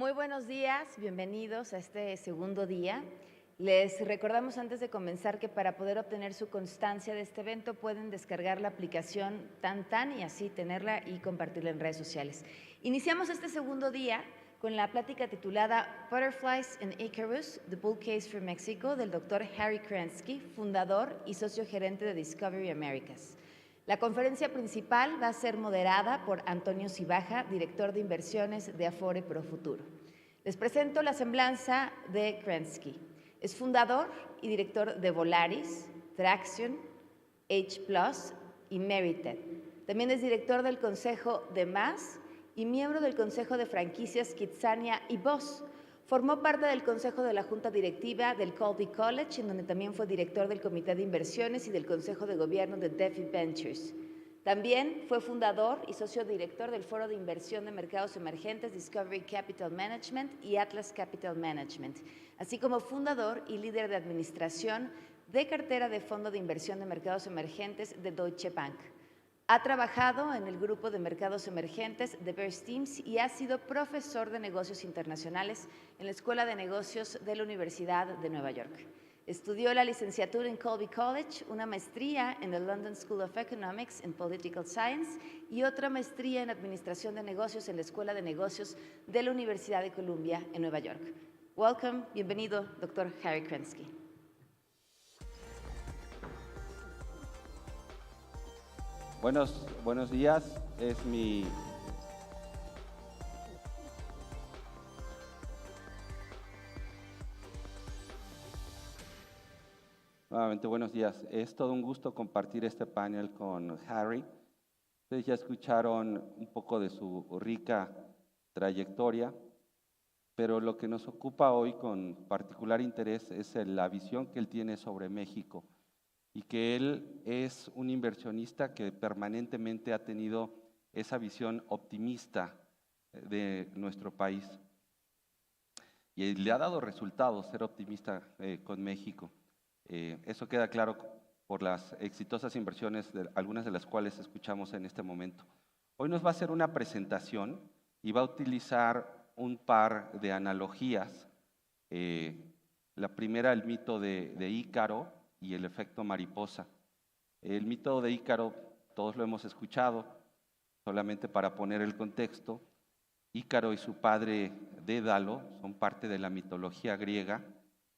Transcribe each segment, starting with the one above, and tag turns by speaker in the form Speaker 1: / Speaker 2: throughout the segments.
Speaker 1: Muy buenos días, bienvenidos a este segundo día. Les recordamos antes de comenzar que para poder obtener su constancia de este evento pueden descargar la aplicación Tan y así tenerla y compartirla en redes sociales. Iniciamos este segundo día con la plática titulada Butterflies in Icarus, The Bull Case for Mexico, del Dr. Harry Kransky, fundador y socio gerente de Discovery Americas. La conferencia principal va a ser moderada por Antonio Cibaja, director de inversiones de Afore Pro Futuro. Les presento la semblanza de Kransky. Es fundador y director de Volaris, Traction, H+ y Merited. También es director del Consejo de Más y miembro del Consejo de Franquicias Kitsania y Boss. Formó parte del Consejo de la Junta Directiva del Colby College, en donde también fue director del Comité de Inversiones y del Consejo de Gobierno de DeFi Ventures. También fue fundador y socio director del Foro de Inversión de Mercados Emergentes Discovery Capital Management y Atlas Capital Management, así como fundador y líder de administración de cartera de Fondo de Inversión de Mercados Emergentes de Deutsche Bank. Ha trabajado en el grupo de mercados emergentes de Bear Stearns y ha sido profesor de negocios internacionales en la Escuela de Negocios de la Universidad de Nueva York. Estudió la licenciatura en Colby College, una maestría en el London School of Economics and Political Science y otra maestría en Administración de Negocios en la Escuela de Negocios de la Universidad de Columbia en Nueva York. Welcome, bienvenido, Dr. Harry Kransky.
Speaker 2: Buenos días, es mi nuevamente buenos días. Es todo un gusto compartir este panel con Harry. Ustedes ya escucharon un poco de su rica trayectoria, pero lo que nos ocupa hoy con particular interés es la visión que él tiene sobre México y que él es un inversionista que permanentemente ha tenido esa visión optimista de nuestro país. Y le ha dado resultados ser optimista con México. Eso queda claro por las exitosas inversiones, algunas de las cuales escuchamos en este momento. Hoy nos va a hacer una presentación y va a utilizar un par de analogías. La primera, el mito de Ícaro y el efecto mariposa. El mito de Ícaro, todos lo hemos escuchado, solamente para poner el contexto. Ícaro y su padre Dédalo son parte de la mitología griega.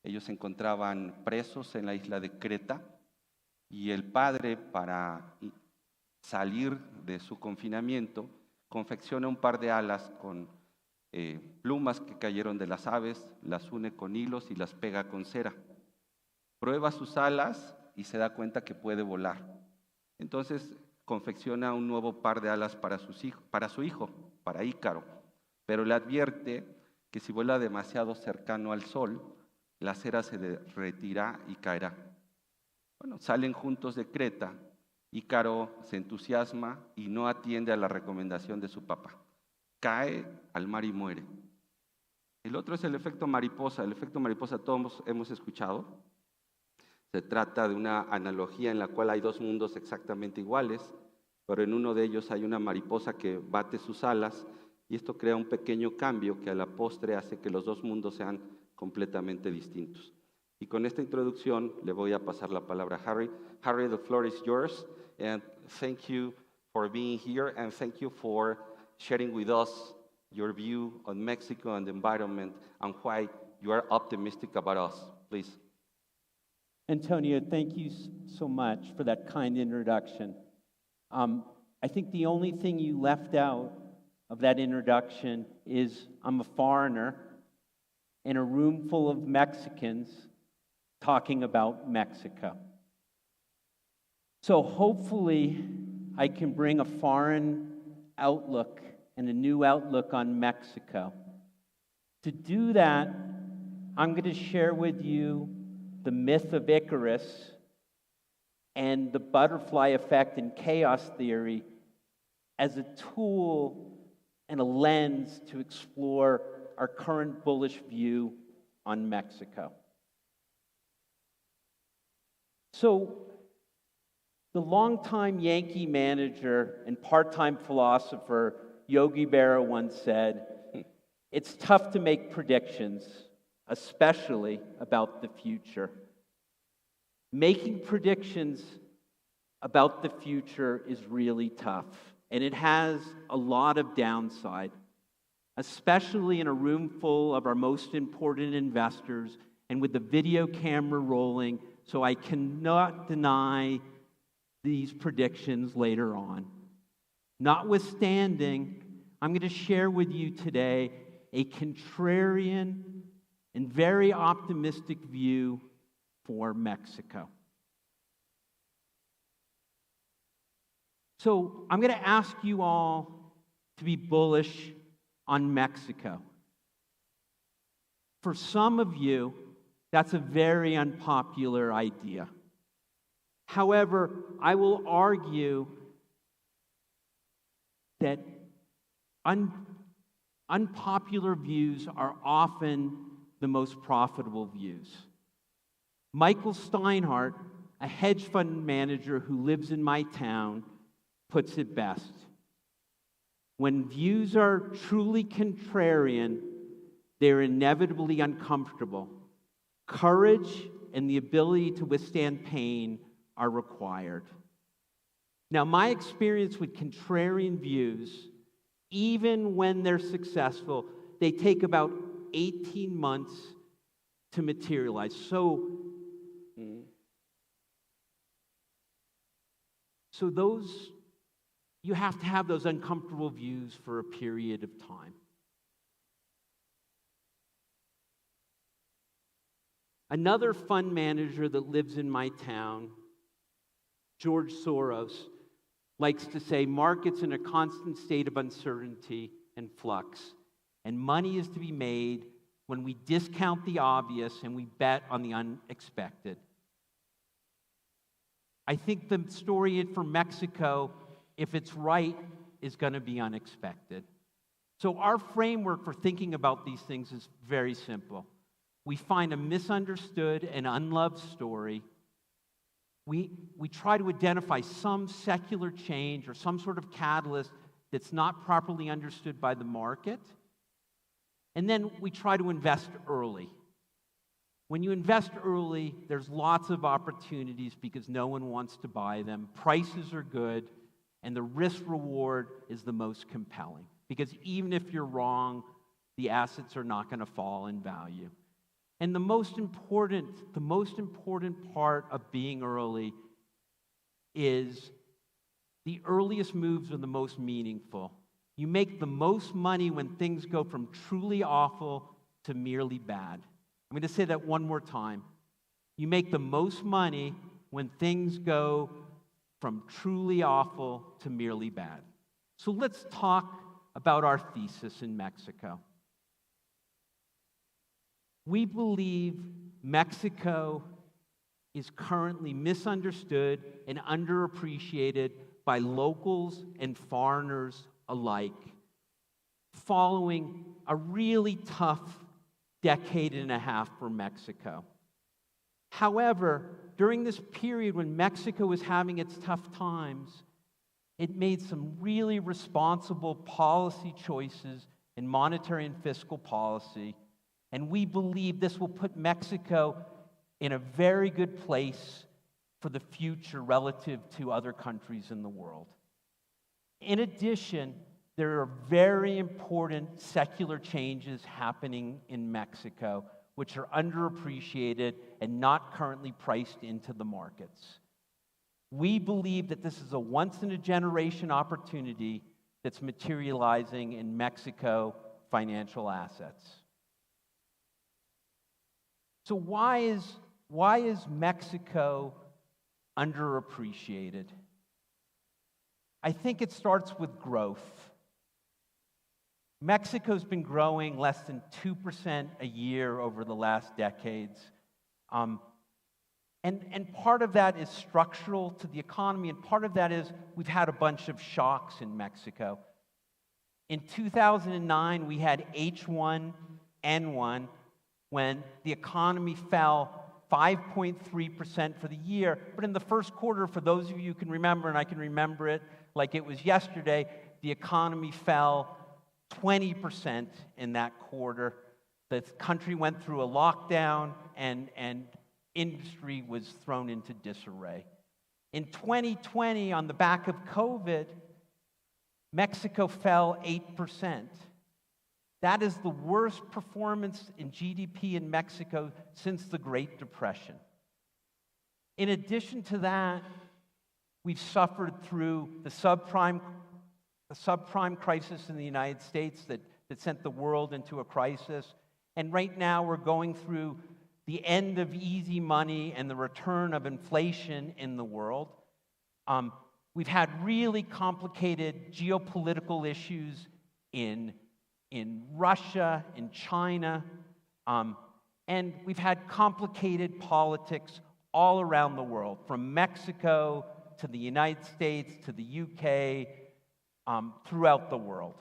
Speaker 2: Ellos se encontraban presos en la isla de Creta y el padre, para salir de su confinamiento, confecciona un par de alas con plumas que cayeron de las aves, las une con hilos y las pega con cera. Prueba sus alas y se da cuenta que puede volar. Entonces confecciona un nuevo par de alas para su hijo, para Ícaro, pero le advierte que si vuela demasiado cercano al sol, la cera se derretirá y caerá. Bueno, salen juntos de Creta. Ícaro se entusiasma y no atiende a la recomendación de su papá. Cae al mar y muere. El otro es el efecto mariposa. El efecto mariposa todos hemos escuchado. Se trata de una analogía en la cual hay dos mundos exactamente iguales, pero en uno de ellos hay una mariposa que bate sus alas y esto crea un pequeño cambio que a la postre hace que los dos mundos sean completamente distintos. Y con esta introducción le voy a pasar la palabra a Harry. Harry, the floor is yours, and thank you for being here, and thank you for sharing with us your view on Mexico and the environment and why you are optimistic about us. Please.
Speaker 3: Antonio, thank you so much for that kind introduction. I think the only thing you left out of that introduction is I'm a foreigner in a room full of Mexicans talking about Mexico. So hopefully I can bring a foreign outlook and a new outlook on Mexico. To do that, I'm going to share with you the myth of Icarus and the butterfly effect and chaos theory as a tool and a lens to explore our current bullish view on Mexico. So, the longtime Yankee manager and part-time philosopher Yogi Berra once said, It's tough to make predictions, especially about the future. Making predictions about the future is really tough, and it has a lot of downside, especially in a room full of our most important investors and with the video camera rolling, so I cannot deny these predictions later on. Notwithstanding, I'm going to share with you today a contrarian and very optimistic view for Mexico. So I'm going to ask you all to be bullish on Mexico. For some of you, that's a very unpopular idea. However, I will argue that unpopular views are often the most profitable views. Michael Steinhardt, a hedge fund manager who lives in my town, puts it best. When views are truly contrarian, they're inevitably uncomfortable. Courage and the ability to withstand pain are required. Now, my experience with contrarian views, even when they're successful, they take about 18 months to materialize. So those, you have to have those uncomfortable views for a period of time. Another fund manager that lives in my town, George Soros, likes to say markets in a constant state of uncertainty and flux, and money is to be made when we discount the obvious and we bet on the unexpected. I think the story for Mexico, if it's right, is going to be unexpected. So our framework for thinking about these things is very simple. We find a misunderstood and unloved story. We try to identify some secular change or some sort of catalyst that's not properly understood by the market. And then we try to invest early. When you invest early, there's lots of opportunities because no one wants to buy them. Prices are good, and the risk-reward is the most compelling. Because even if you're wrong, the assets are not going to fall in value. And the most important part of being early is the earliest moves are the most meaningful. You make the most money when things go from truly awful to merely bad. I'm going to say that one more time. You make the most money when things go from truly awful to merely bad. So let's talk about our thesis in Mexico. We believe Mexico is currently misunderstood and underappreciated by locals and foreigners alike, following a really tough decade and a half for Mexico. However, during this period when Mexico was having its tough times, it made some really responsible policy choices in monetary and fiscal policy. And we believe this will put Mexico in a very good place for the future relative to other countries in the world. In addition, there are very important secular changes happening in Mexico, which are underappreciated and not currently priced into the markets. We believe that this is a once-in-a-generation opportunity that's materializing in Mexico financial assets. So why is Mexico underappreciated? I think it starts with growth. Mexico's been growing less than 2% a year over the last decades. And part of that is structural to the economy, and part of that is we've had a bunch of shocks in Mexico. In 2009, we had H1N1, when the economy fell 5.3% for the year. But in the first quarter, for those of you who can remember, and I can remember it like it was yesterday, the economy fell 20% in that quarter. The country went through a lockdown, and industry was thrown into disarray. In 2020, on the back of COVID, Mexico fell 8%. That is the worst performance in GDP in Mexico since the Great Depression. In addition to that, we've suffered through the subprime crisis in the United States that sent the world into a crisis. And right now we're going through the end of easy money and the return of inflation in the world. We've had really complicated geopolitical issues in Russia, in China, and we've had complicated politics all around the world, from Mexico to the United States to the UK, throughout the world.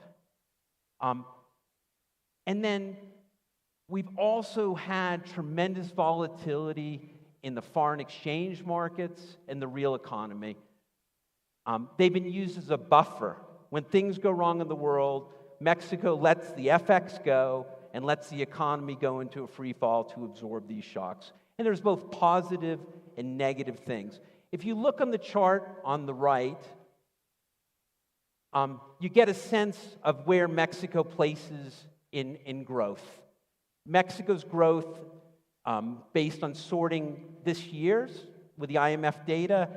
Speaker 3: And then we've also had tremendous volatility in the foreign exchange markets and the real economy. They've been used as a buffer. When things go wrong in the world, Mexico lets the FX go and lets the economy go into a free fall to absorb these shocks. And there's both positive and negative things. If you look on the chart on the right, you get a sense of where Mexico places in growth. Mexico's growth, based on sorting this year's with the IMF data,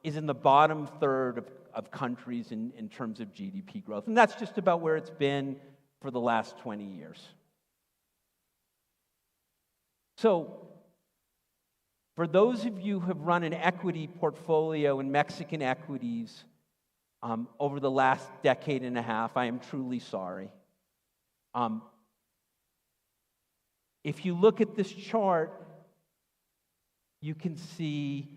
Speaker 3: is in the bottom third of countries in terms of GDP growth. And that's just about where it's been for the last 20 years. So, for those of you who have run an equity portfolio in Mexican equities over the last decade and a half, I am truly sorry. If you look at this chart, you can see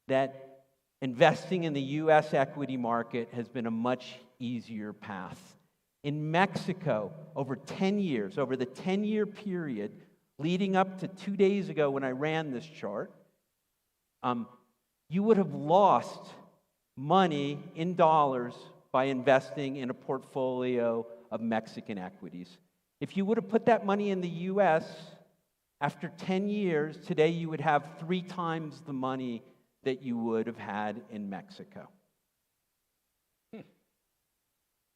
Speaker 3: that investing in the U.S. equity market has been a much easier path. In Mexico, over 10 years, over the 10-year period leading up to 2 days ago when I ran this chart, you would have lost money in dollars by investing in a portfolio of Mexican equities. If you would have put that money in the U.S., after 10 years, today you would have 3 times the money that you would have had in Mexico.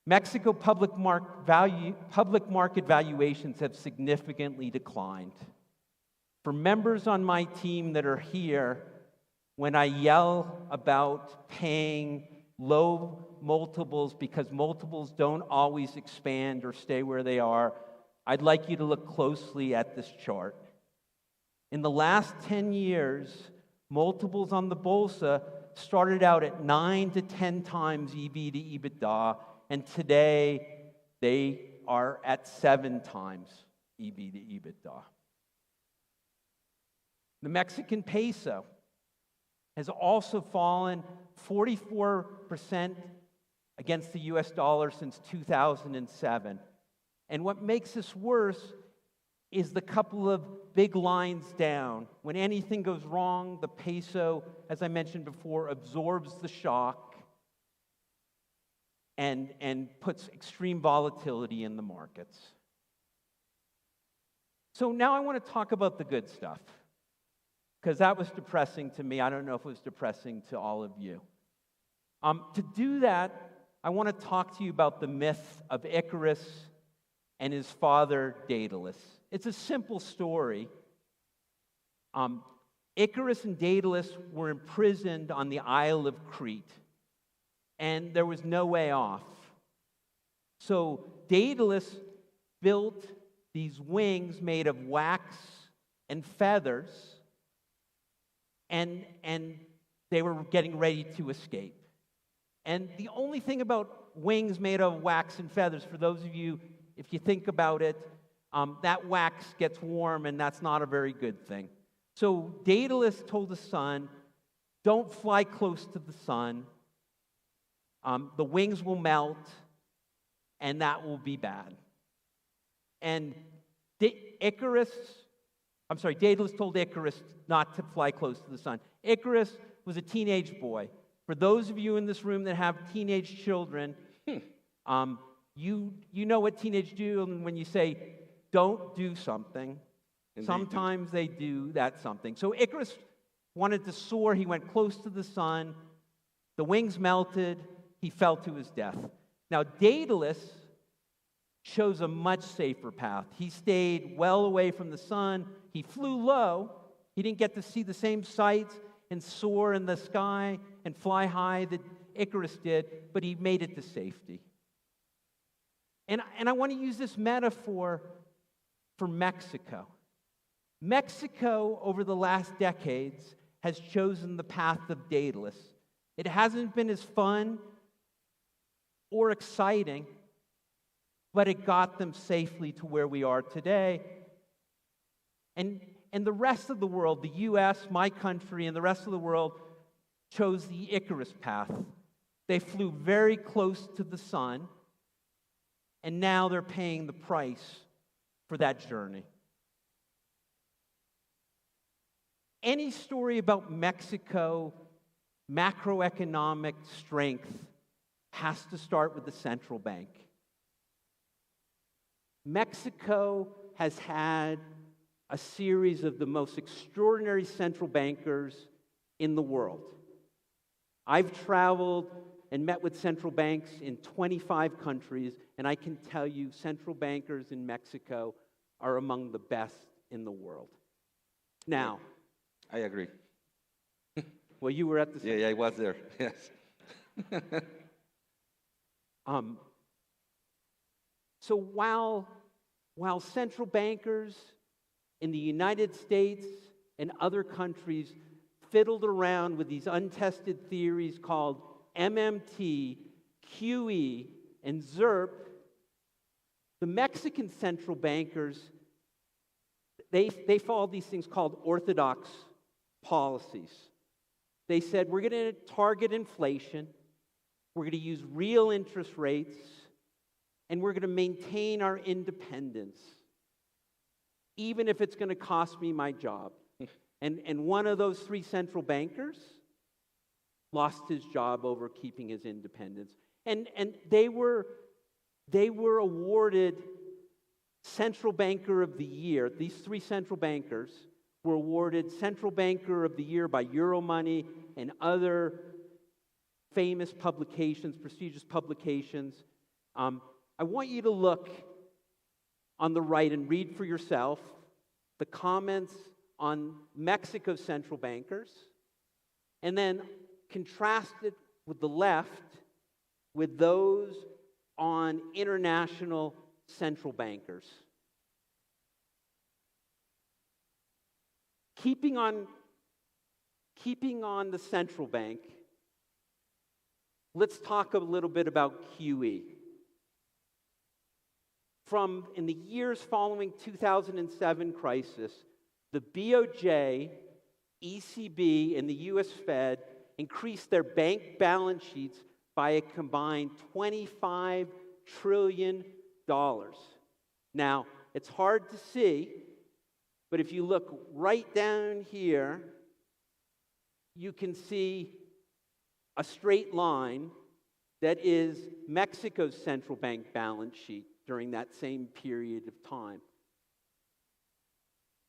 Speaker 3: Mexico public market valuations have significantly declined. For members on my team that are here, when I yell about paying low multiples because multiples don't always expand or stay where they are, I'd like you to look closely at this chart. In the last 10 years, multiples on the Bolsa started out at 9 to 10 times EV to EBITDA, and today they are at 7 times EV to EBITDA. The Mexican peso has also fallen 44% against the US dollar since 2007. And what makes this worse is the couple of big lines down. When anything goes wrong, the peso, as I mentioned before, absorbs the shock and puts extreme volatility in the markets. So now I want to talk about the good stuff, because that was depressing to me. I don't know if it was depressing to all of you. To do that, I want to talk to you about the myth of Icarus and his father, Daedalus. It's a simple story. Icarus and Daedalus were imprisoned on the Isle of Crete, and there was no way off. So Daedalus built these wings made of wax and feathers, and they were getting ready to escape. And the only thing about wings made of wax and feathers, for those of you, if you think about it, that wax gets warm, and that's not a very good thing. So Daedalus told the sun, don't fly close to the sun. The wings will melt, and that will be bad. And Daedalus told Icarus not to fly close to the sun. Icarus was a teenage boy. For those of you in this room that have teenage children, You know what teenagers do when you say, don't do something.
Speaker 2: And
Speaker 3: Sometimes they do that something. So Icarus wanted to soar. He went close to the sun. The wings melted. He fell to his death. Now, Daedalus chose a much safer path. He stayed well away from the sun. He flew low. He didn't get to see the same sights and soar in the sky and fly high that Icarus did, but he made it to safety. And I want to use this metaphor for Mexico. Mexico, over the last decades, has chosen the path of Daedalus. It hasn't been as fun or exciting, but it got them safely to where we are today. And the rest of the world, the U.S., my country, and the rest of the world chose the Icarus path. They flew very close to the sun, and now they're paying the price for that journey. Any story about Mexico, macroeconomic strength, has to start with the central bank. Mexico has had a series of the most extraordinary central bankers in the world. I've traveled and met with central banks in 25 countries, and I can tell you central bankers in Mexico are among the best in the world. Now,
Speaker 2: I agree.
Speaker 3: well, you were at the...
Speaker 2: Yeah, I was there, yes.
Speaker 3: So while central bankers in the United States and other countries fiddled around with these untested theories called MMT, QE, and ZERP, the Mexican central bankers, they followed these things called orthodox policies. They said, we're going to target inflation, we're going to use real interest rates, and we're going to maintain our independence, even if it's going to cost me my job. And one of those three central bankers lost his job over keeping his independence. And they were awarded Central Banker of the Year. These three central bankers were awarded Central Banker of the Year by Euromoney and other famous publications, prestigious publications. I want you to look on the right and read for yourself the comments on Mexico's central bankers, and then contrast it with the left with those on international central bankers. Keeping on the central bank, let's talk a little bit about QE. In the years following 2007 crisis, the BOJ, ECB, and the US Fed increased their bank balance sheets by a combined $25 trillion. Now, it's hard to see, but if you look right down here, you can see a straight line that is Mexico's central bank balance sheet during that same period of time.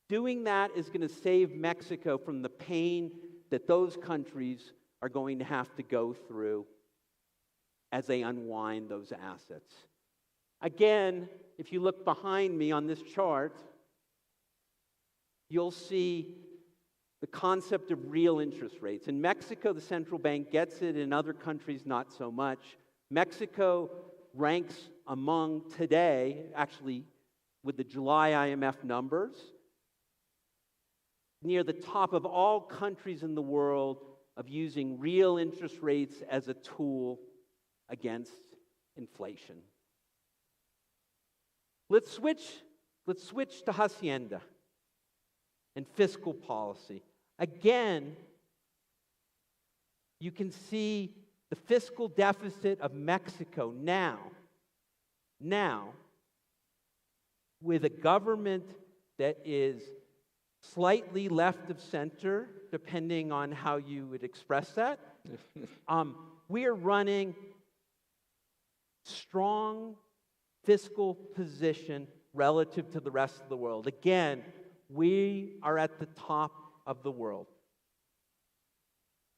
Speaker 3: Doing that is going to save Mexico from the pain that those countries are going to have to go through as they unwind those assets. Again, if you look behind me on this chart, you'll see the concept of real interest rates. In Mexico, the central bank gets it. In other countries, not so much. Mexico ranks among today, actually with the July IMF numbers, near the top of all countries in the world of using real interest rates as a tool against inflation. Let's switch to Hacienda and fiscal policy. Again, you can see the fiscal deficit of Mexico now, with a government that is slightly left of center, depending on how you would express that. We are running strong fiscal position relative to the rest of the world. Again, we are at the top of the world.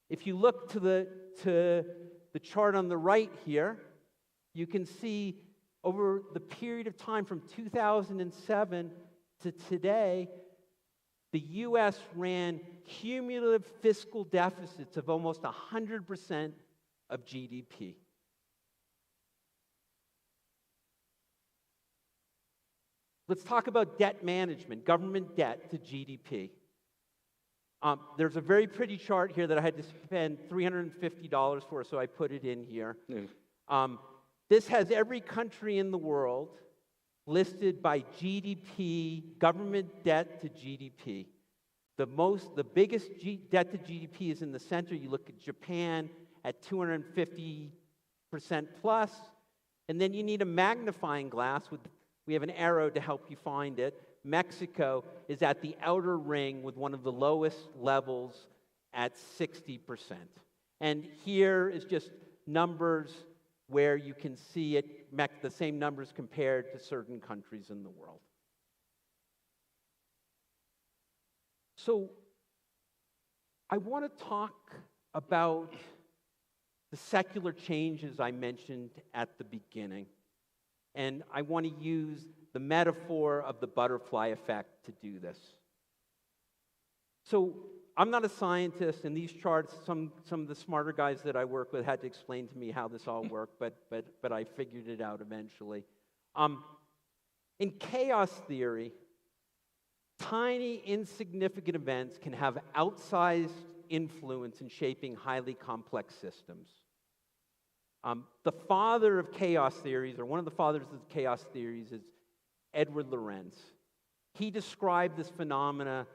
Speaker 3: If you look to the chart on the right here, you can see over the period of time from 2007 to today, the U.S. ran cumulative fiscal deficits of almost 100% of GDP. Let's talk about debt management, government debt to GDP. There's a very pretty chart here that I had to spend $350 for, so I put it in here. This has every country in the world listed by GDP, government debt to GDP. The biggest debt to GDP is in the center. You look at Japan at 250% plus, and then you need a magnifying glass. We have an arrow to help you find it. Mexico is at the outer ring with one of the lowest levels at 60%. And here is just numbers where you can see it, the same numbers compared to certain countries in the world. So I want to talk about the secular changes I mentioned at the beginning. And I want to use the metaphor of the butterfly effect to do this. So I'm not a scientist, and these charts, some of the smarter guys that I work with had to explain to me how this all worked, but I figured it out eventually. In chaos theory, tiny, insignificant events can have outsized influence in shaping highly complex systems. The father of chaos theories, or one of the fathers of chaos theories, is Edward Lorenz. He described this phenomena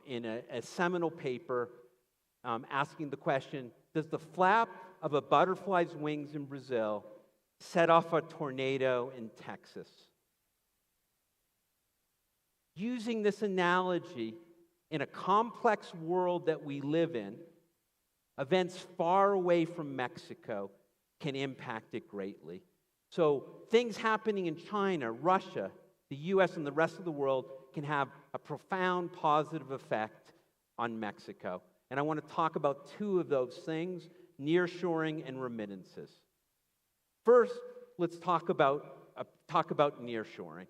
Speaker 3: in a seminal paper asking the question, does the flap of a butterfly's wings in Brazil set off a tornado in Texas? Using this analogy, in a complex world that we live in, events far away from Mexico can impact it greatly. So things happening in China, Russia, the U.S., and the rest of the world can have a profound positive effect on Mexico. And I want to talk about two of those things, nearshoring and remittances. First, let's talk about nearshoring.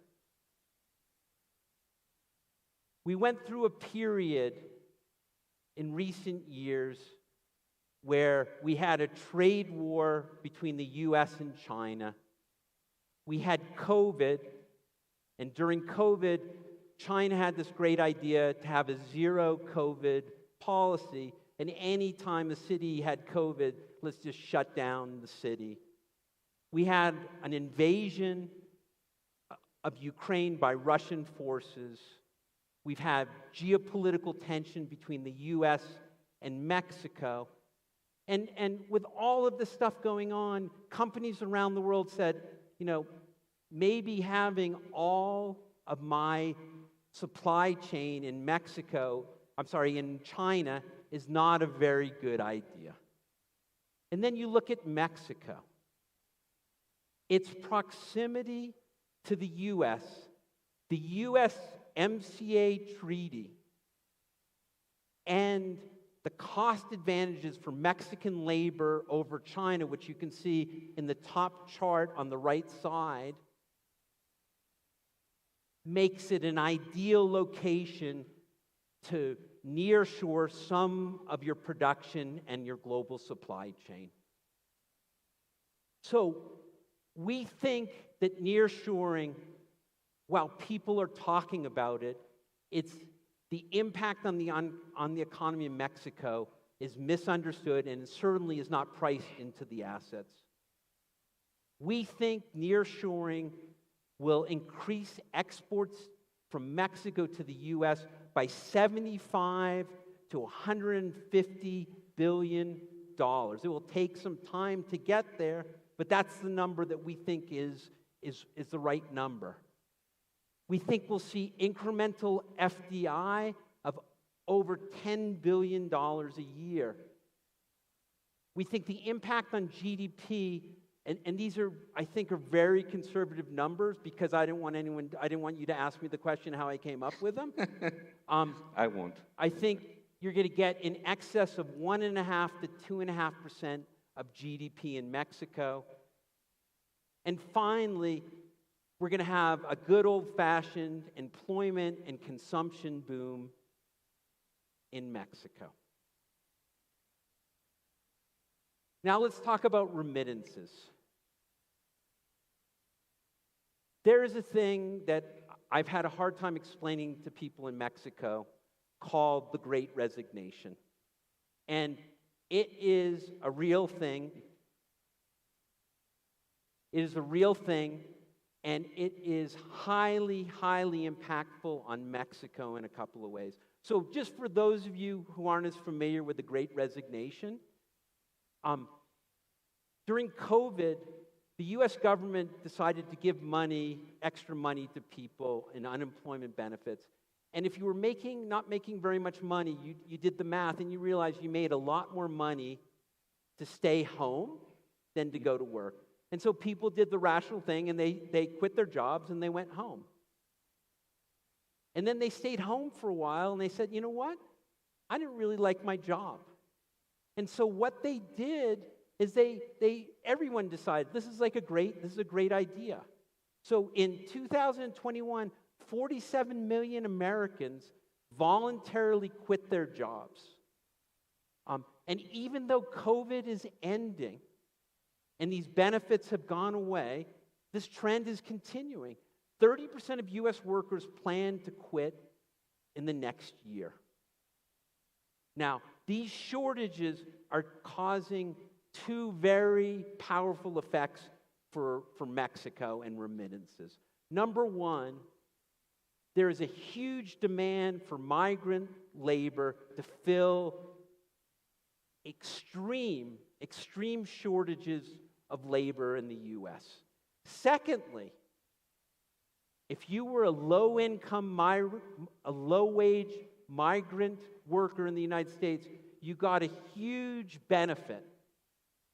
Speaker 3: We went through a period in recent years where we had a trade war between the U.S. and China. We had COVID, and during COVID, China had this great idea to have a zero COVID policy, and any time a city had COVID, let's just shut down the city. We had an invasion of Ukraine by Russian forces. We've had geopolitical tension between the U.S. and Mexico. And with all of this stuff going on, companies around the world said, maybe having all of my supply chain in in China is not a very good idea. And then you look at Mexico. Its proximity to the U.S., the U.S. MCA treaty, and the cost advantages for Mexican labor over China, which you can see in the top chart on the right side, makes it an ideal location to nearshore some of your production and your global supply chain. So we think that nearshoring, while people are talking about it, it's the impact on the economy in Mexico is misunderstood and certainly is not priced into the assets. We think nearshoring will increase exports from Mexico to the U.S. by $75 to $150 billion. It will take some time to get there, but that's the number that we think is the right number. We think we'll see incremental FDI of over $10 billion a year. We think the impact on GDP and these are, I think, are very conservative numbers because I didn't want you to ask me the question how I came up with them.
Speaker 2: I won't.
Speaker 3: I think you're going to get in excess of 1.5 to 2.5% of GDP in Mexico. And finally, we're going to have a good old-fashioned employment and consumption boom in Mexico. Now let's talk about remittances. There is a thing that I've had a hard time explaining to people in Mexico called the Great Resignation. And it is a real thing. It is a real thing, and it is highly, highly impactful on Mexico in a couple of ways. So just for those of you who aren't as familiar with the Great Resignation, during COVID, the U.S. government decided to give extra money to people in unemployment benefits. And if you were not making very much money, you did the math and you realized you made a lot more money to stay home than to go to work. And so people did the rational thing and they quit their jobs and they went home. And then they stayed home for a while and they said, you know what? I didn't really like my job. And so what they did is everyone decided this is a great idea. So in 2021, 47 million Americans voluntarily quit their jobs. And even though COVID is ending and these benefits have gone away, this trend is continuing. 30% of U.S. workers plan to quit in the next year. Now, these shortages are causing two very powerful effects for Mexico and remittances. Number one, there is a huge demand for migrant labor to fill extreme shortages of labor in the U.S. Secondly, if you were a low-wage migrant worker in the United States, you got a huge benefit.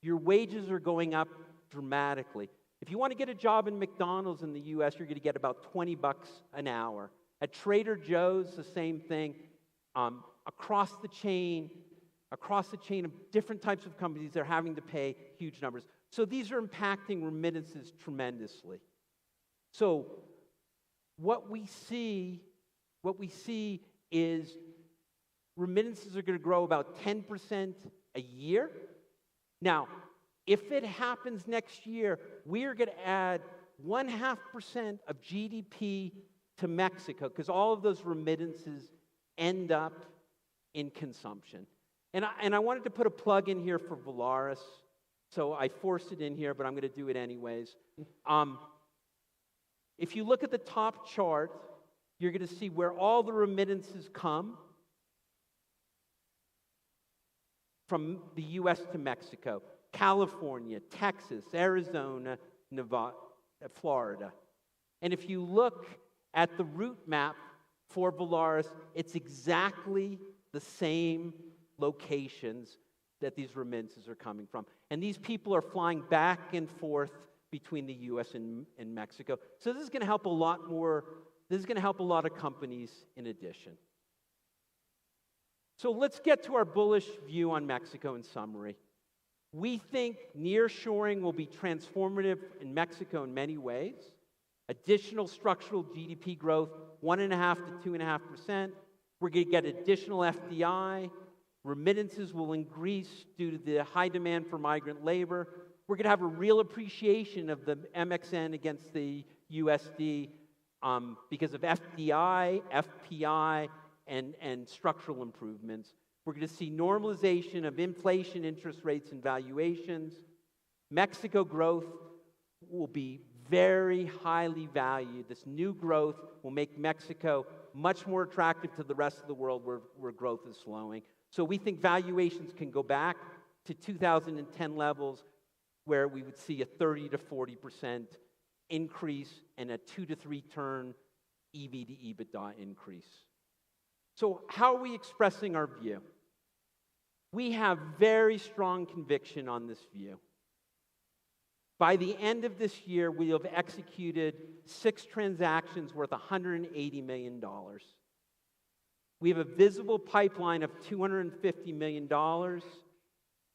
Speaker 3: Your wages are going up dramatically. If you want to get a job in McDonald's in the U.S., you're going to get about $20 an hour. At Trader Joe's, the same thing. Across the chain of different types of companies, they're having to pay huge numbers. So these are impacting remittances tremendously. So what we see is remittances are going to grow about 10% a year. Now, if it happens next year, we are going to add 0.5% of GDP to Mexico because all of those remittances end up in consumption. And I wanted to put a plug in here for Volaris, so I forced it in here, but I'm going to do it anyways. If you look at the top chart, you're going to see where all the remittances come from the U.S. to Mexico. California, Texas, Arizona, Nevada, Florida. And if you look at the route map for Volaris, it's exactly the same locations that these remittances are coming from. And these people are flying back and forth between the U.S. and Mexico. So this is going to help a lot more. This is going to help a lot of companies in addition. So let's get to our bullish view on Mexico in summary. We think nearshoring will be transformative in Mexico in many ways. Additional structural GDP growth, 1.5 to 2.5%. We're going to get additional FDI. Remittances will increase due to the high demand for migrant labor. We're going to have a real appreciation of the MXN against the USD because of FDI, FPI, and structural improvements. We're going to see normalization of inflation, interest rates, and valuations. Mexico growth will be very highly valued. This new growth will make Mexico much more attractive to the rest of the world where growth is slowing. So we think valuations can go back to 2010 levels where we would see a 30 to 40% increase and a 2 to 3 turn EV to EBITDA increase. So how are we expressing our view? We have very strong conviction on this view. By the end of this year, we have executed 6 transactions worth $180 million. We have a visible pipeline of $250 million.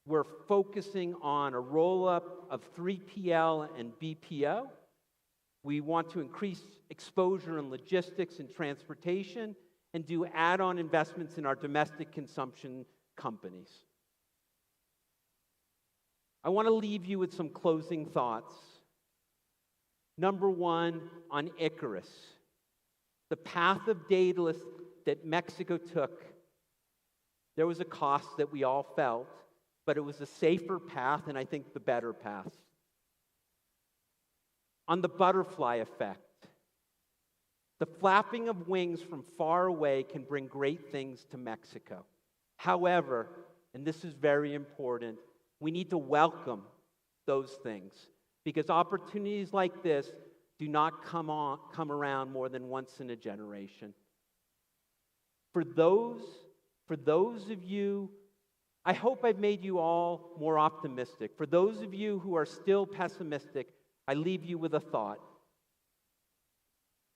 Speaker 3: We're focusing on a roll-up of 3PL and BPO. We want to increase exposure in logistics and transportation and do add-on investments in our domestic consumption companies. I want to leave you with some closing thoughts. Number 1, on Icarus. The path of Daedalus that Mexico took, there was a cost that we all felt, but it was a safer path and I think the better path. On the butterfly effect, the flapping of wings from far away can bring great things to Mexico. However, and this is very important, we need to welcome those things because opportunities like this do not come around more than once in a generation. For those of you, I hope I've made you all more optimistic. For those of you who are still pessimistic, I leave you with a thought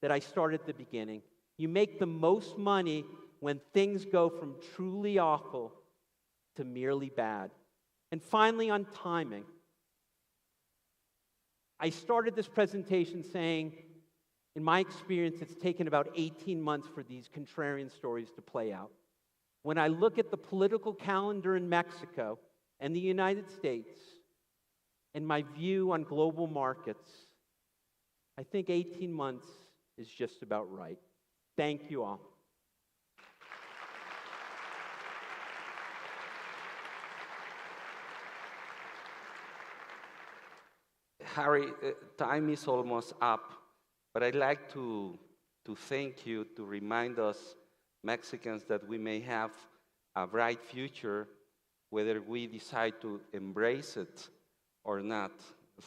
Speaker 3: that I started at the beginning. You make the most money when things go from truly awful to merely bad. And finally, on timing. I started this presentation saying, in my experience, it's taken about 18 months for these contrarian stories to play out. When I look at the political calendar in Mexico and the United States, and my view on global markets, I think 18 months is just about right. Thank you all.
Speaker 2: Harry, time is almost up, but I'd like to thank you, to remind us Mexicans that we may have a bright future, whether we decide to embrace it or not.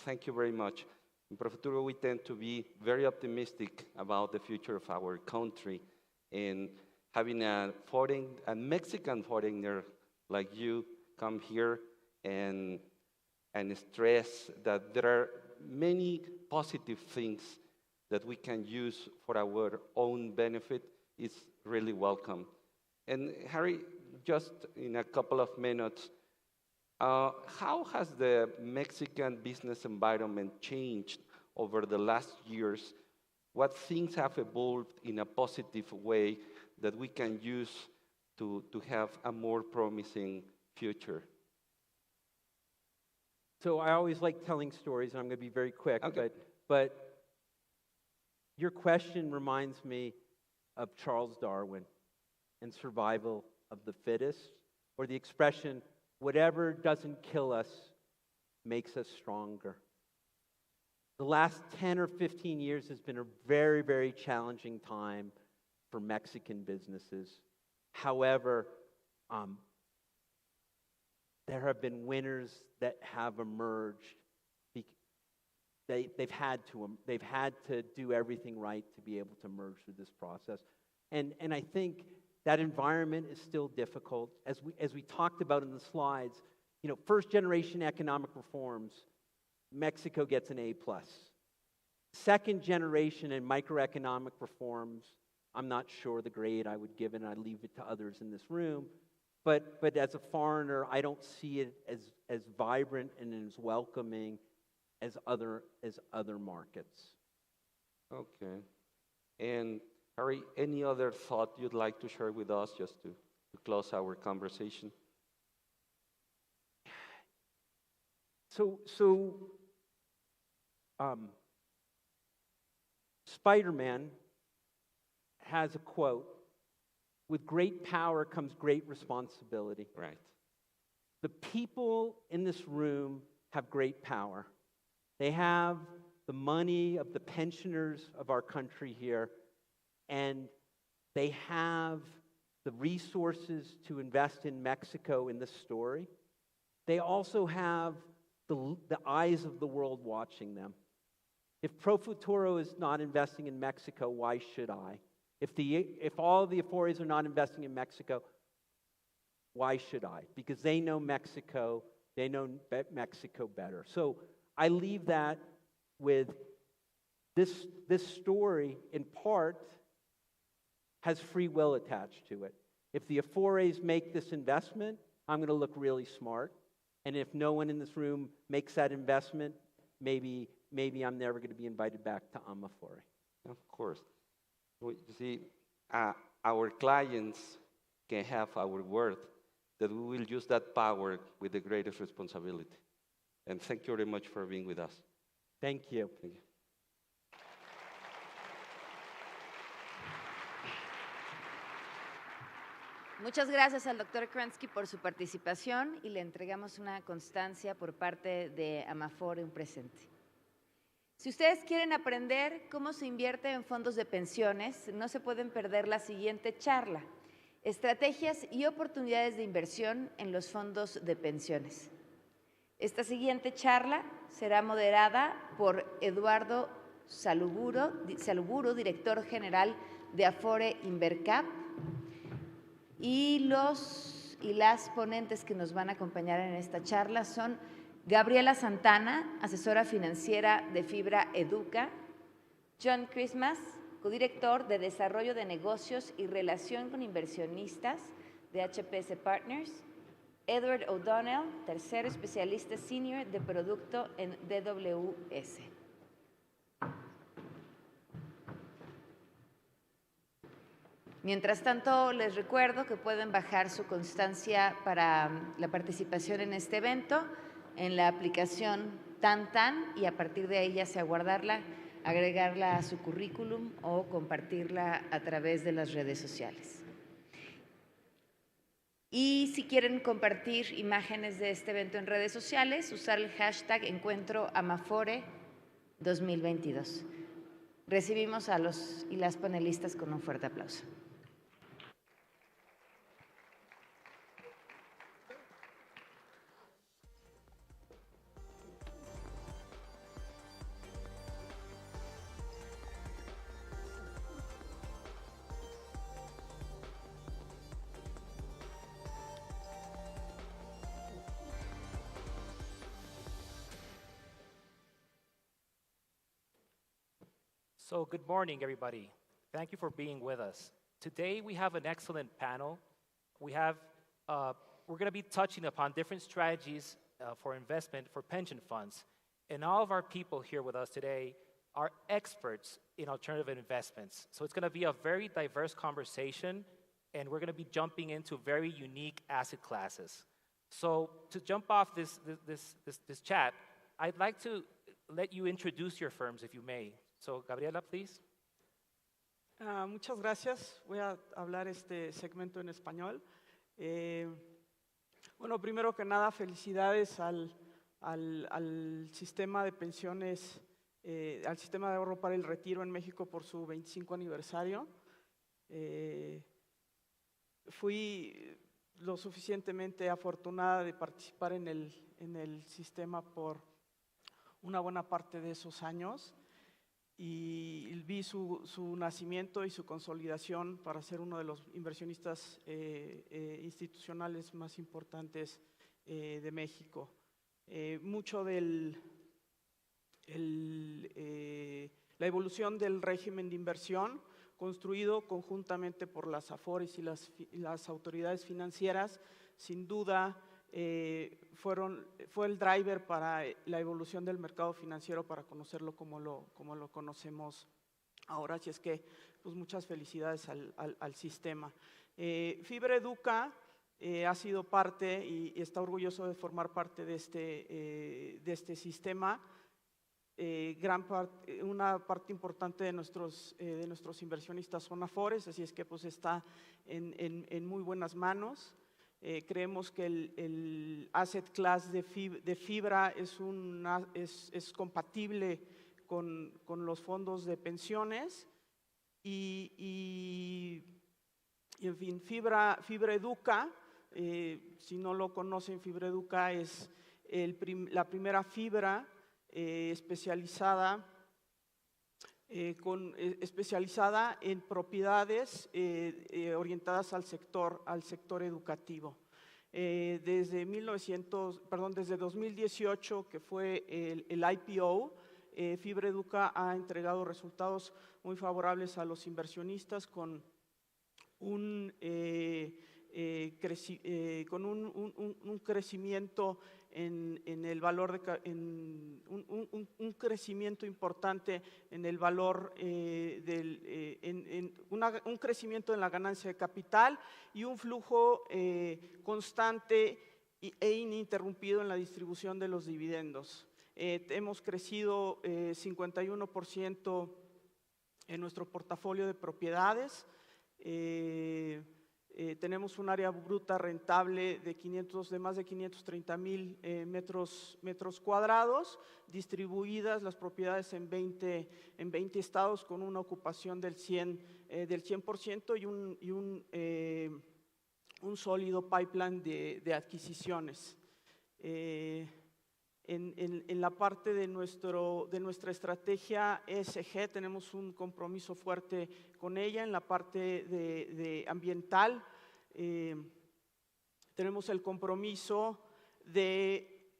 Speaker 2: Thank you very much. In Profuturo, we tend to be very optimistic about the future of our country, and having a Mexican foreigner like you come here and stress that there are many positive things that we can use for our own benefit is really welcome. And Harry, just in a couple of minutes, how has the Mexican business environment changed over the last years? What things have evolved in a positive way that we can use to have a more promising future?
Speaker 3: So I always like telling stories, and I'm going to be very quick.
Speaker 2: Okay.
Speaker 3: But your question reminds me of Charles Darwin and survival of the fittest, or the expression, whatever doesn't kill us makes us stronger. The last 10 or 15 years has been a very, very challenging time for Mexican businesses. However, there have been winners that have emerged. They've had to do everything right to be able to emerge through this process. And I think that environment is still difficult. As we talked about in the slides, first generation economic reforms, Mexico gets an A+. Second generation in microeconomic reforms, I'm not sure the grade I would give it, and I leave it to others in this room. But as a foreigner, I don't see it as vibrant and as welcoming as other markets.
Speaker 2: Okay. And Harry, any other thought you'd like to share with us just to close our conversation?
Speaker 3: Spider-Man has a quote, "With great power comes great responsibility."
Speaker 2: Right.
Speaker 3: The people in this room have great power. They have the money of the pensioners of our country here, and they have the resources to invest in Mexico in this story. They also have the eyes of the world watching them. If Profuturo is not investing in Mexico, why should I? If all of the Afores are not investing in Mexico, why should I? Because they know Mexico, they know Mexico better. So I leave that with this story, in part, has free will attached to it. If the Afores make this investment, I'm going to look really smart. And if no one in this room makes that investment, maybe I'm never going to be invited back to Amafore.
Speaker 2: Of course. You see, our clients can have our word that we will use that power with the greatest responsibility. And thank you very much for being with us.
Speaker 3: Thank you.
Speaker 2: Thank you.
Speaker 1: Muchas gracias al doctor Kransky por su participación y le entregamos una constancia por parte de Amafore, un presente. Si ustedes quieren aprender cómo se invierte en fondos de pensiones, no se pueden perder la siguiente charla: Estrategias y oportunidades de inversión en los fondos de pensiones. Esta siguiente charla será moderada por Eduardo Saluburo, director general de Afore Invercap, y las ponentes que nos van a acompañar en esta charla son Gabriela Santana, asesora financiera de Fibra Educa; John Christmas, codirector de Desarrollo de Negocios y Relación con Inversionistas de HPS Partners; Edward O'Donnell, tercero especialista senior de producto en DWS. Mientras tanto, les recuerdo que pueden bajar su constancia para la participación en este evento en la aplicación TanTan, y a partir de ahí ya sea guardarla, agregarla a su currículum o compartirla a través de las redes sociales. Y si quieren compartir imágenes de este evento en redes sociales, usar el hashtag Encuentro Amafore 2022. Recibimos a los y las panelistas con un fuerte aplauso.
Speaker 4: So good morning, everybody. Thank you for being with us. Today we have an excellent panel. We're going to be touching upon different strategies for investment for pension funds. And all of our people here with us today are experts in alternative investments. So it's going to be a very diverse conversation, and we're going to be jumping into very unique asset classes. So to jump off this chat, I'd like to let you introduce your firms, if you may. So, Gabriela, please.
Speaker 5: Muchas gracias. Voy a hablar este segmento en español. Bueno, primero que nada, felicidades al sistema de pensiones, al sistema de ahorro para el retiro en México por su 25 aniversario. Fui lo suficientemente afortunada de participar en el sistema por una buena parte de esos años. Y vi su nacimiento y su consolidación para ser uno de los inversionistas institucionales más importantes de México. Mucho de la evolución del régimen de inversión, construido conjuntamente por las Afores y las autoridades financieras, sin duda fue el driver para la evolución del mercado financiero, para conocerlo como lo conocemos ahora. Así es que, pues, muchas felicidades al sistema. Fibra Educa ha sido parte y está orgulloso de formar parte de este sistema. Una parte importante de nuestros inversionistas son Afores, así es que, pues, está en muy buenas manos. Creemos que el asset class de fibra es compatible con los fondos de pensiones y en fin, Fibra Educa, si no lo conocen, Fibra Educa es la primera fibra especializada en propiedades orientadas al sector educativo. Desde 2018, que fue el IPO, Fibra Educa ha entregado resultados muy favorables a los inversionistas con un crecimiento en el valor un crecimiento importante en el valor un crecimiento en la ganancia de capital y un flujo constante e ininterrumpido en la distribución de los dividendos. Hemos crecido 51% en nuestro portafolio de propiedades. Tenemos un área bruta rentable de más de 530,000 metros cuadrados, distribuidas las propiedades en 20 estados con una ocupación del 100% y un sólido pipeline de adquisiciones. En la parte de nuestra estrategia ESG tenemos un compromiso fuerte con ella. En la parte de ambiental tenemos el compromiso de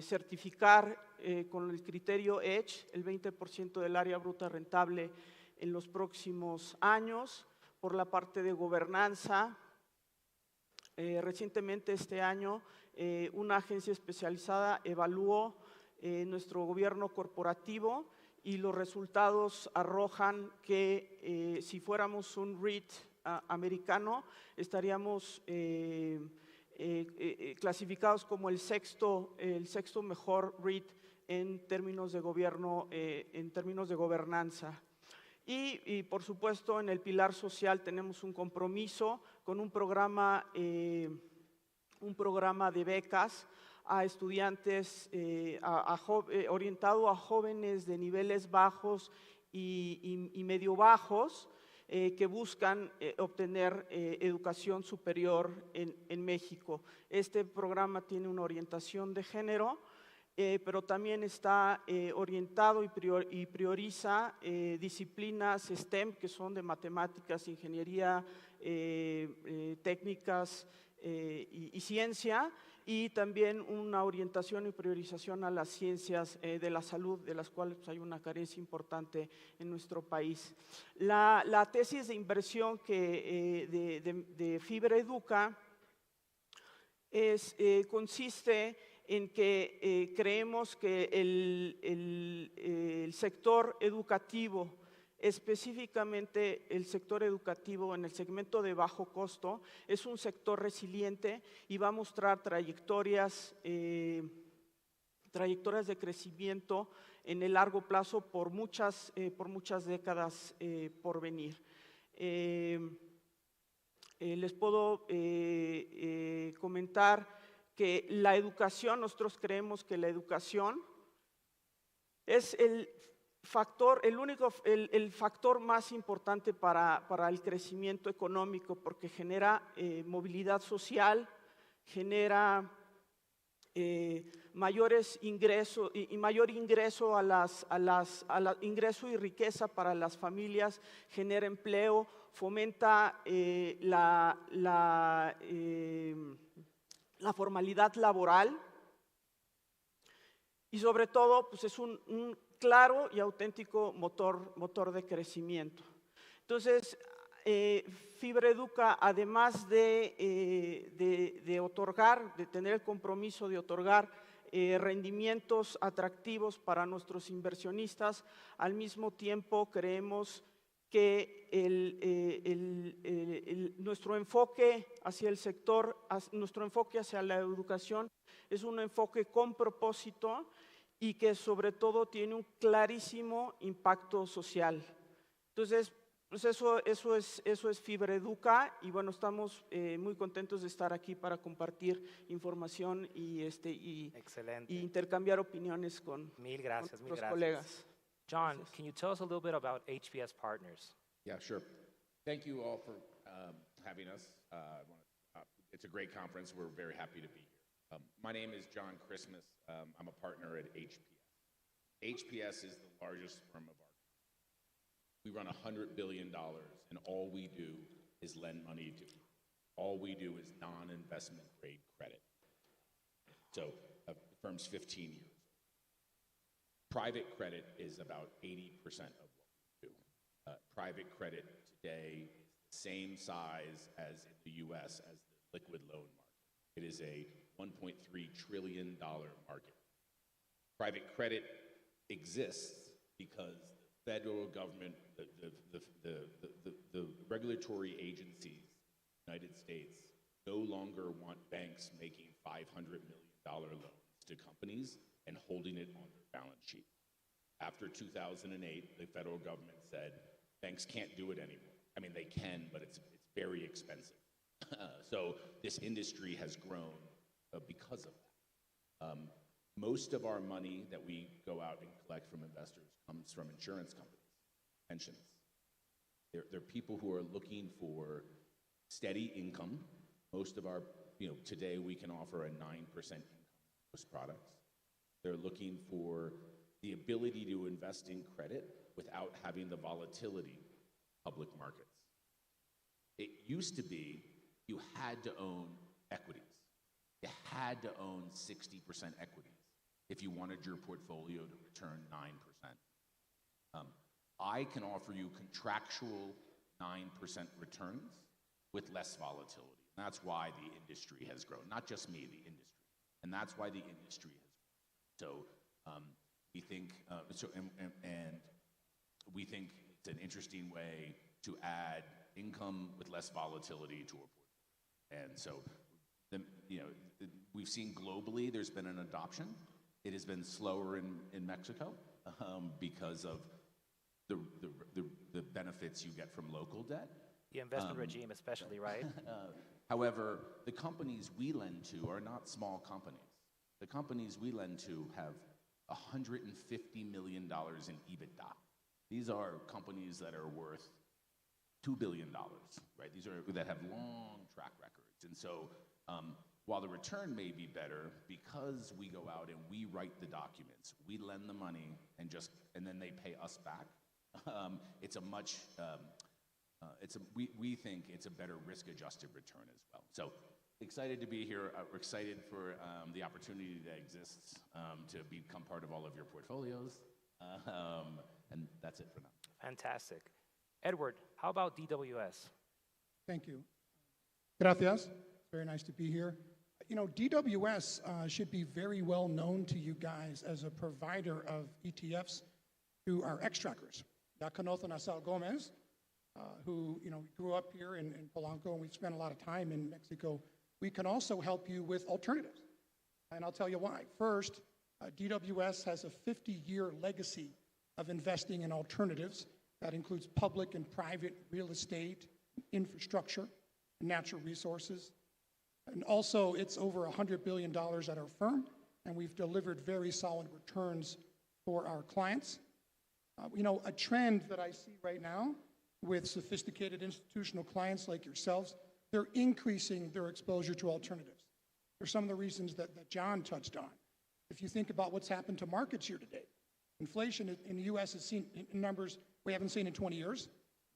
Speaker 5: certificar con el criterio EDGE el 20% del área bruta rentable en los próximos años. Por la parte de gobernanza, recientemente este año una agencia especializada evaluó nuestro gobierno corporativo y los resultados arrojan que si fuéramos un REIT americano estaríamos clasificados como el sexto mejor REIT en términos de gobierno, en términos de gobernanza. Y por supuesto en el pilar social tenemos un compromiso con un programa de becas a estudiantes orientado a jóvenes de niveles bajos y medio bajos que buscan obtener educación superior en México. Este programa tiene una orientación de género, pero también está orientado y prioriza disciplinas STEM, que son de matemáticas, ingeniería, técnicas y ciencia, y también una orientación y priorización a las ciencias de la salud, de las cuales pues, hay una carencia importante en nuestro país. La tesis de inversión de Fibra Educa consiste en que creemos que el sector educativo, específicamente el sector educativo en el segmento de bajo costo, es un sector resiliente y va a mostrar trayectorias de crecimiento en el largo plazo por muchas décadas por venir. Les puedo comentar que la educación, nosotros creemos que la educación es el factor más importante para el crecimiento económico, porque genera movilidad social, genera mayores ingresos y mayor ingreso ingreso y riqueza para las familias, genera empleo, fomenta la formalidad laboral y sobre todo pues es un claro y auténtico motor de crecimiento. Entonces, Fibra Educa, además de otorgar, de tener el compromiso de otorgar rendimientos atractivos para nuestros inversionistas, al mismo tiempo creemos que nuestro enfoque hacia el sector, nuestro enfoque hacia la educación es un enfoque con propósito y que sobre todo tiene un clarísimo impacto social. Entonces, pues eso es Fibra Educa y bueno, estamos muy contentos de estar aquí para compartir información y intercambiar opiniones con nuestros colegas.
Speaker 4: John, can you tell us a little bit about HPS Partners?
Speaker 6: Yeah, sure. Thank you all for having us. It's a great conference. We're very happy to be here. My name is John Christmas. I'm a partner at HPS. HPS is the largest firm of our country. We run $100 billion, and all we do is lend money to people. All we do is non-investment grade credit. So the firm's 15 years. Private credit is about 80% of what we do. Private credit today is the same size as in the US as the liquid loan market. It is a $1.3 trillion market. Private credit exists because the federal government, the regulatory agencies in the United States no longer want banks making $500 million loans to companies and holding it on their balance sheet. After 2008, the federal government said banks can't do it anymore. I mean, they can, but it's very expensive. So this industry has grown because of that. Most of our money that we go out and collect from investors comes from insurance companies, pensions. They're people who are looking for steady income. Most of our, today we can offer a 9% income on most products. They're looking for the ability to invest in credit without having the volatility of public markets. It used to be you had to own equities. You had to own 60% equities if you wanted your portfolio to return 9%. I can offer you contractual 9% returns with less volatility. And that's why the industry has grown. Not just me, the industry. And that's why the industry has grown. So we think, we think it's an interesting way to add income with less volatility to a portfolio. And so, we've seen globally there's been an adoption. It has been slower in Mexico because of the benefits you get from local debt.
Speaker 4: The investment regime especially, right?
Speaker 6: However, the companies we lend to are not small companies. The companies we lend to have $150 million in EBITDA. These are companies that are worth $2 billion, right? These are that have long track records. And so while the return may be better, because we go out and we write the documents, we lend the money and then they pay us back, it's a much, we think it's a better risk-adjusted return as well. So excited to be here. We're excited for the opportunity that exists to become part of all of your portfolios. And that's it for now.
Speaker 4: Fantastic. Edward, how about DWS?
Speaker 7: Thank you. Gracias. Very nice to be here. DWS should be very well known to you guys as a provider of ETFs to our extractors. Ya conocen a Sal Gomez, who grew up here in Polanco, and we've spent a lot of time in Mexico. We can also help you with alternatives, and I'll tell you why. First, DWS has a 50-year legacy of investing in alternatives. That includes public and private real estate, infrastructure, natural resources. And also, it's over $100 billion at our firm, and we've delivered very solid returns for our clients. A trend that I see right now with sophisticated institutional clients like yourselves, they're increasing their exposure to alternatives. For some of the reasons that John touched on. If you think about what's happened to markets year to date, inflation in the U.S. has seen numbers we haven't seen in 20 years.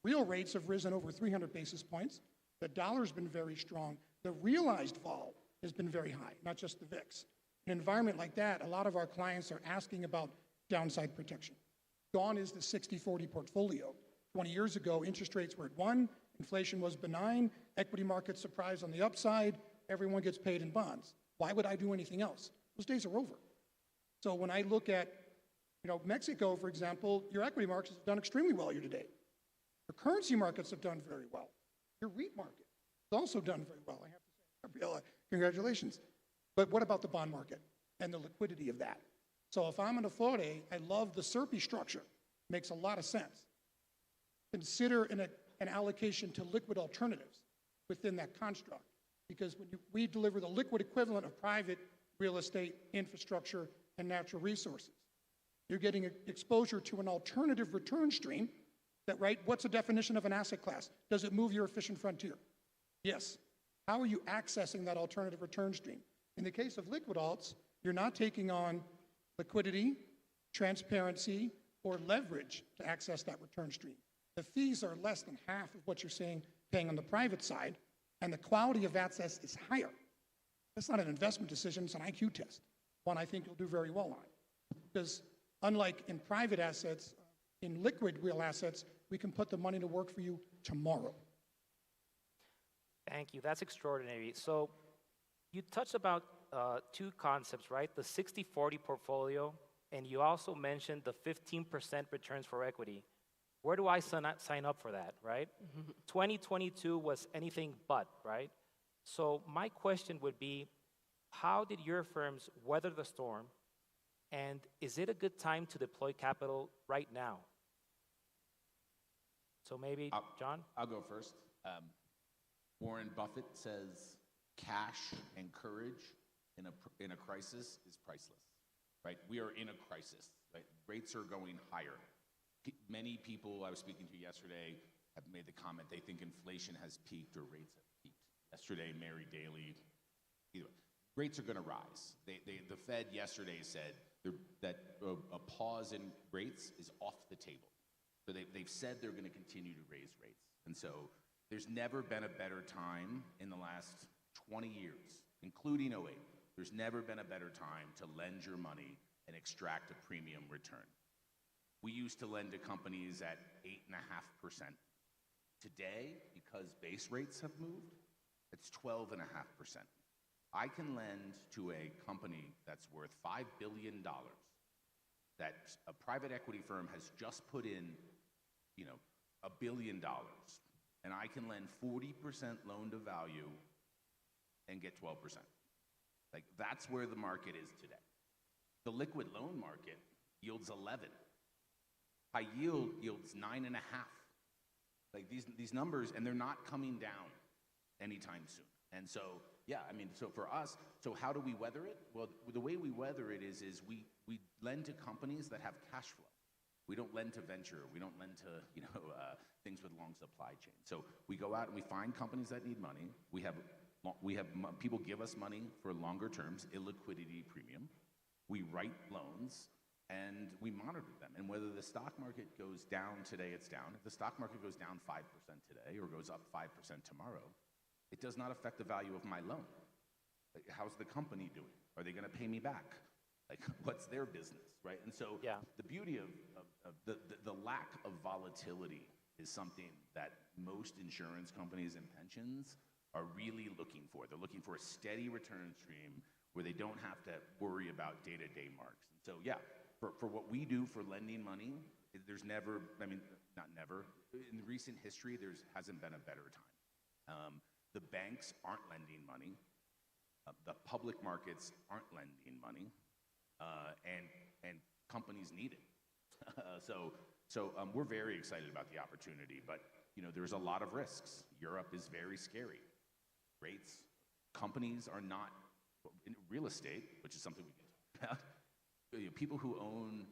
Speaker 7: Real rates have risen over 300 basis points. The dollar's been very strong. The realized vol has been very high, not just the VIX. In an environment like that, a lot of our clients are asking about downside protection. Gone is the 60-40 portfolio. 20 years ago, interest rates were at 1, inflation was benign, equity markets surprise on the upside, everyone gets paid in bonds. Why would I do anything else? Those days are over. So when I look at Mexico, for example, your equity markets have done extremely well year to date. Your currency markets have done very well. Your REIT market has also done very well. I have to say, Gabriela, congratulations. But what about the bond market and the liquidity of that? So if I'm an Afore, I love the SERPI structure. Makes a lot of sense. Consider an allocation to liquid alternatives within that construct, because when we deliver the liquid equivalent of private real estate, infrastructure, and natural resources, you're getting exposure to an alternative return stream that, right, what's the definition of an asset class? Does it move your efficient frontier? Yes. How are you accessing that alternative return stream? In the case of liquid alts, you're not taking on liquidity, transparency, or leverage to access that return stream. The fees are less than half of what you're paying on the private side, and the quality of assets is higher. That's not an investment decision, it's an IQ test, one I think you'll do very well on. Because unlike in private assets, in liquid real assets, we can put the money to work for you tomorrow.
Speaker 4: Thank you. That's extraordinary. So you touched about two concepts, right? The 60-40 portfolio, and you also mentioned the 15% returns for equity. Where do I sign up for that, right? 2022 was anything but, right? So my question would be, how did your firms weather the storm, and is it a good time to deploy capital right now? So maybe, John?
Speaker 6: I'll go first. Warren Buffett says cash and courage in a crisis is priceless, right? We are in a crisis, right? Rates are going higher. Many people I was speaking to yesterday have made the comment they think inflation has peaked or rates have peaked. Yesterday, Mary Daly, either way, rates are going to rise. The Fed yesterday said that a pause in rates is off the table. So they've said they're going to continue to raise rates. And so there's never been a better time in the last 20 years, including 08. There's never been a better time to lend your money and extract a premium return. We used to lend to companies at 8.5%. Today, because base rates have moved, it's 12.5%. I can lend to a company that's worth $5 billion that a private equity firm has just put in, $1 billion, and I can lend 40% loan to value and get 12%. Like, that's where the market is today. The liquid loan market yields 11. High yield yields 9.5. Like these numbers, and they're not coming down anytime soon. And so, so for us, so how do we weather it? Well, the way we weather it is we lend to companies that have cash flow. We don't lend to venture. We don't lend to things with long supply chain. So we go out and we find companies that need money. We have people give us money for longer terms, illiquidity premium. We write loans and we monitor them. And whether the stock market goes down today, it's down. If the stock market goes down 5% today or goes up 5% tomorrow, it does not affect the value of my loan. Like, how's the company doing? Are they going to pay me back? Like, what's their business, right? And so the beauty of the lack of volatility is something that most insurance companies and pensions are really looking for. They're looking for a steady return stream where they don't have to worry about day-to-day marks. And so, for what we do for lending money, there's never, not never, in recent history, hasn't been a better time. The banks aren't lending money. The public markets aren't lending money. And companies need it. So we're very excited about the opportunity, but there's a lot of risks. Europe is very scary. Rates, companies are not, in real estate, which is something we can talk about, people who own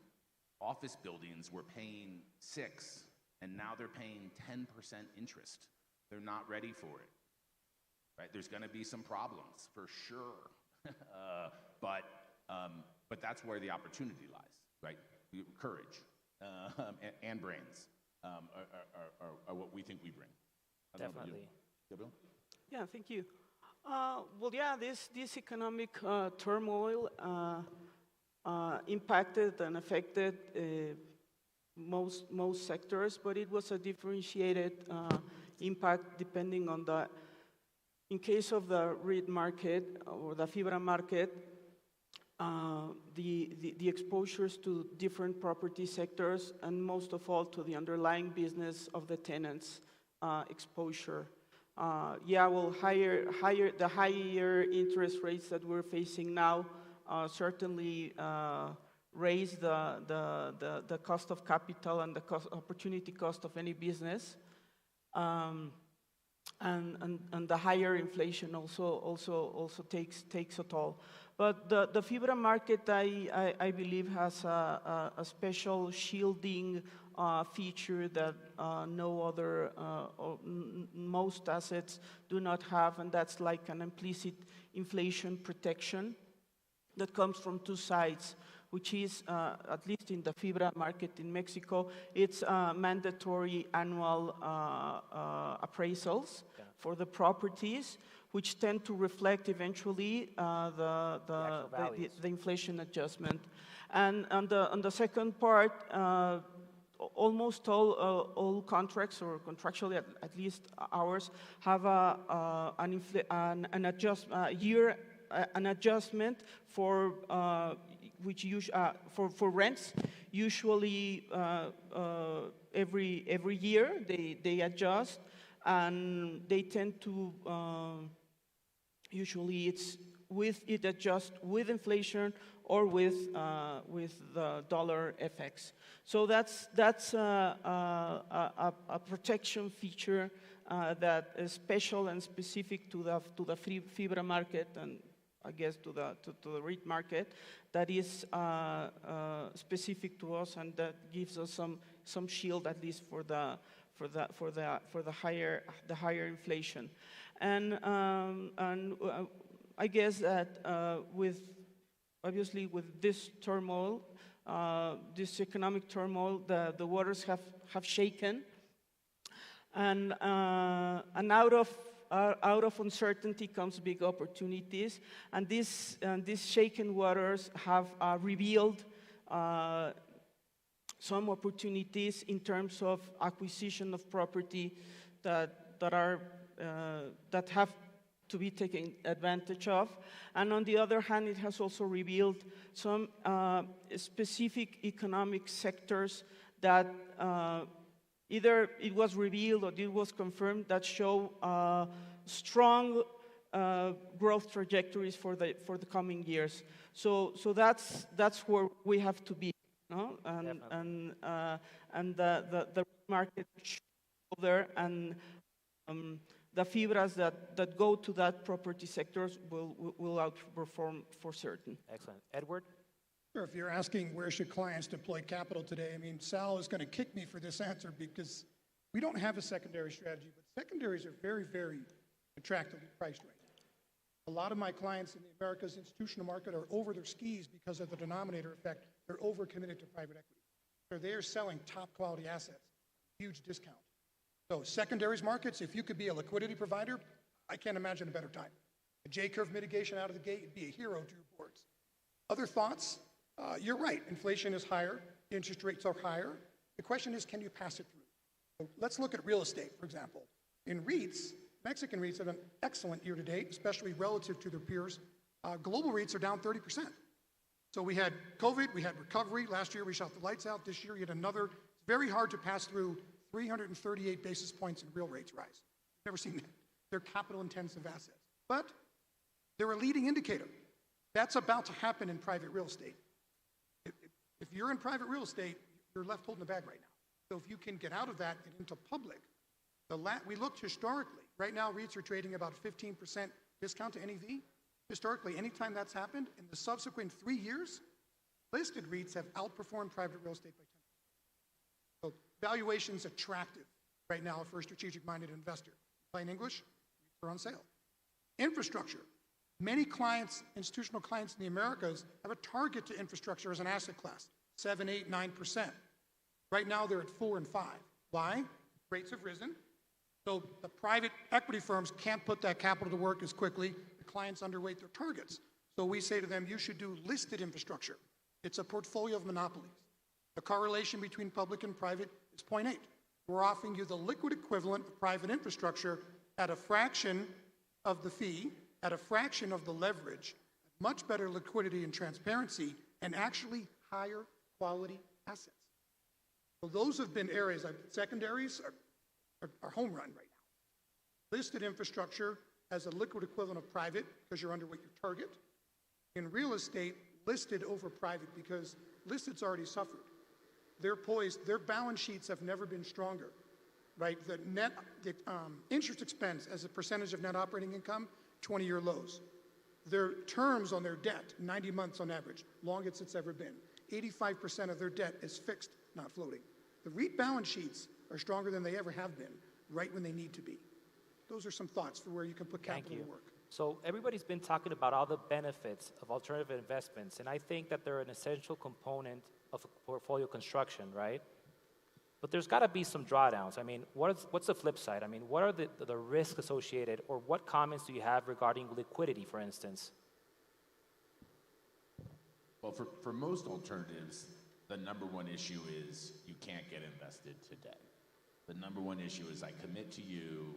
Speaker 6: office buildings were paying 6%, and now they're paying 10% interest. They're not ready for it. Right? There's going to be some problems for sure, but that's where the opportunity lies, right? Courage and brains are what we think we bring.
Speaker 4: Definitely.
Speaker 6: Gabriel?
Speaker 5: Yeah, thank you. This economic turmoil impacted and affected most sectors, but it was a differentiated impact depending on in case of the REIT market or the FIBRA market, the exposures to different property sectors, and most of all to the underlying business of the tenants' exposure. The higher interest rates that we're facing now certainly raise the cost of capital and the opportunity cost of any business. And the higher inflation also takes a toll. But the FIBRA market, I believe, has a special shielding feature that no other, or most assets do not have, and that's like an implicit inflation protection that comes from two sides, which is, at least in the FIBRA market in Mexico, it's mandatory annual appraisals for the properties, which tend to reflect eventually the inflation adjustment. And on the second part, almost all contracts, or contractually at least ours, have an adjustment for for rents. Usually every year they adjust, and they tend to usually it adjusts with inflation or with the dollar FX. So that's a protection feature that is special and specific to the FIBRA market, and I guess to the REIT market, that is specific to us, and that gives us some shield, at least for the higher inflation. And I guess that obviously with this turmoil, this economic turmoil, the waters have shaken, and out of uncertainty comes big opportunities, and these shaken waters have revealed some opportunities in terms of acquisition of property that have to be taken advantage of. And on the other hand, it has also revealed some specific economic sectors that either it was revealed or it was confirmed that show strong growth trajectories for the coming years. So that's where we have to be, no? And the market should go there, and the fibras that go to that property sectors will outperform for certain.
Speaker 4: Excellent. Edward?
Speaker 7: Sure. If you're asking where should clients deploy capital today, I mean, Sal is going to kick me for this answer because we don't have a secondary strategy, but secondaries are very, very attractively priced right now. A lot of my clients in the Americas institutional market are over their skis because of the denominator effect. They're overcommitted to private equity. So they're selling top quality assets, huge discount. So secondaries markets, if you could be a liquidity provider, I can't imagine a better time. A J-curve mitigation out of the gate, you'd be a hero to your boards. Other thoughts? You're right, inflation is higher, interest rates are higher. The question is, can you pass it through? So let's look at real estate, for example. In REITs, Mexican REITs have an excellent year to date, especially relative to their peers. Global REITs are down 30%. So we had COVID, we had recovery. Last year we shot the lights out. This year yet another. It's very hard to pass through 338 basis points in real rates rise. Never seen that. They're capital intensive assets. But they're a leading indicator. That's about to happen in private real estate. If you're in private real estate, you're left holding the bag right now. So if you can get out of that and into public, we looked historically. Right now, REITs are trading about 15% discount to NAV. Historically, anytime that's happened, in the subsequent 3 years, listed REITs have outperformed private real estate by 10%. So valuation's attractive right now for a strategic-minded investor. Plain English, REITs are on sale. Infrastructure. Many clients, institutional clients in the Americas, have a target to infrastructure as an asset class, 7, 8, 9%. Right now, they're at 4 and 5. Why? Rates have risen. So the private equity firms can't put that capital to work as quickly. The clients underweight their targets. So we say to them, you should do listed infrastructure. It's a portfolio of monopolies. The correlation between public and private is 0.8. We're offering you the liquid equivalent of private infrastructure at a fraction of the fee, at a fraction of the leverage, much better liquidity and transparency, and actually higher quality assets. So those have been areas. Secondaries are home run right now. Listed infrastructure as a liquid equivalent of private because you're underweight your target. In real estate, listed over private because listed's already suffered. They're poised. Their balance sheets have never been stronger, right? The interest expense as a percentage of net operating income, 20-year lows. Their terms on their debt, 90 months on average, longest it's ever been. 85% of their debt is fixed, not floating. The REIT balance sheets are stronger than they ever have been, right when they need to be. Those are some thoughts for where you can put capital to work.
Speaker 4: So everybody's been talking about all the benefits of alternative investments, and I think that they're an essential component of portfolio construction, right? But there's got to be some drawdowns. I mean, what's the flip side? I mean, what are the risks associated, or what comments do you have regarding liquidity, for instance?
Speaker 6: Well, for most alternatives, the number one issue is you can't get invested today. The number one issue is I commit to you,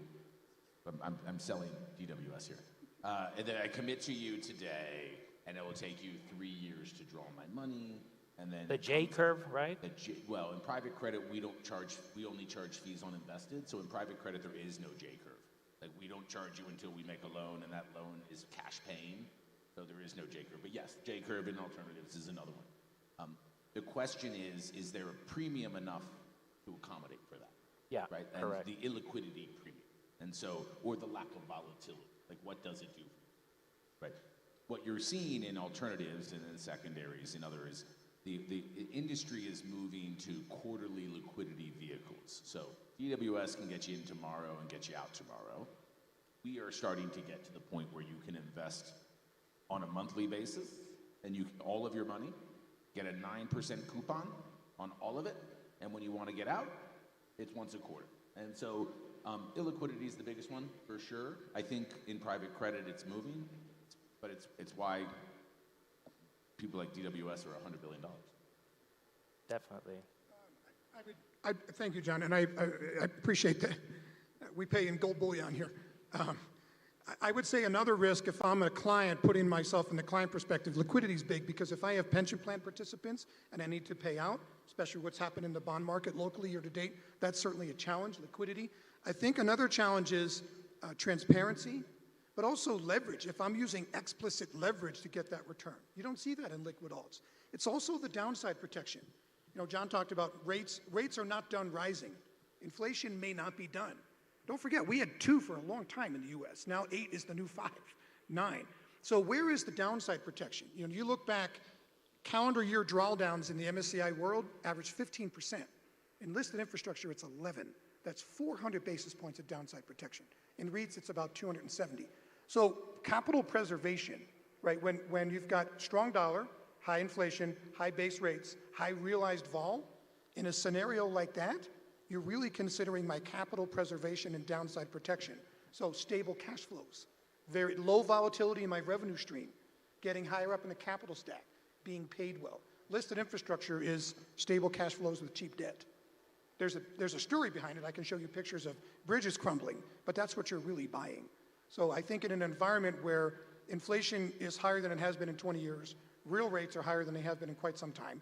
Speaker 6: I'm selling DWS here, and then I commit to you today, and it will take you 3 years to draw my money, and then
Speaker 4: The J curve, right?
Speaker 6: Well, in private credit, we only charge fees on invested, so in private credit, there is no J curve. Like, we don't charge you until we make a loan, and that loan is cash paying, so there is no J curve. But yes, J curve in alternatives is another one. The question is there a premium enough to accommodate for that?
Speaker 4: Yeah,
Speaker 6: Right? And
Speaker 4: correct.
Speaker 6: the illiquidity premium. And so, or the lack of volatility. Like, what does it do? Right? What you're seeing in alternatives and in secondaries and others, the industry is moving to quarterly liquidity vehicles. So DWS can get you in tomorrow and get you out tomorrow. We are starting to get to the point where you can invest on a monthly basis, and all of your money, get a 9% coupon on all of it, and when you want to get out, it's once a quarter. And so illiquidity is the biggest one, for sure. I think in private credit it's moving, but it's why people like DWS are $100 billion.
Speaker 4: Definitely.
Speaker 7: Thank you, John, and I appreciate that. We pay in gold bullion here. I would say another risk, if I'm a client, putting myself in the client perspective, liquidity is big, because if I have pension plan participants and I need to pay out, especially what's happened in the bond market locally year to date, that's certainly a challenge, liquidity. I think another challenge is transparency, but also leverage. If I'm using explicit leverage to get that return, you don't see that in liquid alts. It's also the downside protection. You know, John talked about rates. Rates are not done rising. Inflation may not be done. Don't forget, we had 2 for a long time in the US. Now 8 is the new 5, 9. So where is the downside protection? You know, you look back, calendar year drawdowns in the MSCI world average 15%. In listed infrastructure, it's 11. That's 400 basis points of downside protection. In REITs, it's about 270. So capital preservation, right? When you've got strong dollar, high inflation, high base rates, high realized vol, in a scenario like that, you're really considering my capital preservation and downside protection. So stable cash flows, very low volatility in my revenue stream, getting higher up in the capital stack, being paid well. Listed infrastructure is stable cash flows with cheap debt. There's a story behind it. I can show you pictures of bridges crumbling, but that's what you're really buying. So I think in an environment where inflation is higher than it has been in 20 years, real rates are higher than they have been in quite some time.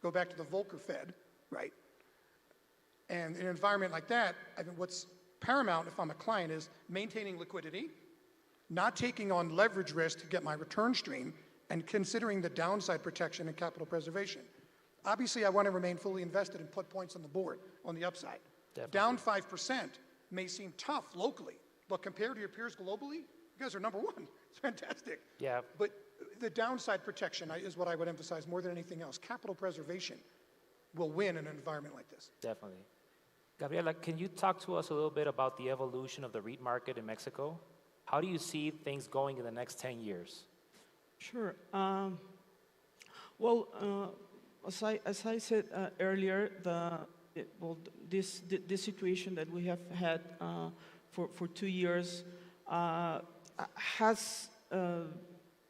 Speaker 7: Go back to the Volcker Fed, right? And in an environment like that, I think what's paramount if I'm a client is maintaining liquidity, not taking on leverage risk to get my return stream, and considering the downside protection and capital preservation. Obviously, I want to remain fully invested and put points on the board on the upside.
Speaker 4: Definitely.
Speaker 7: Down 5% may seem tough locally, but compared to your peers globally, you guys are number 1. It's fantastic.
Speaker 4: Yeah.
Speaker 7: But the downside protection is what I would emphasize more than anything else. Capital preservation will win in an environment like this.
Speaker 4: Definitely. Gabriela, can you talk to us a little bit about the evolution of the REIT market in Mexico? How do you see things going in the next 10 years?
Speaker 5: Sure. As I said earlier, this situation that we have had for 2 years has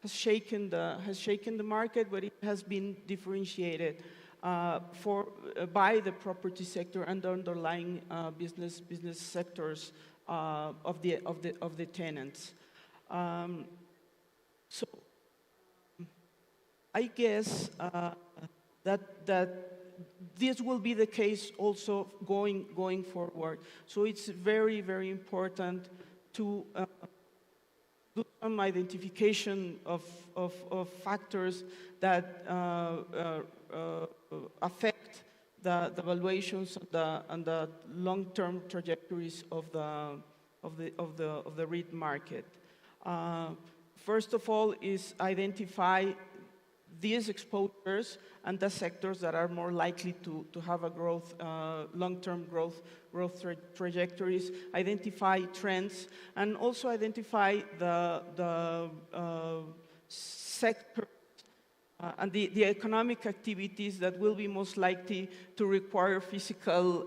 Speaker 5: shaken the market, but it has been differentiated by the property sector and the underlying business sectors of the tenants. So I guess that this will be the case also going forward. So it's very, very important to do some identification of factors that affect the valuations and the long-term trajectories of the REIT market. First of all is identify these exposures and the sectors that are more likely to have a growth, long-term growth trajectories, identify trends, and also identify the sectors and the economic activities that will be most likely to require physical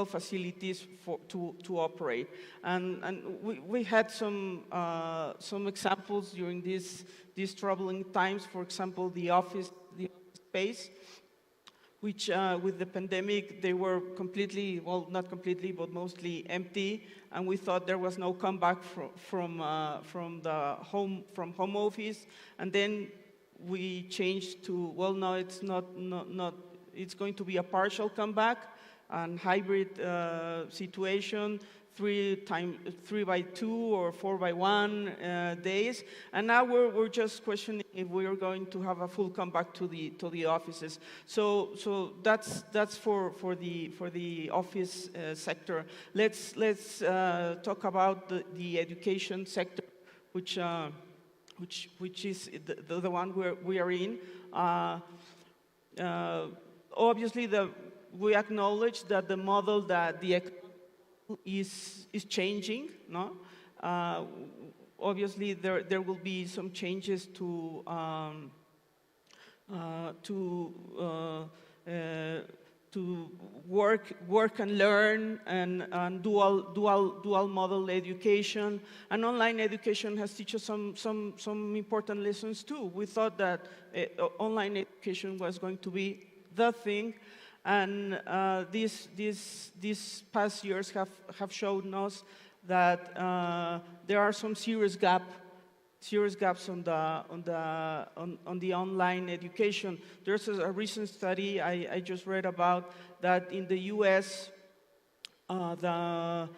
Speaker 5: facilities to operate. And we had some examples during these troubling times. For example, the office space, which with the pandemic, they were completely, well, not completely, but mostly empty, and we thought there was no comeback from home office, and then we changed to, well, no, it's not, it's going to be a partial comeback and hybrid situation, 3x2 or 4x1 days, and now we're just questioning if we are going to have a full comeback to the offices. So that's for the office sector. Let's talk about the education sector, which is the one where we are in. Obviously, we acknowledge that the model that the is changing, no? Obviously, there will be some changes to work and learn and dual model education, and online education has taught us some important lessons too. We thought that online education was going to be the thing. And these past years have shown us that there are some serious gaps on the online education. There's a recent study I just read about that in the U.S. The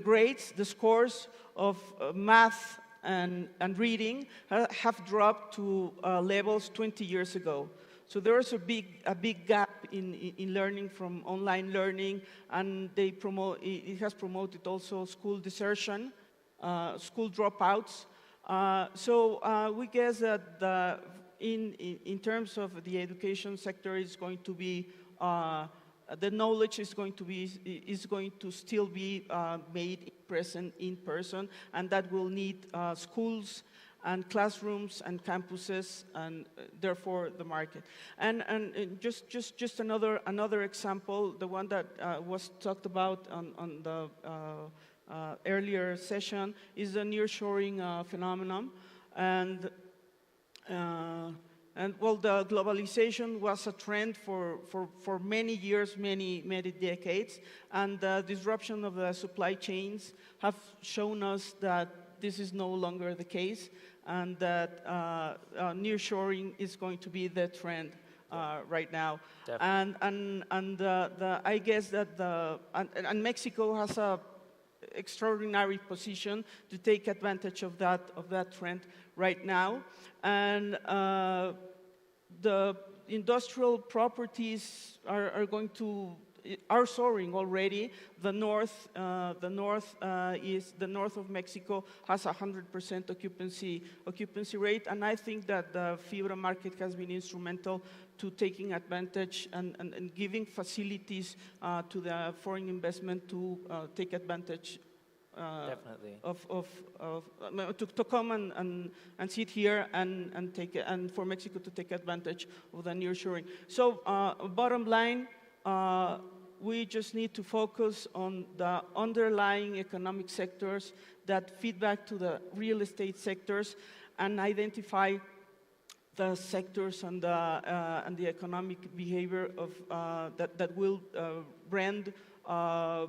Speaker 5: grades, the scores of math and reading have dropped to levels 20 years ago. So there is a big gap in learning from online learning, and it has promoted also school desertion, school dropouts. So we guess that in terms of the education sector, is going to be the knowledge is going to still be made present in person, and that will need schools and classrooms and campuses, and therefore the market. And just another example, the one that was talked about on the earlier session, is the nearshoring phenomenon. And well, the globalization was a trend for many years, many decades, and the disruption of the supply chains have shown us that this is no longer the case, and that nearshoring is going to be the trend right now. Definitely. And I guess that and Mexico has a extraordinary position to take advantage of that trend right now. And the industrial properties are soaring already. The north of Mexico has 100% occupancy rate, and I think that the fibra market has been instrumental to taking advantage and giving facilities to the foreign investment to take advantage.
Speaker 4: Definitely.
Speaker 5: To come and sit here and for Mexico to take advantage of the nearshoring. So bottom line, we just need to focus on the underlying economic sectors that feed back to the real estate sectors, and identify the sectors and the economic behavior of that will brand a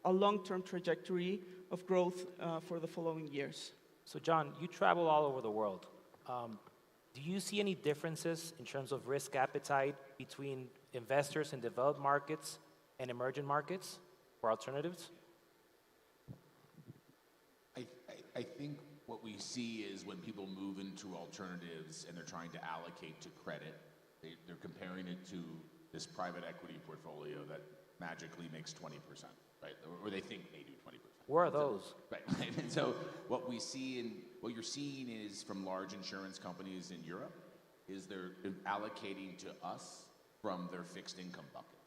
Speaker 5: long-term trajectory of growth for the following years.
Speaker 4: So John, you travel all over the world. Do you see any differences in terms of risk appetite between investors in developed markets and emerging markets for alternatives?
Speaker 6: I think what we see is when people move into alternatives and they're trying to allocate to credit, they're comparing it to this private equity portfolio that magically makes 20%, right? Or they think they do 20%.
Speaker 4: Where are those?
Speaker 6: Right. And so what you're seeing is from large insurance companies in Europe is they're allocating to us from their fixed income bucket,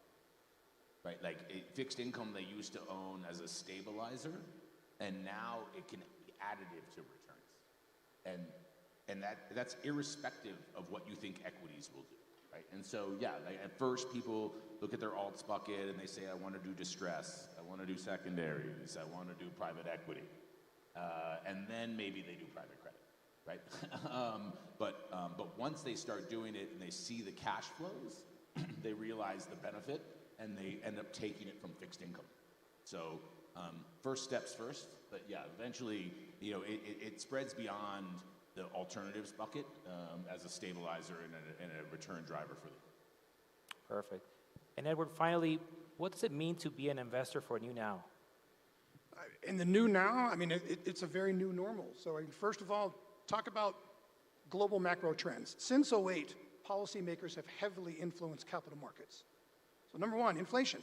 Speaker 6: right? Like fixed income they used to own as a stabilizer, and now it can be additive to returns. And that's irrespective of what you think equities will do, right? And so, yeah, like at first people look at their alts bucket and they say, I want to do distress, I want to do secondaries, I want to do private equity. And then maybe they do private credit, right? But once they start doing it and they see the cash flows, they realize the benefit and they end up taking it from fixed income. So first steps first, but yeah, eventually, you know, it spreads beyond the alternatives bucket as a stabilizer and a return driver for them.
Speaker 4: Perfect. And Edward, finally, what does it mean to be an investor for New Now?
Speaker 7: In the new now, I mean, it's a very new normal. So first of all, talk about global macro trends. Since '08, policymakers have heavily influenced capital markets. So number one, inflation.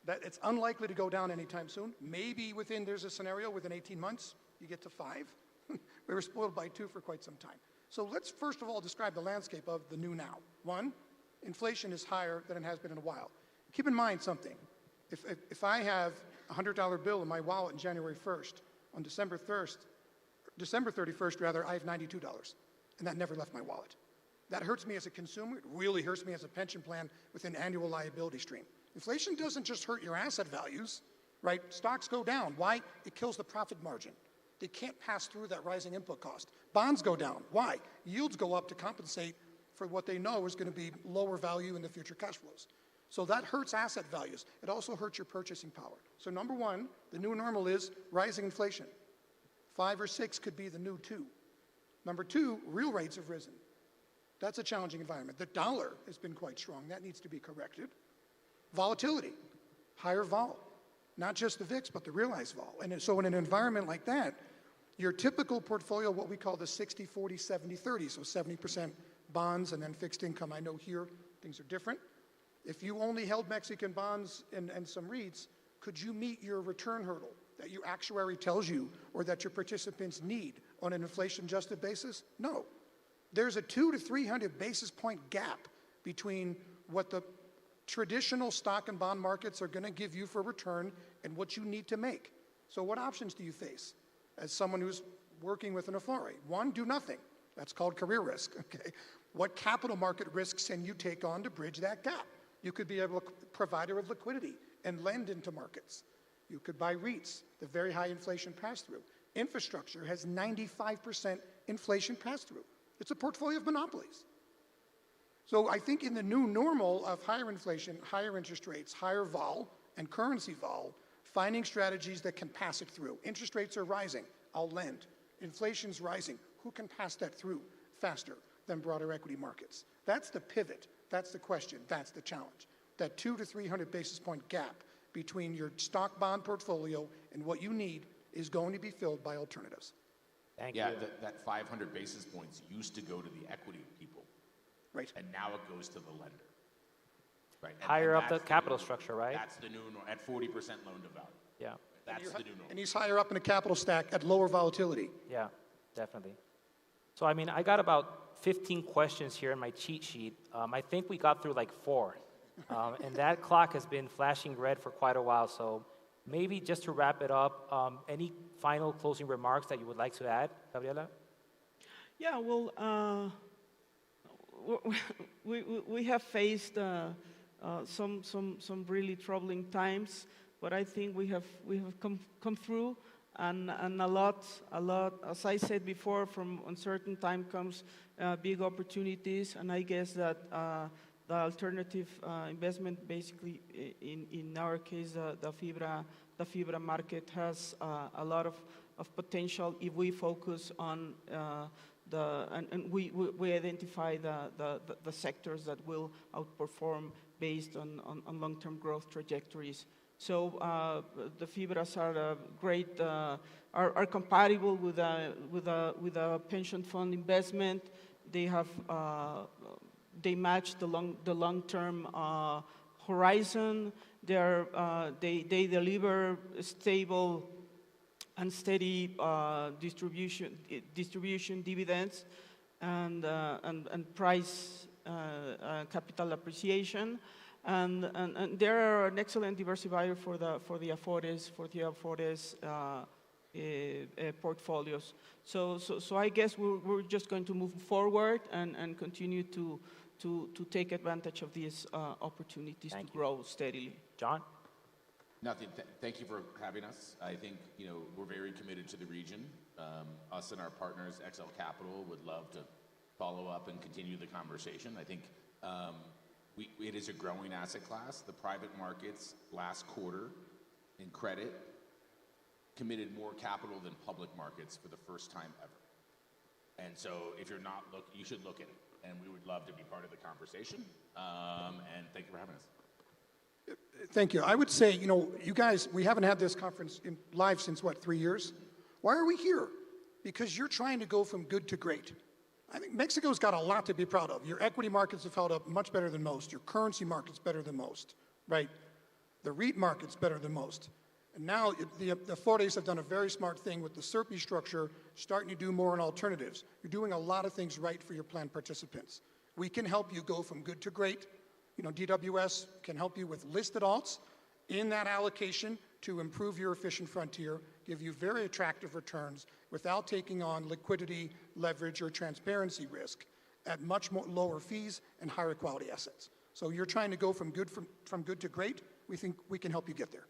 Speaker 7: That it's unlikely to go down anytime soon. Maybe there's a scenario within 18 months, you get to 5. We were spoiled by 2 for quite some time. So let's first of all describe the landscape of the new now. One, inflation is higher than it has been in a while. Keep in mind something. If I have a $100 bill in my wallet on January 1st, on December 31st, I have $92, and that never left my wallet. That hurts me as a consumer. It really hurts me as a pension plan with an annual liability stream. Inflation doesn't just hurt your asset values, right? Stocks go down. Why? It kills the profit margin. They can't pass through that rising input cost. Bonds go down. Why? Yields go up to compensate for what they know is going to be lower value in the future cash flows. So that hurts asset values. It also hurts your purchasing power. So number one, the new normal is rising inflation. 5 or 6 could be the new 2. Number 2, real rates have risen. That's a challenging environment. The dollar has been quite strong. That needs to be corrected. Volatility, higher vol. Not just the VIX, but the realized vol. And so in an environment like that, your typical portfolio, what we call the 60, 40, 70, 30, so 70% bonds and then fixed income. I know here things are different. If you only held Mexican bonds and some REITs, could you meet your return hurdle that your actuary tells you or that your participants need on an inflation-adjusted basis? No. There's a 200 to 300 basis point gap between what the traditional stock and bond markets are going to give you for return and what you need to make. So what options do you face as someone who's working with an Afore? One, do nothing. That's called career risk, okay? What capital market risks can you take on to bridge that gap? You could be a provider of liquidity and lend into markets. You could buy REITs, the very high inflation pass-through. Infrastructure has 95% inflation pass-through. It's a portfolio of monopolies. So I think in the new normal of higher inflation, higher interest rates, higher vol, and currency vol, finding strategies that can pass it through. Interest rates are rising, I'll lend. Inflation's rising, who can pass that through faster than broader equity markets? That's the pivot, that's the question, that's the challenge. That 200 to 300 basis point gap between your stock bond portfolio and what you need is going to be filled by alternatives.
Speaker 4: Thank you.
Speaker 6: Yeah, that 500 basis points used to go to the equity people.
Speaker 7: Right.
Speaker 6: And now it goes to the lender. Right.
Speaker 4: Higher up the
Speaker 6: that's
Speaker 4: capital
Speaker 6: new,
Speaker 4: structure, right?
Speaker 6: That's the new norm, at 40% loan to value.
Speaker 4: Yeah.
Speaker 6: That's the new norm.
Speaker 7: And he's higher up in the capital stack at lower volatility.
Speaker 4: Yeah, definitely. So, I mean, I got about 15 questions here in my cheat sheet. I think we got through like 4. And that clock has been flashing red for quite a while. So maybe just to wrap it up, any final closing remarks that you would like to add, Gabriela?
Speaker 5: Yeah, well, we have faced some really troubling times, but I think we have come through, and a lot. As I said before, from uncertain time comes big opportunities, and I guess that the alternative investment, basically in our case, the fibra market has a lot of potential if we focus on and we identify the sectors that will outperform based on long-term growth trajectories. So the fibras are great, are compatible with a pension fund investment. They have they match the long-term horizon. They deliver stable and steady distribution dividends and price capital appreciation, and they are an excellent diversifier for the Afores portfolios. So I guess we're just going to move forward and continue to take advantage of these opportunities to grow steadily.
Speaker 4: John?
Speaker 6: Nothing. Thank you for having us. I think we're very committed to the region. Us and our partners, XL Capital, would love to follow up and continue the conversation. I think it is a growing asset class. The private markets last quarter in credit committed more capital than public markets for the first time ever. And so if you're not you should look at it. And we would love to be part of the conversation. And thank you for having us.
Speaker 7: Thank you. I would say, you guys, we haven't had this conference live since, 3 years? Why are we here? Because you're trying to go from good to great. I think Mexico's got a lot to be proud of. Your equity markets have held up much better than most. Your currency market's better than most, right? The REIT market's better than most. And now the authorities have done a very smart thing with the SERPI structure, starting to do more in alternatives. You're doing a lot of things right for your plan participants. We can help you go from good to great. DWS can help you with listed alts in that allocation to improve your efficient frontier, give you very attractive returns without taking on liquidity, leverage, or transparency risk at much more lower fees and higher quality assets. So you're trying to go from good to great. We think we can help you get there.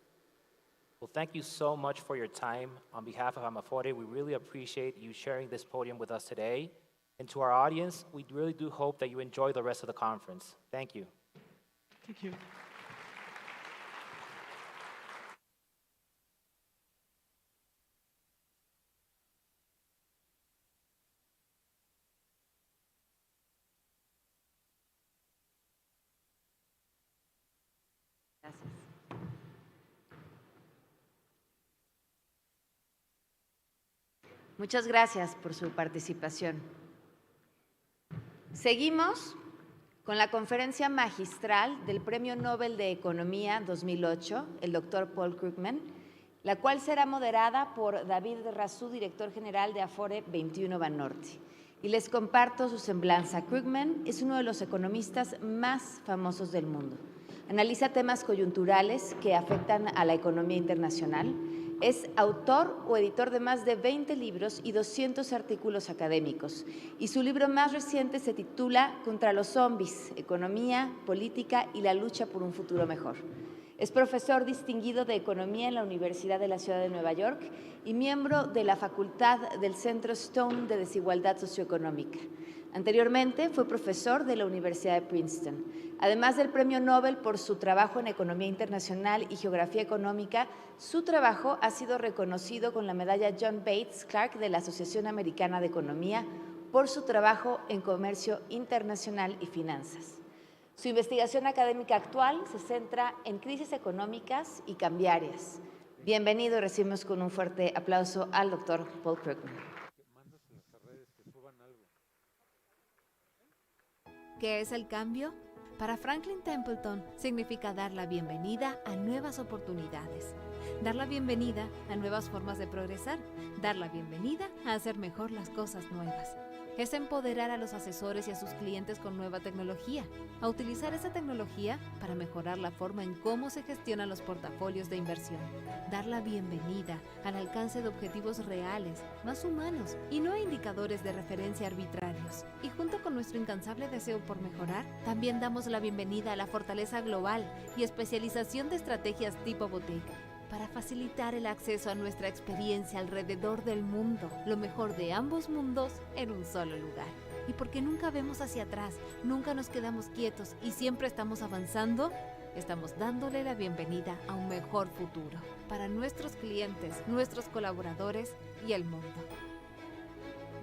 Speaker 4: Well, thank you so much for your time. On behalf of Amafore, we really appreciate you sharing this podium with us today. And to our audience, we really do hope that you enjoy the rest of the conference. Thank you.
Speaker 5: Thank you.
Speaker 1: Gracias. Muchas gracias por su participación. Seguimos con la conferencia magistral del Premio Nobel de Economía 2008, el doctor Paul Krugman, la cual será moderada por David Razú, director general de Afore 21 Banorte. Y les comparto su semblanza. Krugman es uno de los economistas más famosos del mundo. Analiza temas coyunturales que afectan a la economía internacional. Es autor o editor de más de 20 libros y 200 artículos académicos. Y su libro más reciente se titula Contra los zombies, economía, política y la lucha por un futuro mejor. Es profesor distinguido de Economía en la Universidad de la Ciudad de Nueva York y miembro de la Facultad del Centro Stone de Desigualdad Socioeconómica. Anteriormente fue profesor de la Universidad de Princeton. Además del Premio Nobel por su trabajo en Economía Internacional y Geografía Económica, su trabajo ha sido reconocido con la medalla John Bates Clark de la Asociación Americana de Economía por su trabajo en Comercio Internacional y Finanzas. Su investigación académica actual se centra en crisis económicas y cambiarias. Bienvenido, recibimos con un fuerte aplauso al doctor Paul Krugman.
Speaker 8: ¿Qué es el cambio? Para Franklin Templeton significa dar la bienvenida a nuevas oportunidades, dar la bienvenida a nuevas formas de progresar, dar la bienvenida a hacer mejor las cosas nuevas. Es empoderar a los asesores y a sus clientes con nueva tecnología, a utilizar esa tecnología para mejorar la forma en cómo se gestionan los portafolios de inversión, dar la bienvenida al alcance de objetivos reales, más humanos y no a indicadores de referencia arbitrarios. Y junto con nuestro incansable deseo por mejorar, también damos la bienvenida a la fortaleza global y especialización de estrategias tipo boutique, para facilitar el acceso a nuestra experiencia alrededor del mundo, lo mejor de ambos mundos en un solo lugar. Y porque nunca vemos hacia atrás, nunca nos quedamos quietos y siempre estamos avanzando, estamos dándole la bienvenida a un mejor futuro para nuestros clientes, nuestros colaboradores y el mundo.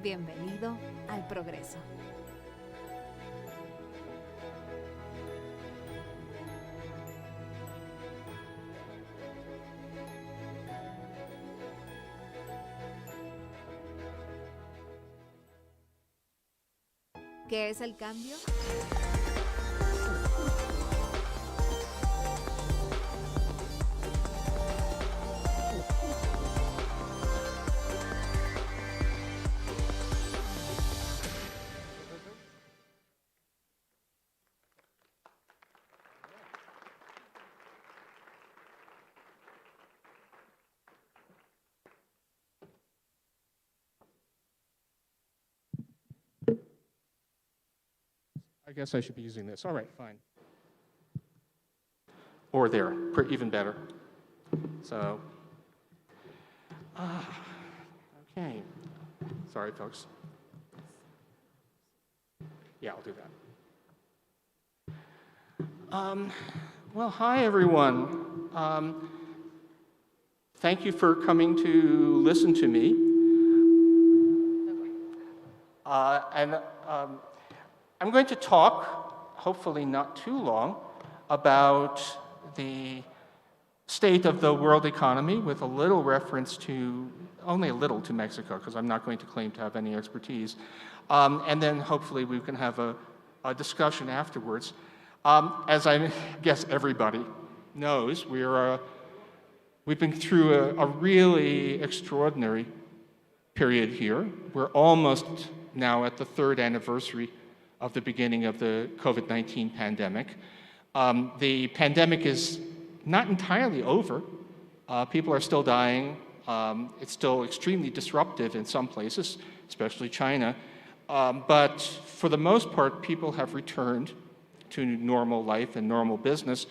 Speaker 8: Bienvenido al progreso. ¿Qué es el cambio?
Speaker 9: guess I should be using this. All right, fine. Or there, even better. So, okay. Sorry, folks. Yeah, I'll do that. Well, hi, everyone. Thank you for coming to listen to me. I'm going to talk, hopefully not too long, about the state of the world economy with a little reference to, only a little to Mexico, because I'm not going to claim to have any expertise. And then hopefully we can have a discussion afterwards. As I guess everybody knows, we've been through a really extraordinary period here. We're almost now at the 3rd anniversary of the beginning of the COVID-19 pandemic. The pandemic is not entirely over. People are still dying. It's still extremely disruptive in some places, especially China. But for the most part, people have returned to normal life and normal business.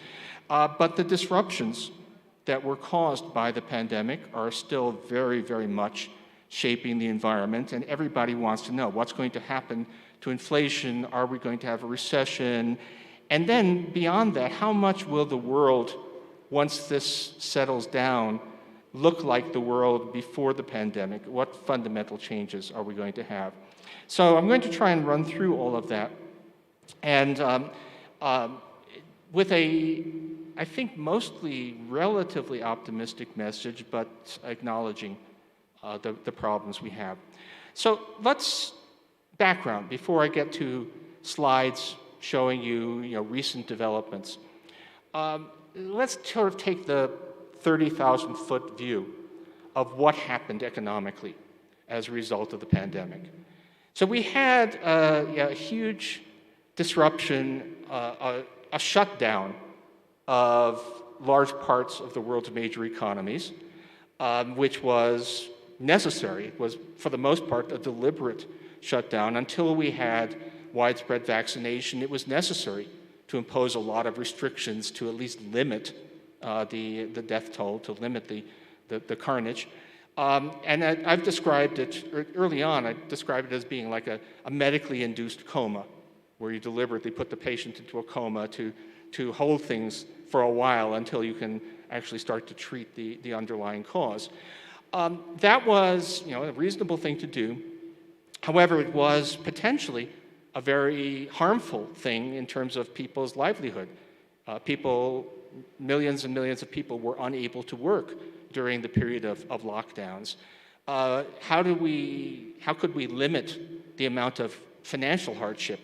Speaker 9: But the disruptions that were caused by the pandemic are still very, very much shaping the environment, and everybody wants to know what's going to happen to inflation. Are we going to have a recession? And then beyond that, how much will the world, once this settles down, look like the world before the pandemic? What fundamental changes are we going to have? So I'm going to try and run through all of that, and with a, I think, mostly relatively optimistic message, but acknowledging the problems we have. So let's background before I get to slides showing you, recent developments. Let's sort of take the 30,000-foot view of what happened economically as a result of the pandemic. So we had a huge disruption, a shutdown of large parts of the world's major economies, which was necessary. It was, for the most part, a deliberate shutdown. Until we had widespread vaccination, it was necessary to impose a lot of restrictions to at least limit the death toll, to limit the carnage. And I've described it, early on, I described it as being like a medically induced coma, where you deliberately put the patient into a coma to hold things for a while until you can actually start to treat the underlying cause. That was, a reasonable thing to do. However, it was potentially a very harmful thing in terms of people's livelihood. Millions and millions of people were unable to work during the period of lockdowns. How could we limit the amount of financial hardship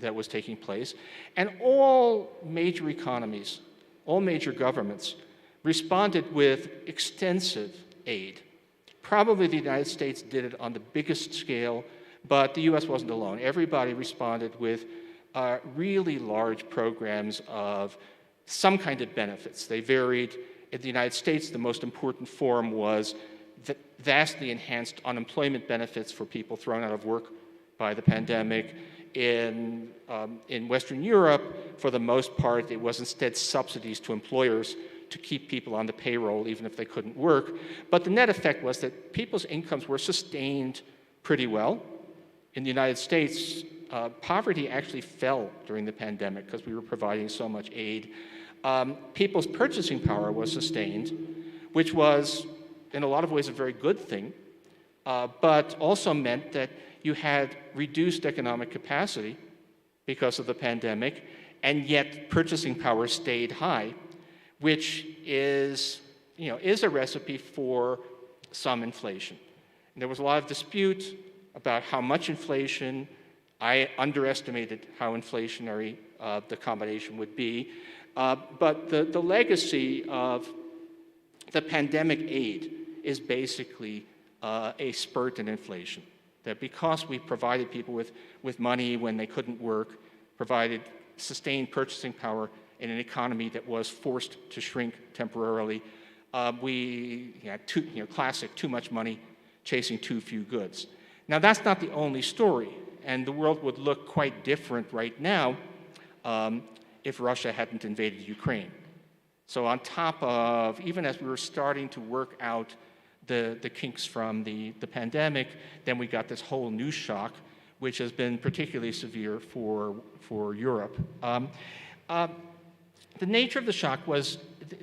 Speaker 9: that was taking place? And all major economies, all major governments responded with extensive aid. Probably the United States did it on the biggest scale, but the US wasn't alone. Everybody responded with really large programs of some kind of benefits. They varied. In the United States, the most important form was the vastly enhanced unemployment benefits for people thrown out of work by the pandemic. In Western Europe, for the most part, it was instead subsidies to employers to keep people on the payroll even if they couldn't work. But the net effect was that people's incomes were sustained pretty well. In the United States, poverty actually fell during the pandemic because we were providing so much aid. People's purchasing power was sustained, which was, in a lot of ways, a very good thing, but also meant that you had reduced economic capacity because of the pandemic, and yet purchasing power stayed high, which is a recipe for some inflation. And there was a lot of dispute about how much inflation. I underestimated how inflationary the combination would be. But the legacy of the pandemic aid is basically a spurt in inflation. That because we provided people with money when they couldn't work, provided sustained purchasing power in an economy that was forced to shrink temporarily, we had classic too much money chasing too few goods. Now that's not the only story. and the world would look quite different right now if Russia hadn't invaded Ukraine. So on top of, even as we were starting to work out the kinks from the pandemic, then we got this whole new shock, which has been particularly severe for Europe. The nature of the shock was,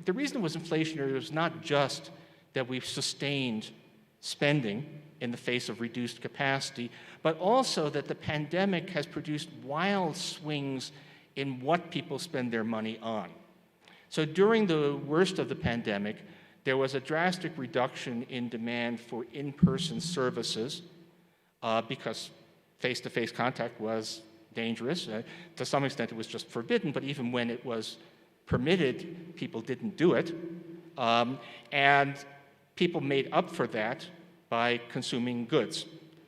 Speaker 9: the reason it was inflationary was not just that we've sustained spending in the face of reduced capacity, but also that the pandemic has produced wild swings in what people spend their money on. So during the worst of the pandemic, there was a drastic reduction in demand for in-person services because face-to-face contact was dangerous. To some extent, it was just forbidden, but even when it was permitted, people didn't do it. And people made up for that by consuming goods.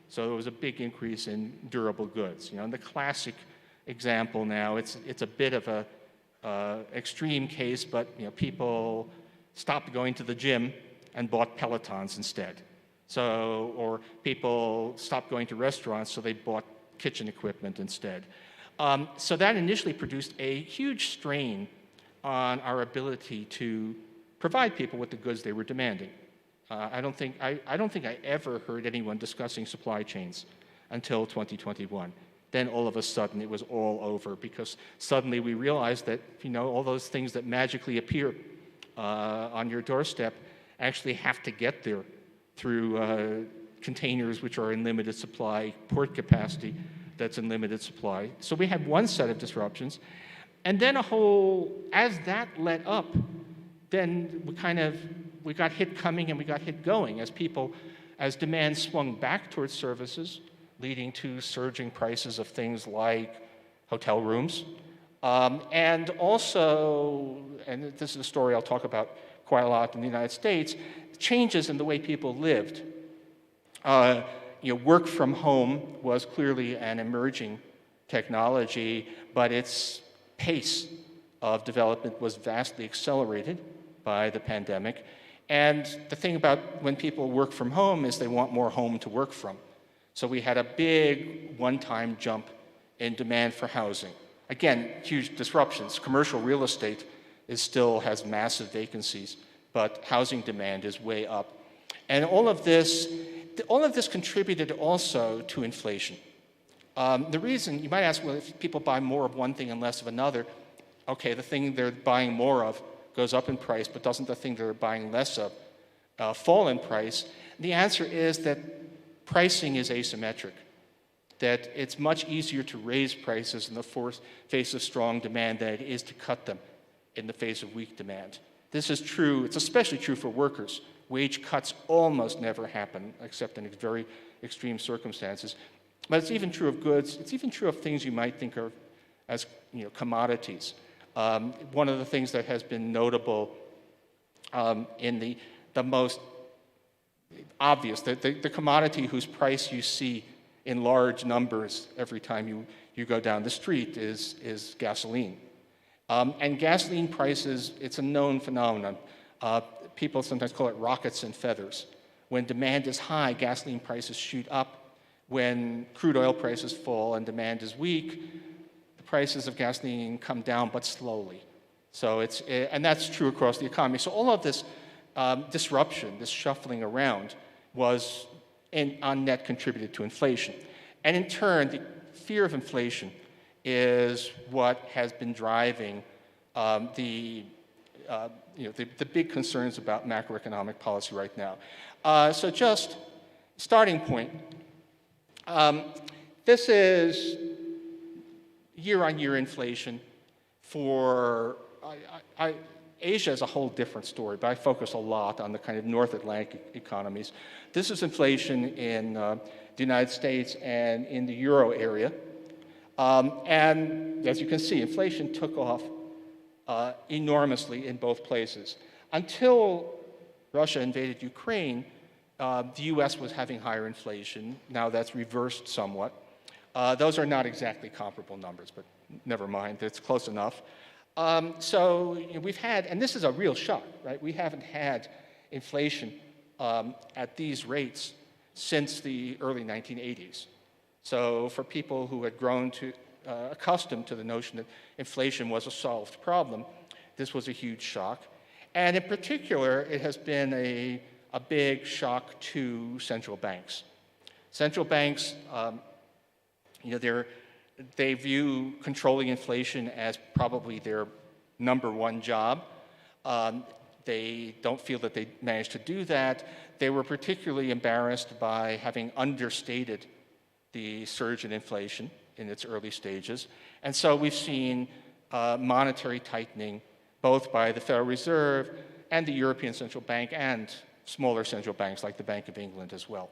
Speaker 9: So there was a big increase in durable goods. And the classic example now, it's a bit of a extreme case, but people stopped going to the gym and bought Pelotons instead. So, or people stopped going to restaurants, so they bought kitchen equipment instead. So that initially produced a huge strain on our ability to provide people with the goods they were demanding. I don't think I ever heard anyone discussing supply chains until 2021. Then all of a sudden it was all over, because suddenly we realized that all those things that magically appear on your doorstep actually have to get there through containers which are in limited supply, port capacity that's in limited supply. So we had one set of disruptions, and then as that let up, then we got hit coming and we got hit going as demand swung back towards services, leading to surging prices of things like hotel rooms. And also, and this is a story I'll talk about quite a lot in the United States, changes in the way people lived. Work from home was clearly an emerging technology, but its pace of development was vastly accelerated by the pandemic. And the thing about when people work from home is they want more home to work from. So we had a big one-time jump in demand for housing. Again, huge disruptions. Commercial real estate still has massive vacancies, but housing demand is way up. And all of this contributed also to inflation. The reason, you might ask, well, if people buy more of one thing and less of another, okay, the thing they're buying more of goes up in price, but doesn't the thing they're buying less of fall in price? And the answer is that pricing is asymmetric, that it's much easier to raise prices in the face of strong demand than it is to cut them in the face of weak demand. This is true, it's especially true for workers. Wage cuts almost never happen, except in very extreme circumstances. But it's even true of goods, it's even true of things you might think of as commodities. One of the things that has been notable in the most obvious, the commodity whose price you see in large numbers every time you go down the street is gasoline. And gasoline prices, it's a known phenomenon. People sometimes call it rockets and feathers. When demand is high, gasoline prices shoot up. When crude oil prices fall and demand is weak, the prices of gasoline come down, but slowly. So and that's true across the economy. So all of this disruption, this shuffling around, was on net contributed to inflation. And in turn, the fear of inflation is what has been driving the big concerns about macroeconomic policy right now. So just starting point, this is year-on-year inflation for Asia is a whole different story, but I focus a lot on the kind of North Atlantic economies. This is inflation in the United States and in the Euro area. And as you can see, inflation took off enormously in both places. Until Russia invaded Ukraine, the US was having higher inflation. Now that's reversed somewhat. Those are not exactly comparable numbers, but never mind, it's close enough. So we've had, and this is a real shock, right? We haven't had inflation at these rates since the early 1980s. So for people who had grown accustomed to the notion that inflation was a solved problem, this was a huge shock. And in particular, it has been a big shock to central banks. Central banks, they view controlling inflation as probably their #1 job. They don't feel that they managed to do that. They were particularly embarrassed by having understated the surge in inflation in its early stages. And so we've seen monetary tightening both by the Federal Reserve and the European Central Bank and smaller central banks like the Bank of England as well.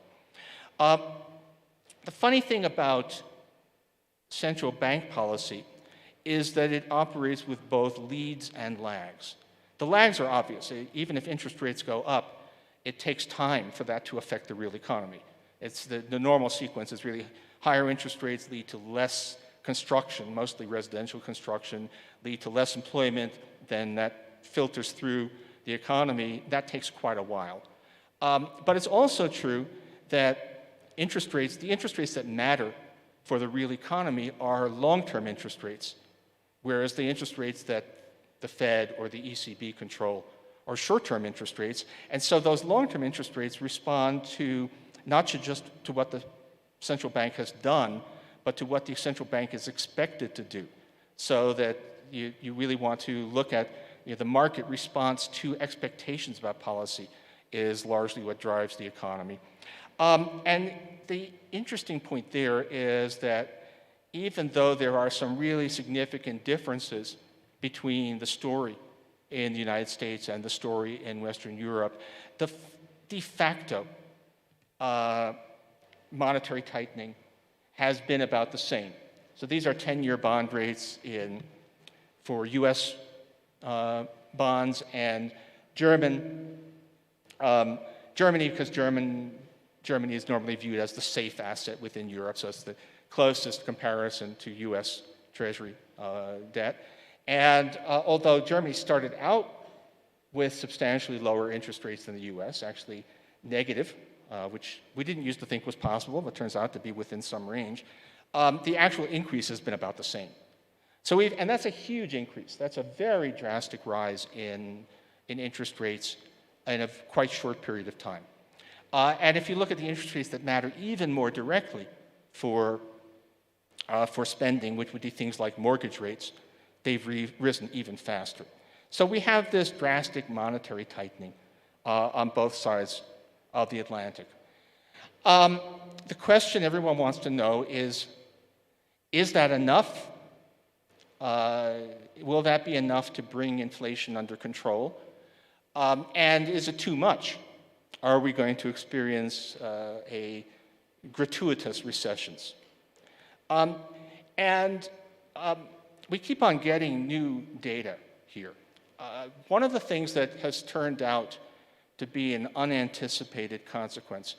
Speaker 9: The funny thing about central bank policy is that it operates with both leads and lags. The lags are obvious. Even if interest rates go up, it takes time for that to affect the real economy. It's the normal sequence is really higher interest rates lead to less construction, mostly residential construction, lead to less employment, then that filters through the economy. That takes quite a while. But it's also true that the interest rates that matter for the real economy are long-term interest rates, whereas the interest rates that the Fed or the ECB control are short-term interest rates. And so those long-term interest rates respond to not just to what the central bank has done, but to what the central bank is expected to do. So that you really want to look at the market response to expectations about policy is largely what drives the economy. And the interesting point there is that even though there are some really significant differences between the story in the United States and the story in Western Europe, the de facto monetary tightening has been about the same. So these are 10-year bond rates for US bonds and Germany, because Germany is normally viewed as the safe asset within Europe, so it's the closest comparison to US Treasury debt. And although Germany started out with substantially lower interest rates than the US, actually negative, which we didn't used to think was possible, but turns out to be within some range, the actual increase has been about the same. And that's a huge increase. That's a very drastic rise in interest rates in a quite short period of time. And if you look at the interest rates that matter even more directly for spending, which would be things like mortgage rates, they've risen even faster. So we have this drastic monetary tightening on both sides of the Atlantic. The question everyone wants to know is that enough? Will that be enough to bring inflation under control? And is it too much? Are we going to experience a gratuitous recessions? We keep on getting new data here. One of the things that has turned out to be an unanticipated consequence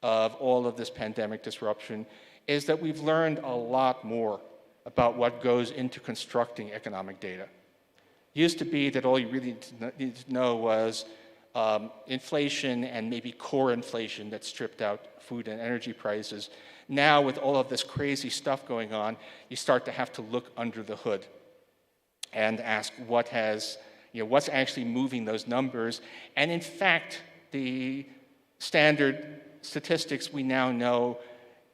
Speaker 9: of all of this pandemic disruption is that we've learned a lot more about what goes into constructing economic data. It used to be that all you really needed to know was inflation and maybe core inflation that stripped out food and energy prices. Now, with all of this crazy stuff going on, you start to have to look under the hood and ask what's actually moving those numbers. And in fact, the standard statistics we now know,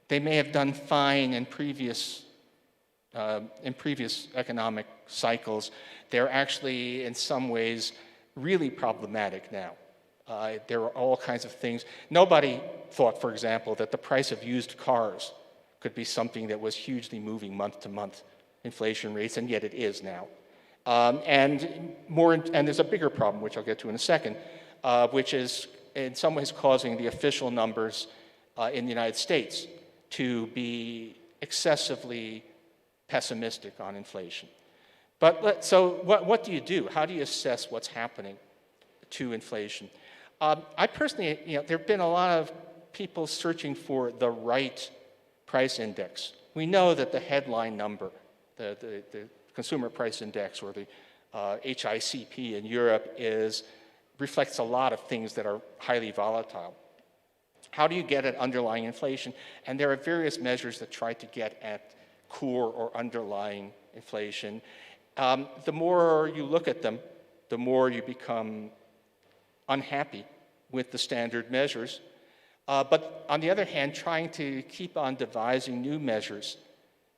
Speaker 9: they may have done fine in previous economic cycles. They're actually, in some ways, really problematic now. There are all kinds of things. Nobody thought, for example, that the price of used cars could be something that was hugely moving month-to-month inflation rates, and yet it is now. And there's a bigger problem, which I'll get to in a second, which is in some ways causing the official numbers in the United States to be excessively pessimistic on inflation. So what do you do? How do you assess what's happening to inflation? I personally, there have been a lot of people searching for the right price index. We know that the headline number, the consumer price index, or the HICP in Europe, reflects a lot of things that are highly volatile. how do you get at underlying inflation? And there are various measures that try to get at core or underlying inflation. The more you look at them, the more you become unhappy with the standard measures. But on the other hand, trying to keep on devising new measures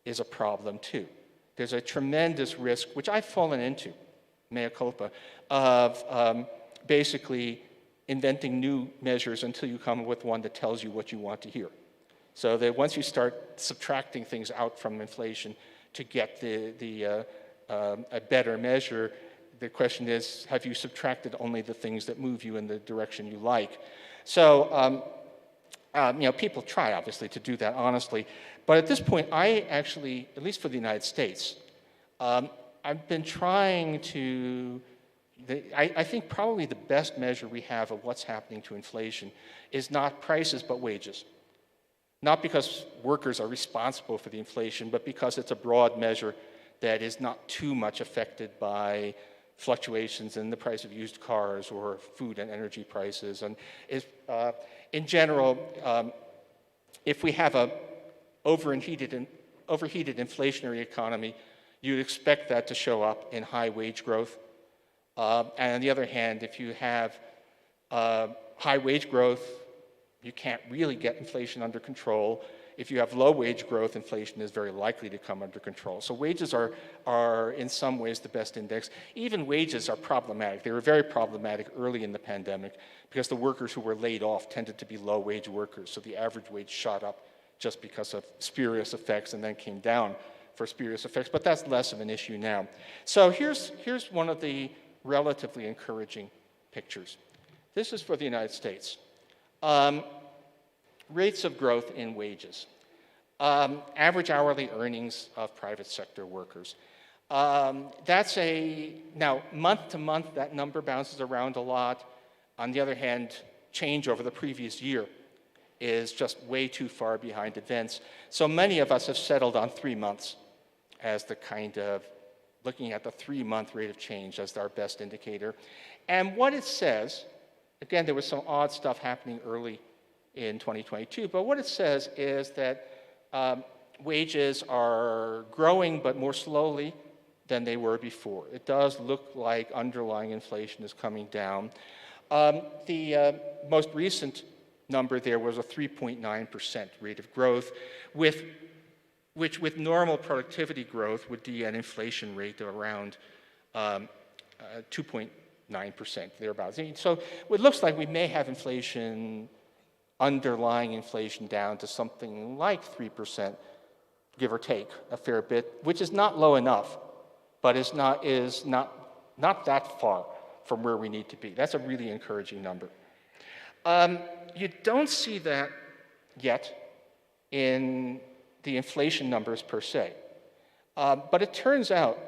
Speaker 9: is a problem too. There's a tremendous risk, which I've fallen into, mea culpa, of basically inventing new measures until you come up with one that tells you what you want to hear. So that once you start subtracting things out from inflation to get a better measure, the question is, have you subtracted only the things that move you in the direction you like? So, people try, obviously, to do that honestly. But at this point, I actually, at least for the United States, I've been trying to, I think probably the best measure we have of what's happening to inflation is not prices, but wages. Not because workers are responsible for the inflation, but because it's a broad measure that is not too much affected by fluctuations in the price of used cars or food and energy prices. And is, in general, if we have a overheated inflationary economy, you'd expect that to show up in high wage growth. And on the other hand, if you have high wage growth, you can't really get inflation under control. If you have low wage growth, inflation is very likely to come under control. So wages are in some ways the best index. Even wages are problematic. They were very problematic early in the pandemic because the workers who were laid off tended to be low wage workers. So the average wage shot up just because of spurious effects and then came down for spurious effects. But that's less of an issue now. So here's one of the relatively encouraging pictures. This is for the United States. Rates of growth in wages. Average hourly earnings of private sector workers. Now month to month, that number bounces around a lot. On the other hand, change over the previous year is just way too far behind events. So many of us have settled on 3 months as the kind of, looking at the 3-month rate of change as our best indicator. And what it says, again, there was some odd stuff happening early in 2022, but what it says is that wages are growing, but more slowly than they were before. It does look like underlying inflation is coming down. The most recent number there was a 3.9% rate of growth, which with normal productivity growth would be an inflation rate of around 2.9%, thereabouts. So it looks like we may have inflation, underlying inflation down to something like 3%, give or take a fair bit, which is not low enough, but is not that far from where we need to be. That's a really encouraging number. You don't see that yet in the inflation numbers per se, but it turns out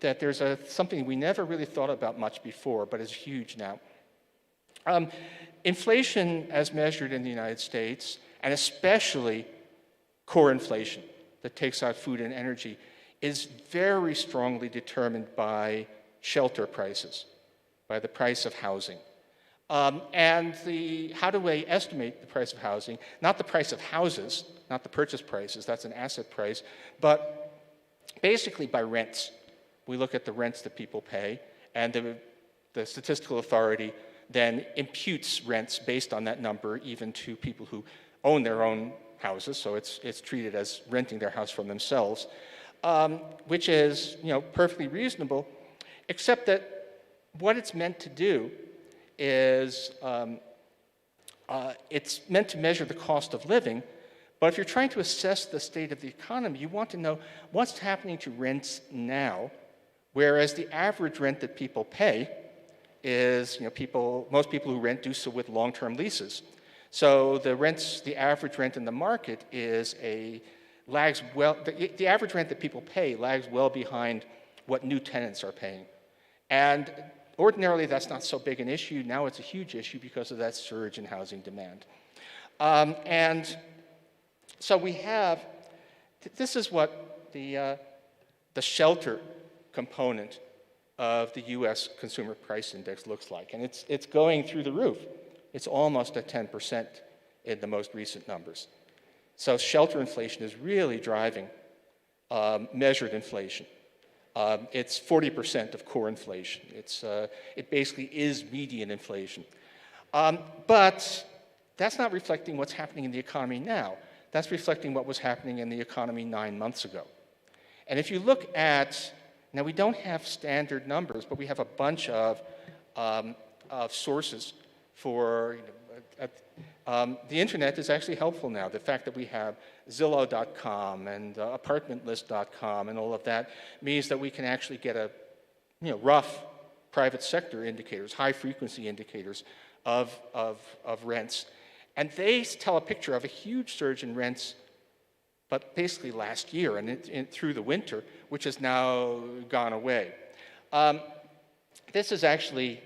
Speaker 9: that there's something we never really thought about much before, but is huge now. Inflation as measured in the United States, and especially core inflation that takes out food and energy, is very strongly determined by shelter prices, by the price of housing. And how do we estimate the price of housing? Not the price of houses, not the purchase prices, that's an asset price, but basically by rents. We look at the rents that people pay, and the statistical authority then imputes rents based on that number even to people who own their own houses, so it's treated as renting their house from themselves, which is perfectly reasonable, except that what it's meant to do is it's meant to measure the cost of living, but if you're trying to assess the state of the economy, you want to know what's happening to rents now, whereas the average rent that people pay is, most people who rent do so with long-term leases. So the average rent in the market the average rent that people pay lags well behind what new tenants are paying. And ordinarily that's not so big an issue. Now it's a huge issue because of that surge in housing demand. And so we have, this is what the shelter component of the US Consumer Price Index looks like. And it's going through the roof. It's almost at 10% in the most recent numbers. So shelter inflation is really driving measured inflation. It's 40% of core inflation. It basically is median inflation. But that's not reflecting what's happening in the economy now. That's reflecting what was happening in the economy 9 months ago. And if you look at, now we don't have standard numbers, but we have a bunch of sources for, the internet is actually helpful now. The fact that we have Zillow.com and apartmentlist.com and all of that means that we can actually get a rough private sector indicators, high frequency indicators of rents. And they tell a picture of a huge surge in rents, but basically last year and through the winter, which has now gone away. This is actually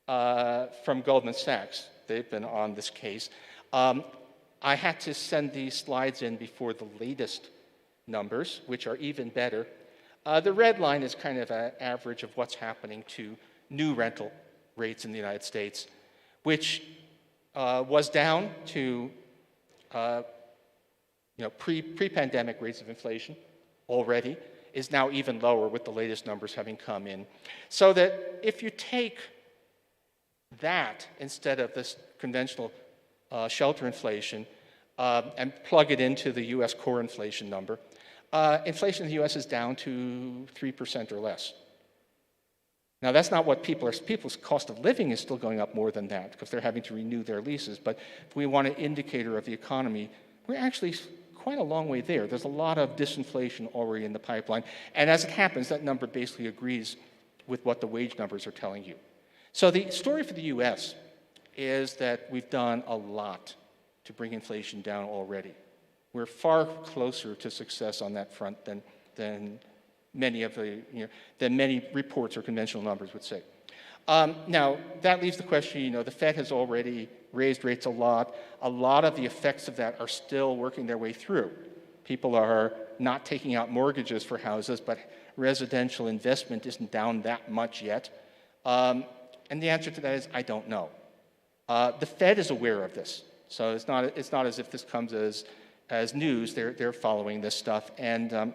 Speaker 9: from Goldman Sachs. They've been on this case. I had to send these slides in before the latest numbers, which are even better. The red line is kind of an average of what's happening to new rental rates in the United States, which was down to pre-pandemic rates of inflation already, is now even lower with the latest numbers having come in. So that if you take that instead of this conventional shelter inflation and plug it into the US core inflation number, inflation in the US is down to 3% or less. Now that's not what people's cost of living is still going up more than that because they're having to renew their leases, but if we want an indicator of the economy, we're actually quite a long way there. There's a lot of disinflation already in the pipeline, and as it happens, that number basically agrees with what the wage numbers are telling you. So the story for the US is that we've done a lot to bring inflation down already. We're far closer to success on that front than many reports or conventional numbers would say. Now, that leaves the question, the Fed has already raised rates a lot. A lot of the effects of that are still working their way through. People are not taking out mortgages for houses, but residential investment isn't down that much yet. And the answer to that is, I don't know. The Fed is aware of this. So it's not as if this comes as news. They're following this stuff. And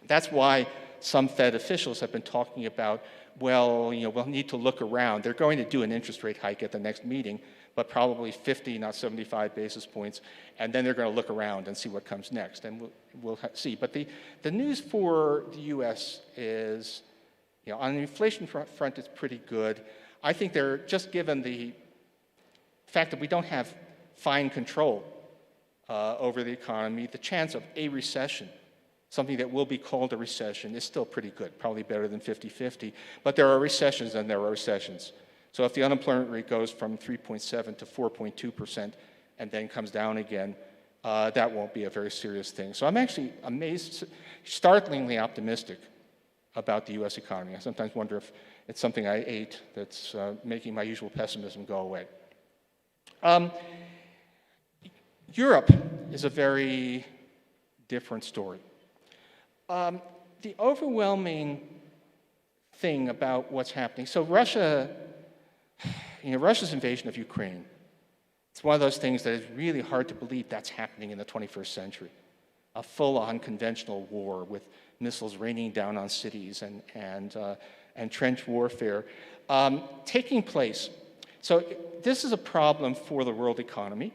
Speaker 9: that's why some Fed officials have been talking about, well, we'll need to look around. They're going to do an interest rate hike at the next meeting, but probably 50, not 75 basis points. And then they're going to look around and see what comes next. And we'll see. But the news for the US is, on the inflation front, it's pretty good. I think they're just given the fact that we don't have fine control over the economy, the chance of a recession, something that will be called a recession, is still pretty good, probably better than 50-50. But there are recessions and there are recessions. So if the unemployment rate goes from 3.7 to 4.2% and then comes down again, that won't be a very serious thing. So I'm actually amazed, startlingly optimistic about the US economy. I sometimes wonder if it's something I ate that's making my usual pessimism go away. Europe is a very different story. The overwhelming thing about what's happening, so Russia's invasion of Ukraine, it's one of those things that is really hard to believe that's happening in the 21st century. A full-on conventional war with missiles raining down on cities and trench warfare taking place. So this is a problem for the world economy.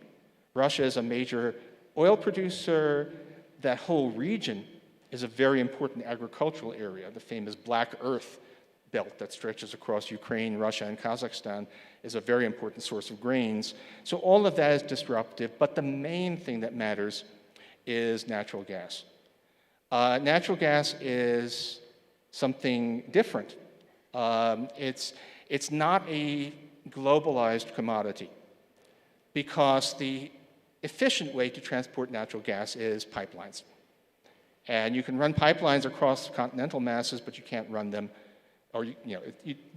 Speaker 9: Russia is a major oil producer. That whole region is a very important agricultural area. The famous Black Earth belt that stretches across Ukraine, Russia, and Kazakhstan is a very important source of grains. So all of that is disruptive, but the main thing that matters is natural gas. Natural gas is something different. It's not a globalized commodity because the efficient way to transport natural gas is pipelines. And you can run pipelines across continental masses, but you can't run them, or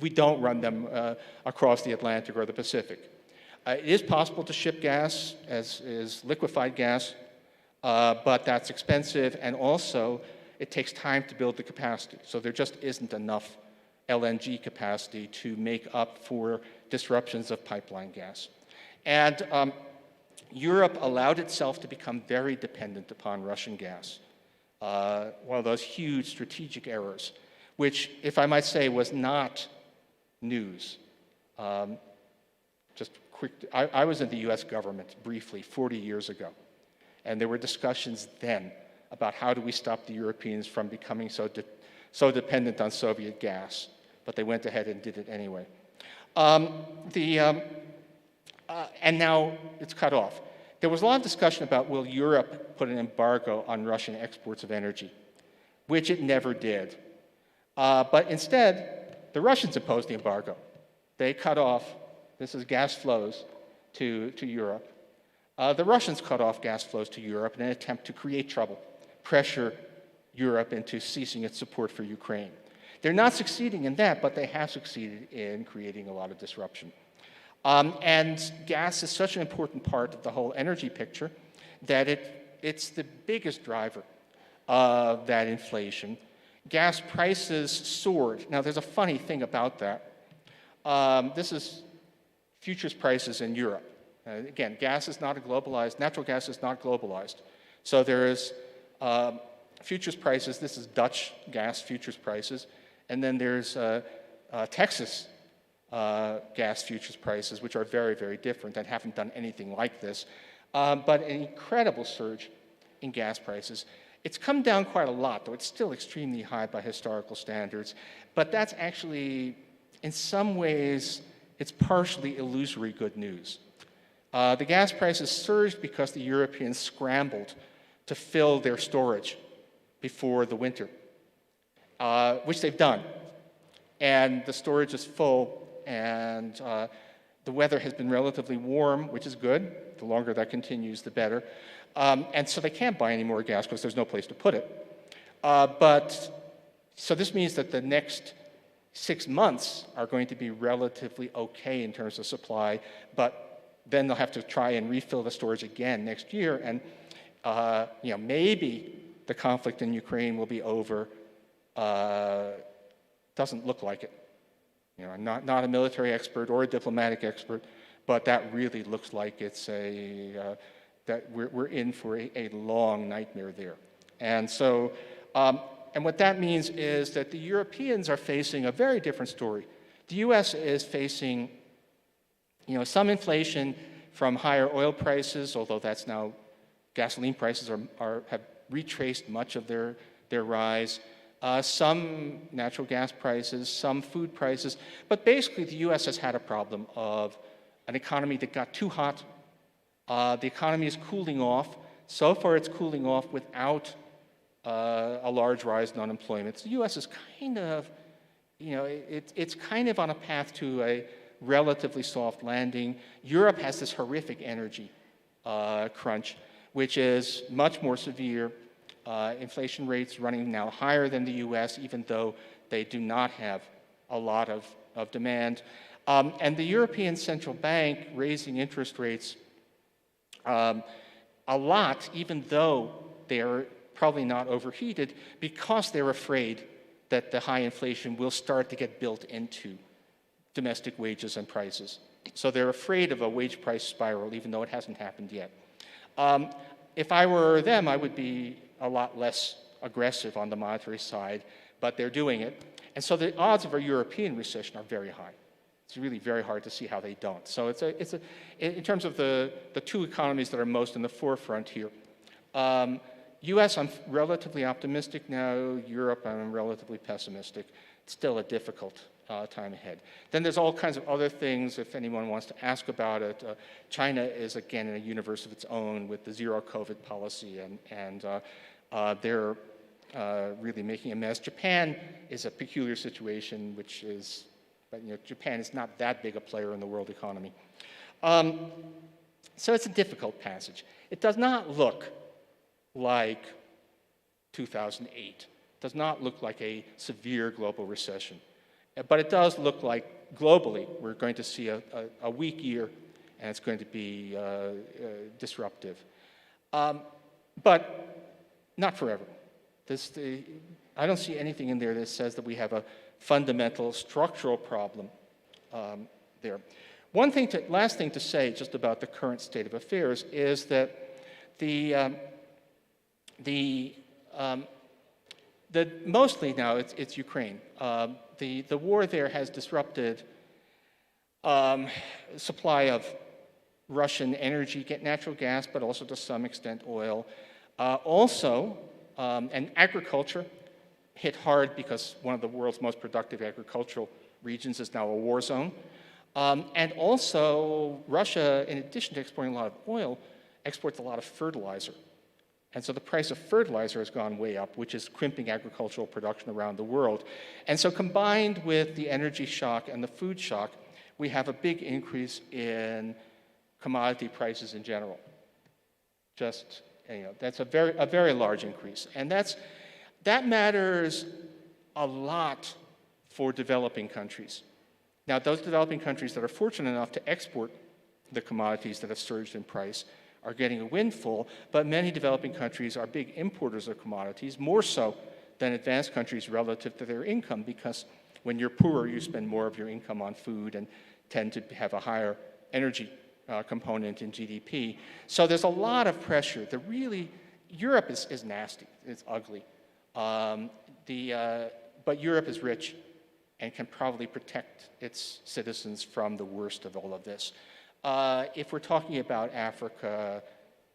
Speaker 9: we don't run them across the Atlantic or the Pacific. It is possible to ship gas as is liquefied gas, but that's expensive, and also it takes time to build the capacity. So there just isn't enough LNG capacity to make up for disruptions of pipeline gas. And Europe allowed itself to become very dependent upon Russian gas. One of those huge strategic errors, which, if I might say, was not news. Just quick, I was in the US government briefly 40 years ago, and there were discussions then about how do we stop the Europeans from becoming so dependent on Soviet gas, but they went ahead and did it anyway. And now it's cut off. There was a lot of discussion about will Europe put an embargo on Russian exports of energy, which it never did. But instead, the Russians imposed the embargo. They cut off, this is gas flows to Europe. The Russians cut off gas flows to Europe in an attempt to create trouble, pressure Europe into ceasing its support for Ukraine. They're not succeeding in that, but they have succeeded in creating a lot of disruption. And gas is such an important part of the whole energy picture that it's the biggest driver of that inflation. Gas prices soared. Now, there's a funny thing about that. This is futures prices in Europe. Again, gas is not natural gas is not globalized. So there is futures prices. This is Dutch gas futures prices. And then there's Texas gas futures prices, which are very, very different and haven't done anything like this. But an incredible surge in gas prices. It's come down quite a lot, though it's still extremely high by historical standards. But that's actually, in some ways, it's partially illusory good news. The gas prices surged because the Europeans scrambled to fill their storage before the winter, which they've done. And the storage is full, and the weather has been relatively warm, which is good. The longer that continues, the better. And so they can't buy any more gas because there's no place to put it. So this means that the next 6 months are going to be relatively okay in terms of supply, but then they'll have to try and refill the storage again next year, and maybe the conflict in Ukraine will be over. Doesn't look like it. I'm not a military expert or a diplomatic expert, but that really looks like it's that we're in for a long nightmare there. And so, and what that means is that the Europeans are facing a very different story. The U.S. is facing, some inflation from higher oil prices, although that's now, gasoline prices have retraced much of their rise. Some natural gas prices, some food prices, but basically the U.S. has had a problem of an economy that got too hot. The economy is cooling off. So far it's cooling off without a large rise in unemployment. So the U.S. is kind of, it's kind of on a path to a relatively soft landing. Europe has this horrific energy crunch, which is much more severe. Inflation rates running now higher than the U.S., even though they do not have a lot of demand. And the European Central Bank raising interest rates a lot, even though they're probably not overheated, because they're afraid that the high inflation will start to get built into domestic wages and prices. So they're afraid of a wage price spiral, even though it hasn't happened yet. If I were them, I would be a lot less aggressive on the monetary side, but they're doing it. And so the odds of a European recession are very high. It's really very hard to see how they don't. So it's in terms of the two economies that are most in the forefront here. US, I'm relatively optimistic now. Europe, I'm relatively pessimistic. It's still a difficult time ahead. Then there's all kinds of other things, if anyone wants to ask about it. China is, again, in a universe of its own with the zero COVID policy, and they're really making a mess. Japan is a peculiar situation, which is, but Japan is not that big a player in the world economy. So it's a difficult passage. It does not look like 2008. It does not look like a severe global recession. But it does look like globally we're going to see a weak year, and it's going to be disruptive. But not forever. I don't see anything in there that says that we have a fundamental structural problem there. Last thing to say just about the current state of affairs is that mostly now it's Ukraine. The war there has disrupted supply of Russian energy, natural gas, but also to some extent oil. And agriculture hit hard because one of the world's most productive agricultural regions is now a war zone. And also, Russia, in addition to exporting a lot of oil, exports a lot of fertilizer. And so the price of fertilizer has gone way up, which is crimping agricultural production around the world. And so combined with the energy shock and the food shock, we have a big increase in commodity prices in general. Just, that's a very large increase. And that matters a lot for developing countries. Now, those developing countries that are fortunate enough to export the commodities that have surged in price are getting a windfall, but many developing countries are big importers of commodities, more so than advanced countries relative to their income, because when you're poor, you spend more of your income on food and tend to have a higher energy component in GDP. So there's a lot of pressure. Europe is nasty, it's ugly. But Europe is rich and can probably protect its citizens from the worst of all of this. If we're talking about Africa,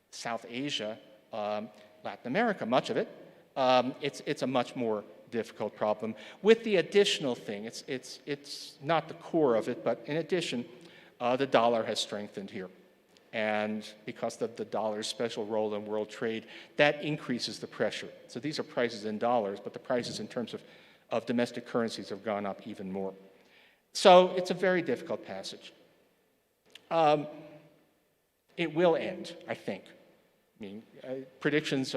Speaker 9: South Asia, Latin America, much of it, it's a much more difficult problem. With the additional thing, it's not the core of it, but in addition, the dollar has strengthened here. And because of the dollar's special role in world trade, that increases the pressure. So these are prices in dollars, but the prices in terms of domestic currencies have gone up even more. So it's a very difficult passage. It will end, I think. I mean, predictions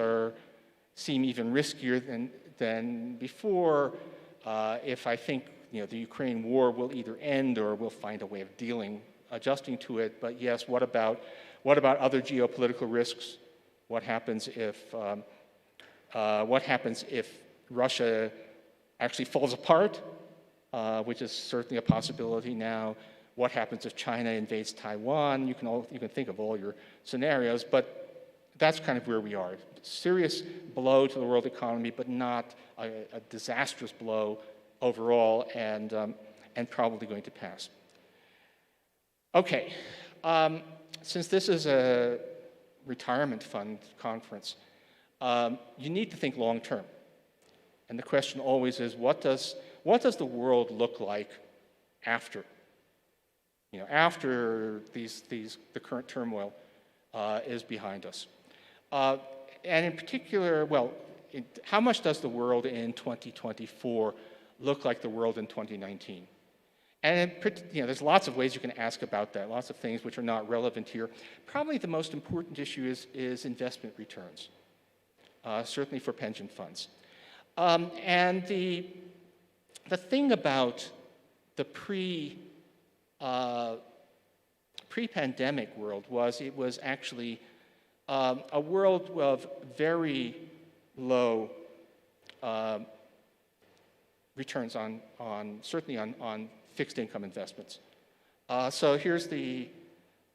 Speaker 9: seem even riskier than before. If I think the Ukraine war will either end or we'll find a way of adjusting to it. But yes, what about other geopolitical risks? What happens if Russia actually falls apart, which is certainly a possibility now? What happens if China invades Taiwan? You can think of all your scenarios, but that's kind of where we are. Serious blow to the world economy, but not a disastrous blow overall, and probably going to pass. Okay, since this is a retirement fund conference, you need to think long term. And the question always is, what does the world look like after? After the current turmoil is behind us. And in particular, how much does the world in 2024 look like the world in 2019? And there's lots of ways you can ask about that, lots of things which are not relevant here. Probably the most important issue is investment returns, certainly for pension funds. And the thing about the pre-pandemic world was it was actually a world of very low returns certainly on fixed income investments. So here's the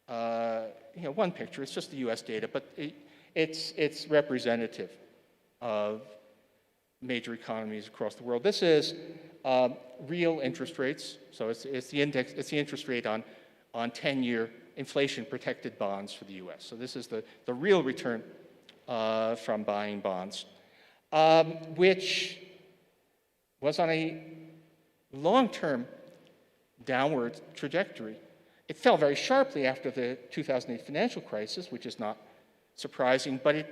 Speaker 9: one picture. It's just the U.S. data, but it's representative of major economies across the world. This is real interest rates. So it's the interest rate on 10-year inflation-protected bonds for the U.S. So this is the real return from buying bonds, which was on a long-term downward trajectory. It fell very sharply after the 2008 financial crisis, which is not surprising, but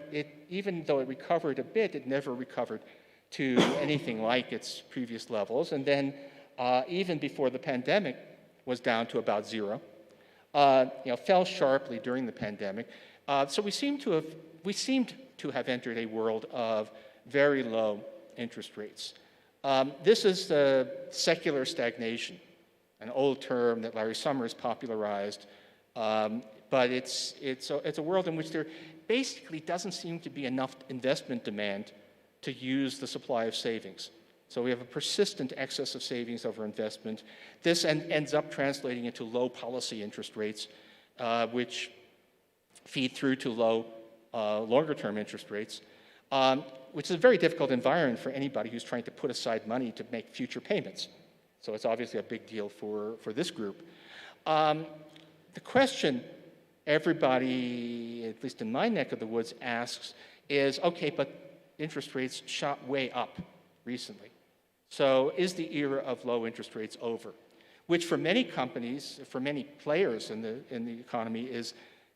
Speaker 9: even though it recovered a bit, it never recovered to anything like its previous levels. And then even before the pandemic was down to about zero. Fell sharply during the pandemic. So we seemed to have entered a world of very low interest rates. This is the secular stagnation, an old term that Larry Summers popularized, but it's a world in which there basically doesn't seem to be enough investment demand to use the supply of savings. So we have a persistent excess of savings over investment. This ends up translating into low policy interest rates, which feed through to low longer-term interest rates, which is a very difficult environment for anybody who's trying to put aside money to make future payments. So it's obviously a big deal for this group. The question everybody, at least in my neck of the woods, asks is, okay, but interest rates shot way up recently. So is the era of low interest rates over? Which for many companies, for many players in the economy,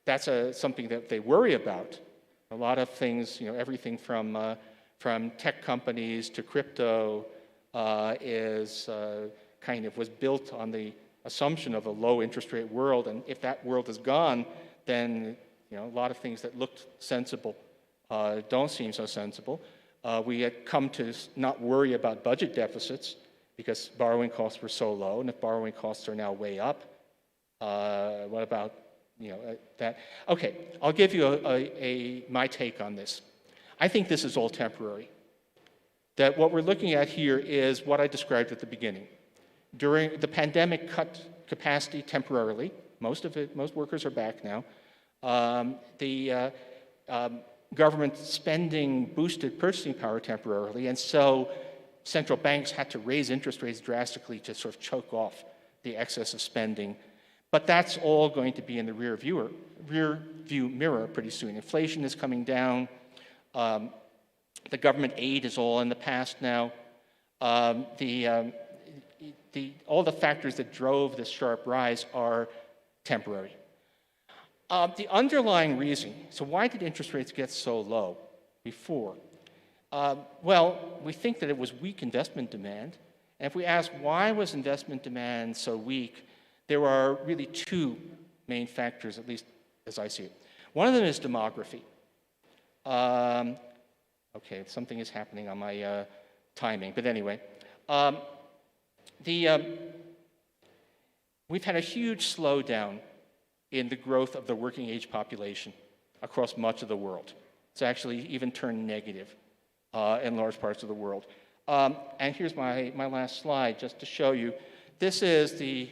Speaker 9: that's something that they worry about. A lot of things, everything from tech companies to crypto was built on the assumption of a low interest rate world, and if that world is gone, then a lot of things that looked sensible don't seem so sensible. We had come to not worry about budget deficits because borrowing costs were so low, and if borrowing costs are now way up, what about that? Okay, I'll give you my take on this. I think this is all temporary. That what we're looking at here is what I described at the beginning. During the pandemic, cut capacity temporarily. Most workers are back now. The government spending boosted purchasing power temporarily, and so central banks had to raise interest rates drastically to sort of choke off the excess of spending. But that's all going to be in the rear view mirror pretty soon. Inflation is coming down. The government aid is all in the past now. All the factors that drove this sharp rise are temporary. The underlying reason, so why did interest rates get so low before? Well, we think that it was weak investment demand. And if we ask why was investment demand so weak, there are really two main factors, at least as I see it. One of them is demography. Okay, something is happening on my timing, but anyway. We've had a huge slowdown in the growth of the working age population across much of the world. It's actually even turned negative in large parts of the world. And here's my last slide just to show you. This is the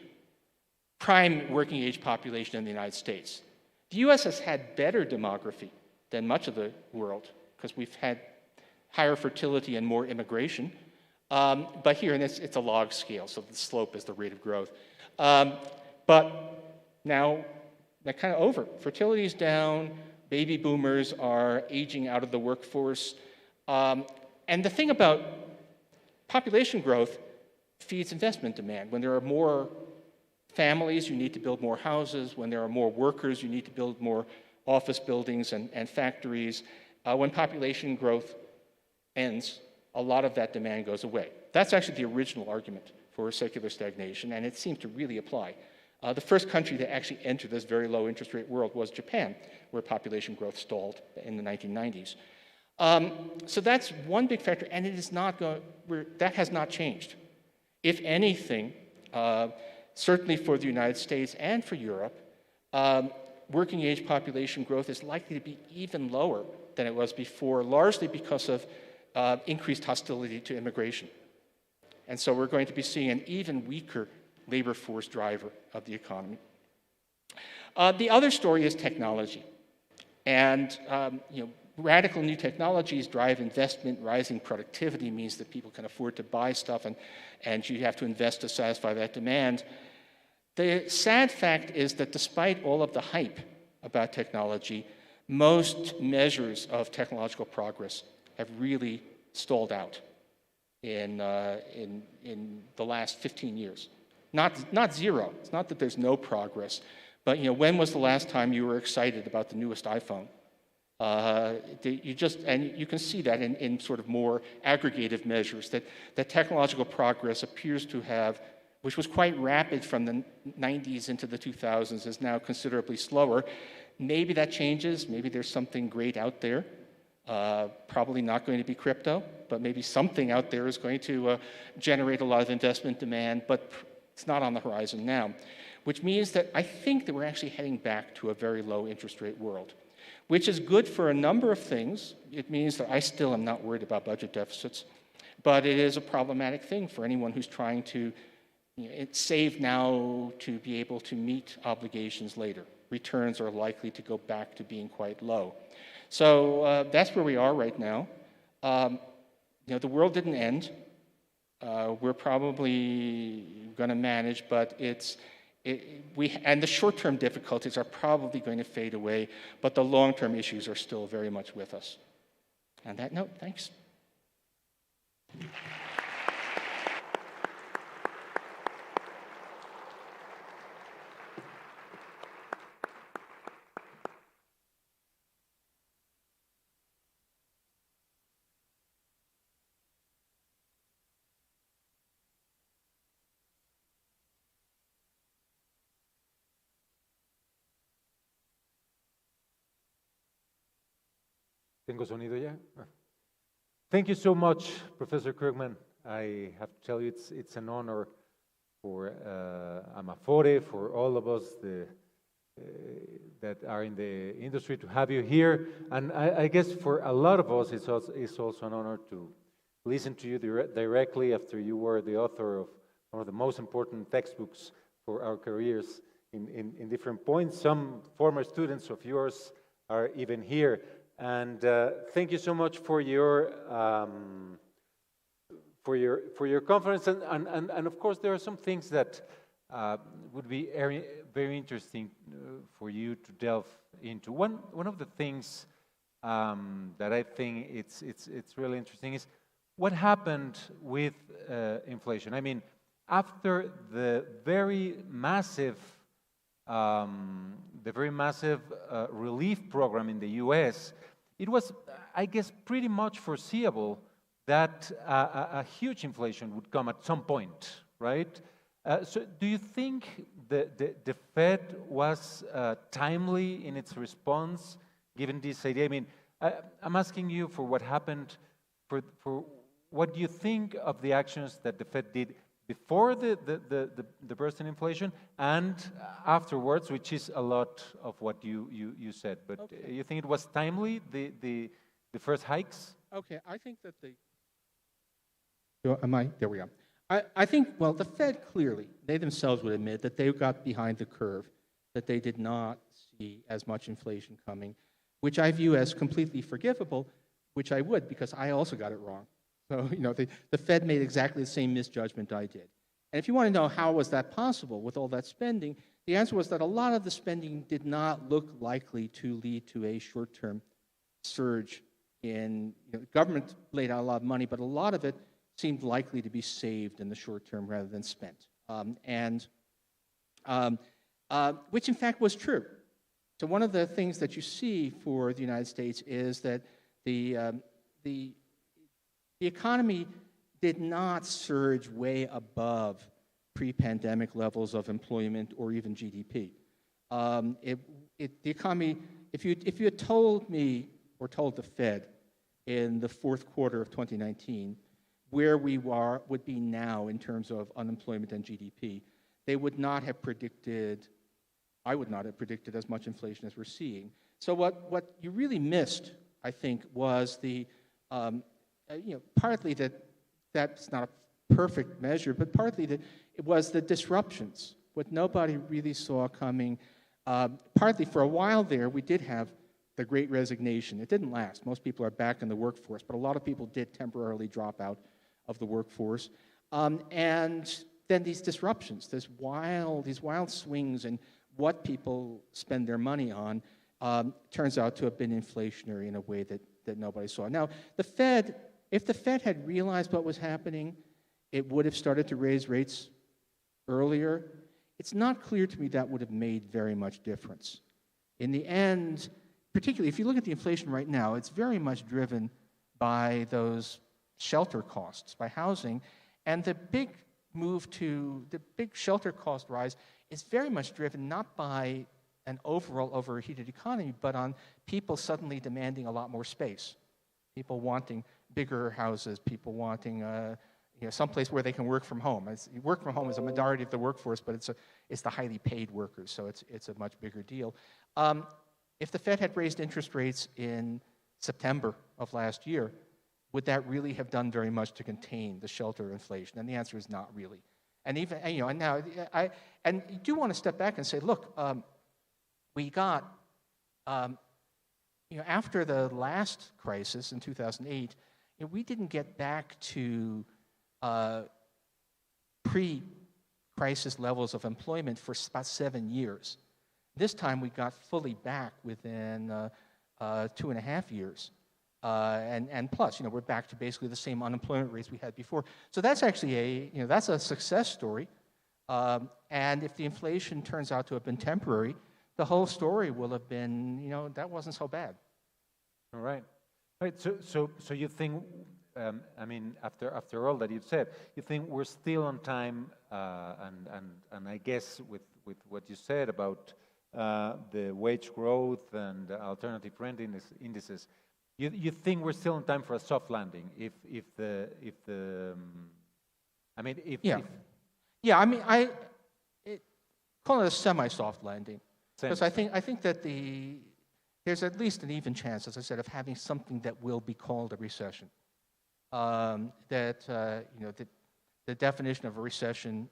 Speaker 9: prime working age population in the United States. The US has had better demography than much of the world because we've had higher fertility and more immigration. But here, and it's a log scale, so the slope is the rate of growth. But now, they're kind of over. Fertility is down, baby boomers are aging out of the workforce. And the thing about population growth feeds investment demand. When there are more families, you need to build more houses. When there are more workers, you need to build more office buildings and factories. When population growth ends, a lot of that demand goes away. That's actually the original argument for secular stagnation, and it seems to really apply. The first country to actually enter this very low interest rate world was Japan, where population growth stalled in the 1990s. So that's one big factor, and it is not that has not changed. If anything, certainly for the United States and for Europe, working age population growth is likely to be even lower than it was before, largely because of increased hostility to immigration. And so we're going to be seeing an even weaker labor force driver of the economy. The other story is technology. And radical new technologies drive investment. Rising productivity means that people can afford to buy stuff, and you have to invest to satisfy that demand. The sad fact is that despite all of the hype about technology, most measures of technological progress have really stalled out in the last 15 years. Not zero. It's not that there's no progress, but when was the last time you were excited about the newest iPhone? And you can see that in sort of more aggregative measures, that technological progress appears to have, which was quite rapid from the 90s into the 2000s, is now considerably slower. Maybe that changes. Maybe there's something great out there. Probably not going to be crypto, but maybe something out there is going to generate a lot of investment demand, but it's not on the horizon now, which means that I think that we're actually heading back to a very low interest rate world, which is good for a number of things. It means that I still am not worried about budget deficits. But it is a problematic thing for anyone who's trying to save now to be able to meet obligations later. Returns are likely to go back to being quite low. So that's where we are right now. The world didn't end. We're probably going to manage, but and the short-term difficulties are probably going to fade away, but the long-term issues are still very much with us. On that note, thanks.
Speaker 10: ¿Tengo sonido ya? Thank you so much, Professor Krugman. I have to tell you, it's an honor for Amafore, for all of us that are in the industry to have you here. And I guess for a lot of us, it's also an honor to listen to you directly after you were the author of one of the most important textbooks for our careers in different points. Some former students of yours are even here. And thank you so much for your conference. And of course, there are some things that would be very interesting for you to delve into. One of the things that I think it's really interesting is what happened with inflation. I mean, after the very massive relief program in the U.S., it was, I guess, pretty much foreseeable that a huge inflation would come at some point, right? So do you think the Fed was timely in its response, given this idea? I mean, I'm asking you for what happened, for what do you think of the actions that the Fed did before the burst in inflation and afterwards, which is a lot of what you said. But okay. You think it was timely, the first hikes?
Speaker 9: Okay, I think that there we go. I think, well, the Fed clearly, they themselves would admit that they got behind the curve, that they did not see as much inflation coming, which I view as completely forgivable, which I would because I also got it wrong. So, the Fed made exactly the same misjudgment I did. And if you want to know how was that possible with all that spending, the answer was that a lot of the spending did not look likely to lead to a short-term surge in, government laid out a lot of money, but a lot of it seemed likely to be saved in the short term rather than spent. Which in fact was true. So one of the things that you see for the United States is that the economy did not surge way above pre-pandemic levels of employment or even GDP. The economy, if you had told me or told the Fed in the fourth quarter of 2019 where we would be now in terms of unemployment and GDP, they would not have predicted, I would not have predicted as much inflation as we're seeing. So what you really missed, I think, was partly that's not a perfect measure, but partly that it was the disruptions, what nobody really saw coming. Partly for a while there, we did have the Great Resignation. It didn't last. Most people are back in the workforce, but a lot of people did temporarily drop out of the workforce. And then these disruptions, these wild swings in what people spend their money on, turns out to have been inflationary in a way that nobody saw. Now, if the Fed had realized what was happening, it would have started to raise rates earlier. It's not clear to me that would have made very much difference. In the end, particularly if you look at the inflation right now, it's very much driven by those shelter costs, by housing, and the big shelter cost rise is very much driven not by an overall overheated economy, but on people suddenly demanding a lot more space. People wanting bigger houses, people wanting someplace where they can work from home. Work from home is a majority of the workforce, but it's the highly paid workers, so it's a much bigger deal. If the Fed had raised interest rates in September of last year, would that really have done very much to contain the shelter of inflation? And the answer is not really. And even, and, you know, and now, and you do want to step back and say, look, we got, you know, after the last crisis in 2008, you know, we didn't get back to pre-crisis levels of employment for about 7 years. This time we got fully back within 2.5 years. And plus, you know, we're back to basically the same unemployment rates we had before. So that's actually that's a success story. And if the inflation turns out to have been temporary, the whole story will have been, you know, that wasn't so bad.
Speaker 10: All right. Right. So you think, I mean, after all that you've said, you think we're still on time, and I guess with what you said about the wage growth and alternative rent indices, you think we're still in time for a soft landing if
Speaker 9: yeah, I mean, call it a semi-soft landing, because I think that there's at least an even chance, as I said, of having something that will be called a recession. You know, the definition of a recession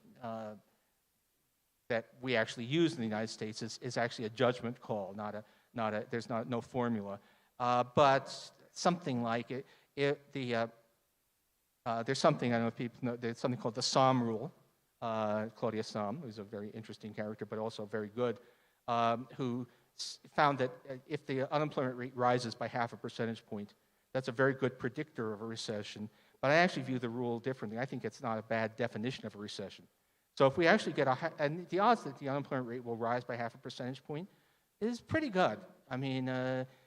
Speaker 9: that we actually use in the United States is actually a judgment call, there's no formula. But something like it, there's something, I don't know if people know, there's something called the Somm rule. Claudia Somm, who's a very interesting character, but also very good, who found that if the unemployment rate rises by 0.5 percentage point, that's a very good predictor of a recession. But I actually view the rule differently. I think it's not a bad definition of a recession. So if we actually get and the odds that the unemployment rate will rise by 0.5 percentage point is pretty good. I mean,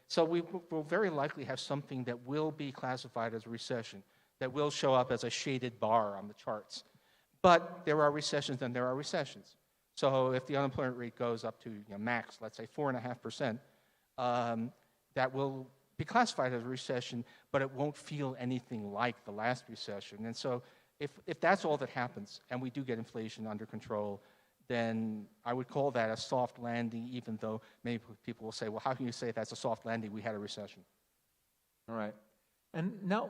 Speaker 9: so we will very likely have something that will be classified as a recession, that will show up as a shaded bar on the charts. But there are recessions and there are recessions. So if the unemployment rate goes up to max, let's say 4.5%, that will be classified as a recession, but it won't feel anything like the last recession. And so if that's all that happens and we do get inflation under control, then I would call that a soft landing, even though many people will say, well, how can you say that's a soft landing? We had a recession.
Speaker 10: All right. And now,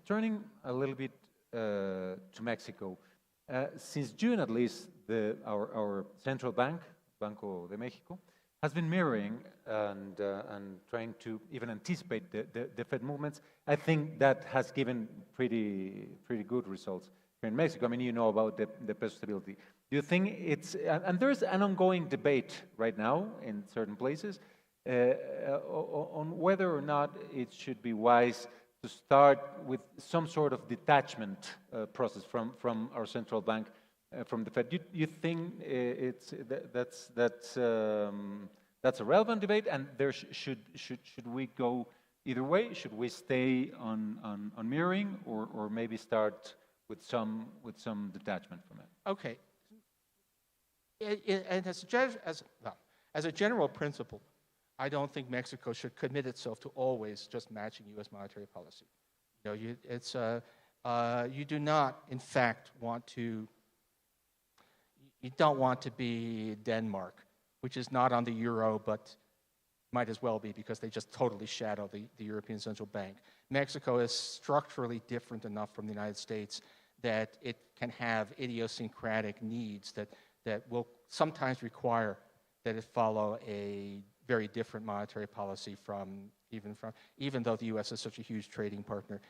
Speaker 10: turning a little bit to Mexico, since June at least, our central bank, Banco de Mexico, has been mirroring and trying to even anticipate the Fed movements. I think that has given pretty good results here in Mexico. I mean, you know about the peso stability. Do you think it's, and there's an ongoing debate right now in certain places on whether or not it should be wise to start with some sort of detachment process from our central bank, from the Fed. You think that's a relevant debate, and there should we go either way? Should we stay on mirroring, or maybe start with some detachment from it?
Speaker 9: Okay. And as a general principle, I don't think Mexico should commit itself to always just matching U.S. monetary policy. You know, you do not, in fact, you don't want to be Denmark, which is not on the euro, but might as well be because they just totally shadow the European Central Bank. Mexico is structurally different enough from the United States that it can have idiosyncratic needs that will sometimes require that it follow a very different monetary policy even though the U.S. is such a huge trading partner.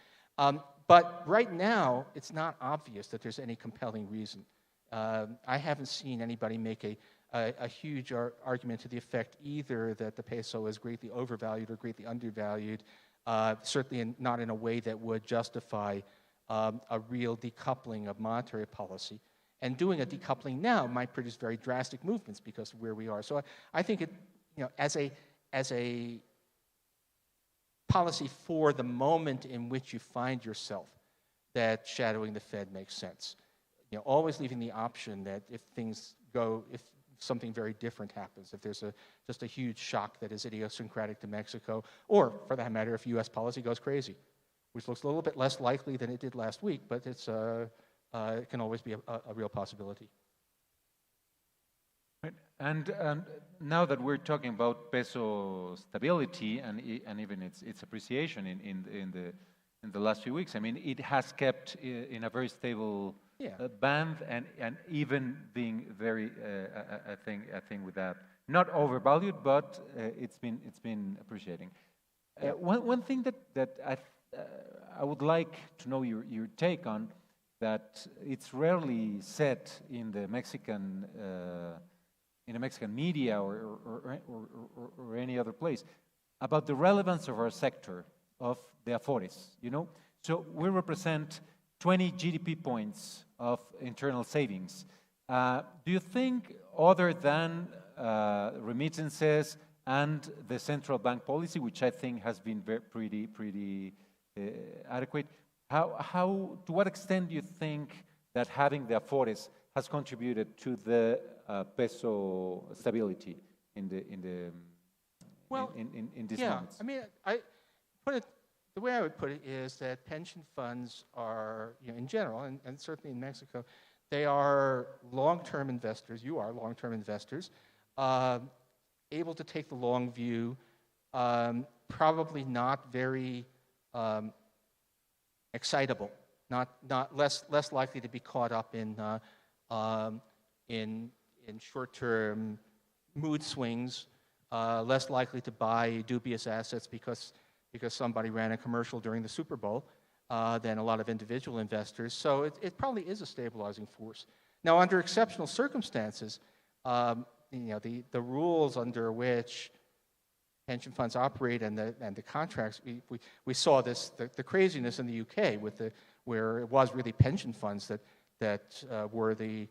Speaker 9: But right now, it's not obvious that there's any compelling reason. I haven't seen anybody make a huge argument to the effect either that the peso is greatly overvalued or greatly undervalued, certainly not in a way that would justify a real decoupling of monetary policy. And doing a decoupling now might produce very drastic movements because of where we are. So I think it, as a policy for the moment in which you find yourself, that shadowing the Fed makes sense. Always leaving the option that if something very different happens, if there's just a huge shock that is idiosyncratic to Mexico, or for that matter, if U.S. policy goes crazy, which looks a little bit less likely than it did last week, but it can always be a real possibility.
Speaker 10: Right. And now that we're talking about peso stability and even its appreciation in in the last few weeks. I mean, it has kept in a very stable band, and even being very, I think with that, not overvalued, but it's been appreciating. One thing that I would like to know your take on, that it's rarely said in the Mexican media or any other place, about the relevance of our sector of the Afores, you know? So we represent 20 GDP points of internal savings. Do you think, other than remittances and the central bank policy, which I think has been pretty adequate, to what extent do you think that having the Afores has contributed to the peso stability in these moments?
Speaker 9: I mean, the way I would put it is that pension funds are, in general, and certainly in Mexico, they are long-term investors. You are long-term investors, able to take the long view, probably not very excitable, less likely to be caught up in short-term mood swings, less likely to buy dubious assets because somebody ran a commercial during the Super Bowl than a lot of individual investors. So it probably is a stabilizing force. Now, under exceptional circumstances, the rules under which pension funds operate and the contracts, we saw this, the craziness in the UK where it was really pension funds that were the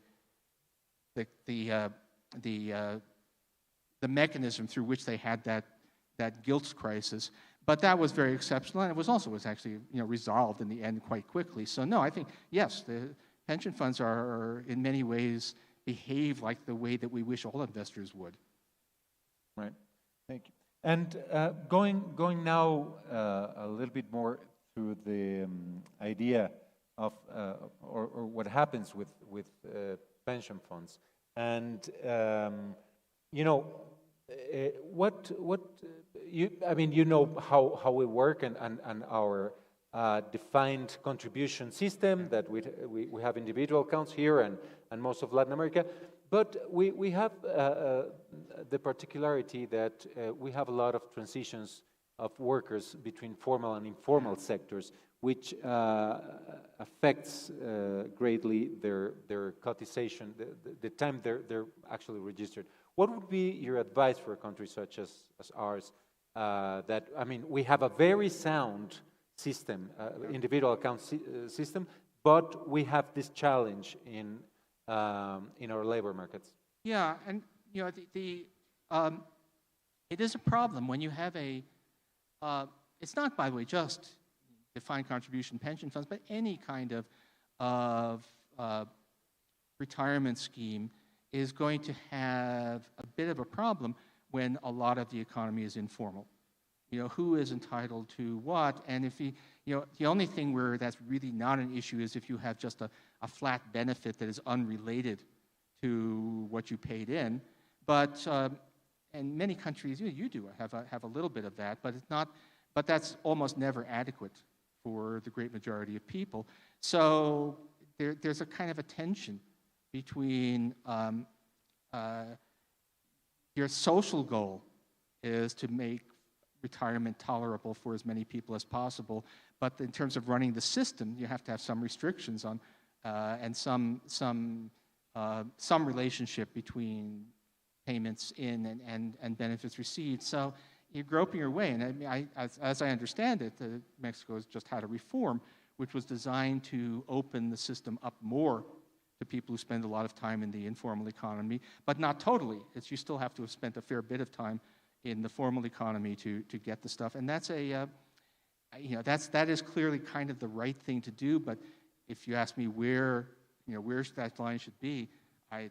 Speaker 9: mechanism through which they had that guilt crisis. But that was very exceptional, and it was actually resolved in the end quite quickly. So no, I think yes, the pension funds are in many ways behave like the way that we wish all investors would.
Speaker 10: Right. Thank you. And going now a little bit more through the idea of or what happens with pension funds, and how we work and our defined contribution system, that we have individual accounts here and most of Latin America, but we have the particularity that we have a lot of transitions of workers between formal and informal sectors, which affects greatly their cotization, the time they're actually registered. What would be your advice for a country such as ours? We have a very sound system, individual account system, but we have this challenge in our labor markets.
Speaker 9: Yeah, and it is a problem when you have it's not, by the way, just defined contribution pension funds, but any kind of retirement scheme is going to have a bit of a problem when a lot of the economy is informal. Who is entitled to what, and if the only thing where that's really not an issue is if you have just a flat benefit that is unrelated to what you paid in. But in many countries, you do have a little bit of that, but it's not. But that's almost never adequate for the great majority of people. So there's a kind of a tension between your social goal is to make retirement tolerable for as many people as possible, but in terms of running the system, you have to have some restrictions on and some relationship between payments in and benefits received. So you're groping your way, and as I understand it, Mexico has just had a reform which was designed to open the system up more to people who spend a lot of time in the informal economy, but not totally. You still have to have spent a fair bit of time in the formal economy to get the stuff, and that's that is clearly kind of the right thing to do. But if you ask me where that line should be, I'm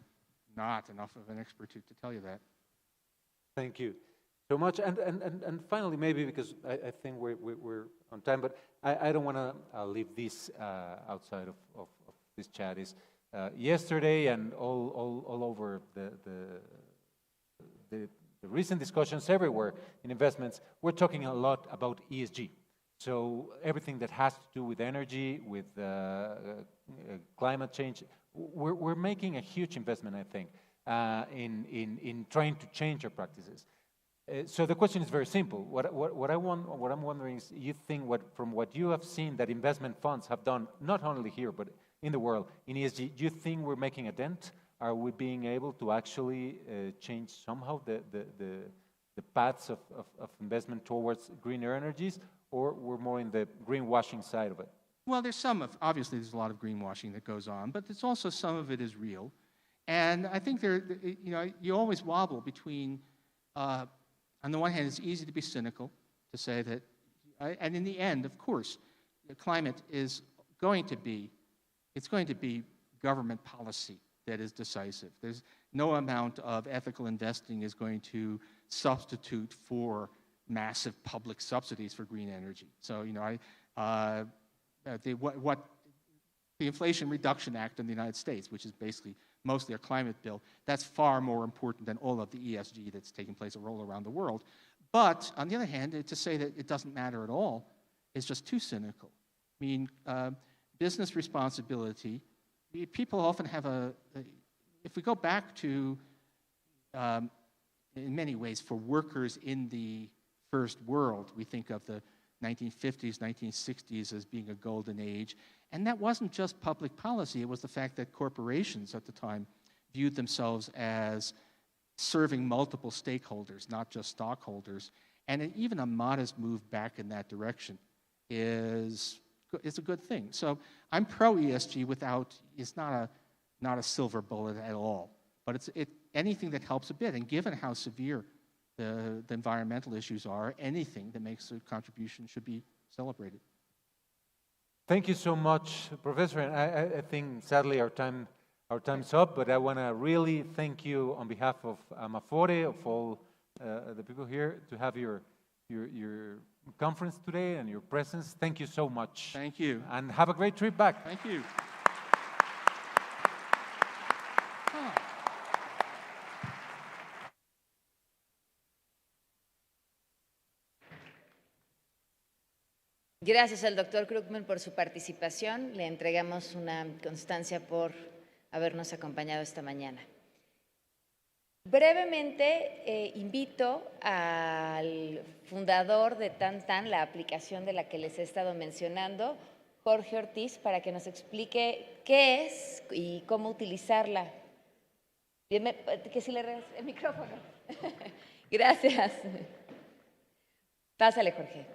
Speaker 9: not enough of an expert to tell you that.
Speaker 10: Thank you so much. And finally, maybe because I think we're on time, but I don't want to leave this outside of this chat. Is yesterday and all over the recent discussions everywhere in investments, we're talking a lot about ESG. So everything that has to do with energy, with climate change, we're making a huge investment, I think, in trying to change our practices. So the question is very simple. What I'm wondering is, you think from what you have seen that investment funds have done, not only here, but in the world, in ESG, do you think we're making a dent? Are we being able to actually change somehow the paths of investment towards greener energies, or we're more in the greenwashing side of it?
Speaker 9: Well, obviously there's a lot of greenwashing that goes on, but there's also some of it is real. And I think you always wobble between, on the one hand, it's easy to be cynical, to say that, and in the end, of course, the climate is going to be government policy that is decisive. There's no amount of ethical investing is going to substitute for massive public subsidies for green energy. So, the Inflation Reduction Act in the United States, which is basically mostly a climate bill, that's far more important than all of the ESG that's taking place all around the world. But on the other hand, to say that it doesn't matter at all is just too cynical. I mean, business responsibility, people often have if we go back to, in many ways, for workers in the first world, we think of the 1950s, 1960s as being a golden age. And that wasn't just public policy, it was the fact that corporations at the time viewed themselves as serving multiple stakeholders, not just stockholders. And even a modest move back in that direction is a good thing. So I'm pro ESG it's not a silver bullet at all, but it's anything that helps a bit. And given how severe the environmental issues are, anything that makes a contribution should be celebrated.
Speaker 10: Thank you so much, Professor. And I think, sadly, our time's up, but I want to really thank you on behalf of Amafore, of all the people here, to have your conference today and your presence. Thank you so much.
Speaker 9: Thank you.
Speaker 10: And have a great trip back.
Speaker 9: Thank you.
Speaker 1: Gracias al doctor Krugman por su participación. Le entregamos una constancia por habernos acompañado esta mañana. Brevemente invito al fundador de TanTan, la aplicación de la que les he estado mencionando, Jorge Ortiz, para que nos explique qué es y cómo utilizarla. Que si le regreses el micrófono. Gracias. Pásale, Jorge.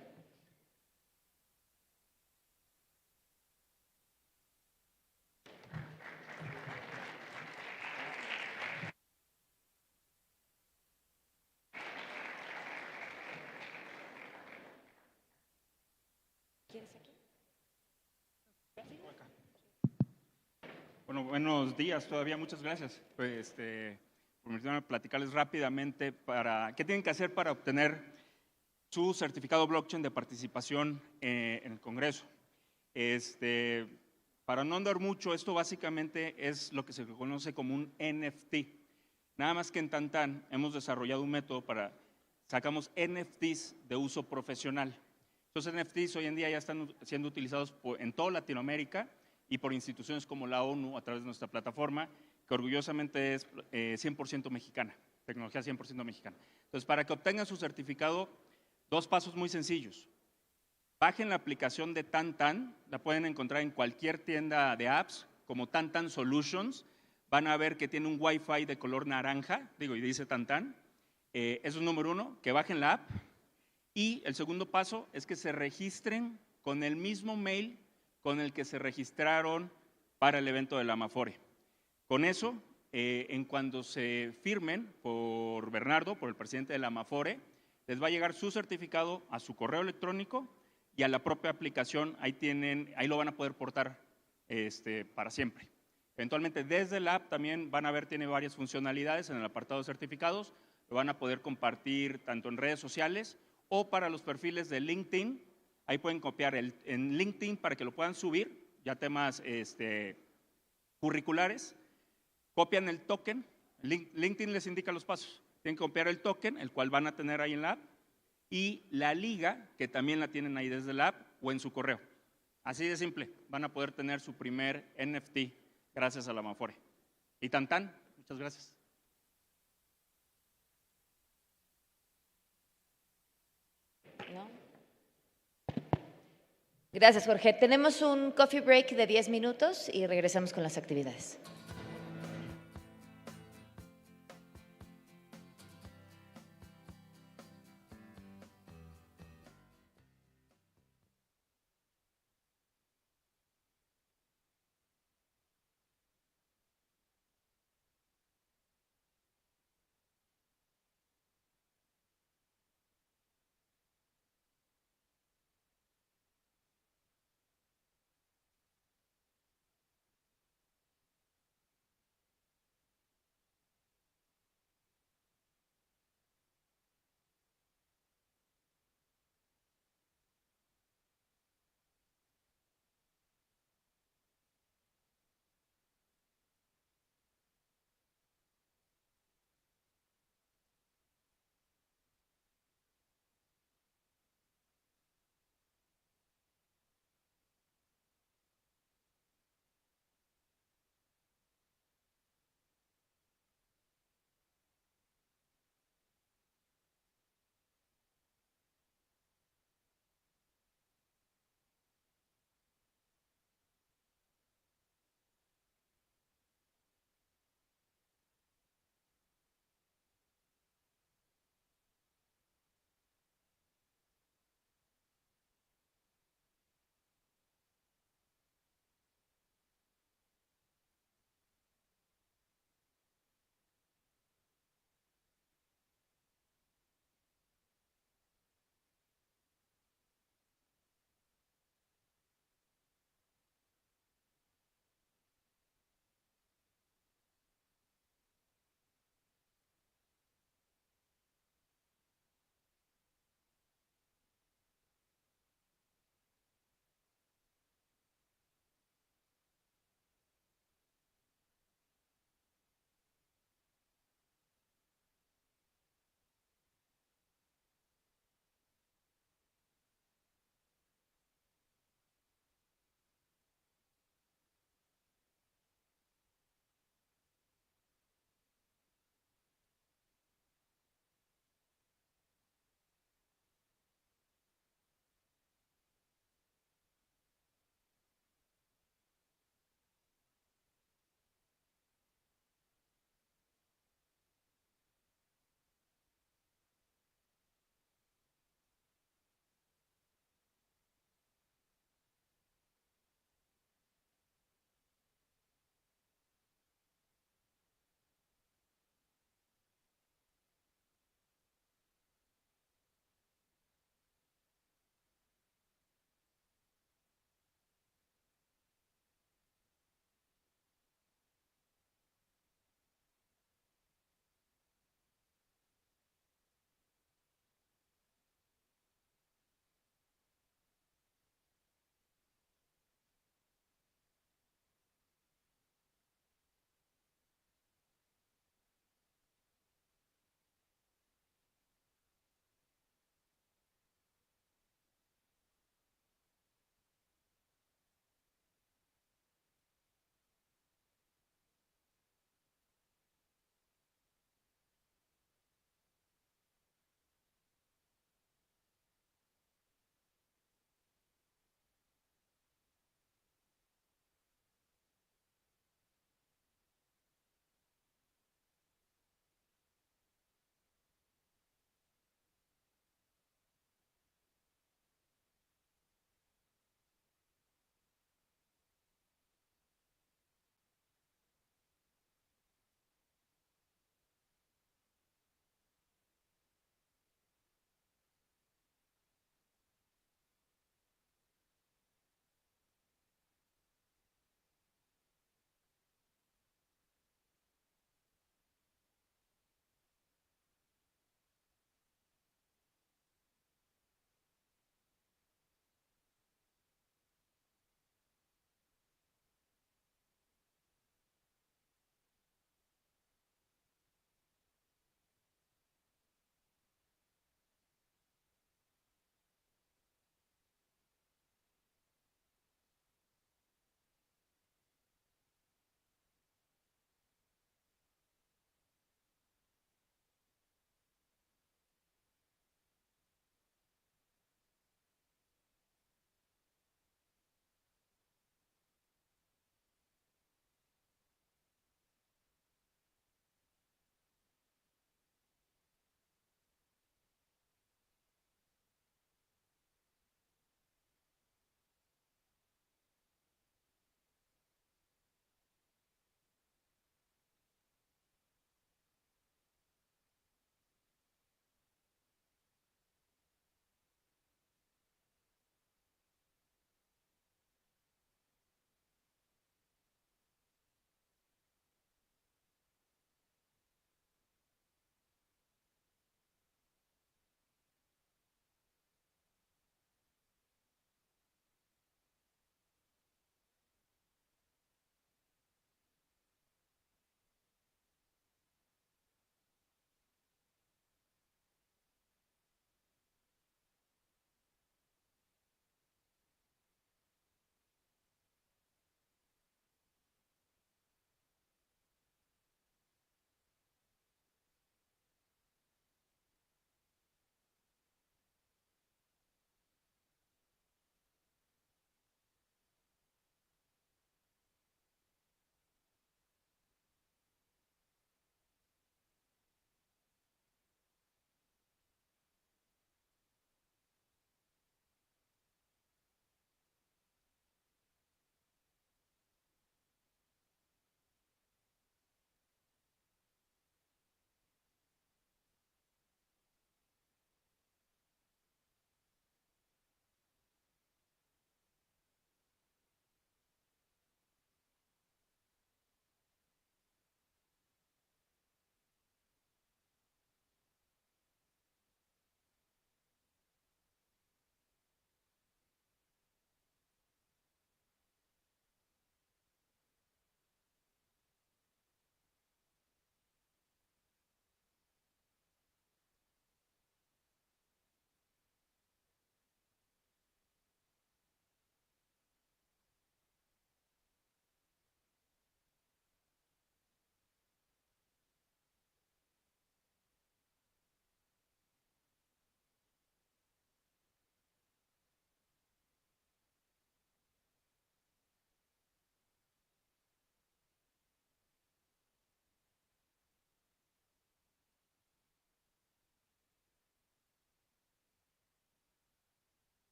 Speaker 11: Bueno, buenos días todavía, muchas gracias. Pues, permítanme platicarles rápidamente qué tienen que hacer para obtener su certificado blockchain de participación en el Congreso. Para no andar mucho, esto básicamente es lo que se conoce como un NFT. Nada más que en TanTan hemos desarrollado un método sacamos NFTs de uso profesional. Estos NFTs hoy en día ya están siendo utilizados en toda Latinoamérica y por instituciones como la ONU a través de nuestra plataforma, que orgullosamente es 100% mexicana, tecnología 100% mexicana. Entonces, para que obtengan su certificado, 2 pasos muy sencillos. Bajen la aplicación de TanTan, la pueden encontrar en cualquier tienda de apps, como TanTan Solutions. Van a ver que tiene un Wi-Fi de color naranja, y dice TanTan. Eso es número 1, que bajen la app. Y el segundo paso es que se registren con el mismo mail con el que se registraron para el evento de la Amafore. Con eso, en cuando se firmen por Bernardo, por el presidente de la Amafore, les va a llegar su certificado a su correo electrónico y a la propia aplicación. Ahí lo van a poder portar para siempre. Eventualmente, desde la app también van a ver, tiene varias funcionalidades en el apartado de certificados. Lo van a poder compartir tanto en redes sociales o para los perfiles de LinkedIn. Ahí pueden copiar en LinkedIn para que lo puedan subir, ya temas curriculares. Copian el token, LinkedIn les indica los pasos. Tienen que copiar el token, el cual van a tener ahí en la app. y la liga, que también la tienen ahí desde la app o en su correo. Así de simple, van a poder tener su primer NFT gracias a la Amafore. Y tan, muchas gracias.
Speaker 1: ¿No? Gracias, Jorge. Tenemos un coffee break de 10 minutos y regresamos con las actividades.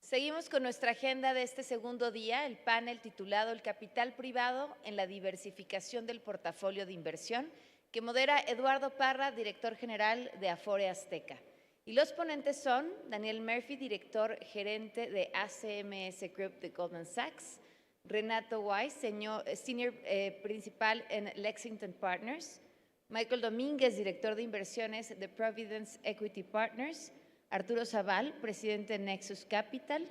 Speaker 1: Seguimos con nuestra agenda de este segundo día, el panel titulado El capital privado en la diversificación del portafolio de inversión, que modera Eduardo Parra, director general de Afore Azteca. Y los ponentes son Daniel Murphy, director gerente de ACMS Group de Goldman Sachs, Renato Weiss, senior principal en Lexington Partners, Michael Domínguez, director de inversiones de Providence Equity Partners, Arturo Zaval, presidente de Nexus Capital,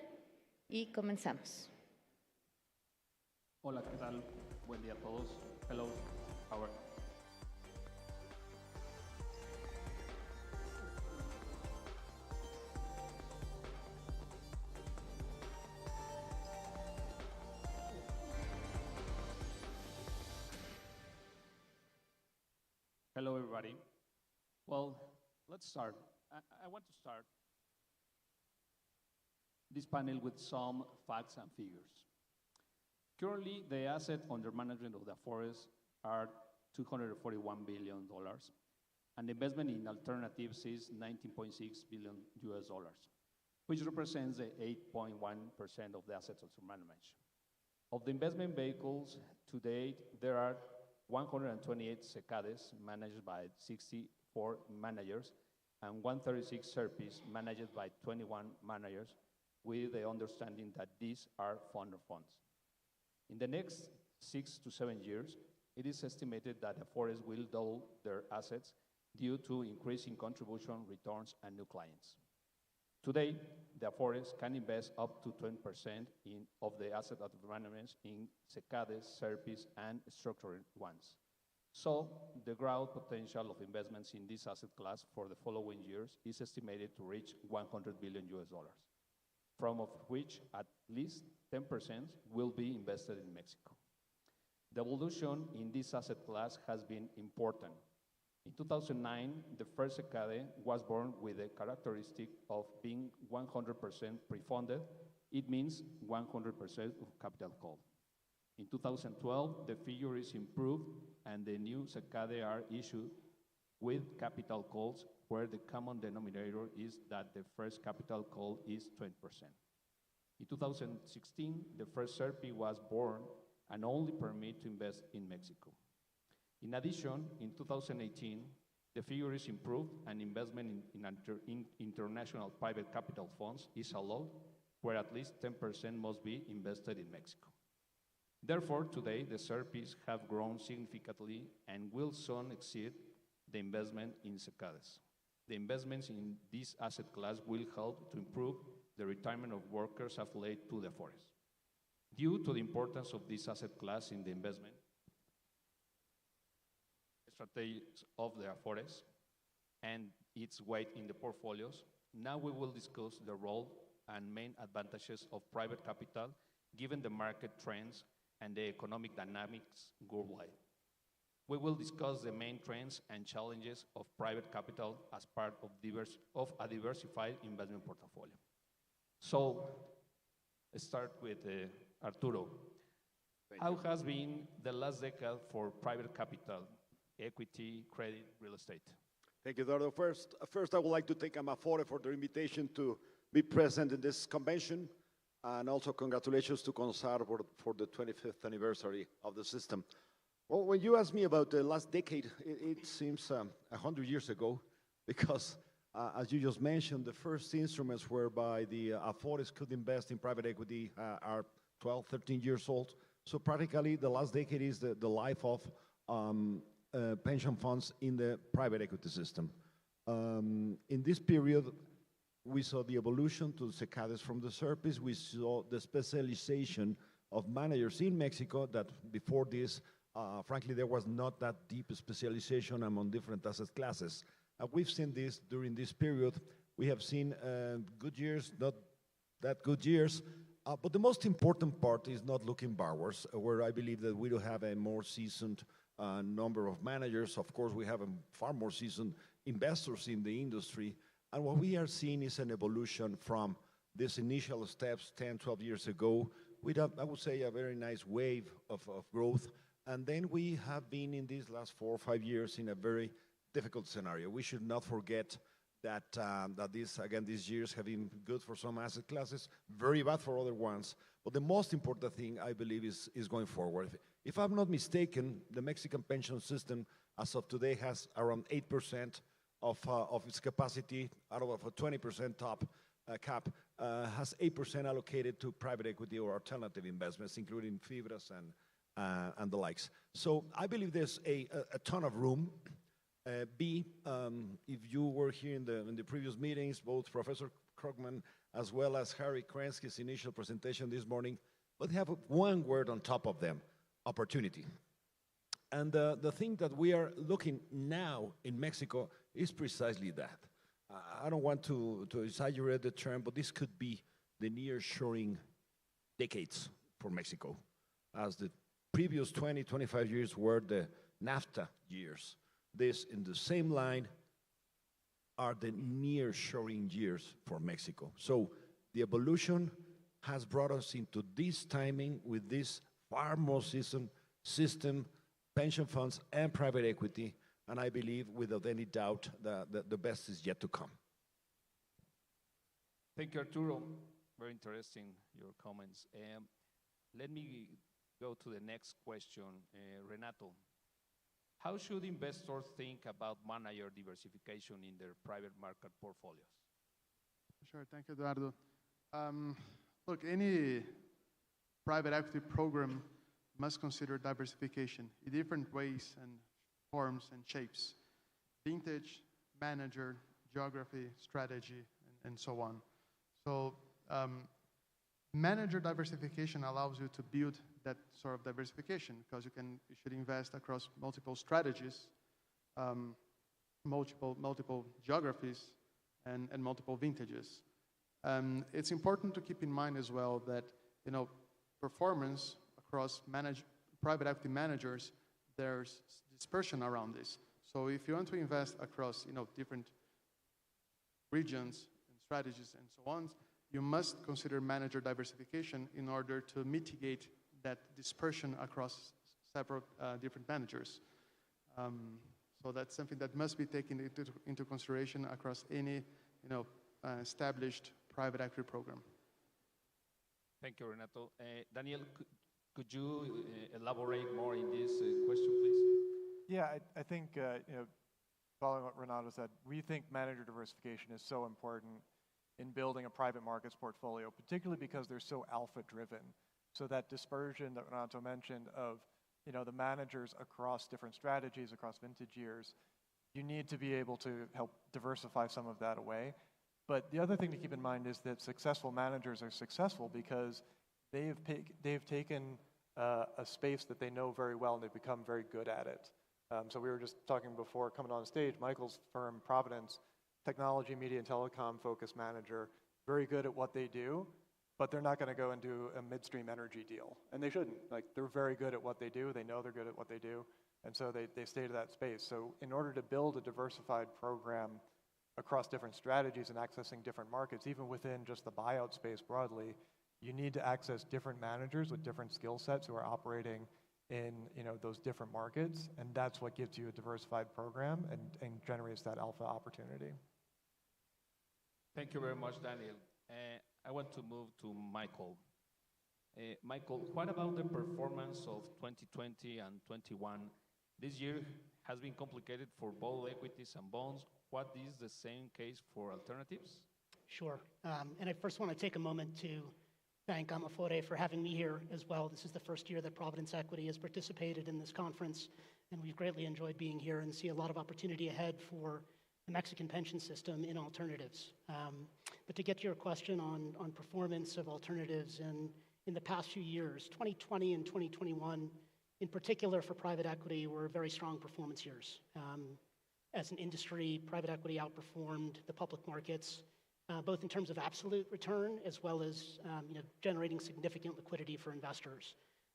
Speaker 1: y comenzamos.
Speaker 12: Hola, ¿qué tal? Buen día a todos. Hello, Howard. Hello, everybody. Well, let's start. I want to start this panel with some facts and figures. Currently, the assets under management of the Afores are $241 billion, and the investment in alternatives is $19.6 billion US dollars, which represents 8.1% of the assets under management. Of the investment vehicles, to date, there are 128 SECADES managed by 64 managers and 136 SERPs managed by 21 managers, with the understanding that these are fund of funds. In the next 6 to 7 years, it is estimated that the Afores will double their assets due to increasing contribution, returns, and new clients. Today, the Afores can invest up to 20% of the asset under management in SECADES, SERPs, and structured ones. So, the growth potential of investments in this asset class for the following years is estimated to reach $100 billion US dollars, from of which at least 10% will be invested in Mexico. The evolution in this asset class has been important. In 2009, the first SECADE was born with the characteristic of being 100% pre-funded. It means 100% of capital call. In 2012, the figure is improved, and the new SECADE are issued with capital calls, where the common denominator is that the first capital call is 20%. In 2016, the first SERP was born and only permit to invest in Mexico. In addition, in 2018, the figure is improved and investment in international private capital funds is allowed, where at least 10% must be invested in Mexico. Therefore, today, the SERPs have grown significantly and will soon exceed the investment in SECADES. The investments in this asset class will help to improve the retirement of workers affiliated to the Afores. Due to the importance of this asset class in the investment strategies of the Afores and its weight in the portfolios, now we will discuss the role and main advantages of private capital given the market trends and the economic dynamics worldwide. We will discuss the main trends and challenges of private capital as part of a diversified investment portfolio. So, let's start with Arturo. How has been the last decade for private capital, equity, credit, real estate?
Speaker 13: Thank you, Eduardo. First, I would like to thank Afore for their invitation to be present in this convention, and also congratulations to CONSAR for the 25th anniversary of the system. Well, when you ask me about the last decade, it seems 100 years ago, because as you just mentioned, the first instruments whereby the Afores could invest in private equity are 12, 13 years old. So practically the last decade is the life of pension funds in the private equity system. In this period, we saw the evolution to the SECADES from the SERPs. We saw the specialization of managers in Mexico that before this, frankly, there was not that deep specialization among different asset classes. We've seen this during this period. We have seen good years, not that good years, but the most important part is not looking backwards, where I believe that we do have a more seasoned number of managers. Of course, we have a far more seasoned investors in the industry. And what we are seeing is an evolution from these initial steps 10, 12 years ago with, I would say, a very nice wave of growth. And then we have been in these last 4 or 5 years in a very difficult scenario. We should not forget that these years have been good for some asset classes, very bad for other ones. But the most important thing, I believe, is going forward. If I'm not mistaken, the Mexican pension system, as of today, has around 8% of its capacity, out of a 20% top cap, has 8% allocated to private equity or alternative investments, including fibras and the likes. So I believe there's a ton of room. If you were here in the previous meetings, both Professor Krugman as well as Harry Krensky's initial presentation this morning, but have one word on top of them: opportunity. And the thing that we are looking now in Mexico is precisely that. I don't want to exaggerate the term, but this could be the nearshoring decades for Mexico, as the previous 20, 25 years were the NAFTA years. This, in the same line, are the nearshoring years for Mexico. So the evolution has brought us into this timing with this far more seasoned system, pension funds and private equity, and I believe without any doubt that the best is yet to come.
Speaker 12: Thank you, Arturo. Very interesting, your comments. Let me go to the next question. Renato, how should investors think about manager diversification in their private market portfolios?
Speaker 14: Sure, thank you, Eduardo. Look, any private equity program must consider diversification in different ways and forms and shapes: vintage, manager, geography, strategy, and so on. So manager diversification allows you to build that sort of diversification, because you should invest across multiple strategies, multiple geographies, and multiple vintages. It's important to keep in mind as well that performance across private equity managers, there's dispersion around this. So if you want to invest across different regions and strategies and so on, you must consider manager diversification in order to mitigate that dispersion across several different managers. So that's something that must be taken into consideration across any established private equity program.
Speaker 12: Thank you, Renato. Daniel, could you elaborate more in this question, please?
Speaker 15: Yeah, I think, following what Renato said, we think manager diversification is so important in building a private markets portfolio, particularly because they're so alpha-driven. So that dispersion that Renato mentioned of, the managers across different strategies, across vintage years, you need to be able to help diversify some of that away. But the other thing to keep in mind is that successful managers are successful because they've taken a space that they know very well and they've become very good at it. So we were just talking before coming on stage, Michael's firm, Providence, technology, media, and telecom focused manager, very good at what they do, but they're not going to go and do a midstream energy deal. And they shouldn't. They're very good at what they do. They know they're good at what they do. And so they stay to that space. So in order to build a diversified program across different strategies and accessing different markets, even within just the buyout space broadly, you need to access different managers with different skill sets who are operating in those different markets. And that's what gives you a diversified program and generates that alpha opportunity.
Speaker 12: Thank you very much, Daniel. I want to move to Michael. Michael, what about the performance of 2020 and 21? This year has been complicated for both equities and bonds. What is the same case for alternatives?
Speaker 16: Sure. And I first want to take a moment to thank Amafore for having me here as well. This is the first year that Providence Equity has participated in this conference, and we've greatly enjoyed being here and see a lot of opportunity ahead for the Mexican pension system in alternatives. But to get to your question on performance of alternatives in the past few years, 2020 and 2021, in particular for private equity, were very strong performance years. As an industry, private equity outperformed the public markets, both in terms of absolute return as well as generating significant liquidity for investors.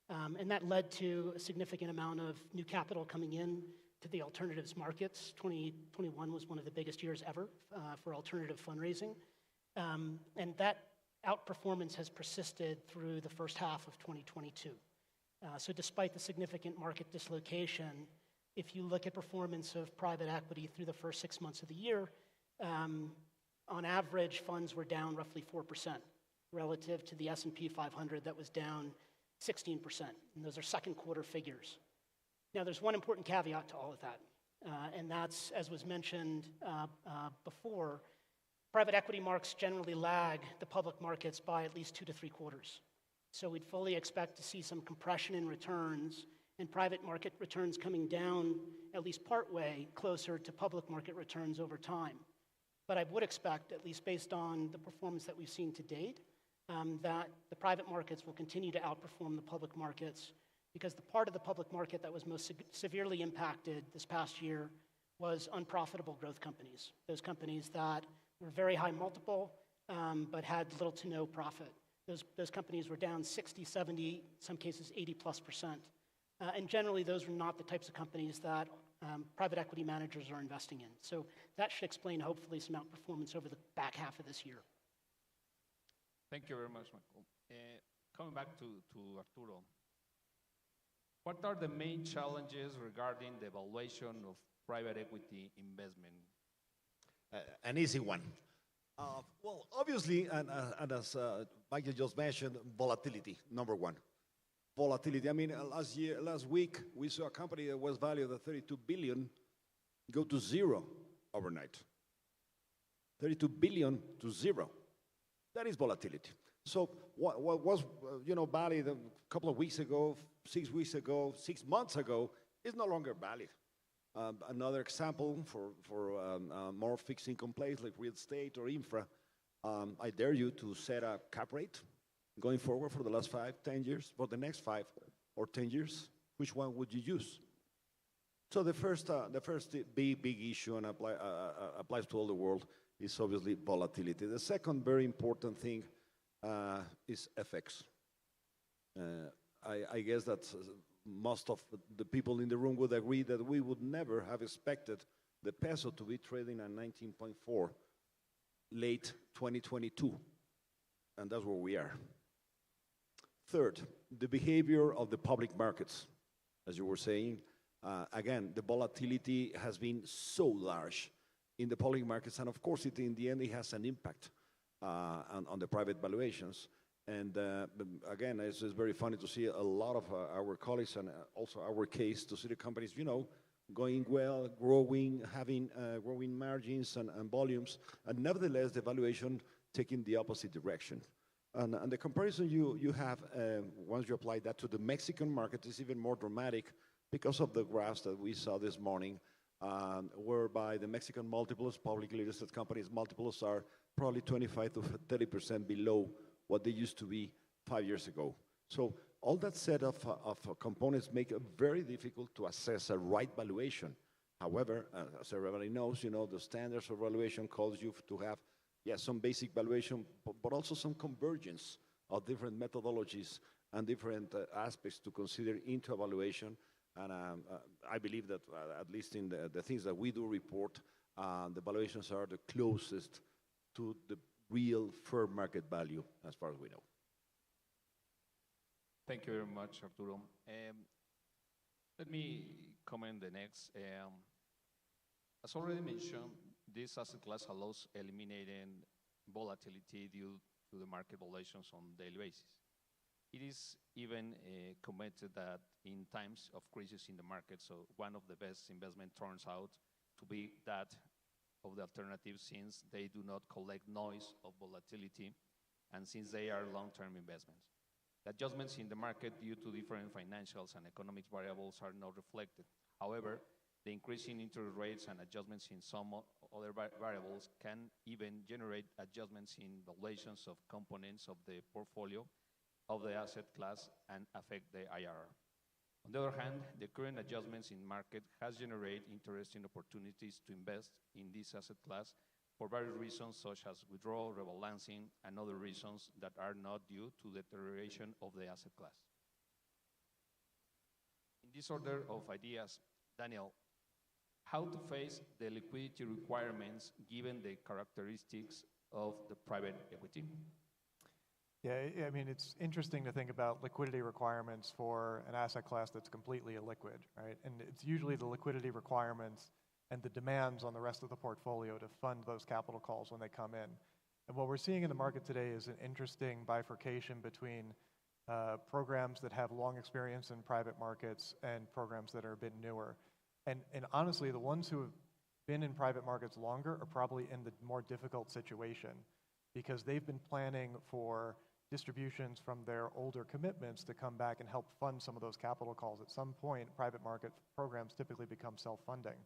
Speaker 16: And that led to a significant amount of new capital coming in to the alternatives markets. 2021 was one of the biggest years ever for alternative fundraising. And that outperformance has persisted through the first half of 2022. So despite the significant market dislocation, if you look at performance of private equity through the first 6 months of the year, On average, funds were down roughly 4% relative to the S&P 500 that was down 16%. And those are second quarter figures. Now, there's one important caveat to all of that, and that's, as was mentioned before, private equity marks generally lag the public markets by at least 2 to 3 quarters. So we'd fully expect to see some compression in returns and private market returns coming down at least partway closer to public market returns over time. But I would expect, at least based on the performance that we've seen to date, that the private markets will continue to outperform the public markets, because the part of the public market that was most severely impacted this past year was unprofitable growth companies, those companies that were very high multiple but had little to no profit. Those companies were down 60, 70, some cases 80+%. And generally, those were not the types of companies that private equity managers are investing in. So that should explain, hopefully, some outperformance over the back half of this year.
Speaker 12: Thank you very much, Michael. Coming back to Arturo, what are the main challenges regarding the evaluation of private equity investment?
Speaker 13: An easy one. Well, obviously, and as Michael just mentioned, volatility, number one. Volatility. I mean, last week, we saw a company that was valued at $32 billion go to zero overnight. $32 billion to zero. That is volatility. So what was valid a couple of weeks ago, 6 weeks ago, 6 months ago, is no longer valid. Another example for more fixed income plays like real estate or infra, I dare you to set a cap rate going forward for the last 5, 10 years, for the next 5 or 10 years. Which one would you use? So the first big issue, and applies to all the world, is obviously volatility. The second very important thing is FX. I guess that most of the people in the room would agree that we would never have expected the peso to be trading at 19.4 late 2022, and that's where we are. Third, the behavior of the public markets. As you were saying, again, the volatility has been so large in the public markets, and of course, in the end, it has an impact on the private valuations. And again, it's very funny to see a lot of our colleagues, and also our case, to see the companies, going well, growing, having growing margins and volumes, and nevertheless, the valuation taking the opposite direction. And the comparison you have, once you apply that to the Mexican market, is even more dramatic because of the graphs that we saw this morning, whereby the Mexican multiples, publicly listed companies' multiples, are probably 25 to 30% below what they used to be 5 years ago. So all that set of components make it very difficult to assess a right valuation. However, as everybody knows, the standards of valuation calls you to have, yes, some basic valuation, but also some convergence of different methodologies and different aspects to consider into evaluation. And I believe that, at least in the things that we do report, the valuations are the closest to the real fair market value, as far as we know.
Speaker 12: Thank you very much, Arturo. Let me comment the next. As already mentioned, this asset class allows eliminating volatility due to the market valuations on a daily basis. It is even commented that in times of crisis in the market, so one of the best investment turns out to be that of the alternatives, since they do not collect noise of volatility and since they are long-term investments. The adjustments in the market due to different financials and economic variables are not reflected. However, the increase in interest rates and adjustments in some other variables can even generate adjustments in valuations of components of the portfolio of the asset class and affect the IRR. On the other hand, the current adjustments in market has generated interesting opportunities to invest in this asset class for various reasons, such as withdrawal, rebalancing, and other reasons that are not due to deterioration of the asset class. In this order of ideas, Daniel, how to face the liquidity requirements given the characteristics of the private equity?
Speaker 15: Yeah, I mean, it's interesting to think about liquidity requirements for an asset class that's completely illiquid, right? And it's usually the liquidity requirements and the demands on the rest of the portfolio to fund those capital calls when they come in. And what we're seeing in the market today is an interesting bifurcation between programs that have long experience in private markets and programs that are a bit newer. And honestly, the ones who have been in private markets longer are probably in the more difficult situation because they've been planning for distributions from their older commitments to come back and help fund some of those capital calls. At some point, private market programs typically become self-funding.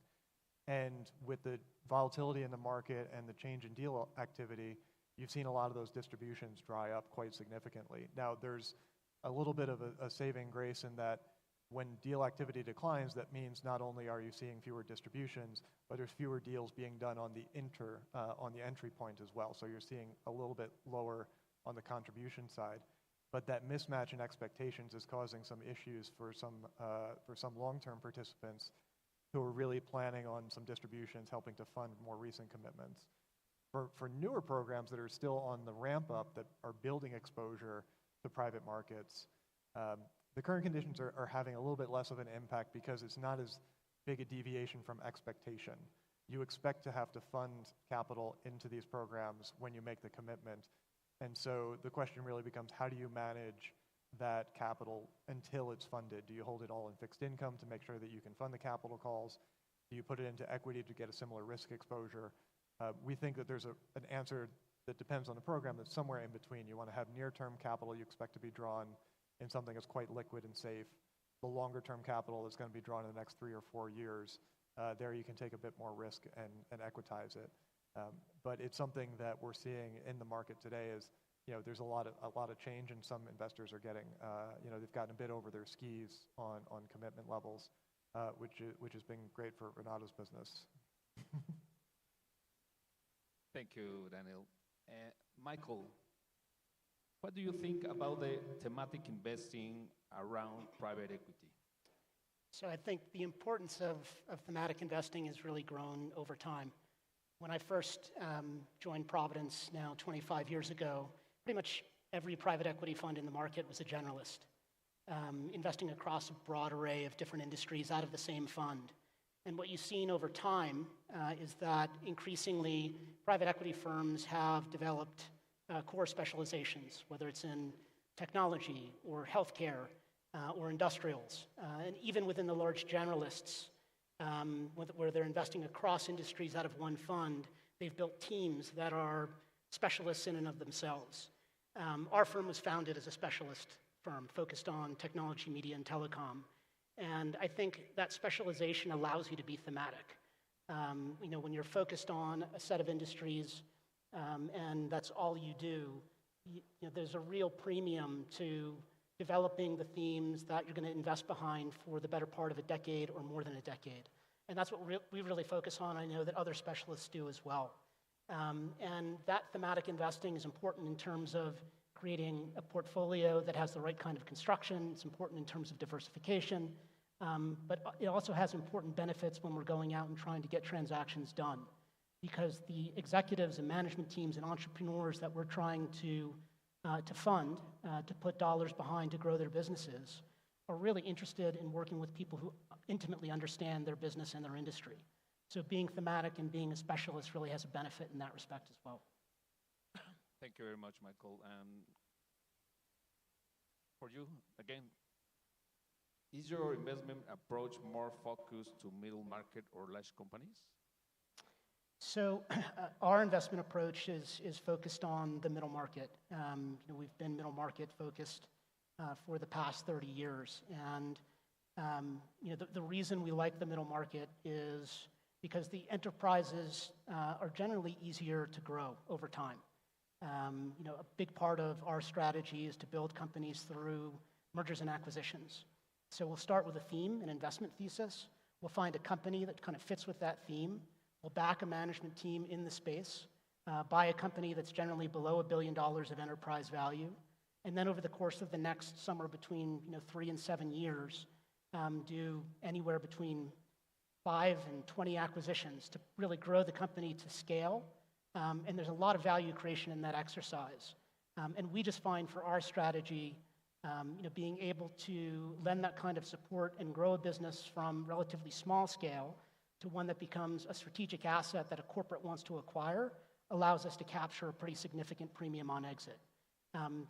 Speaker 15: And with the volatility in the market and the change in deal activity, you've seen a lot of those distributions dry up quite significantly. Now, there's a little bit of a saving grace in that when deal activity declines, that means not only are you seeing fewer distributions, but there's fewer deals being done on the entry point as well. So you're seeing a little bit lower on the contribution side. But that mismatch in expectations is causing some issues for some long-term participants who are really planning on some distributions helping to fund more recent commitments. For newer programs that are still on the ramp up that are building exposure to private markets, the current conditions are having a little bit less of an impact because it's not as big a deviation from expectation. You expect to have to fund capital into these programs when you make the commitment. And so the question really becomes, how do you manage that capital until it's funded? Do you hold it all in fixed income to make sure that you can fund the capital calls? Do you put it into equity to get a similar risk exposure? We think that there's an answer that depends on the program that's somewhere in between. You want to have near-term capital you expect to be drawn in something that's quite liquid and safe. The longer-term capital that's going to be drawn in the next 3 or 4 years, there you can take a bit more risk and equitize it. But it's something that we're seeing in the market today is, there's a lot of change, and some investors are getting, they've gotten a bit over their skis on commitment levels, which has been great for Renato's business.
Speaker 17: Thank you, Daniel. Michael, what do you think about the thematic investing around private equity?
Speaker 16: So I think the importance of thematic investing has really grown over time. When I first joined Providence now 25 years ago, pretty much every private equity fund in the market was a generalist, investing across a broad array of different industries out of the same fund. And what you've seen over time is that increasingly private equity firms have developed core specializations, whether it's in technology or healthcare or industrials. And even within the large generalists, where they're investing across industries out of one fund, they've built teams that are specialists in and of themselves. Our firm was founded as a specialist firm focused on technology, media, and telecom. And I think that specialization allows you to be thematic. When you're focused on a set of industries and that's all you do, there's a real premium to developing the themes that you're going to invest behind for the better part of a decade or more than a decade. And that's what we really focus on. I know that other specialists do as well. And that thematic investing is important in terms of creating a portfolio that has the right kind of construction. It's important in terms of diversification. But it also has important benefits when we're going out and trying to get transactions done. Because the executives and management teams and entrepreneurs that we're trying to fund, to put dollars behind to grow their businesses, are really interested in working with people who intimately understand their business and their industry. So being thematic and being a specialist really has a benefit in that respect as well.
Speaker 17: Thank you very much, Michael. For you, again, is your investment approach more focused to middle market or large companies?
Speaker 16: So our investment approach is focused on the middle market. We've been middle market focused for the past 30 years. And the reason we like the middle market is because the enterprises are generally easier to grow over time. A big part of our strategy is to build companies through mergers and acquisitions. So we'll start with a theme, an investment thesis. We'll find a company that kind of fits with that theme. We'll back a management team in the space, buy a company that's generally below $1 billion of enterprise value, and then over the course of the next somewhere between 3 and 7 years, do anywhere between 5 and 20 acquisitions to really grow the company to scale. And there's a lot of value creation in that exercise. And we just find for our strategy, being able to lend that kind of support and grow a business from relatively small scale to one that becomes a strategic asset that a corporate wants to acquire allows us to capture a pretty significant premium on exit.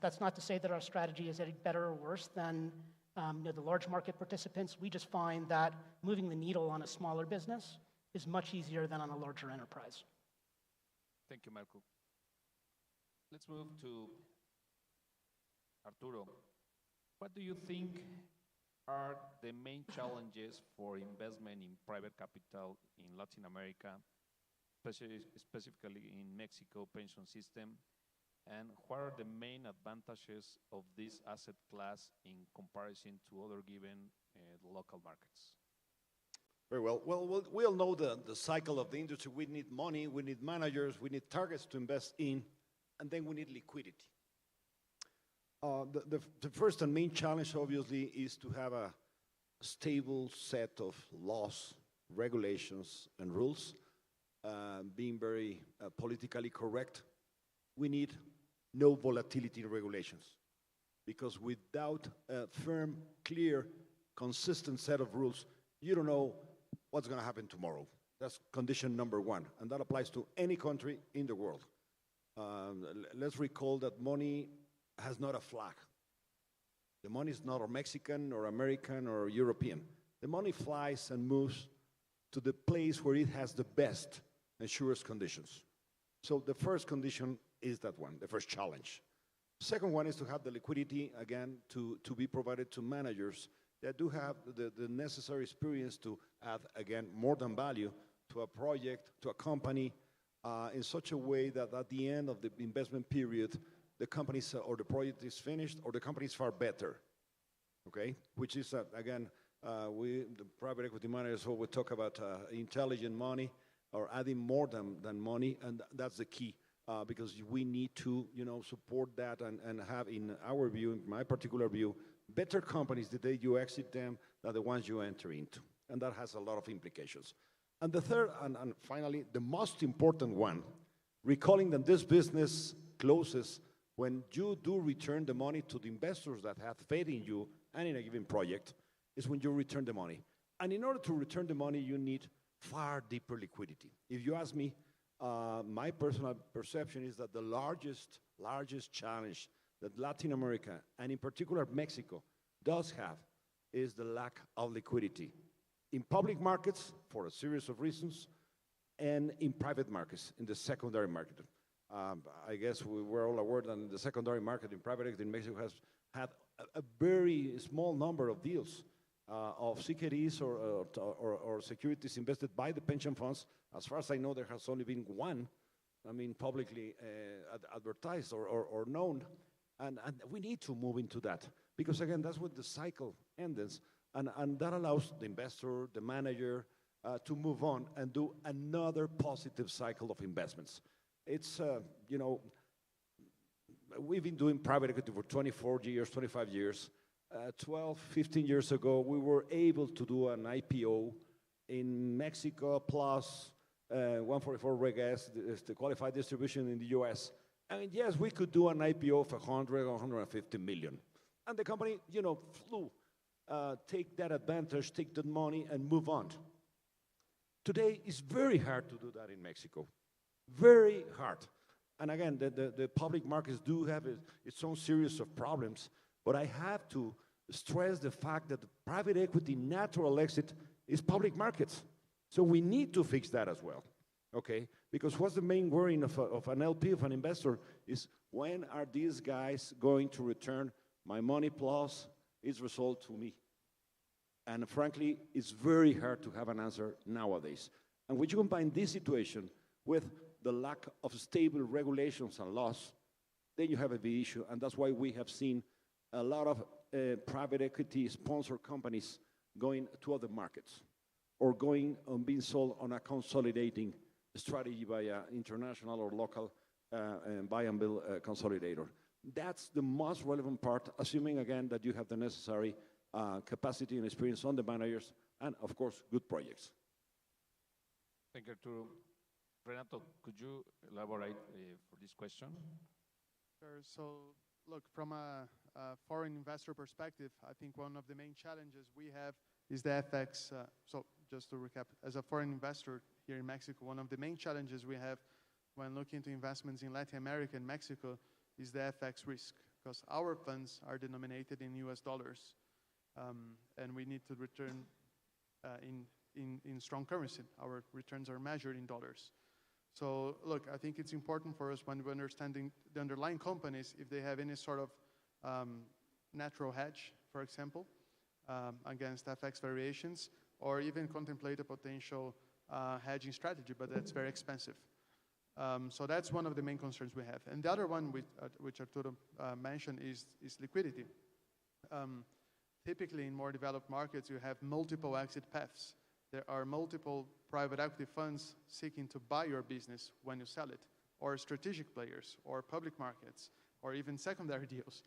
Speaker 16: That's not to say that our strategy is any better or worse than the large market participants. We just find that moving the needle on a smaller business is much easier than on a larger enterprise.
Speaker 17: Thank you, Marco. Let's move to Arturo. What do you think are the main challenges for investment in private capital in Latin America, specifically in Mexico pension system? And what are the main advantages of this asset class in comparison to other given local markets?
Speaker 13: Very well. Well, we all know the cycle of the industry. We need money, we need managers, we need targets to invest in, and then we need liquidity. The first and main challenge, obviously, is to have a stable set of laws, regulations, and rules, being very politically correct. We need no volatility in regulations, because without a firm, clear, consistent set of rules, you don't know what's going to happen tomorrow. That's condition number one, and that applies to any country in the world. Let's recall that money has not a flag. The money is not Mexican or American or European. The money flies and moves to the place where it has the best and surest conditions. So the first condition is that one, the first challenge. Second one is to have the liquidity, again, to be provided to managers that do have the necessary experience to add, again, more than value to a project, to a company, in such a way that at the end of the investment period, the company or the project is finished or the company is far better, okay? Which is, again, the private equity managers always talk about intelligent money or adding more than money, and that's the key. Because we need to, support that and have, in our view, in my particular view, better companies the day you exit them than the ones you enter into. And that has a lot of implications. And the third, and finally, the most important one, recalling that this business closes when you do return the money to the investors that have faith in you and in a given project, is when you return the money. And in order to return the money, you need far deeper liquidity. If you ask me, my personal perception is that the largest challenge that Latin America, and in particular Mexico, does have is the lack of liquidity in public markets for a series of reasons, and in private markets, in the secondary market. I guess we're all aware that the secondary market in private equity in Mexico has had a very small number of deals of securities or securities invested by the pension funds. As far as I know, there has only been one, publicly advertised or known. And we need to move into that, because again, that's what the cycle ends. And that allows the investor, the manager, to move on and do another positive cycle of investments. It's, we've been doing private equity for 24 years, 25 years. 12, 15 years ago, we were able to do an IPO in Mexico plus 144 Reg S, the qualified distribution in the US. Yes, we could do an IPO of 100 or 150 million. And the company, flew. Take that advantage, take that money, and move on. Today, it's very hard to do that in Mexico. Very hard. And again, the public markets do have its own series of problems, but I have to stress the fact that the private equity natural exit is public markets. So we need to fix that as well, okay? Because what's the main worry of an LP, of an investor, is when are these guys going to return my money plus its result to me? And frankly, it's very hard to have an answer nowadays. And when you combine this situation with the lack of stable regulations and laws, then you have a big issue. And that's why we have seen a lot of private equity sponsored companies going to other markets or going on being sold on a consolidating strategy by an international or local buy and build consolidator. That's the most relevant part, assuming again that you have the necessary capacity and experience on the managers and of course good projects.
Speaker 17: Thank you, Arturo. Renato, could you elaborate for this question?
Speaker 14: Sure. So, look, from a foreign investor perspective, I think one of the main challenges we have is the FX. So just to recap, as a foreign investor here in Mexico, one of the main challenges we have when looking into investments in Latin America and Mexico is the FX risk, because our funds are denominated in US dollars, and we need to return in strong currency. Our returns are measured in dollars. So look, I think it's important for us when we're understanding the underlying companies, if they have any sort of natural hedge, for example, against FX variations, or even contemplate a potential hedging strategy, but that's very expensive. So that's one of the main concerns we have. And the other one, which Arturo mentioned, is liquidity. Typically, in more developed markets, you have multiple exit paths. There are multiple private equity funds seeking to buy your business when you sell it, or strategic players, or public markets, or even secondary deals.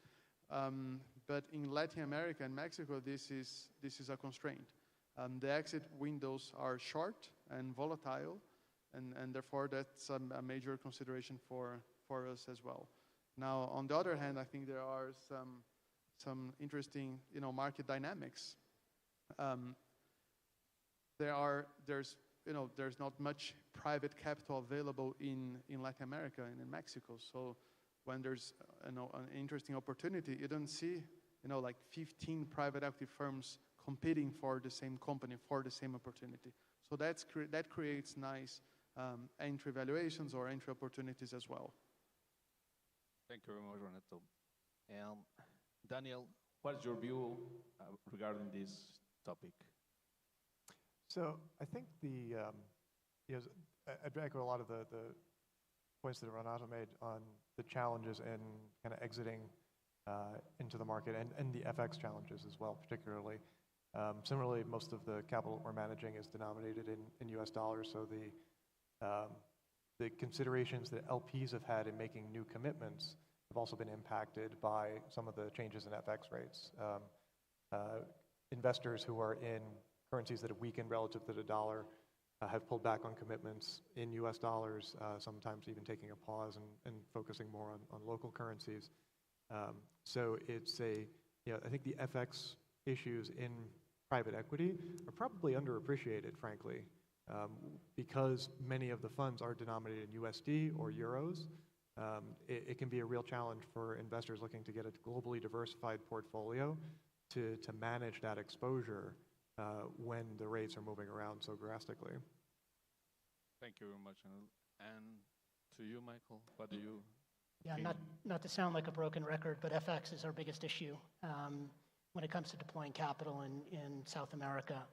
Speaker 14: But in Latin America and Mexico, this is a constraint. The exit windows are short and volatile, and therefore that's a major consideration for us as well. Now, on the other hand, I think there are some interesting, market dynamics. There's not much private capital available in Latin America and in Mexico. So when there's an interesting opportunity, you don't see like 15 private equity firms competing for the same company, for the same opportunity. So that creates nice entry valuations or entry opportunities as well.
Speaker 17: Thank you very much, Renato. And Daniel, what is your view regarding this topic?
Speaker 15: So I think I'd echo a lot of the points that Renato made on the challenges in kind of exiting into the market and the FX challenges as well, particularly. Similarly, most of the capital we're managing is denominated in US dollars, so the considerations that LPs have had in making new commitments have also been impacted by some of the changes in FX rates. Investors who are in currencies that have weakened relative to the dollar have pulled back on commitments in US dollars, sometimes even taking a pause and focusing more on local currencies. So it's I think the FX issues in private equity are probably underappreciated, frankly, because many of the funds are denominated in USD or euros. It can be a real challenge for investors looking to get a globally diversified portfolio to manage that exposure when the rates are moving around so drastically.
Speaker 17: Thank you very much. And to you, Michael, what do you
Speaker 16: think? Not to sound like a broken record, but FX is our biggest issue when it comes to deploying capital in South America.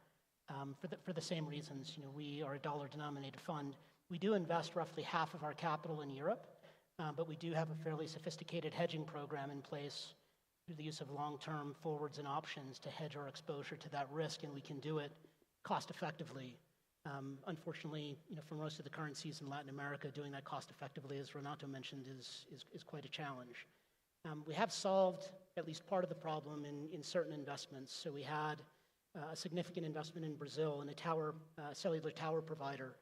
Speaker 16: For the same reasons, we are a dollar-denominated fund. We do invest roughly half of our capital in Europe, but we do have a fairly sophisticated hedging program in place through the use of long-term forwards and options to hedge our exposure to that risk, and we can do it cost-effectively. Unfortunately, for most of the currencies in Latin America, doing that cost-effectively, as Renato mentioned, is quite a challenge. We have solved at least part of the problem in certain investments. So we had a significant investment in Brazil in a cellular tower provider.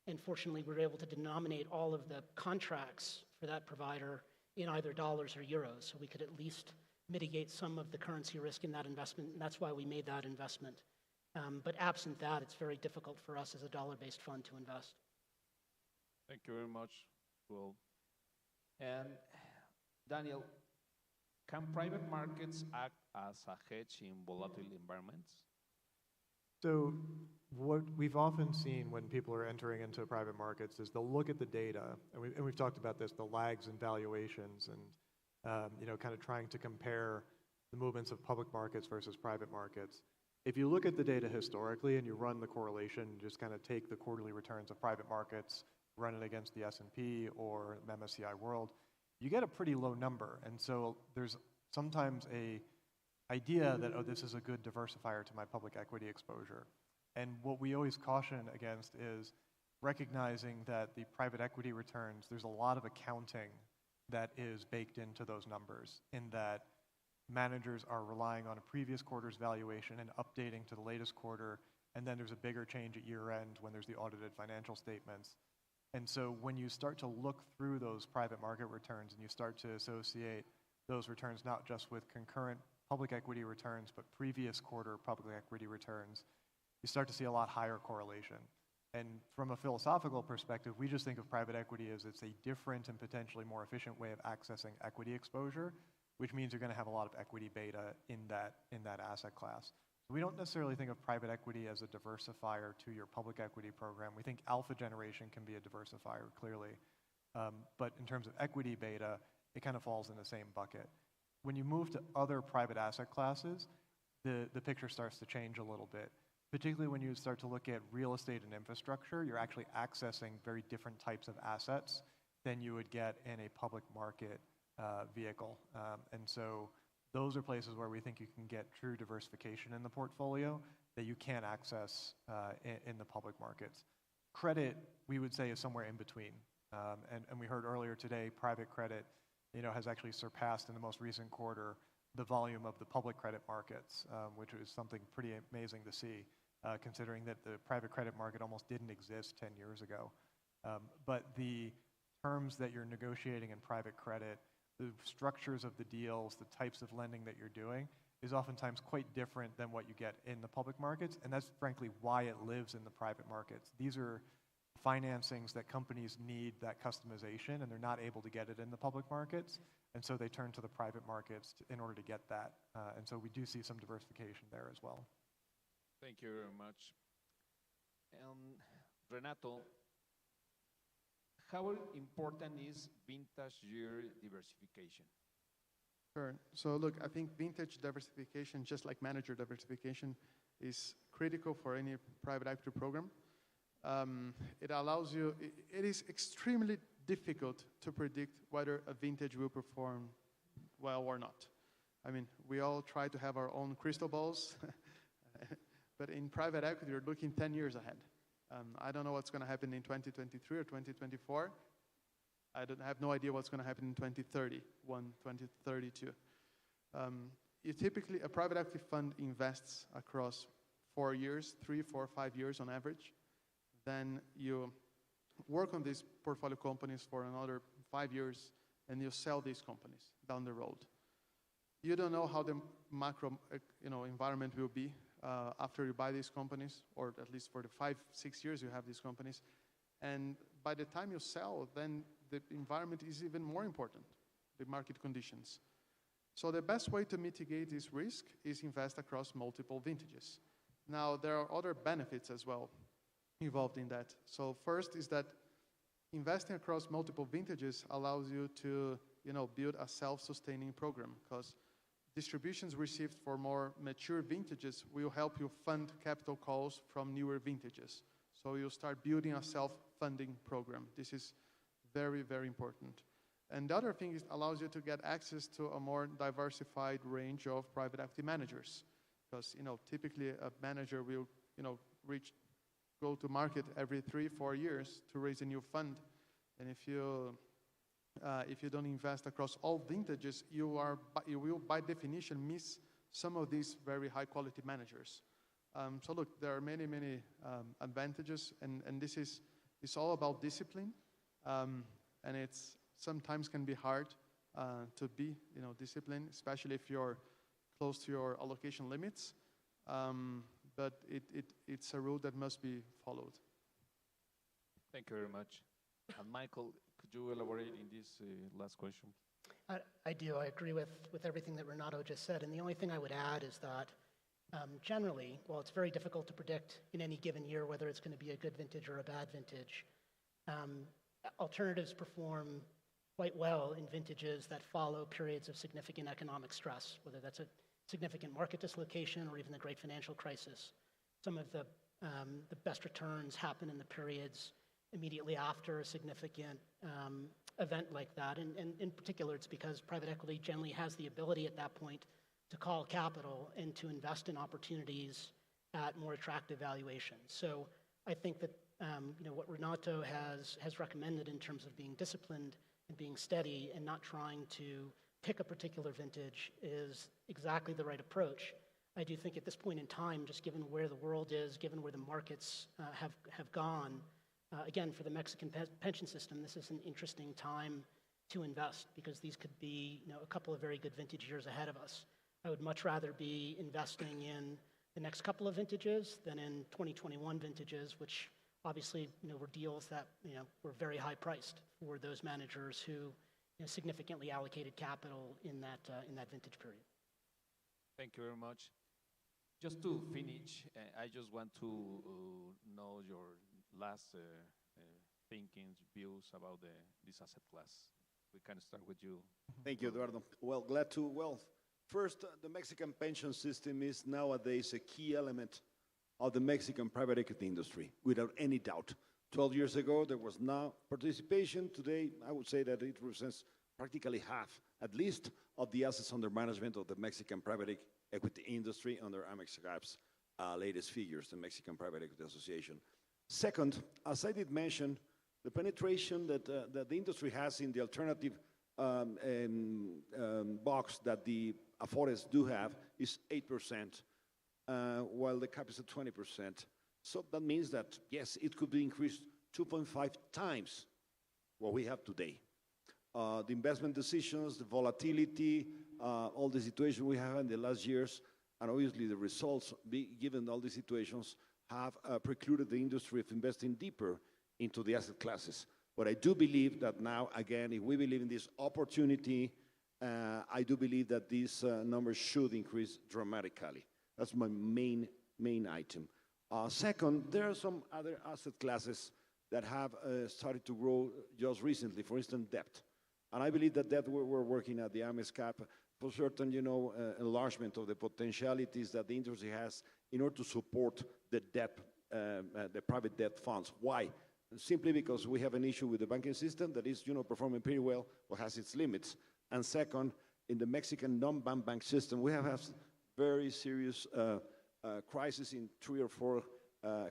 Speaker 16: And fortunately, we were able to denominate all of the contracts for that provider in either dollars or euros. So we could at least mitigate some of the currency risk in that investment. And that's why we made that investment. But absent that, it's very difficult for us as a dollar-based fund to invest.
Speaker 17: Thank you very much, Will. And Daniel, can private markets act as a hedge in volatile environments?
Speaker 15: So what we've often seen when people are entering into private markets is they'll look at the data, and we've talked about this, the lags in valuations, and kind of trying to compare the movements of public markets versus private markets. If you look at the data historically and you run the correlation, just kind of take the quarterly returns of private markets, run it against the S&P or MSCI World, you get a pretty low number. And so there's sometimes a idea that, oh, this is a good diversifier to my public equity exposure. And what we always caution against is recognizing that the private equity returns, there's a lot of accounting that is baked into those numbers, in that managers are relying on a previous quarter's valuation and updating to the latest quarter, and then there's a bigger change at year end when there's the audited financial statements. And so when you start to look through those private market returns and you start to associate those returns not just with concurrent public equity returns, but previous quarter public equity returns, you start to see a lot higher correlation. And from a philosophical perspective, we just think of private equity as it's a different and potentially more efficient way of accessing equity exposure, which means you're going to have a lot of equity beta in that asset class. So we don't necessarily think of private equity as a diversifier to your public equity program. We think alpha generation can be a diversifier, clearly. But in terms of equity beta, it kind of falls in the same bucket. When you move to other private asset classes, the picture starts to change a little bit. Particularly when you start to look at real estate and infrastructure, you're actually accessing very different types of assets than you would get in a public market vehicle. And so those are places where we think you can get true diversification in the portfolio that you can't access in the public markets. Credit, we would say, is somewhere in between. And we heard earlier today, private credit, has actually surpassed in the most recent quarter the volume of the public credit markets, which is something pretty amazing to see, considering that the private credit market almost didn't exist 10 years ago. But the terms that you're negotiating in private credit, the structures of the deals, the types of lending that you're doing is oftentimes quite different than what you get in the public markets, and that's frankly why it lives in the private markets. These are financings that companies need that customization, and they're not able to get it in the public markets, and so they turn to the private markets in order to get that. And so we do see some diversification there as well.
Speaker 17: Thank you very much. Renato, how important is vintage year diversification?
Speaker 14: Sure. So look, I think vintage diversification, just like manager diversification, is critical for any private equity program. It allows you, it is extremely difficult to predict whether a vintage will perform well or not. I mean, we all try to have our own crystal balls, but in private equity, you're looking 10 years ahead. I don't know what's going to happen in 2023 or 2024. I have no idea what's going to happen in 2031, 2032. Typically, a private equity fund invests across 4 years, 3, 4, 5 years on average. Then you work on these portfolio companies for another 5 years, and you sell these companies down the road. You don't know how the macro environment will be after you buy these companies, or at least for the 5, 6 years you have these companies. And by the time you sell, then the environment is even more important, the market conditions. So the best way to mitigate this risk is invest across multiple vintages. Now, there are other benefits as well involved in that. So first is that investing across multiple vintages allows you to build a self-sustaining program, because distributions received for more mature vintages will help you fund capital calls from newer vintages. So you'll start building a self-funding program. This is very, very important. And the other thing is it allows you to get access to a more diversified range of private equity managers. Because typically a manager will go to market every 3, 4 years to raise a new fund. And if you don't invest across all vintages, you will by definition miss some of these very high quality managers. So look, there are many, many advantages, and this is all about discipline, and it's sometimes can be hard to be disciplined, especially if you're close to your allocation limits. But it's a rule that must be followed.
Speaker 17: Thank you very much. And Michael, could you elaborate in this last question?
Speaker 16: I do. I agree with everything that Renato just said. And the only thing I would add is that generally, while it's very difficult to predict in any given year whether it's going to be a good vintage or a bad vintage, alternatives perform quite well in vintages that follow periods of significant economic stress, whether that's a significant market dislocation or even the great financial crisis. Some of the best returns happen in the periods immediately after a significant event like that. And in particular, it's because private equity generally has the ability at that point to call capital and to invest in opportunities at more attractive valuations. So I think that what Renato has recommended in terms of being disciplined and being steady and not trying to pick a particular vintage is exactly the right approach. I do think at this point in time, just given where the world is, given where the markets have gone, again, for the Mexican pension system, this is an interesting time to invest because these could be a couple of very good vintage years ahead of us. I would much rather be investing in the next couple of vintages than in 2021 vintages, which obviously were deals that were very high priced for those managers who significantly allocated capital in that vintage period.
Speaker 17: Thank you very much. Just to finish, I just want to know your last thinkings, views about this asset class. We can start with you.
Speaker 13: Thank you, Eduardo. Well, glad to. Well, first, the Mexican pension system is nowadays a key element of the Mexican private equity industry, without any doubt. 12 years ago, there was no participation. Today, I would say that it represents practically half, at least, of the assets under management of the Mexican private equity industry under Amex Cap's latest figures, the Mexican Private Equity Association. Second, as I did mention, the penetration that the industry has in the alternative box that the Afores do have is 8%, while the cap is at 20%. So that means that, yes, it could be increased 2.5 times what we have today. The investment decisions, the volatility, all the situation we have in the last years, and obviously the results, given all these situations, have precluded the industry of investing deeper into the asset classes. But I do believe that now, again, if we believe in this opportunity, I do believe that these numbers should increase dramatically. That's my main item. Second, there are some other asset classes that have started to grow just recently, for instance, debt. And I believe that we're working at the Amex Cap for certain, enlargement of the potentialities that the industry has in order to support the debt, the private debt funds. Why? Simply because we have an issue with the banking system that is, performing pretty well, but has its limits. And second, in the Mexican non-bank system, we have very serious crisis in 3 or 4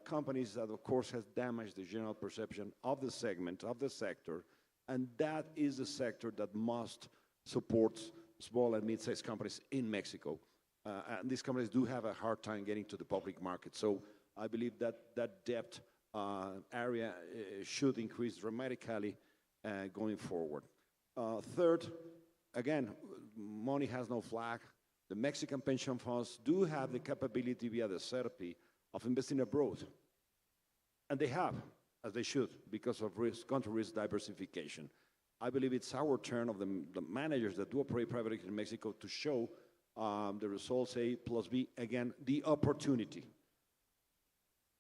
Speaker 13: companies that, of course, has damaged the general perception of the segment, of the sector. And that is the sector that must support small and mid-sized companies in Mexico. And these companies do have a hard time getting to the public market. So I believe that that debt area should increase dramatically going forward. Third, again, money has no flag. The Mexican pension funds do have the capability via the CERPI of investing abroad. And they have, as they should, because of country risk diversification. I believe it's our turn of the managers that do operate private equity in Mexico to show the results A plus B, again, the opportunity.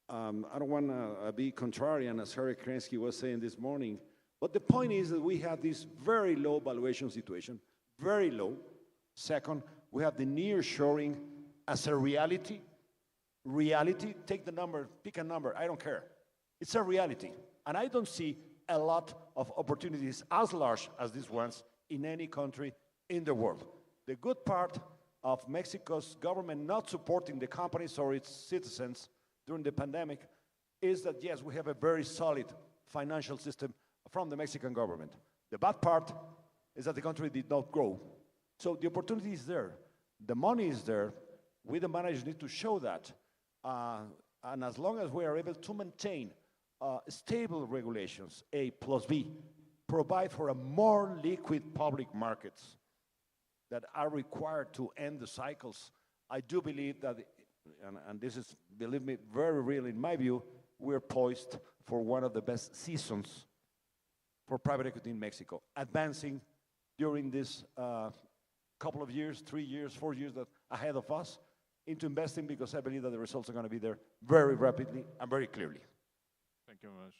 Speaker 13: I don't want to be contrarian, as Harry Krensky was saying this morning, but the point is that we have this very low valuation situation, very low. Second, we have the nearshoring as a reality. Reality, take the number, pick a number, I don't care. It's a reality. And I don't see a lot of opportunities as large as these ones in any country in the world. The good part of Mexico's government not supporting the companies or its citizens during the pandemic is that, yes, we have a very solid financial system from the Mexican government. The bad part is that the country did not grow. So the opportunity is there. The money is there. We, the managers, need to show that. And as long as we are able to maintain stable regulations, A plus B, provide for a more liquid public markets that are required to end the cycles, I do believe that, and this is, believe me, very real in my view, we're poised for one of the best seasons for private equity in Mexico, advancing during this couple of years, 3 years, 4 years that ahead of us into investing, because I believe that the results are going to be there very rapidly and very clearly.
Speaker 17: Thank you very much.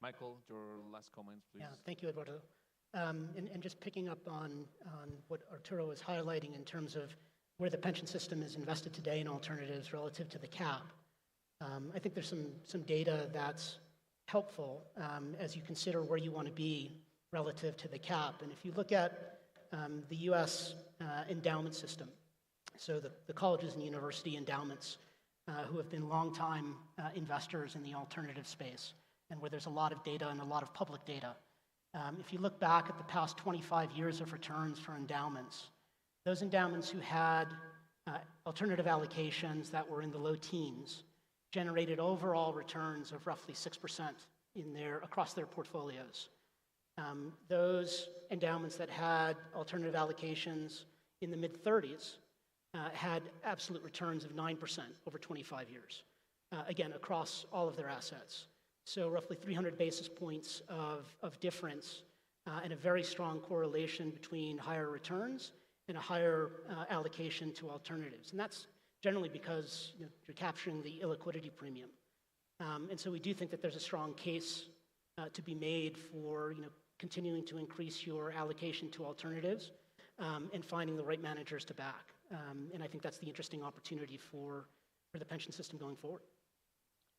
Speaker 17: Michael, your last comments, please.
Speaker 16: Yeah, thank you, Eduardo. And just picking up on what Arturo was highlighting in terms of where the pension system is invested today in alternatives relative to the cap, I think there's some data that's helpful as you consider where you want to be relative to the cap. And if you look at the U.S. endowment system, so the colleges and university endowments who have been longtime investors in the alternative space, and where there's a lot of data and a lot of public data. If you look back at the past 25 years of returns for endowments, those endowments who had alternative allocations that were in the low teens generated overall returns of roughly 6% across their portfolios. Those endowments that had alternative allocations in the mid-30s had absolute returns of 9% over 25 years, again, across all of their assets. So roughly 300 basis points of difference and a very strong correlation between higher returns and a higher allocation to alternatives. And that's generally because you're capturing the illiquidity premium. And so we do think that there's a strong case to be made for continuing to increase your allocation to alternatives and finding the right managers to back. And I think that's the interesting opportunity for the pension system going forward.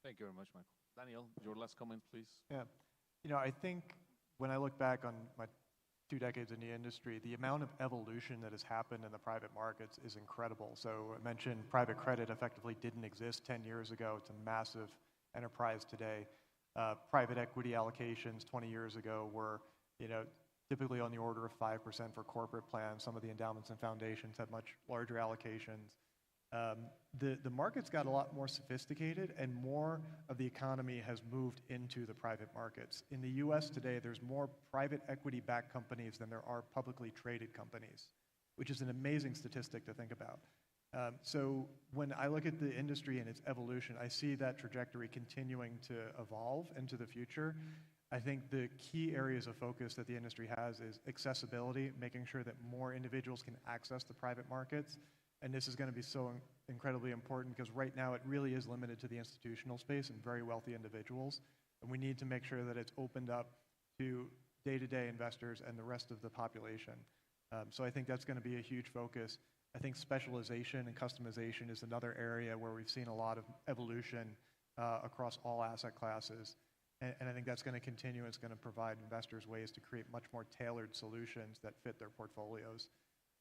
Speaker 17: Thank you very much, Michael. Daniel, your last comment, please.
Speaker 15: Yeah, I think when I look back on my 2 decades in the industry, the amount of evolution that has happened in the private markets is incredible. So I mentioned private credit effectively didn't exist 10 years ago. It's a massive enterprise today. Private equity allocations 20 years ago were, typically on the order of 5% for corporate plans. Some of the endowments and foundations had much larger allocations. The market's got a lot more sophisticated, and more of the economy has moved into the private markets. In the US today, there's more private equity-backed companies than there are publicly traded companies, which is an amazing statistic to think about. So when I look at the industry and its evolution, I see that trajectory continuing to evolve into the future. I think the key areas of focus that the industry has is accessibility, making sure that more individuals can access the private markets. And this is going to be so incredibly important because right now it really is limited to the institutional space and very wealthy individuals. And we need to make sure that it's opened up to day-to-day investors and the rest of the population. So I think that's going to be a huge focus. I think specialization and customization is another area where we've seen a lot of evolution across all asset classes. And I think that's going to continue. It's going to provide investors ways to create much more tailored solutions that fit their portfolios.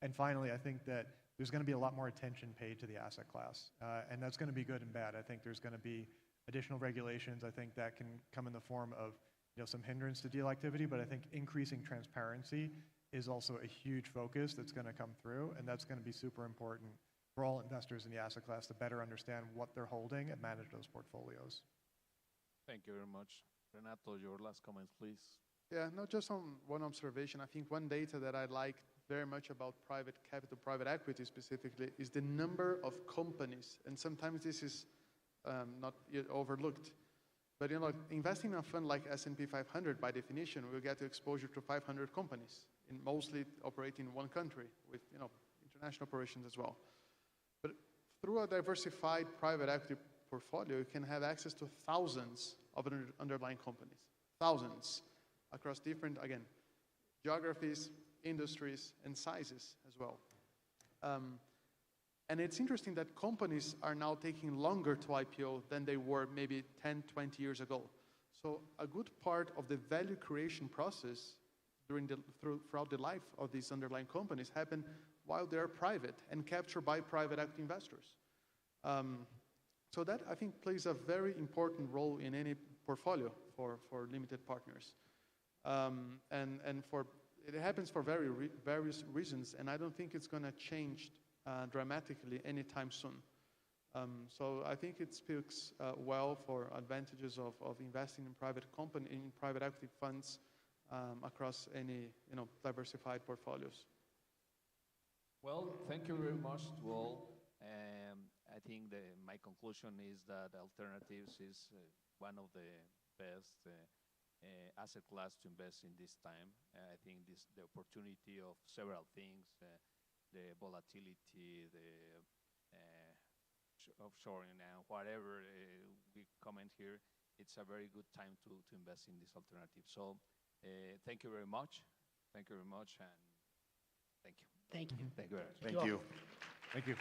Speaker 15: And finally, I think that there's going to be a lot more attention paid to the asset class. And that's going to be good and bad. I think there's going to be additional regulations. I think that can come in the form of some hindrance to deal activity, but I think increasing transparency is also a huge focus that's going to come through, and that's going to be super important for all investors in the asset class to better understand what they're holding and manage those portfolios.
Speaker 17: Thank you very much. Renato, your last comments, please.
Speaker 14: Yeah, no, just on one observation. I think one data that I like very much about private capital, private equity specifically, is the number of companies, and sometimes this is not yet overlooked. But investing in a fund like S&P 500, by definition, will get exposure to 500 companies, in mostly operating in one country with international operations as well. But through a diversified private equity portfolio, you can have access to thousands of underlying companies, thousands across different, again, geographies, industries, and sizes as well. And it's interesting that companies are now taking longer to IPO than they were maybe 10, 20 years ago. So a good part of the value creation process throughout the life of these underlying companies happen while they're private and captured by private equity investors. So that, I think, plays a very important role in any portfolio for limited partners. And it happens for various reasons, and I don't think it's going to change dramatically anytime soon. So I think it speaks well for advantages of investing in private equity funds across any diversified portfolios.
Speaker 17: Well, thank you very much to all. I think my conclusion is that alternatives is one of the best asset class to invest in this time. I think the opportunity of several things, the volatility, the offshoring, and whatever we comment here, it's a very good time to invest in this alternative. So thank you very much. Thank you very much, and thank you.
Speaker 16: Thank you.
Speaker 17: Thank you very much.
Speaker 13: Thank you.
Speaker 15: Thank you.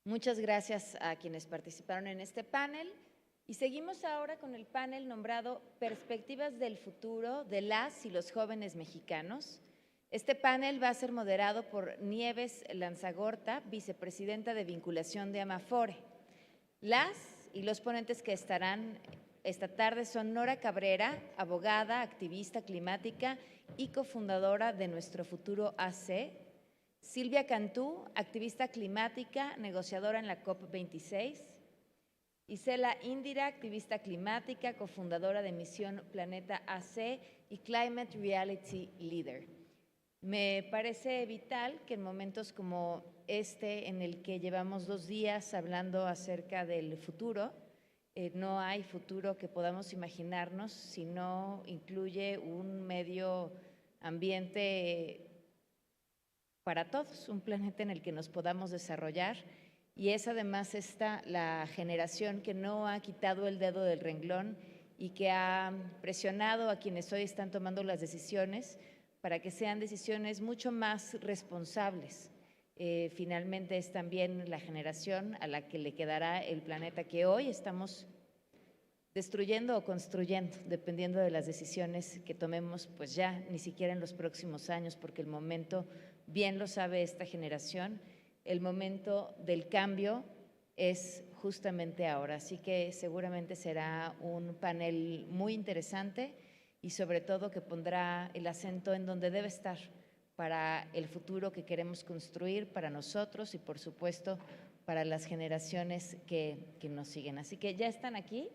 Speaker 1: Muchas gracias a quienes participaron en este panel. Y seguimos ahora con el panel nombrado Perspectivas del futuro de las y los jóvenes mexicanos. Este panel va a ser moderado por Nieves Lanzagorta, vicepresidenta de vinculación de Amafore. Las y los ponentes que estarán esta tarde son Nora Cabrera, abogada, activista climática y cofundadora de Nuestro Futuro AC, Silvia Cantú, activista climática, negociadora en la COP26, Isela Indira, activista climática, cofundadora de Misión Planeta AC y Climate Reality Leader. Me parece vital que en momentos como este, en el que llevamos 2 días hablando acerca del futuro, no hay futuro que podamos imaginarnos si no incluye un medio ambiente para todos, un planeta en el que nos podamos desarrollar, y es además esta la generación que no ha quitado el dedo del renglón y que ha presionado a quienes hoy están tomando las decisiones para que sean decisiones mucho más responsables. Finalmente es también la generación a la que le quedará el planeta que hoy estamos destruyendo o construyendo, dependiendo de las decisiones que tomemos, pues ya ni siquiera en los próximos años, porque el momento, bien lo sabe esta generación, el momento del cambio es justamente ahora. Así que seguramente será un panel muy interesante y sobre todo que pondrá el acento en donde debe estar para el futuro que queremos construir para nosotros y por supuesto para las generaciones que nos siguen. Así que ya están aquí.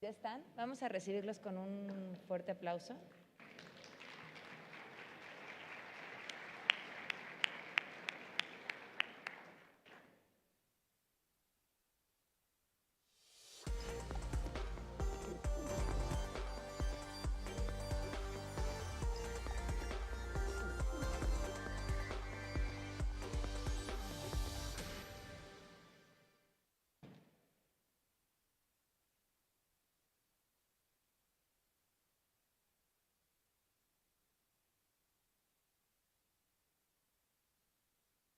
Speaker 1: ¿Ya están? Vamos a recibirlos con un fuerte aplauso.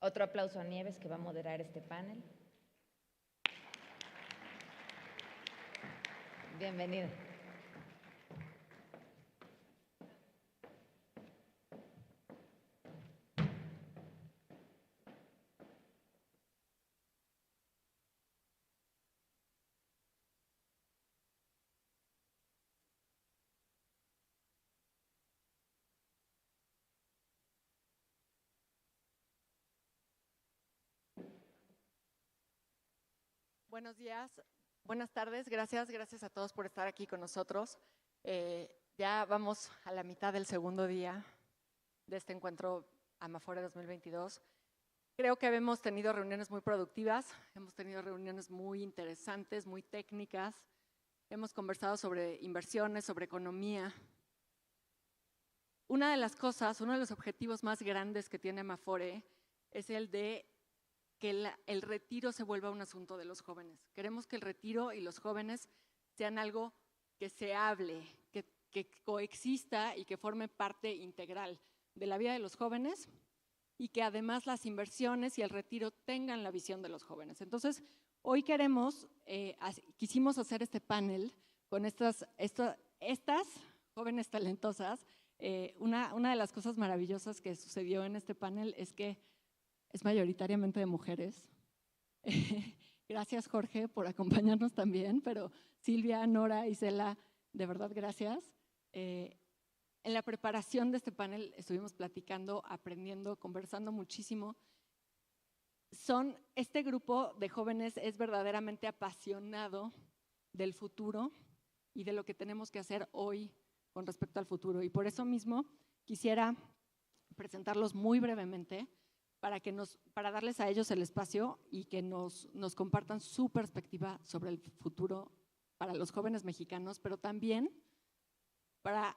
Speaker 1: Otro aplauso a Nieves, que va a moderar este panel. Bienvenida.
Speaker 18: Buenos días, buenas tardes, gracias a todos por estar aquí con nosotros. Ya vamos a la mitad del segundo día de este encuentro Amafore 2022. Creo que hemos tenido reuniones muy productivas, hemos tenido reuniones muy interesantes, muy técnicas, hemos conversado sobre inversiones, sobre economía. Una de las cosas, uno de los objetivos más grandes que tiene Amafore es el de que el retiro se vuelva un asunto de los jóvenes. Queremos que el retiro y los jóvenes sean algo que se hable, que coexista y que forme parte integral de la vida de los jóvenes y que además las inversiones y el retiro tengan la visión de los jóvenes. Entonces, hoy quisimos hacer este panel con estas jóvenes talentosas. Una de las cosas maravillosas que sucedió en este panel es que es mayoritariamente de mujeres. Gracias, Jorge, por acompañarnos también, pero Silvia, Nora, Isela, de verdad, gracias. En la preparación de este panel estuvimos platicando, aprendiendo, conversando muchísimo. Este grupo de jóvenes es verdaderamente apasionado del futuro y de lo que tenemos que hacer hoy con respecto al futuro. Y por eso mismo quisiera presentarlos muy brevemente para darles a ellos el espacio y que nos compartan su perspectiva sobre el futuro para los jóvenes mexicanos, pero también para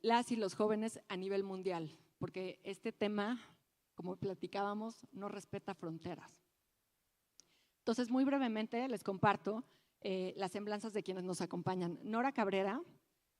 Speaker 18: las y los jóvenes a nivel mundial, porque este tema, como platicábamos, no respeta fronteras. Entonces, muy brevemente les comparto las semblanzas de quienes nos acompañan. Nora Cabrera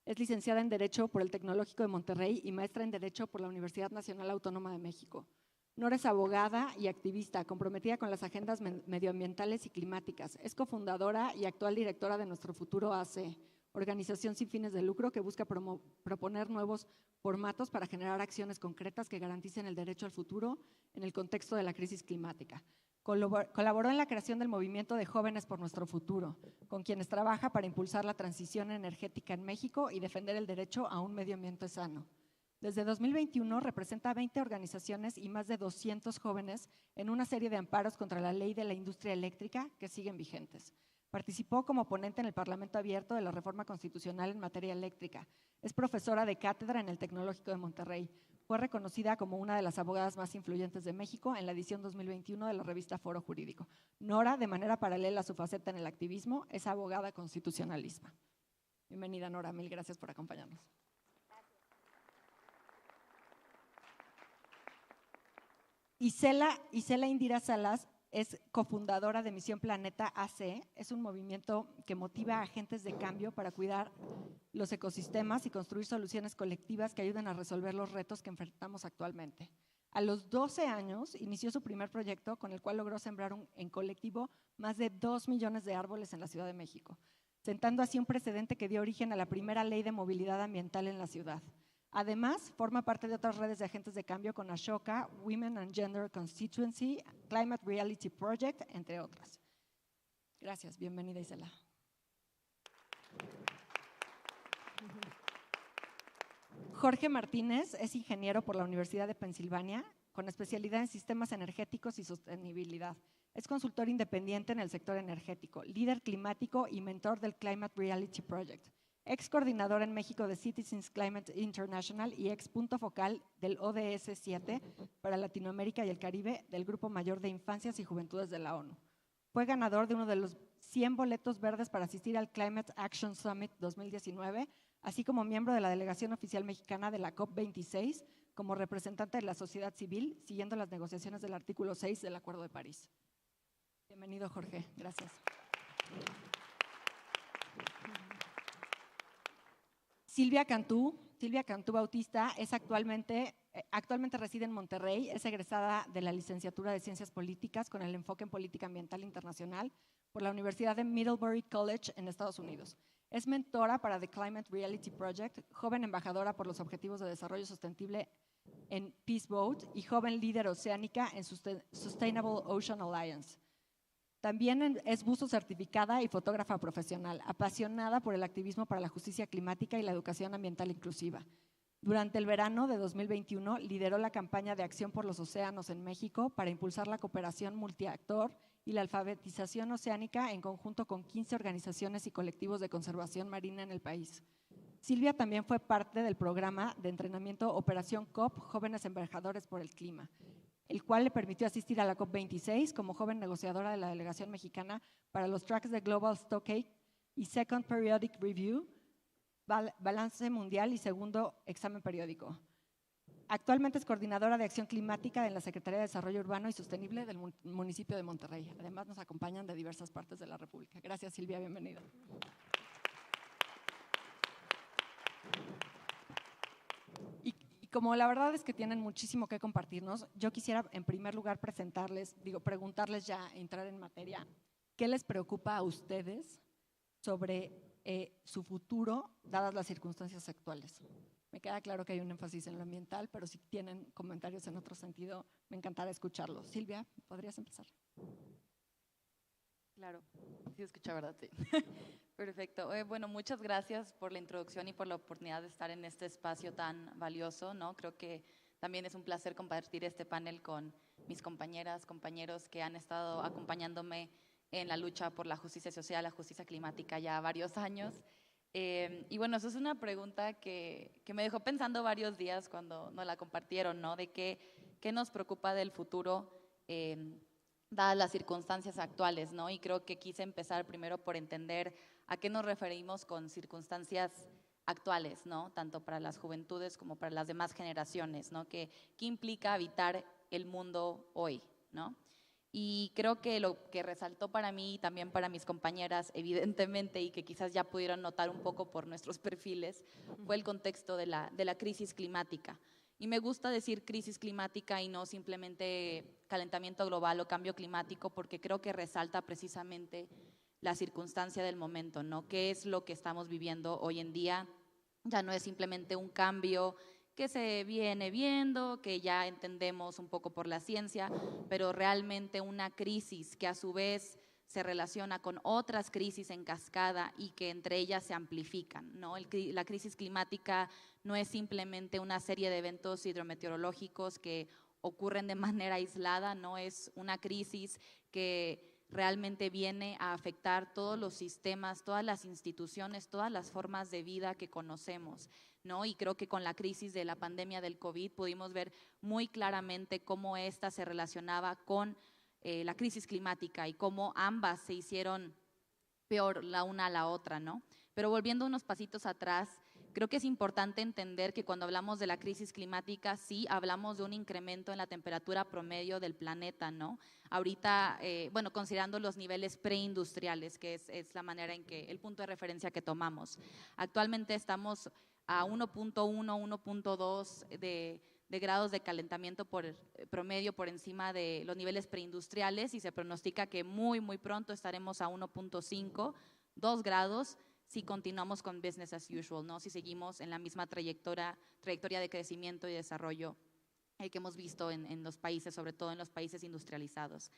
Speaker 18: es licenciada en Derecho por el Tecnológico de Monterrey y maestra en Derecho por la Universidad Nacional Autónoma de México. Nora es abogada y activista comprometida con las agendas medioambientales y climáticas. Es cofundadora y actual directora de Nuestro Futuro AC, organización sin fines de lucro que busca proponer nuevos formatos para generar acciones concretas que garanticen el derecho al futuro en el contexto de la crisis climática. Colaboró en la creación del movimiento de Jóvenes por Nuestro Futuro, con quienes trabaja para impulsar la transición energética en México y defender el derecho a un medio ambiente sano. Desde 2021 representa a 20 organizaciones y más de 200 jóvenes en una serie de amparos contra la ley de la industria eléctrica que siguen vigentes. Participó como ponente en el Parlamento Abierto de la Reforma Constitucional en materia eléctrica. Es profesora de cátedra en el Tecnológico de Monterrey. Fue reconocida como una de las abogadas más influyentes de México en la edición 2021 de la revista Foro Jurídico. Nora, de manera paralela a su faceta en el activismo, es abogada constitucionalista. Bienvenida, Nora. Mil gracias por acompañarnos. Isela Indira Salas es cofundadora de Misión Planeta AC. Es un movimiento que motiva a agentes de cambio para cuidar los ecosistemas y construir soluciones colectivas que ayuden a resolver los retos que enfrentamos actualmente. A los 12 años inició su primer proyecto con el cual logró sembrar en colectivo más de 2 millones de árboles en la Ciudad de México, sentando así un precedente que dio origen a la primera ley de movilidad ambiental en la ciudad. Además, forma parte de otras redes de agentes de cambio con Ashoka, Women and Gender Constituency, Climate Reality Project, entre otras. Gracias, bienvenida Isela. Jorge Martínez es ingeniero por la Universidad de Pensilvania, con especialidad en sistemas energéticos y sostenibilidad. Es consultor independiente en el sector energético, líder climático y mentor del Climate Reality Project. Ex coordinador en México de Citizens Climate International y ex punto focal del ODS 7 para Latinoamérica y el Caribe del Grupo Mayor de Infancias y Juventudes de la ONU. Fue ganador de uno de los 100 boletos verdes para asistir al Climate Action Summit 2019, así como miembro de la delegación oficial mexicana de la COP26 como representante de la sociedad civil, siguiendo las negociaciones del artículo 6 del Acuerdo de París. Bienvenido, Jorge. Gracias. Silvia Cantú Bautista es actualmente reside en Monterrey, es egresada de la licenciatura de Ciencias Políticas con el enfoque en Política Ambiental Internacional por la Universidad de Middlebury College en Estados Unidos. Es mentora para The Climate Reality Project, joven embajadora por los Objetivos de Desarrollo Sostenible en Peace Boat y joven líder oceánica en Sustainable Ocean Alliance. También es buzo certificada y fotógrafa profesional, apasionada por el activismo para la justicia climática y la educación ambiental inclusiva. Durante el verano de 2021 lideró la campaña de Acción por los Océanos en México para impulsar la cooperación multiactor y la alfabetización oceánica en conjunto con 15 organizaciones y colectivos de conservación marina en el país. Silvia también fue parte del programa de entrenamiento Operación COP Jóvenes Embajadores por el Clima, el cual le permitió asistir a la COP26 como joven negociadora de la delegación mexicana para los tracks de Global Stockade y Second Periodic Review, balance mundial y segundo examen periódico. Actualmente es coordinadora de acción climática en la Secretaría de Desarrollo Urbano y Sostenible del municipio de Monterrey. Además nos acompañan de diversas partes de la República. Gracias, Silvia, bienvenida. Como la verdad es que tienen muchísimo que compartirnos, yo quisiera en primer lugar preguntarles ya, entrar en materia, ¿qué les preocupa a ustedes sobre su futuro, dadas las circunstancias actuales? Me queda claro que hay un énfasis en lo ambiental, pero si tienen comentarios en otro sentido, me encantará escucharlos. Silvia, ¿podrías empezar?
Speaker 19: Claro, sí escucha, ¿verdad? Sí. Perfecto. Bueno, muchas gracias por la introducción y por la oportunidad de estar en este espacio tan valioso, ¿no? Creo que también es un placer compartir este panel con mis compañeras, compañeros que han estado acompañándome en la lucha por la justicia social, la justicia climática ya varios años. Y bueno, eso es una pregunta que me dejó pensando varios días cuando nos la compartieron, ¿no? De qué nos preocupa del futuro, dadas las circunstancias actuales, ¿no? Y creo que quise empezar primero por entender a qué nos referimos con circunstancias actuales, ¿no? Tanto para las juventudes como para las demás generaciones, ¿no? ¿Qué implica habitar el mundo hoy, ¿no? Y creo que lo que resaltó para mí y también para mis compañeras, evidentemente, y que quizás ya pudieron notar un poco por nuestros perfiles, fue el contexto de la crisis climática. Y me gusta decir crisis climática y no simplemente calentamiento global o cambio climático, porque creo que resalta precisamente la circunstancia del momento, ¿no? ¿Qué es lo que estamos viviendo hoy en día? Ya no es simplemente un cambio que se viene viendo, que ya entendemos un poco por la ciencia, pero realmente una crisis que a su vez se relaciona con otras crisis en cascada y que entre ellas se amplifican, ¿no? La crisis climática no es simplemente una serie de eventos hidrometeorológicos que ocurren de manera aislada, no es una crisis que realmente viene a afectar todos los sistemas, todas las instituciones, todas las formas de vida que conocemos, ¿no? Y creo que con la crisis de la pandemia del COVID pudimos ver muy claramente cómo esta se relacionaba con la crisis climática y cómo ambas se hicieron peor la una a la otra, ¿no? Pero volviendo unos pasitos atrás, creo que es importante entender que cuando hablamos de la crisis climática, sí hablamos de un incremento en la temperatura promedio del planeta, ¿no? Ahorita, bueno, considerando los niveles preindustriales, que es la manera en que, el punto de referencia que tomamos. Actualmente estamos a 1.1, 1.2 de grados de calentamiento promedio por encima de los niveles preindustriales y se pronostica que muy pronto estaremos a 1.5, 2 grados si continuamos con business as usual, ¿no? Si seguimos en la misma trayectoria de crecimiento y desarrollo que hemos visto en los países, sobre todo en los países industrializados.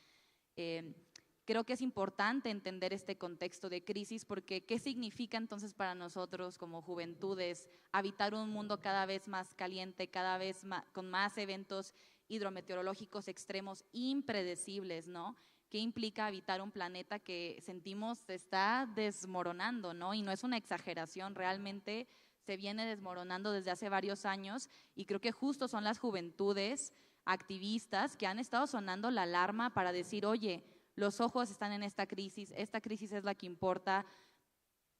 Speaker 19: Creo que es importante entender este contexto de crisis porque ¿qué significa entonces para nosotros como juventudes habitar un mundo cada vez más caliente, cada vez más, con más eventos hidrometeorológicos extremos impredecibles, ¿no? ¿Qué implica habitar un planeta que sentimos se está desmoronando, ¿no? Y no es una exageración, realmente se viene desmoronando desde hace varios años y creo que justo son las juventudes activistas que han estado sonando la alarma para decir, oye, los ojos están en esta crisis es la que importa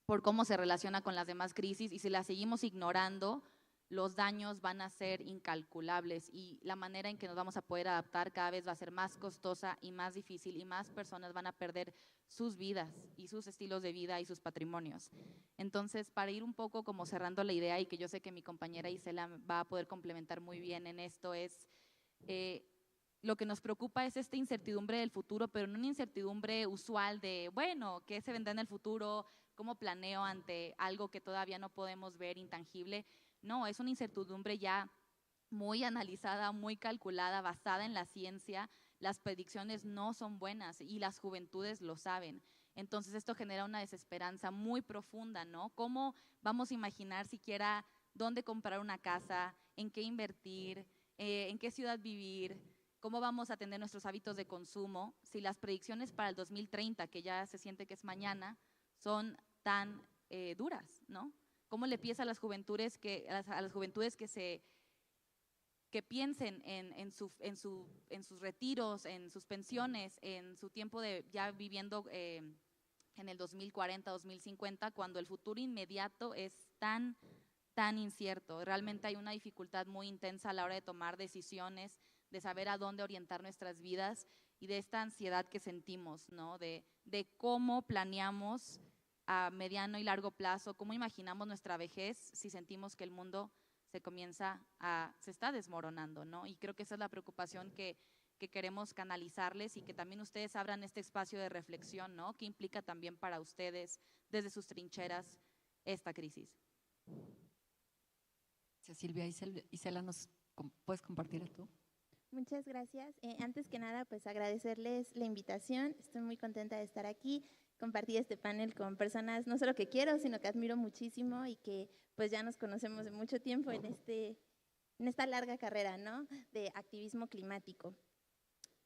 Speaker 19: por cómo se relaciona con las demás crisis y si la seguimos ignorando, los daños van a ser incalculables y la manera en que nos vamos a poder adaptar cada vez va a ser más costosa y más difícil y más personas van a perder sus vidas y sus estilos de vida y sus patrimonios. Entonces, para ir un poco como cerrando la idea y que yo sé que mi compañera Isela va a poder complementar muy bien en esto es… lo que nos preocupa es esta incertidumbre del futuro, pero no una incertidumbre usual de, bueno, ¿qué se vendrá en el futuro? ¿Cómo planeo ante algo que todavía no podemos ver, intangible? No, es una incertidumbre ya muy analizada, muy calculada, basada en la ciencia. Las predicciones no son buenas y las juventudes lo saben. Entonces esto genera una desesperanza muy profunda, ¿no? ¿Cómo vamos a imaginar siquiera dónde comprar una casa, en qué invertir, en qué ciudad vivir? ¿Cómo vamos a atender nuestros hábitos de consumo si las predicciones para el 2030, que ya se siente que es mañana, son tan duras, ¿no? ¿Cómo le piensa a las juventudes que piensen en sus retiros, en sus pensiones, en su tiempo de ya viviendo en el 2040, 2050, cuando el futuro inmediato es tan incierto? Realmente hay una dificultad muy intensa a la hora de tomar decisiones, de saber a dónde orientar nuestras vidas y de esta ansiedad que sentimos, ¿no? De cómo planeamos a mediano y largo plazo, cómo imaginamos nuestra vejez si sentimos que el mundo se está desmoronando, ¿no? Y creo que esa es la preocupación que queremos canalizarles y que también ustedes abran este espacio de reflexión, ¿no? ¿Qué implica también para ustedes desde sus trincheras esta crisis?
Speaker 18: Silvia, Isela, ¿nos puedes compartir tú?
Speaker 20: Muchas gracias. Antes que nada, pues agradecerles la invitación. Estoy muy contenta de estar aquí, compartir este panel con personas no solo que quiero, sino que admiro muchísimo y que pues ya nos conocemos de mucho tiempo en esta larga carrera, ¿no? De activismo climático.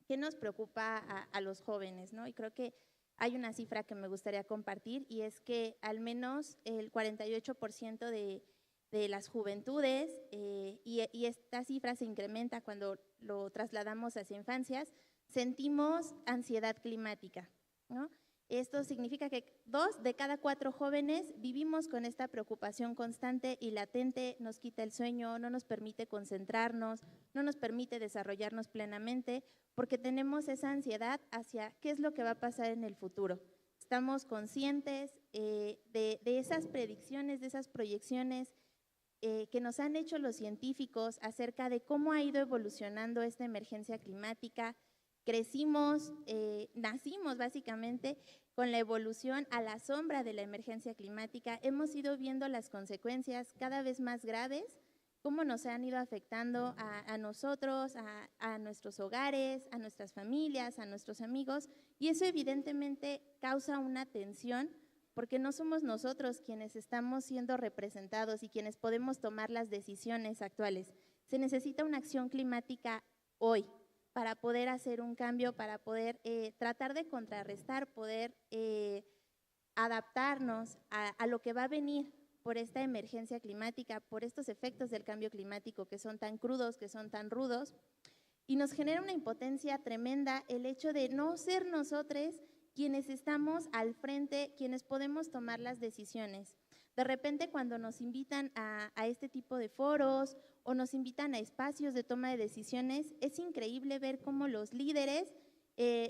Speaker 20: ¿Qué nos preocupa a los jóvenes, ¿no? Y creo que hay una cifra que me gustaría compartir y es que al menos el 48% de las juventudes, y esta cifra se incrementa cuando lo trasladamos hacia infancias, sentimos ansiedad climática, ¿no? Esto significa que 2 de cada 4 jóvenes vivimos con esta preocupación constante y latente, nos quita el sueño, no nos permite concentrarnos, no nos permite desarrollarnos plenamente, porque tenemos esa ansiedad hacia qué es lo que va a pasar en el futuro. Estamos conscientes de esas predicciones, de esas proyecciones que nos han hecho los científicos acerca de cómo ha ido evolucionando esta emergencia climática. Crecimos, nacimos básicamente con la evolución a la sombra de la emergencia climática. Hemos ido viendo las consecuencias cada vez más graves, cómo nos han ido afectando a nosotros, a nuestros hogares, a nuestras familias, a nuestros amigos, y eso evidentemente causa una tensión porque no somos nosotros quienes estamos siendo representados y quienes podemos tomar las decisiones actuales. Se necesita una acción climática hoy, para poder hacer un cambio, para poder tratar de contrarrestar, poder adaptarnos a lo que va a venir por esta emergencia climática, por estos efectos del cambio climático que son tan crudos, que son tan rudos, y nos genera una impotencia tremenda el hecho de no ser nosotros quienes estamos al frente, quienes podemos tomar las decisiones. De repente, cuando nos invitan a este tipo de foros o nos invitan a espacios de toma de decisiones, es increíble ver cómo los líderes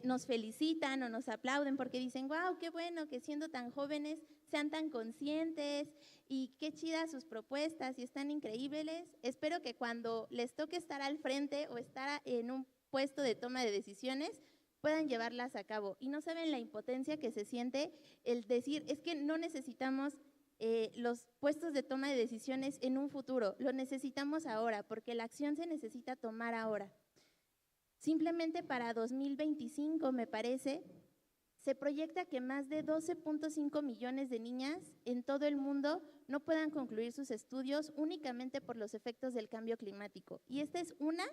Speaker 20: nos felicitan o nos aplauden porque dicen, wow, qué bueno que siendo tan jóvenes sean tan conscientes y qué chidas sus propuestas y están increíbles. Espero que cuando les toque estar al frente o estar en un puesto de toma de decisiones, puedan llevarlas a cabo. Y no saben la impotencia que se siente el decir, es que no necesitamos los puestos de toma de decisiones en un futuro, lo necesitamos ahora, porque la acción se necesita tomar ahora. Simplemente para 2025, me parece, se proyecta que más de 12.5 millones de niñas en todo el mundo no puedan concluir sus estudios únicamente por los efectos del cambio climático. Y esta es una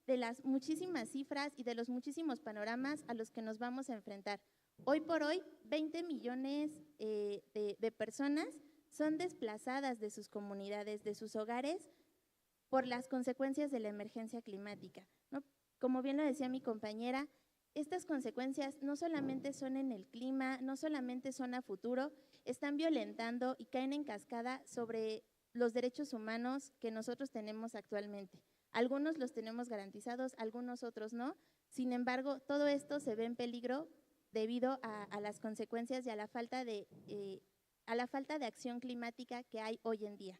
Speaker 20: de las muchísimas cifras y de los muchísimos panoramas a los que nos vamos a enfrentar. Hoy por hoy, 20 millones de personas son desplazadas de sus comunidades, de sus hogares, por las consecuencias de la emergencia climática, ¿no? Como bien lo decía mi compañera, estas consecuencias no solamente son en el clima, no solamente son a futuro, están violentando y caen en cascada sobre los derechos humanos que nosotros tenemos actualmente. Algunos los tenemos garantizados, algunos otros no. Sin embargo, todo esto se ve en peligro debido a las consecuencias y a la falta de acción climática que hay hoy en día.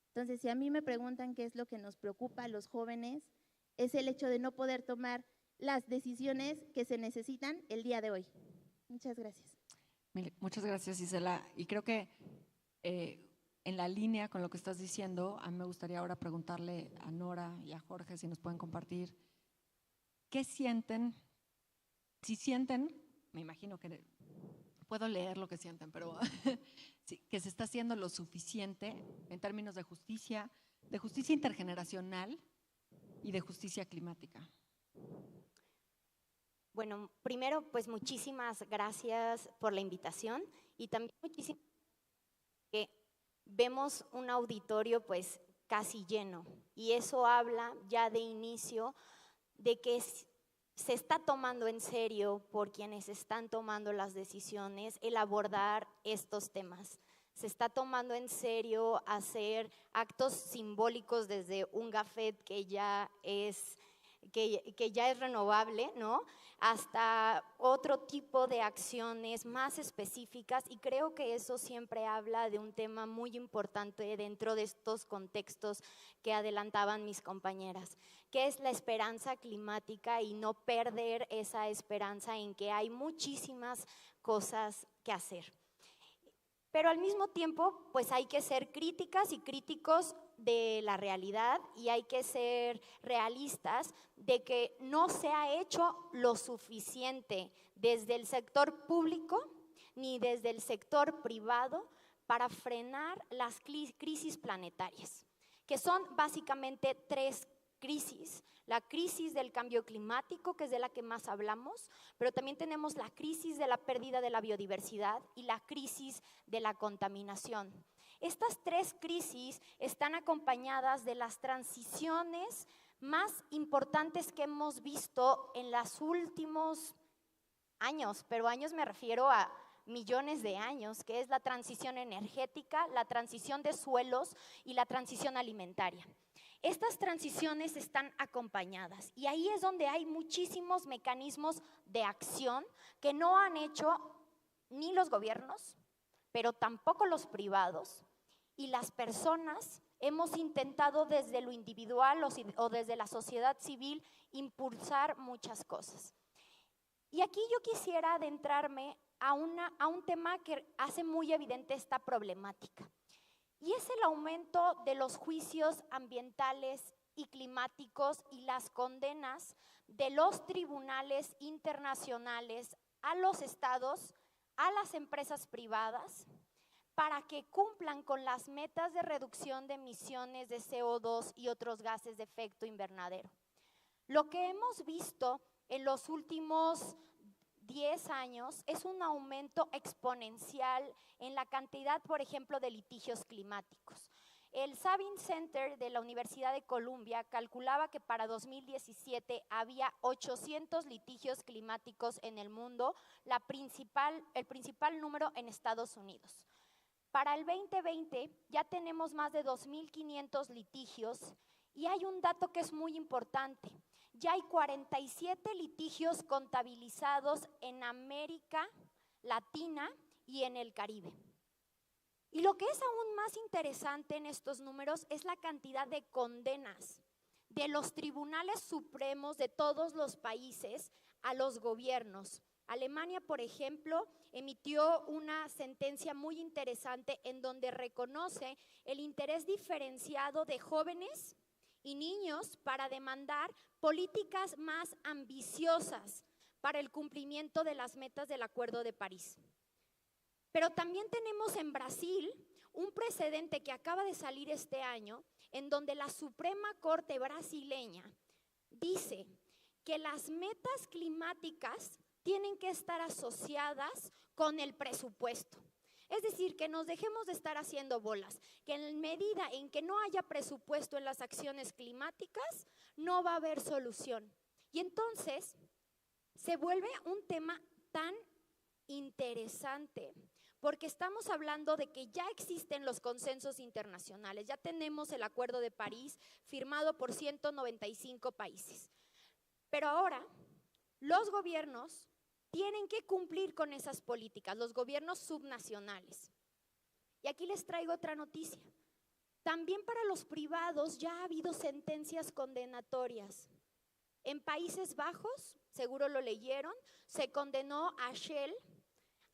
Speaker 20: Entonces, si a mí me preguntan qué es lo que nos preocupa a los jóvenes, es el hecho de no poder tomar las decisiones que se necesitan el día de hoy. Muchas gracias.
Speaker 18: Muchas gracias, Isela. Y creo que en la línea con lo que estás diciendo, a mí me gustaría ahora preguntarle a Nora y a Jorge si nos pueden compartir qué sienten, si sienten, me imagino que puedo leer lo que sienten, pero sí, que se está haciendo lo suficiente en términos de justicia intergeneracional y de justicia climática.
Speaker 21: Bueno, primero, pues muchísimas gracias por la invitación y también muchísimas que vemos un auditorio pues casi lleno y eso habla ya de inicio de que se está tomando en serio por quienes están tomando las decisiones el abordar estos temas. Se está tomando en serio hacer actos simbólicos desde un gafet que ya es renovable, ¿no? Hasta otro tipo de acciones más específicas y creo que eso siempre habla de un tema muy importante dentro de estos contextos que adelantaban mis compañeras, que es la esperanza climática y no perder esa esperanza en que hay muchísimas cosas que hacer. Pero al mismo tiempo, pues hay que ser críticas y críticos de la realidad y hay que ser realistas de que no se ha hecho lo suficiente desde el sector público ni desde el sector privado para frenar las crisis planetarias, que son básicamente tres crisis. La crisis del cambio climático, que es de la que más hablamos, pero también tenemos la crisis de la pérdida de la biodiversidad y la crisis de la contaminación. Estas tres crisis están acompañadas de las transiciones más importantes que hemos visto en los últimos años, pero años me refiero a millones de años, que es la transición energética, la transición de suelos y la transición alimentaria. Estas transiciones están acompañadas y ahí es donde hay muchísimos mecanismos de acción que no han hecho ni los gobiernos, pero tampoco los privados y las personas hemos intentado desde lo individual o desde la sociedad civil impulsar muchas cosas. Y aquí yo quisiera adentrarme a un tema que hace muy evidente esta problemática. Y es el aumento de los juicios ambientales y climáticos y las condenas de los tribunales internacionales a los estados, a las empresas privadas, para que cumplan con las metas de reducción de emisiones de CO2 y otros gases de efecto invernadero. Lo que hemos visto en los últimos 10 años es un aumento exponencial en la cantidad, por ejemplo, de litigios climáticos. El Sabin Center de la Universidad de Columbia calculaba que para 2017 había 800 litigios climáticos en el mundo, el principal número en Estados Unidos. Para el 2020 ya tenemos más de 2.500 litigios y hay un dato que es muy importante. Ya hay 47 litigios contabilizados en América Latina y en el Caribe. Y lo que es aún más interesante en estos números es la cantidad de condenas de los tribunales supremos de todos los países a los gobiernos. Alemania, por ejemplo, emitió una sentencia muy interesante en donde reconoce el interés diferenciado de jóvenes y niños para demandar políticas más ambiciosas para el cumplimiento de las metas del Acuerdo de París. Pero también tenemos en Brasil un precedente que acaba de salir este año, en donde la Suprema Corte brasileña dice que las metas climáticas tienen que estar asociadas con el presupuesto. Es decir, que nos dejemos de estar haciendo bolas, que en medida en que no haya presupuesto en las acciones climáticas, no va a haber solución. Y entonces se vuelve un tema tan interesante, porque estamos hablando de que ya existen los consensos internacionales, ya tenemos el Acuerdo de París firmado por 195 países. Pero ahora los gobiernos tienen que cumplir con esas políticas, los gobiernos subnacionales. Y aquí les traigo otra noticia. También para los privados ya ha habido sentencias condenatorias. En Países Bajos, seguro lo leyeron, se condenó a Shell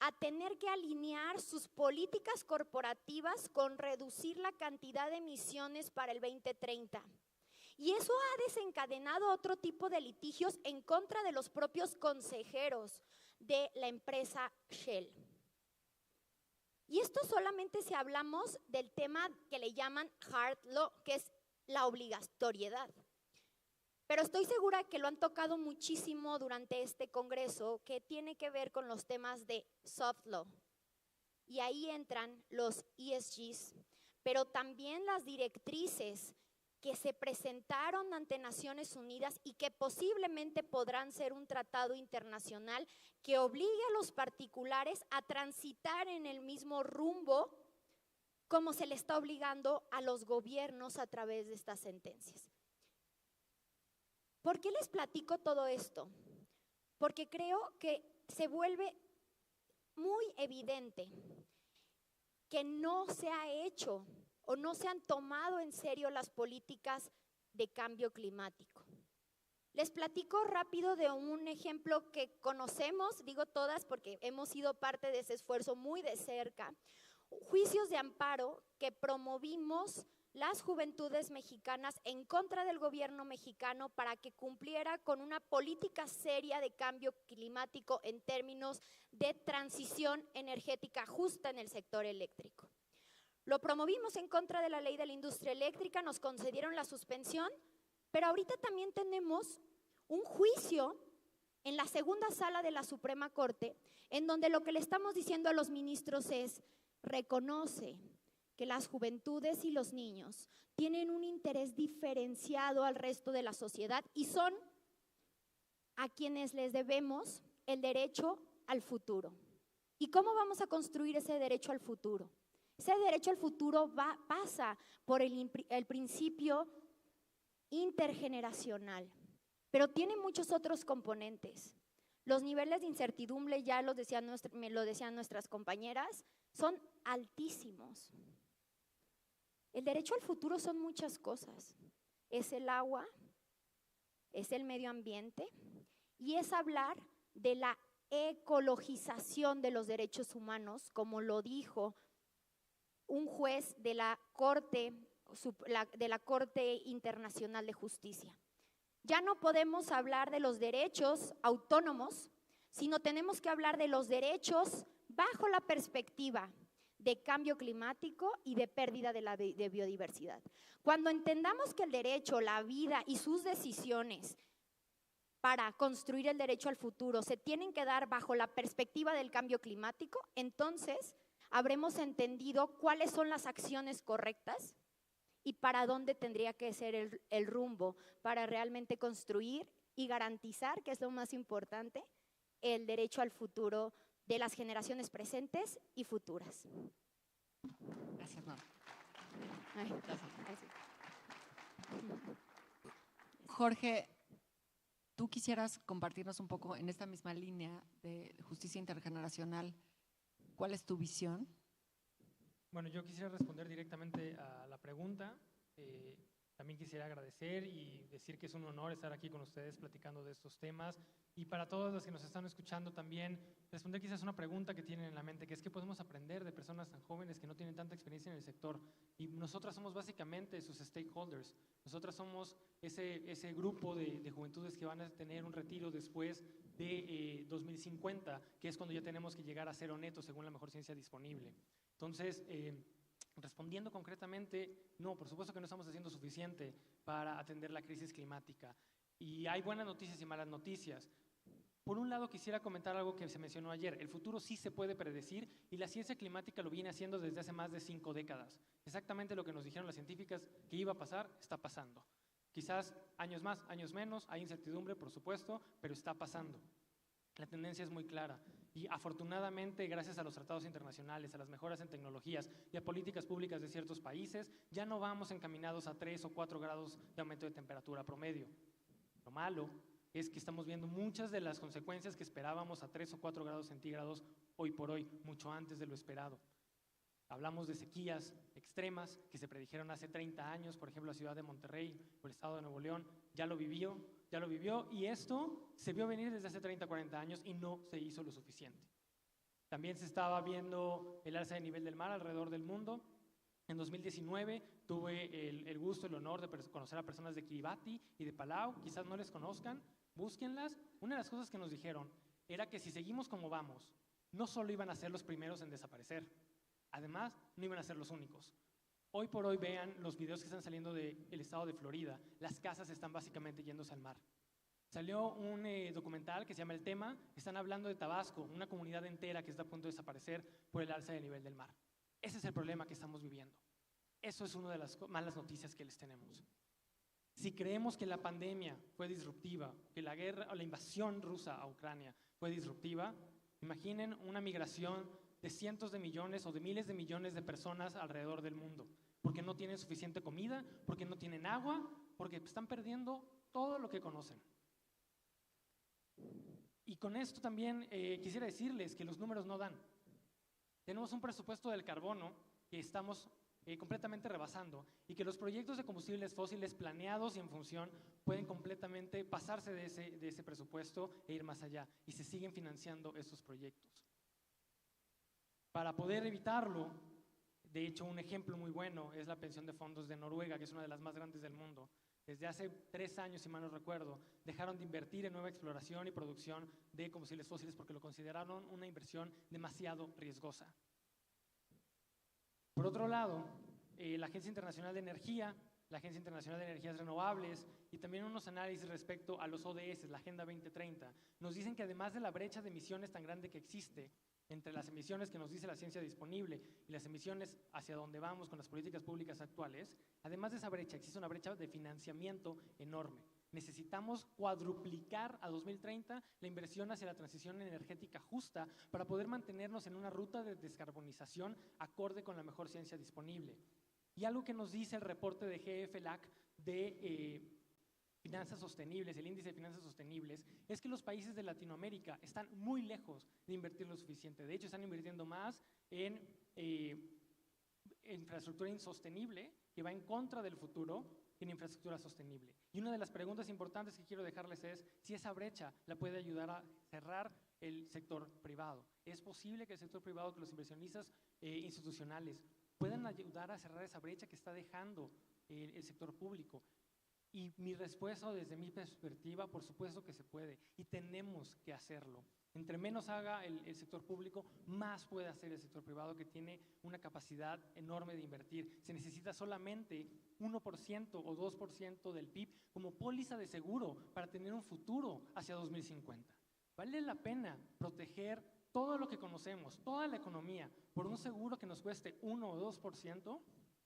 Speaker 21: a tener que alinear sus políticas corporativas con reducir la cantidad de emisiones para el 2030. Y eso ha desencadenado otro tipo de litigios en contra de los propios consejeros de la empresa Shell. Y esto solamente si hablamos del tema que le llaman hard law, que es la obligatoriedad. Pero estoy segura que lo han tocado muchísimo durante este congreso, que tiene que ver con los temas de soft law. Y ahí entran los ESGs, pero también las directrices que se presentaron ante Naciones Unidas y que posiblemente podrán ser un tratado internacional que obligue a los particulares a transitar en el mismo rumbo como se le está obligando a los gobiernos a través de estas sentencias. ¿Por qué les platico todo esto? Porque creo que se vuelve muy evidente que no se ha hecho o no se han tomado en serio las políticas de cambio climático. Les platico rápido de un ejemplo que conocemos, digo todas porque hemos sido parte de ese esfuerzo muy de cerca, juicios de amparo que promovimos las juventudes mexicanas en contra del gobierno mexicano para que cumpliera con una política seria de cambio climático en términos de transición energética justa en el sector eléctrico. Lo promovimos en contra de la ley de la industria eléctrica, nos concedieron la suspensión, pero ahorita también tenemos un juicio en la segunda sala de la Suprema Corte, en donde lo que le estamos diciendo a los ministros es: reconoce que las juventudes y los niños tienen un interés diferenciado al resto de la sociedad y son a quienes les debemos el derecho al futuro. ¿Y cómo vamos a construir ese derecho al futuro? Ese derecho al futuro pasa por el principio intergeneracional, pero tiene muchos otros componentes. Los niveles de incertidumbre, ya me lo decían nuestras compañeras, son altísimos. El derecho al futuro son muchas cosas. Es el agua, es el medio ambiente y es hablar de la ecologización de los derechos humanos, como lo dijo un juez de la Corte Internacional de Justicia. Ya no podemos hablar de los derechos autónomos, sino tenemos que hablar de los derechos bajo la perspectiva de cambio climático y de pérdida de biodiversidad. Cuando entendamos que el derecho, la vida y sus decisiones para construir el derecho al futuro se tienen que dar bajo la perspectiva del cambio climático, entonces habremos entendido cuáles son las acciones correctas y para dónde tendría que ser el rumbo para realmente construir y garantizar, que es lo más importante, el derecho al futuro de las generaciones presentes y futuras.
Speaker 18: Gracias, Nora. Jorge, ¿tú quisieras compartirnos un poco en esta misma línea de justicia intergeneracional? ¿Cuál es tu visión?
Speaker 3: Bueno, yo quisiera responder directamente a la pregunta. También quisiera agradecer y decir que es un honor estar aquí con ustedes platicando de estos temas. Y para todos los que nos están escuchando también, responder quizás una pregunta que tienen en la mente, que es ¿qué podemos aprender de personas tan jóvenes que no tienen tanta experiencia en el sector? Y nosotras somos básicamente sus stakeholders. Nosotras somos ese grupo de juventudes que van a tener un retiro después de 2050, que es cuando ya tenemos que llegar a cero neto según la mejor ciencia disponible. Entonces, respondiendo concretamente, no, por supuesto que no estamos haciendo suficiente para atender la crisis climática. Y hay buenas noticias y malas noticias. Por un lado, quisiera comentar algo que se mencionó ayer. El futuro sí se puede predecir y la ciencia climática lo viene haciendo desde hace más de 5 décadas. Exactamente lo que nos dijeron las científicas que iba a pasar, está pasando. Quizás años más, años menos, hay incertidumbre, por supuesto, pero está pasando. La tendencia es muy clara y afortunadamente, gracias a los tratados internacionales, a las mejoras en tecnologías y a políticas públicas de ciertos países, ya no vamos encaminados a 3 o 4 grados de aumento de temperatura promedio. Lo malo es que estamos viendo muchas de las consecuencias que esperábamos a 3 o 4 grados centígrados hoy por hoy, mucho antes de lo esperado. Hablamos de sequías extremas que se predijeron hace 30 años, por ejemplo, la ciudad de Monterrey o el estado de Nuevo León ya lo vivió y esto se vio venir desde hace 30, 40 años y no se hizo lo suficiente. También se estaba viendo el alza de nivel del mar alrededor del mundo. En 2019 tuve el gusto, el honor de conocer a personas de Kiribati y de Palau, quizás no les conozcan, búsquenlas. Una de las cosas que nos dijeron era que si seguimos como vamos, no solo iban a ser los primeros en desaparecer, además no iban a ser los únicos. Hoy por hoy vean los videos que están saliendo del estado de Florida, las casas están básicamente yéndose al mar. Salió un documental que se llama El Tema, están hablando de Tabasco, una comunidad entera que está a punto de desaparecer por el alza del nivel del mar. Ese es el problema que estamos viviendo. Eso es una de las malas noticias que les tenemos. Si creemos que la pandemia fue disruptiva, que la guerra o la invasión rusa a Ucrania fue disruptiva, imaginen una migración de cientos de millones o de miles de millones de personas alrededor del mundo, porque no tienen suficiente comida, porque no tienen agua, porque están perdiendo todo lo que conocen. Y con esto también quisiera decirles que los números no dan. Tenemos un presupuesto del carbono que estamos completamente rebasando y que los proyectos de combustibles fósiles planeados y en función pueden completamente pasarse de ese presupuesto e ir más allá y se siguen financiando estos proyectos. Para poder evitarlo, de hecho un ejemplo muy bueno es la pensión de fondos de Noruega, que es una de las más grandes del mundo. Desde hace 3 años, si mal no recuerdo, dejaron de invertir en nueva exploración y producción de combustibles fósiles porque lo consideraron una inversión demasiado riesgosa. Por otro lado, la Agencia Internacional de Energía, la Agencia Internacional de Energías Renovables y también unos análisis respecto a los ODS, la Agenda 2030, nos dicen que además de la brecha de emisiones tan grande que existe entre las emisiones que nos dice la ciencia disponible y las emisiones hacia donde vamos con las políticas públicas actuales, además de esa brecha existe una brecha de financiamiento enorme. Necesitamos cuadruplicar a 2030 la inversión hacia la transición energética justa para poder mantenernos en una ruta de descarbonización acorde con la mejor ciencia disponible. Y algo que nos dice el reporte de GFLAC de finanzas sostenibles, el índice de finanzas sostenibles, es que los países de Latinoamérica están muy lejos de invertir lo suficiente. De hecho, están invirtiendo más en infraestructura insostenible, que va en contra del futuro, que en infraestructura sostenible. Y una de las preguntas importantes que quiero dejarles es si esa brecha la puede ayudar a cerrar el sector privado. ¿Es posible que el sector privado, que los inversionistas institucionales puedan ayudar a cerrar esa brecha que está dejando el sector público? Y mi respuesta desde mi perspectiva, por supuesto que se puede y tenemos que hacerlo. Entre menos haga el sector público, más puede hacer el sector privado, que tiene una capacidad enorme de invertir. Se necesita solamente 1% o 2% del PIB como póliza de seguro para tener un futuro hacia 2050. ¿Vale la pena proteger todo lo que conocemos, toda la economía, por un seguro que nos cueste 1 o 2%?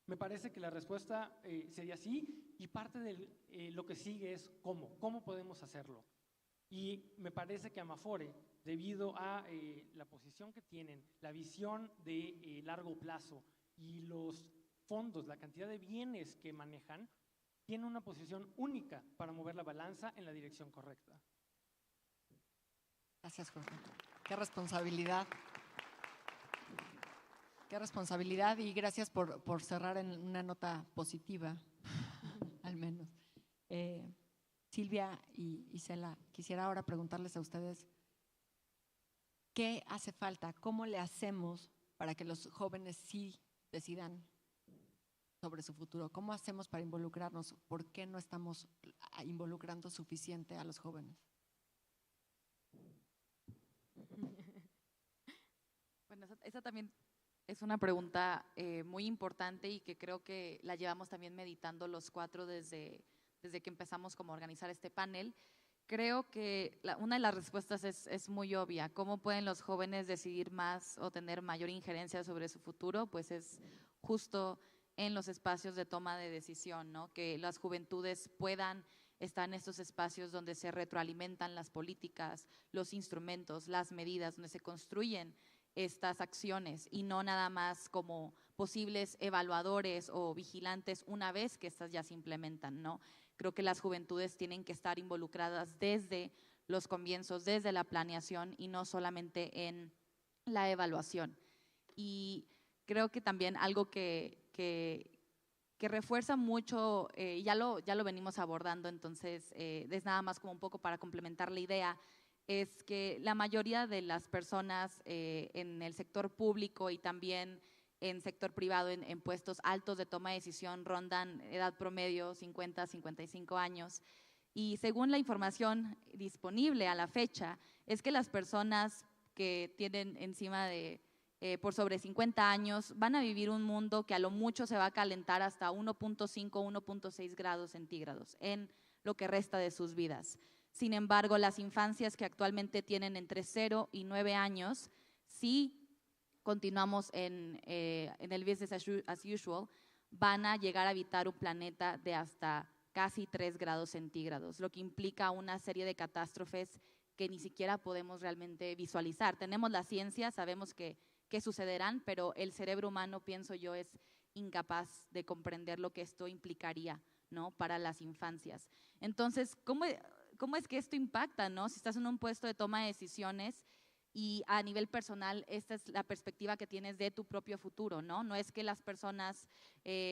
Speaker 3: Me parece que la respuesta sería sí, y parte de lo que sigue es cómo podemos hacerlo. Y me parece que Amafore, debido a la posición que tienen, la visión de largo plazo y los fondos, la cantidad de bienes que manejan, tiene una posición única para mover la balanza en la dirección correcta.
Speaker 18: Gracias, Jorge. Qué responsabilidad. Qué responsabilidad, y gracias por cerrar en una nota positiva, al menos. Silvia y Isela, quisiera ahora preguntarles a ustedes, ¿qué hace falta? ¿Cómo le hacemos para que los jóvenes sí decidan sobre su futuro? ¿Cómo hacemos para involucrarnos? ¿Por qué no estamos involucrando suficiente a los jóvenes?
Speaker 19: Bueno, esa también es una pregunta muy importante y que creo que la llevamos también meditando los cuatro desde que empezamos como a organizar este panel. Creo que una de las respuestas es muy obvia. ¿Cómo pueden los jóvenes decidir más o tener mayor injerencia sobre su futuro? Pues es justo en los espacios de toma de decisión, ¿no? Que las juventudes puedan estar en estos espacios donde se retroalimentan las políticas, los instrumentos, las medidas, donde se construyen estas acciones y no nada más como posibles evaluadores o vigilantes una vez que estas ya se implementan, ¿no? Creo que las juventudes tienen que estar involucradas desde los comienzos, desde la planeación y no solamente en la evaluación. Y creo que también algo que refuerza mucho, ya lo venimos abordando, entonces es nada más como un poco para complementar la idea, es que la mayoría de las personas en el sector público y también en sector privado, en puestos altos de toma de decisión, rondan edad promedio 50, 55 años. Y según la información disponible a la fecha, es que las personas que tienen encima de por sobre 50 años van a vivir un mundo que a lo mucho se va a calentar hasta 1.5, 1.6 grados centígrados en lo que resta de sus vidas. Sin embargo, las infancias que actualmente tienen entre 0 y 9 años, sí continuamos en el business as usual, van a llegar a habitar un planeta de hasta casi 3 grados centígrados, lo que implica una serie de catástrofes que ni siquiera podemos realmente visualizar. Tenemos la ciencia, sabemos que sucederán, pero el cerebro humano, pienso yo, es incapaz de comprender lo que esto implicaría, ¿no?, para las infancias. Entonces, ¿cómo es que esto impacta, ¿no? Si estás en un puesto de toma de decisiones y a nivel personal, esta es la perspectiva que tienes de tu propio futuro, ¿no? No es que las personas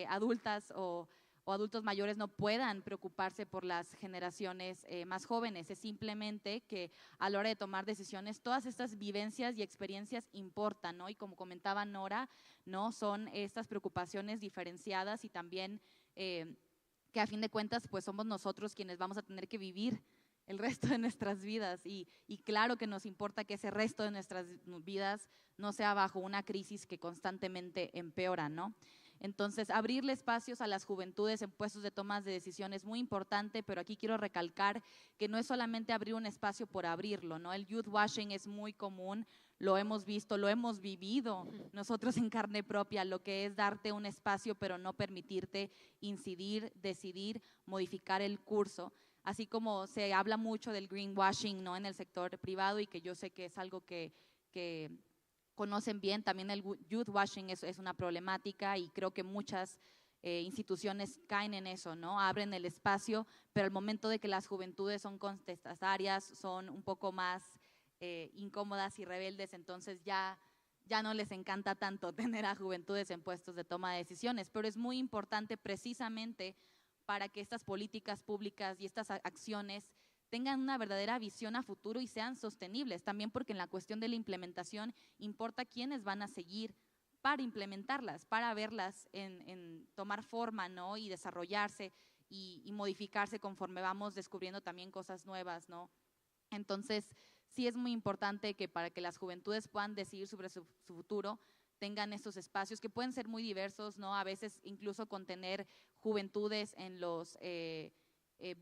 Speaker 19: adultas o adultos mayores no puedan preocuparse por las generaciones más jóvenes, es simplemente que a la hora de tomar decisiones, todas estas vivencias y experiencias importan, ¿no? Y como comentaba Nora, ¿no?, son estas preocupaciones diferenciadas y también que a fin de cuentas pues somos nosotros quienes vamos a tener que vivir el resto de nuestras vidas y claro que nos importa que ese resto de nuestras vidas no sea bajo una crisis que constantemente empeora, ¿no? Entonces, abrirle espacios a las juventudes en puestos de tomas de decisión es muy importante, pero aquí quiero recalcar que no es solamente abrir un espacio por abrirlo, ¿no? El youth washing es muy común, lo hemos visto, lo hemos vivido nosotros en carne propia, lo que es darte un espacio pero no permitirte incidir, decidir, modificar el curso. Así como se habla mucho del greenwashing, ¿no?, en el sector privado y que yo sé que es algo que conocen bien, también el youth washing es una problemática y creo que muchas instituciones caen en eso, ¿no? Abren el espacio, pero al momento de que las juventudes son contestatarias, son un poco más incómodas y rebeldes, entonces ya no les encanta tanto tener a juventudes en puestos de toma de decisiones, pero es muy importante precisamente para que estas políticas públicas y estas acciones tengan una verdadera visión a futuro y sean sostenibles, también porque en la cuestión de la implementación importa quiénes van a seguir para implementarlas, para verlas en tomar forma, ¿no?, y desarrollarse y modificarse conforme vamos descubriendo también cosas nuevas, ¿no? Entonces, sí es muy importante que para que las juventudes puedan decidir sobre su futuro, tengan estos espacios que pueden ser muy diversos, ¿no? A veces incluso contener juventudes en los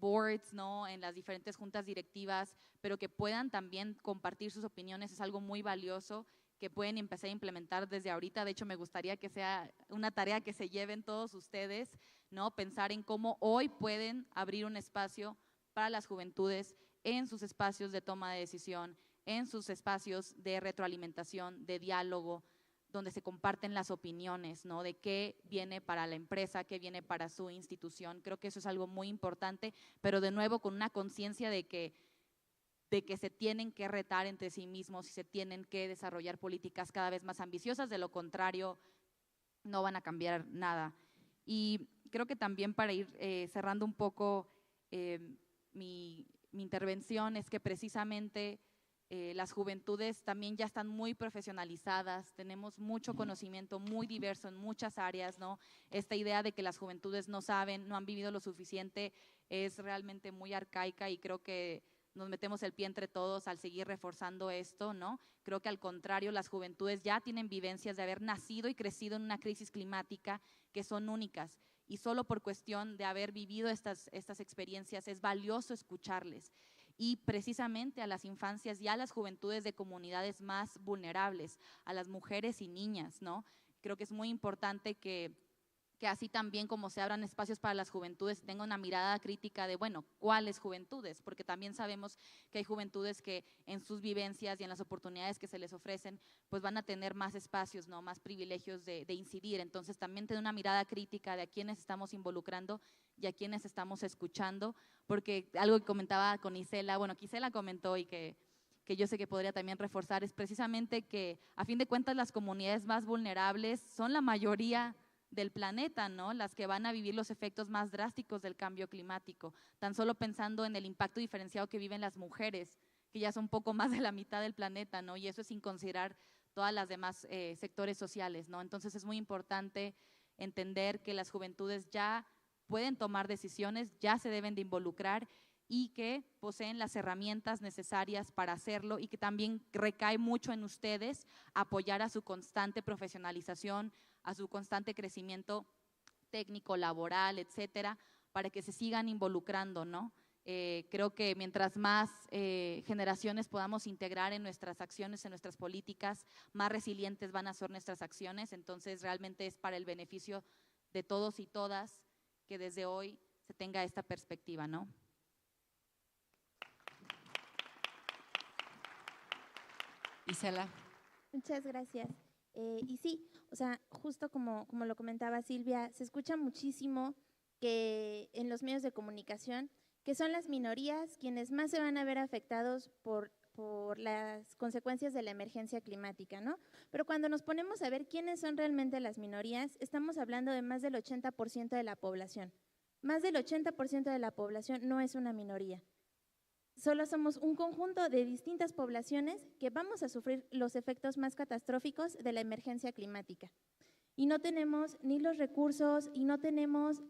Speaker 19: boards, ¿no? En las diferentes juntas directivas, pero que puedan también compartir sus opiniones, es algo muy valioso que pueden empezar a implementar desde ahorita. De hecho, me gustaría que sea una tarea que se lleven todos ustedes, ¿no? Pensar en cómo hoy pueden abrir un espacio para las juventudes en sus espacios de toma de decisión, en sus espacios de retroalimentación, de diálogo, donde se comparten las opiniones, ¿no? De qué viene para la empresa, qué viene para su institución. Creo que eso es algo muy importante, pero de nuevo con una conciencia de que se tienen que retar entre sí mismos y se tienen que desarrollar políticas cada vez más ambiciosas, de lo contrario no van a cambiar nada. Y creo que también para ir cerrando un poco mi intervención es que precisamente las juventudes también ya están muy profesionalizadas, tenemos mucho conocimiento muy diverso en muchas áreas, ¿no? Esta idea de que las juventudes no saben, no han vivido lo suficiente es realmente muy arcaica y creo que nos metemos el pie entre todos al seguir reforzando esto, ¿no? Creo que al contrario, las juventudes ya tienen vivencias de haber nacido y crecido en una crisis climática que son únicas y solo por cuestión de haber vivido estas experiencias es valioso escucharles. Y precisamente a las infancias y a las juventudes de comunidades más vulnerables, a las mujeres y niñas, ¿no? Creo que es muy importante que así también como se abran espacios para las juventudes, tenga una mirada crítica de, bueno, ¿cuáles juventudes? Porque también sabemos que hay juventudes que en sus vivencias y en las oportunidades que se les ofrecen, pues van a tener más espacios, ¿no? Más privilegios de incidir. Entonces también tener una mirada crítica de a quiénes estamos involucrando y a quiénes estamos escuchando, porque algo que comentaba con Isela, bueno, que Isela comentó y que yo sé que podría también reforzar, es precisamente que a fin de cuentas las comunidades más vulnerables son la mayoría del planeta, ¿no? Las que van a vivir los efectos más drásticos del cambio climático, tan solo pensando en el impacto diferenciado que viven las mujeres, que ya son poco más de la mitad del planeta, ¿no? Y eso es sin considerar todas las demás sectores sociales, ¿no? Entonces es muy importante entender que las juventudes ya pueden tomar decisiones, ya se deben de involucrar y que poseen las herramientas necesarias para hacerlo y que también recae mucho en ustedes apoyar a su constante profesionalización, a su constante crecimiento técnico, laboral, etcétera, para que se sigan involucrando, ¿no? Creo que mientras más generaciones podamos integrar en nuestras acciones, en nuestras políticas, más resilientes van a ser nuestras acciones, entonces realmente es para el beneficio de todos y todas que desde hoy se tenga esta perspectiva, ¿no?
Speaker 18: Isela.
Speaker 20: Muchas gracias. Y sí, o sea, justo como lo comentaba Silvia, se escucha muchísimo que en los medios de comunicación, que son las minorías quienes más se van a ver afectados por las consecuencias de la emergencia climática, ¿no? Pero cuando nos ponemos a ver quiénes son realmente las minorías, estamos hablando de más del 80% de la población. Más del 80% de la población no es una minoría. Solo somos un conjunto de distintas poblaciones que vamos a sufrir los efectos más catastróficos de la emergencia climática. Y no tenemos ni los recursos y no tenemos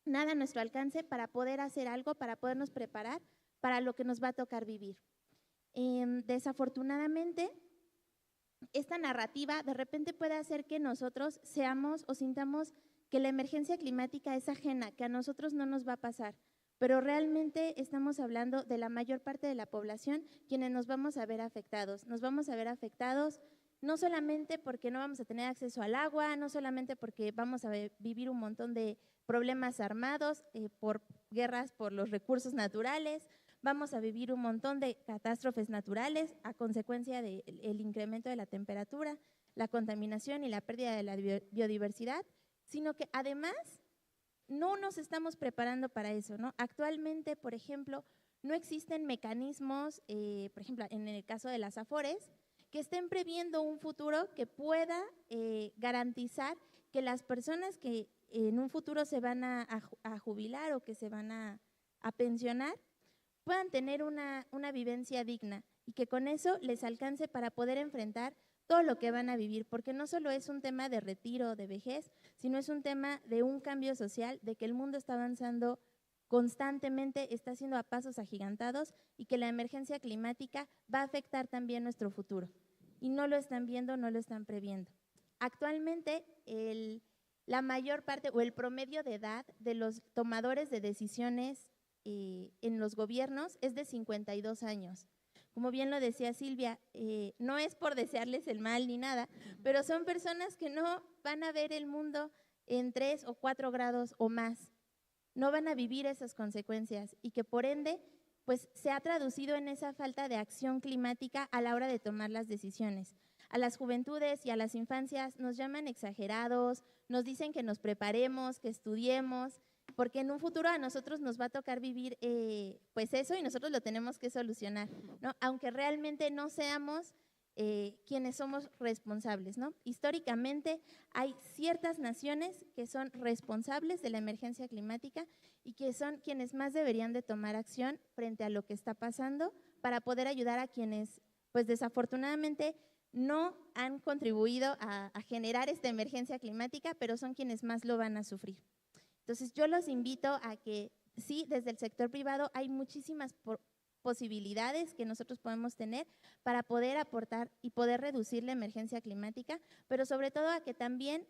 Speaker 20: nada a nuestro alcance para poder hacer algo, para podernos preparar para lo que nos va a tocar vivir. Desafortunadamente, esta narrativa de repente puede hacer que nosotros seamos o sintamos que la emergencia climática es ajena, que a nosotros no nos va a pasar. Pero realmente estamos hablando de la mayor parte de la población quienes nos vamos a ver afectados. Nos vamos a ver afectados no solamente porque no vamos a tener acceso al agua, no solamente porque vamos a vivir un montón de problemas armados por guerras por los recursos naturales, vamos a vivir un montón de catástrofes naturales a consecuencia del incremento de la temperatura, la contaminación y la pérdida de la biodiversidad, sino que además no nos estamos preparando para eso, ¿no? Actualmente, por ejemplo, no existen mecanismos, por ejemplo, en el caso de las AFORES, que estén previendo un futuro que pueda garantizar que las personas que en un futuro se van a jubilar o que se van a pensionar puedan tener una vivencia digna y que con eso les alcance para poder enfrentar todo lo que van a vivir, porque no solo es un tema de retiro, de vejez, sino es un tema de un cambio social, de que el mundo está avanzando constantemente está haciendo a pasos agigantados y que la emergencia climática va a afectar también nuestro futuro. Y no lo están viendo, no lo están previendo. Actualmente, la mayor parte o el promedio de edad de los tomadores de decisiones en los gobiernos es de 52 años. Como bien lo decía Silvia, no es por desearles el mal ni nada, pero son personas que no van a ver el mundo en 3 o 4 grados o más. No van a vivir esas consecuencias y que por ende pues se ha traducido en esa falta de acción climática a la hora de tomar las decisiones. A las juventudes y a las infancias nos llaman exagerados, nos dicen que nos preparemos, que estudiemos, porque en un futuro a nosotros nos va a tocar vivir pues eso y nosotros lo tenemos que solucionar, ¿no? Aunque realmente no seamos quienes somos responsables, ¿no? Históricamente hay ciertas naciones que son responsables de la emergencia climática y que son quienes más deberían de tomar acción frente a lo que está pasando para poder ayudar a quienes, pues desafortunadamente, no han contribuido a generar esta emergencia climática, pero son quienes más lo van a sufrir. Entonces, yo los invito a que sí, desde el sector privado hay muchísimas posibilidades que nosotros podemos tener para poder aportar y poder reducir la emergencia climática, pero sobre todo a que también,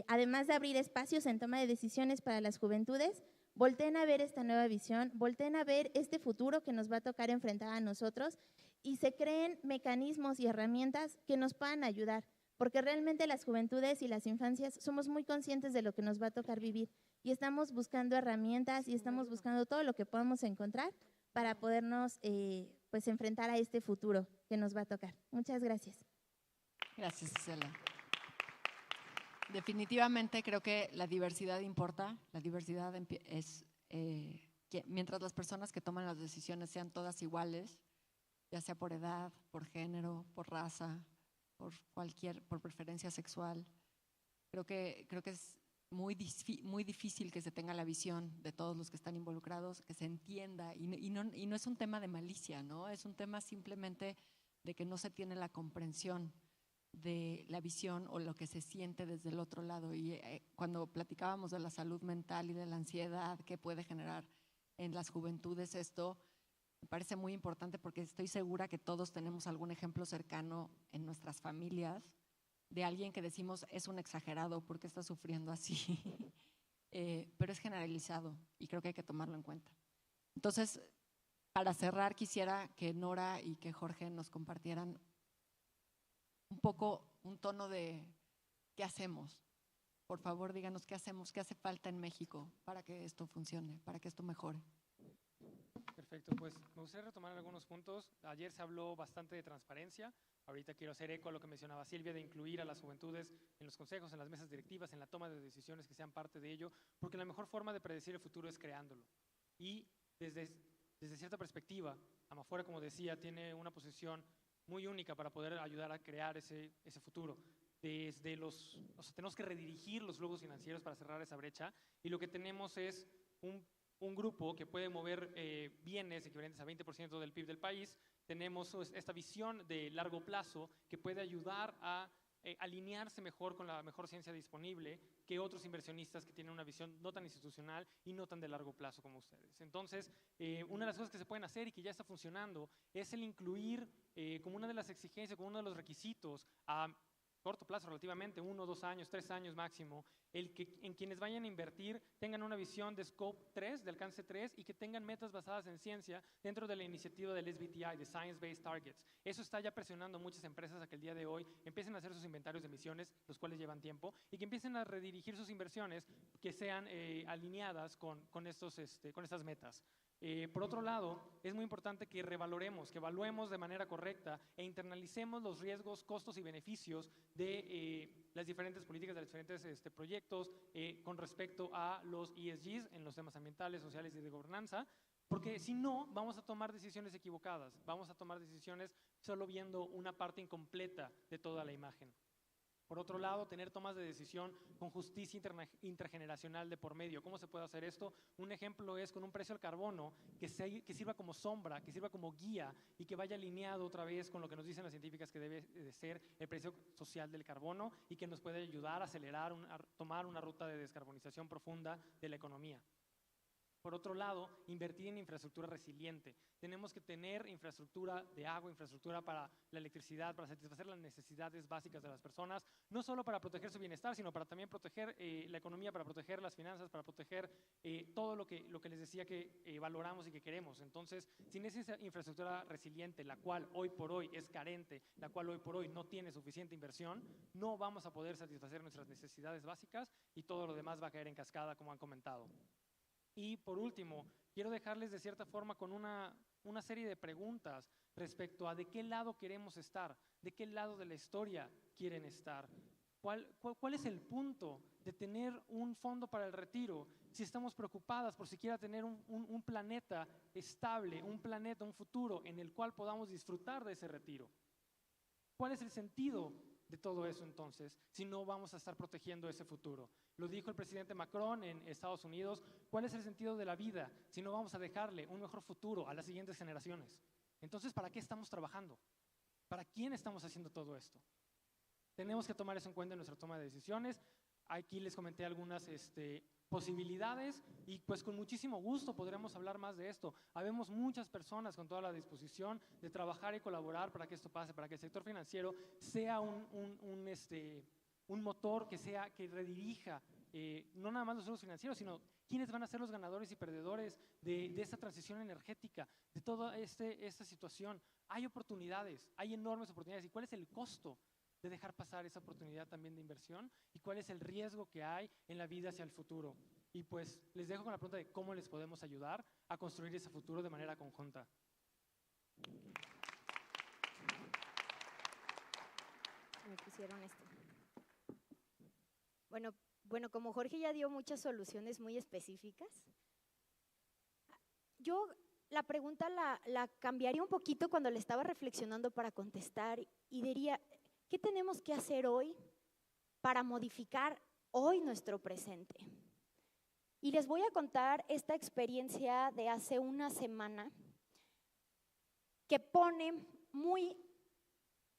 Speaker 20: además de abrir espacios en toma de decisiones para las juventudes, volteen a ver esta nueva visión, volteen a ver este futuro que nos va a tocar enfrentar a nosotros y se creen mecanismos y herramientas que nos puedan ayudar, porque realmente las juventudes y las infancias somos muy conscientes de lo que nos va a tocar vivir y estamos buscando herramientas y estamos buscando todo lo que podamos encontrar para podernos pues enfrentar a este futuro que nos va a tocar. Muchas gracias.
Speaker 18: Gracias, Isela. Definitivamente creo que la diversidad importa. La diversidad es que mientras las personas que toman las decisiones sean todas iguales, ya sea por edad, por género, por raza, por preferencia sexual, creo que es muy difícil que se tenga la visión de todos los que están involucrados, que se entienda, y no es un tema de malicia, ¿no? Es un tema simplemente de que no se tiene la comprensión de la visión o lo que se siente desde el otro lado. Y cuando platicábamos de la salud mental y de la ansiedad que puede generar en las juventudes esto, me parece muy importante porque estoy segura que todos tenemos algún ejemplo cercano en nuestras familias de alguien que decimos es un exagerado, ¿por qué está sufriendo así? Pero es generalizado y creo que hay que tomarlo en cuenta. Entonces, para cerrar, quisiera que Nora y que Jorge nos compartieran un poco un tono de qué hacemos. Por favor, díganos qué hacemos, qué hace falta en México para que esto funcione, para que esto mejore.
Speaker 3: Perfecto, pues me gustaría retomar algunos puntos. Ayer se habló bastante de transparencia. Ahorita quiero hacer eco a lo que mencionaba Silvia, de incluir a las juventudes en los consejos, en las mesas directivas, en la toma de decisiones que sean parte de ello, porque la mejor forma de predecir el futuro es creándolo. Y desde cierta perspectiva, Amafuera, como decía, tiene una posición muy única para poder ayudar a crear ese futuro. Tenemos que redirigir los flujos financieros para cerrar esa brecha, y lo que tenemos es un grupo que puede mover bienes equivalentes a 20% del PIB del país. Tenemos esta visión de largo plazo que puede ayudar a alinearse mejor con la mejor ciencia disponible que otros inversionistas que tienen una visión no tan institucional y no tan de largo plazo como ustedes. Entonces, una de las cosas que se pueden hacer y que ya está funcionando es el incluir como una de las exigencias, como uno de los requisitos a corto plazo relativamente, 1, 2 años, 3 años máximo, el que en quienes vayan a invertir tengan una visión de scope 3, de alcance 3, y que tengan metas basadas en ciencia dentro de la iniciativa del SBTI, de Science Based Targets. Eso está ya presionando a muchas empresas a que el día de hoy empiecen a hacer sus inventarios de emisiones, los cuales llevan tiempo, y que empiecen a redirigir sus inversiones que sean alineadas con estas metas. Por otro lado, es muy importante que revaloremos, que evaluemos de manera correcta e internalicemos los riesgos, costos y beneficios de las diferentes políticas, de los diferentes proyectos con respecto a los ESGs en los temas ambientales, sociales y de gobernanza, porque si no, vamos a tomar decisiones equivocadas, vamos a tomar decisiones solo viendo una parte incompleta de toda la imagen. Por otro lado, tener tomas de decisión con justicia intergeneracional de por medio. ¿Cómo se puede hacer esto? Un ejemplo es con un precio al carbono que sirva como sombra, que sirva como guía y que vaya alineado otra vez con lo que nos dicen las científicas que debe de ser el precio social del carbono y que nos puede ayudar a acelerar, a tomar una ruta de descarbonización profunda de la economía. Por otro lado, invertir en infraestructura resiliente. Tenemos que tener infraestructura de agua, infraestructura para la electricidad, para satisfacer las necesidades básicas de las personas, no solo para proteger su bienestar, sino para también proteger la economía, para proteger las finanzas, para proteger todo lo que les decía que valoramos y que queremos. Entonces, sin esa infraestructura resiliente, la cual hoy por hoy es carente, la cual hoy por hoy no tiene suficiente inversión, no vamos a poder satisfacer nuestras necesidades básicas y todo lo demás va a caer en cascada, como han comentado. Y por último, quiero dejarles de cierta forma con una serie de preguntas respecto a de qué lado queremos estar, de qué lado de la historia quieren estar. ¿Cuál es el punto de tener un fondo para el retiro si estamos preocupadas por siquiera tener un planeta estable, un planeta, un futuro en el cual podamos disfrutar de ese retiro? ¿Cuál es el sentido de todo eso entonces si no vamos a estar protegiendo ese futuro? Lo dijo el presidente Macron en Estados Unidos. ¿Cuál es el sentido de la vida si no vamos a dejarle un mejor futuro a las siguientes generaciones? Entonces, ¿para qué estamos trabajando? ¿Para quién estamos haciendo todo esto? Tenemos que tomar eso en cuenta en nuestra toma de decisiones. Aquí les comenté algunas posibilidades y pues con muchísimo gusto podremos hablar más de esto. Habemos muchas personas con toda la disposición de trabajar y colaborar para que esto pase, para que el sector financiero sea un motor que redirija no nada más los flujos financieros, sino quiénes van a ser los ganadores y perdedores de esta transición energética, de toda esta situación. Hay oportunidades, hay enormes oportunidades. ¿Y cuál es el costo de dejar pasar esa oportunidad también de inversión? ¿Y cuál es el riesgo que hay en la vida hacia el futuro? Y pues les dejo con la pregunta de cómo les podemos ayudar a construir ese futuro de manera conjunta.
Speaker 21: Me pusieron esto. Bueno, como Jorge ya dio muchas soluciones muy específicas, yo la pregunta la cambiaría un poquito cuando le estaba reflexionando para contestar y diría, ¿qué tenemos que hacer hoy para modificar hoy nuestro presente? Y les voy a contar esta experiencia de hace una semana que pone muy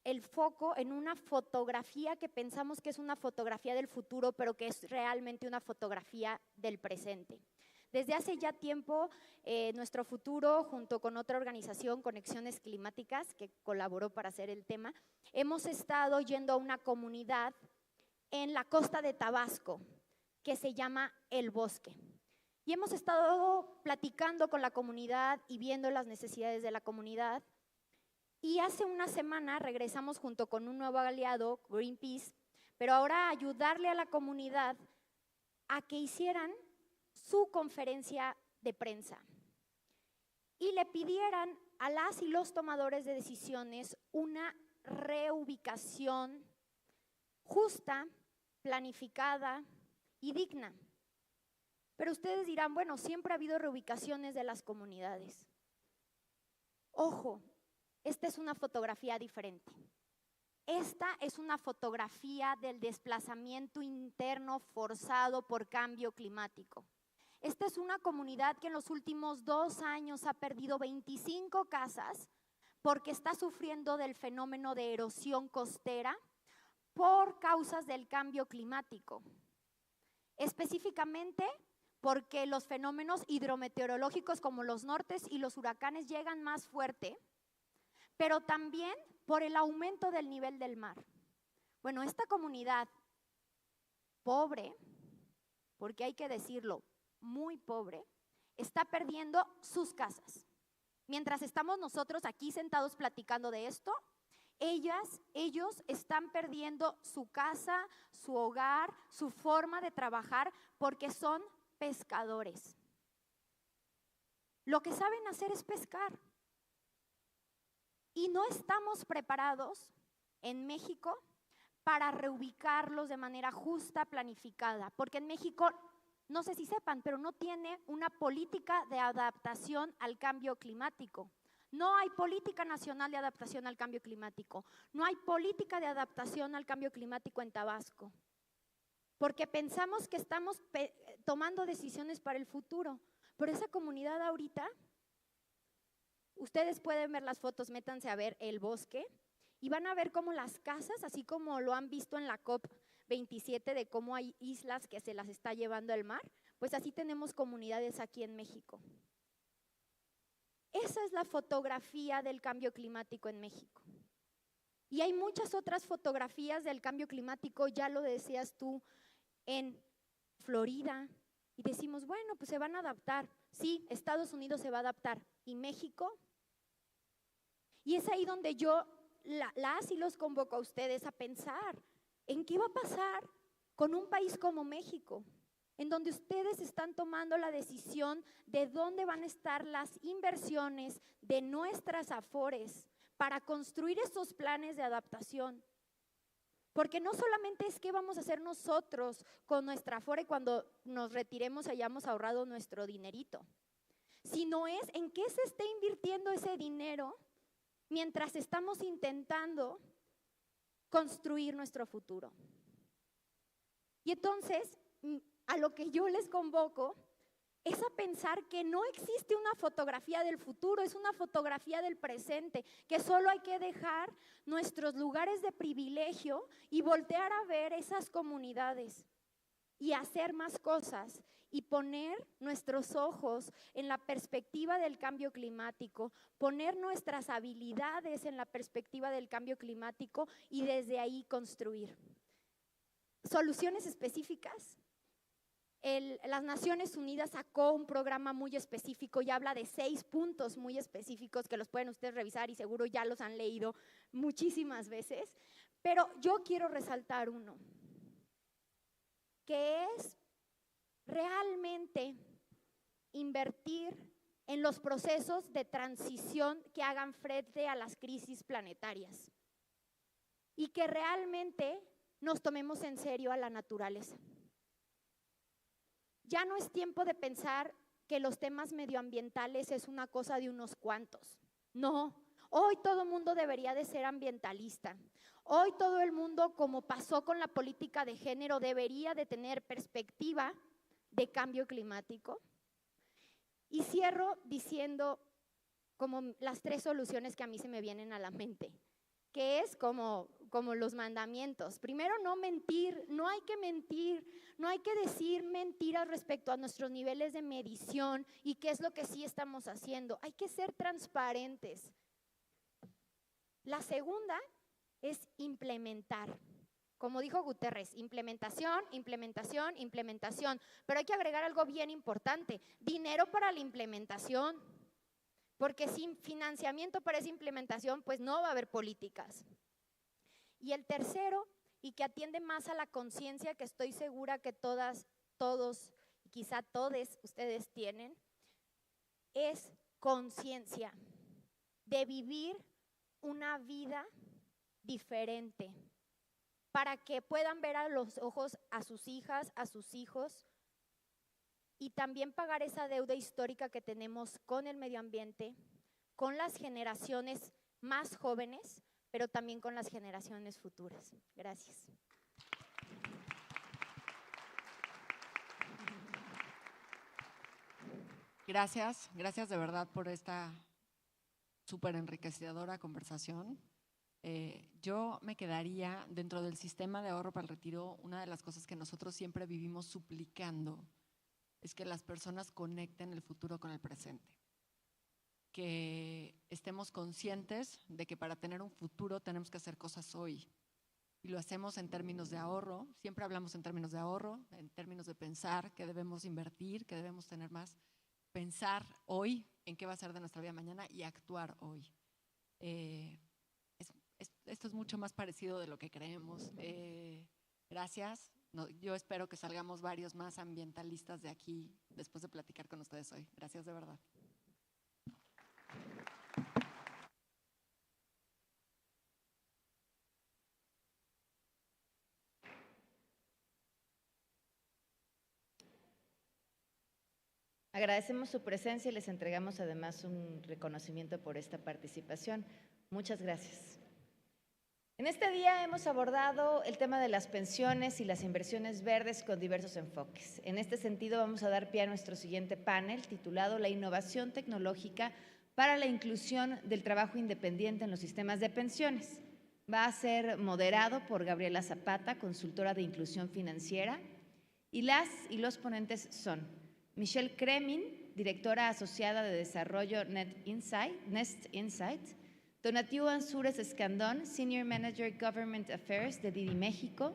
Speaker 21: el foco en una fotografía que pensamos que es una fotografía del futuro, pero que es realmente una fotografía del presente. Desde hace ya tiempo, Nuestro Futuro, junto con otra organización, Conexiones Climáticas, que colaboró para hacer el tema, hemos estado yendo a una comunidad en la costa de Tabasco, que se llama El Bosque. Y hemos estado platicando con la comunidad y viendo las necesidades de la comunidad. Y hace una semana regresamos junto con un nuevo aliado, Greenpeace, pero ahora a ayudarle a la comunidad a que hicieran su conferencia de prensa y le pidieran a las y los tomadores de decisiones una reubicación justa, planificada y digna. Pero ustedes dirán, bueno, siempre ha habido reubicaciones de las comunidades. Ojo, esta es una fotografía diferente. Esta es una fotografía del desplazamiento interno forzado por cambio climático. Esta es una comunidad que en los últimos 2 años ha perdido 25 casas porque está sufriendo del fenómeno de erosión costera por causas del cambio climático. Específicamente porque los fenómenos hidrometeorológicos como los nortes y los huracanes llegan más fuerte, pero también por el aumento del nivel del mar. Bueno, esta comunidad pobre, porque hay que decirlo, muy pobre, está perdiendo sus casas. Mientras estamos nosotros aquí sentados platicando de esto, ellos están perdiendo su casa, su hogar, su forma de trabajar, porque son pescadores. Lo que saben hacer es pescar. Y no estamos preparados en México para reubicarlos de manera justa, planificada, porque en México, no sé si sepan, pero no tiene una política de adaptación al cambio climático. No hay política nacional de adaptación al cambio climático. No hay política de adaptación al cambio climático en Tabasco, porque pensamos que estamos tomando decisiones para el futuro, pero esa comunidad ahorita, ustedes pueden ver las fotos, métanse a ver El Bosque y van a ver cómo las casas, así como lo han visto en la COP27 de cómo hay islas que se las está llevando el mar, pues así tenemos comunidades aquí en México. Esa es la fotografía del cambio climático en México. Y hay muchas otras fotografías del cambio climático, ya lo decías tú, en Florida, y decimos, bueno, pues se van a adaptar. Sí, Estados Unidos se va a adaptar. ¿Y México? Y es ahí donde yo las y los convoco a ustedes a pensar en qué va a pasar con un país como México, en donde ustedes están tomando la decisión de dónde van a estar las inversiones de nuestras afores para construir esos planes de adaptación. Porque no solamente es qué vamos a hacer nosotros con nuestra afore cuando nos retiremos y hayamos ahorrado nuestro dinerito, sino es en qué se está invirtiendo ese dinero mientras estamos intentando construir nuestro futuro. Y entonces, a lo que yo les convoco es a pensar que no existe una fotografía del futuro, es una fotografía del presente, que solo hay que dejar nuestros lugares de privilegio y voltear a ver esas comunidades y hacer más cosas y poner nuestros ojos en la perspectiva del cambio climático, poner nuestras habilidades en la perspectiva del cambio climático y desde ahí construir. Soluciones específicas. Las Naciones Unidas sacó un programa muy específico y habla de 6 puntos muy específicos que los pueden ustedes revisar y seguro ya los han leído muchísimas veces, pero yo quiero resaltar uno, que es realmente invertir en los procesos de transición que hagan frente a las crisis planetarias y que realmente nos tomemos en serio a la naturaleza. Ya no es tiempo de pensar que los temas medioambientales es una cosa de unos cuantos. No, hoy todo el mundo debería de ser ambientalista. Hoy todo el mundo, como pasó con la política de género, debería de tener perspectiva de cambio climático. Y cierro diciendo como las 3 soluciones que a mí se me vienen a la mente, que es como los mandamientos. Primero, no mentir, no hay que mentir, no hay que decir mentiras respecto a nuestros niveles de medición y qué es lo que sí estamos haciendo. Hay que ser transparentes. La segunda es implementar. Como dijo Guterres, implementación, implementación, implementación. Pero hay que agregar algo bien importante, dinero para la implementación. Porque sin financiamiento para esa implementación, pues no va a haber políticas. Y el tercero, y que atiende más a la conciencia que estoy segura que todas, todos, quizá todos ustedes tienen, es conciencia de vivir una vida diferente para que puedan ver a los ojos a sus hijas, a sus hijos, y también pagar esa deuda histórica que tenemos con el medio ambiente, con las generaciones más jóvenes, pero también con las generaciones futuras. Gracias.
Speaker 18: Gracias, gracias de verdad por esta súper enriquecedora conversación. Yo me quedaría dentro del sistema de ahorro para el retiro. Una de las cosas que nosotros siempre vivimos suplicando es que las personas conecten el futuro con el presente, que estemos conscientes de que para tener un futuro tenemos que hacer cosas hoy, y lo hacemos en términos de ahorro. Siempre hablamos en términos de ahorro, en términos de pensar que debemos invertir, que debemos tener más, pensar hoy en qué va a ser de nuestra vida mañana y actuar hoy. Esto es mucho más parecido de lo que creemos. Gracias. Yo espero que salgamos varios más ambientalistas de aquí después de platicar con ustedes hoy. Gracias de verdad.
Speaker 1: Agradecemos su presencia y les entregamos además un reconocimiento por esta participación. Muchas gracias. En este día hemos abordado el tema de las pensiones y las inversiones verdes con diversos enfoques. En este sentido, vamos a dar pie a nuestro siguiente panel titulado La innovación tecnológica para la inclusión del trabajo independiente en los sistemas de pensiones. Va a ser moderado por Gabriela Zapata, consultora de inclusión financiera, Y las y los ponentes son Michelle Kremin, directora asociada de desarrollo Nest Insight, Donatiu Ansúrez Escandón, Senior Manager Government Affairs de Didi México,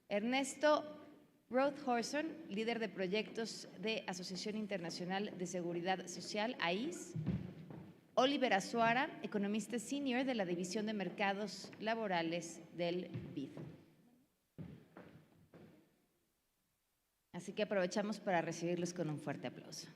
Speaker 1: Ernesto Rothhorson, líder de proyectos de Asociación Internacional de Seguridad Social, AIS, Oliver Azuara, economista senior de la División de Mercados Laborales del BID. Así que aprovechamos para recibirlos con un fuerte aplauso.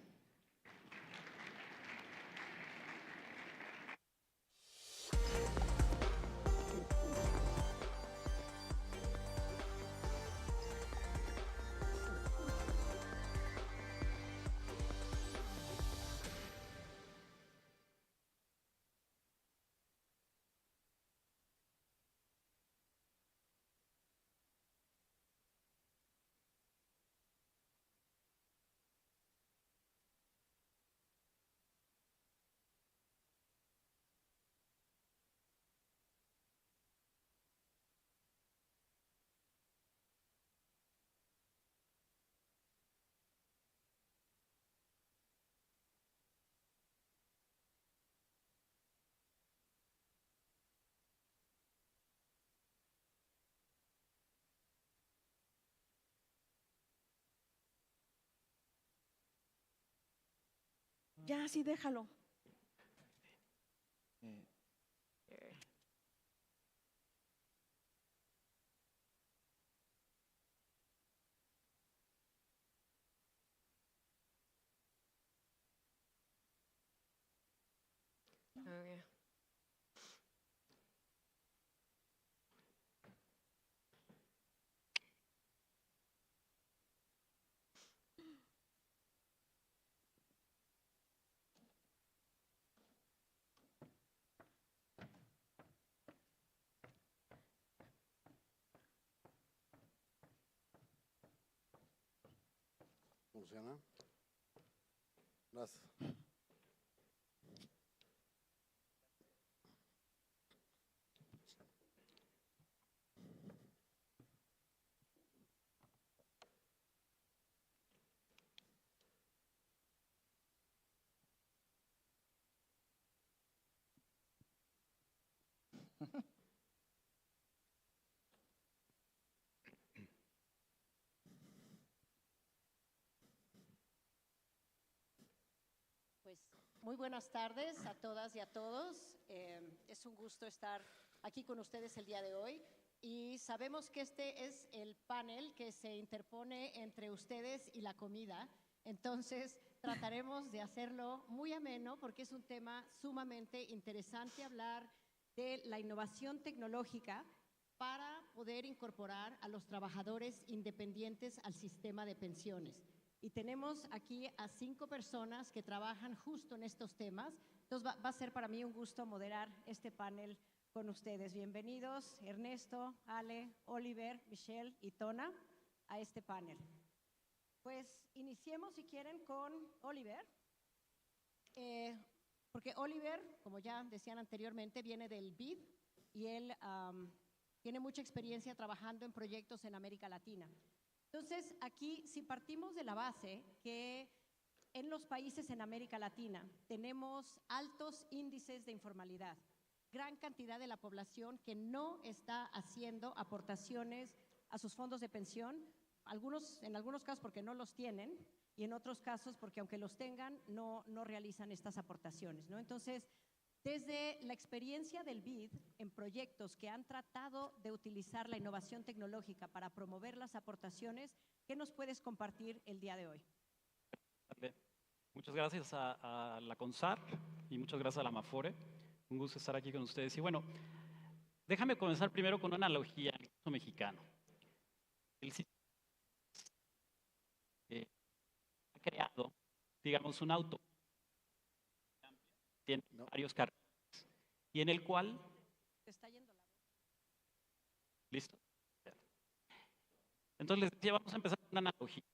Speaker 2: Ya, sí, déjalo.
Speaker 22: Okay.
Speaker 23: ¿Funciona? Gracias.
Speaker 2: Pues muy buenas tardes a todas y a todos. Es un gusto estar aquí con ustedes el día de hoy y sabemos que este es el panel que se interpone entre ustedes y la comida. Entonces trataremos de hacerlo muy ameno porque es un tema sumamente interesante hablar de la innovación tecnológica para poder incorporar a los trabajadores independientes al sistema de pensiones. Y tenemos aquí a 5 personas que trabajan justo en estos temas. Entonces va a ser para mí un gusto moderar este panel con ustedes. Bienvenidos Ernesto, Ale, Oliver, Michelle y Tona a este panel. Pues iniciemos si quieren con Oliver. Porque Oliver, como ya decían anteriormente, viene del BID y él tiene mucha experiencia trabajando en proyectos en América Latina. Entonces, aquí, si partimos de la base que en los países en América Latina tenemos altos índices de informalidad, gran cantidad de la población que no está haciendo aportaciones a sus fondos de pensión, en algunos casos porque no los tienen y en otros casos porque aunque los tengan no realizan estas aportaciones, ¿no? Entonces, desde la experiencia del BID en proyectos que han tratado de utilizar la innovación tecnológica para promover las aportaciones, ¿qué nos puedes compartir el día de hoy?
Speaker 24: Muchas gracias a la CONSAR y muchas gracias a la Mafore. Un gusto estar aquí con ustedes. Y bueno, déjame comenzar primero con una analogía en el caso mexicano. El sistema ha creado, digamos, un auto. Tiene varios carriles y en el cual
Speaker 2: ¿Te está yendo la voz?
Speaker 24: listo. Entonces les decía, vamos a empezar con una analogía.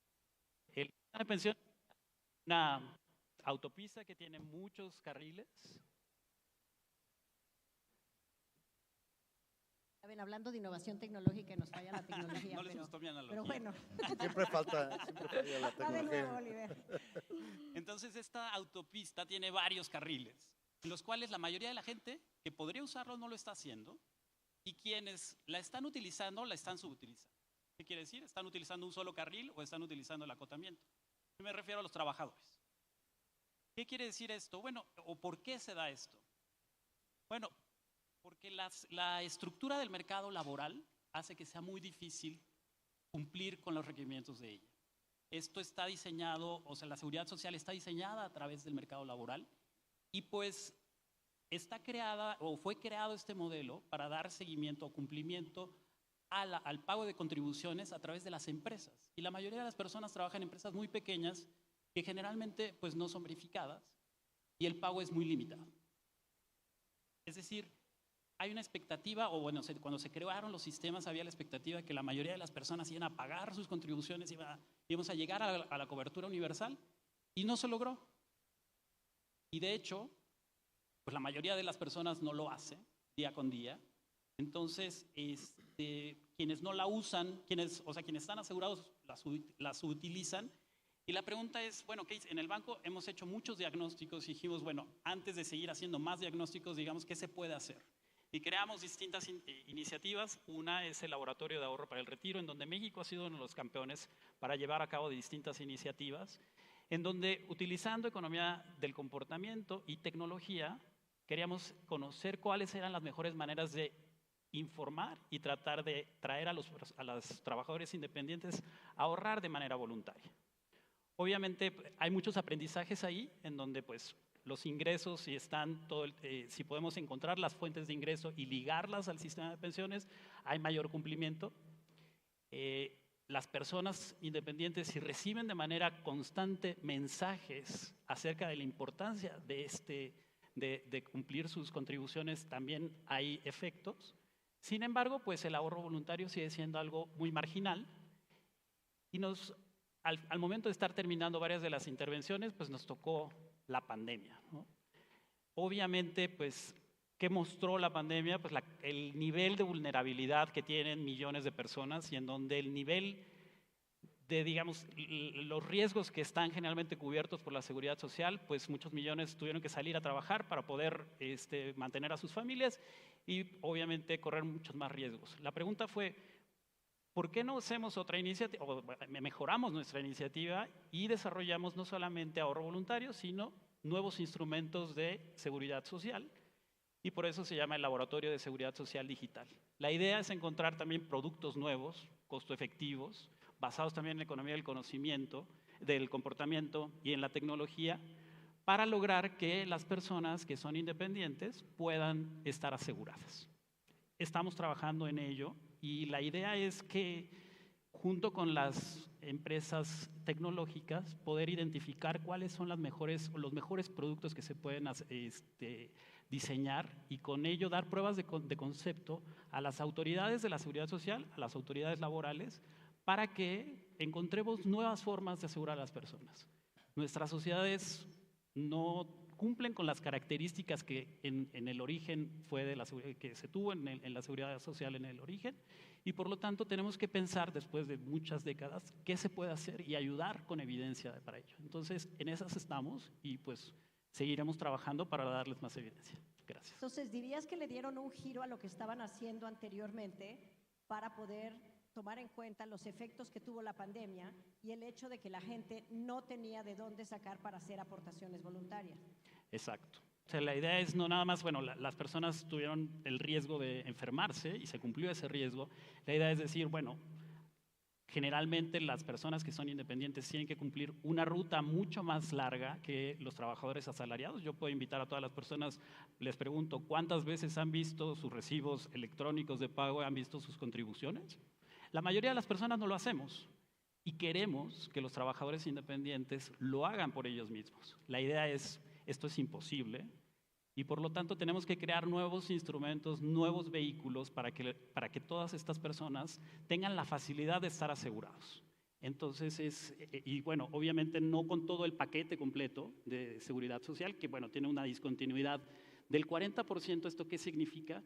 Speaker 24: El sistema de pensión es una autopista que tiene muchos carriles.
Speaker 2: A Saben, hablando de innovación tecnológica, nos falla la tecnología.
Speaker 17: No les gustó mi analogía.
Speaker 2: Pero bueno.
Speaker 23: Siempre falla la tecnología.
Speaker 2: De nuevo, Oliver.
Speaker 17: Entonces, esta autopista tiene varios carriles, en los cuales la mayoría de la gente que podría usarlo no lo está haciendo, y quienes la están utilizando, la están subutilizando. ¿Qué quiere decir? ¿Están utilizando un solo carril o están utilizando el acotamiento? Yo me refiero a los trabajadores. ¿Qué quiere decir esto? Bueno, ¿o por qué se da esto? Bueno, porque la estructura del mercado laboral hace que sea muy difícil cumplir con los requerimientos de ella. Esto está diseñado, o sea, la seguridad social está diseñada a través del mercado laboral y pues está creada o fue creado este modelo para dar seguimiento o cumplimiento al pago de contribuciones a través de las empresas. Y la mayoría de las personas trabajan en empresas muy pequeñas que generalmente pues no son verificadas y el pago es muy limitado. Es decir, hay una expectativa, o bueno, cuando se crearon los sistemas había la expectativa de que la mayoría de las personas iban a pagar sus contribuciones, íbamos a llegar a la cobertura universal y no se logró. Y de hecho, pues la mayoría de las personas no lo hace día con día. Entonces, quienes no la usan, quienes están asegurados, las utilizan. Y la pregunta es, bueno, ¿qué hice? En el banco hemos hecho muchos diagnósticos y dijimos, bueno, antes de seguir haciendo más diagnósticos, digamos, ¿qué se puede hacer? Y creamos distintas iniciativas. Una es el Laboratorio de Ahorro para el Retiro, en donde México ha sido uno de los campeones para llevar a cabo distintas iniciativas, en donde, utilizando economía del comportamiento y tecnología, queríamos conocer cuáles eran las mejores maneras de informar y tratar de traer a los trabajadores independientes a ahorrar de manera voluntaria. Obviamente hay muchos aprendizajes ahí, en donde pues los ingresos, si podemos encontrar las fuentes de ingreso y ligarlas al sistema de pensiones, hay mayor cumplimiento. Las personas independientes, si reciben de manera constante mensajes acerca de la importancia de cumplir sus contribuciones, también hay efectos. Sin embargo, pues el ahorro voluntario sigue siendo algo muy marginal y al momento de estar terminando varias de las intervenciones, pues nos tocó la pandemia, ¿no? Obviamente, pues, ¿qué mostró la pandemia? Pues el nivel de vulnerabilidad que tienen millones de personas y en donde el nivel de, digamos, los riesgos que están generalmente cubiertos por la seguridad social, pues muchos millones tuvieron que salir a trabajar para poder mantener a sus familias y obviamente correr muchos más riesgos. La pregunta fue, ¿por qué no hacemos otra iniciativa, o mejoramos nuestra iniciativa y desarrollamos no solamente ahorro voluntario, sino nuevos instrumentos de seguridad social? Y por eso se llama el Laboratorio de Seguridad Social Digital. La idea es encontrar también productos nuevos, costo efectivos, basados también en la economía del conocimiento, del comportamiento y en la tecnología, para lograr que las personas que son independientes puedan estar aseguradas. Estamos trabajando en ello. Y la idea es que, junto con las empresas tecnológicas, poder identificar cuáles son los mejores productos que se pueden diseñar y con ello dar pruebas de concepto a las autoridades de la seguridad social, a las autoridades laborales, para que encontremos nuevas formas de asegurar a las personas. Nuestras sociedades no cumplen con las características que en el origen que se tuvo en la seguridad social en el origen, y por lo tanto tenemos que pensar, después de muchas décadas, qué se puede hacer y ayudar con evidencia para ello. Entonces, en esas estamos y pues seguiremos trabajando para darles más evidencia. Gracias.
Speaker 2: Entonces, ¿dirías que le dieron un giro a lo que estaban haciendo anteriormente para poder tomar en cuenta los efectos que tuvo la pandemia y el hecho de que la gente no tenía de dónde sacar para hacer aportaciones voluntarias?
Speaker 24: Exacto. O sea, la idea es no nada más, bueno, las personas tuvieron el riesgo de enfermarse y se cumplió ese riesgo. La idea es decir, bueno, generalmente las personas que son independientes tienen que cumplir una ruta mucho más larga que los trabajadores asalariados. Yo puedo invitar a todas las personas, les pregunto, ¿cuántas veces han visto sus recibos electrónicos de pago, han visto sus contribuciones? La mayoría de las personas no lo hacemos y queremos que los trabajadores independientes lo hagan por ellos mismos. La idea es, esto es imposible y por lo tanto tenemos que crear nuevos instrumentos, nuevos vehículos para que todas estas personas tengan la facilidad de estar asegurados. Entonces y bueno, obviamente no con todo el paquete completo de seguridad social, que bueno, tiene una discontinuidad del 40%. ¿Esto qué significa?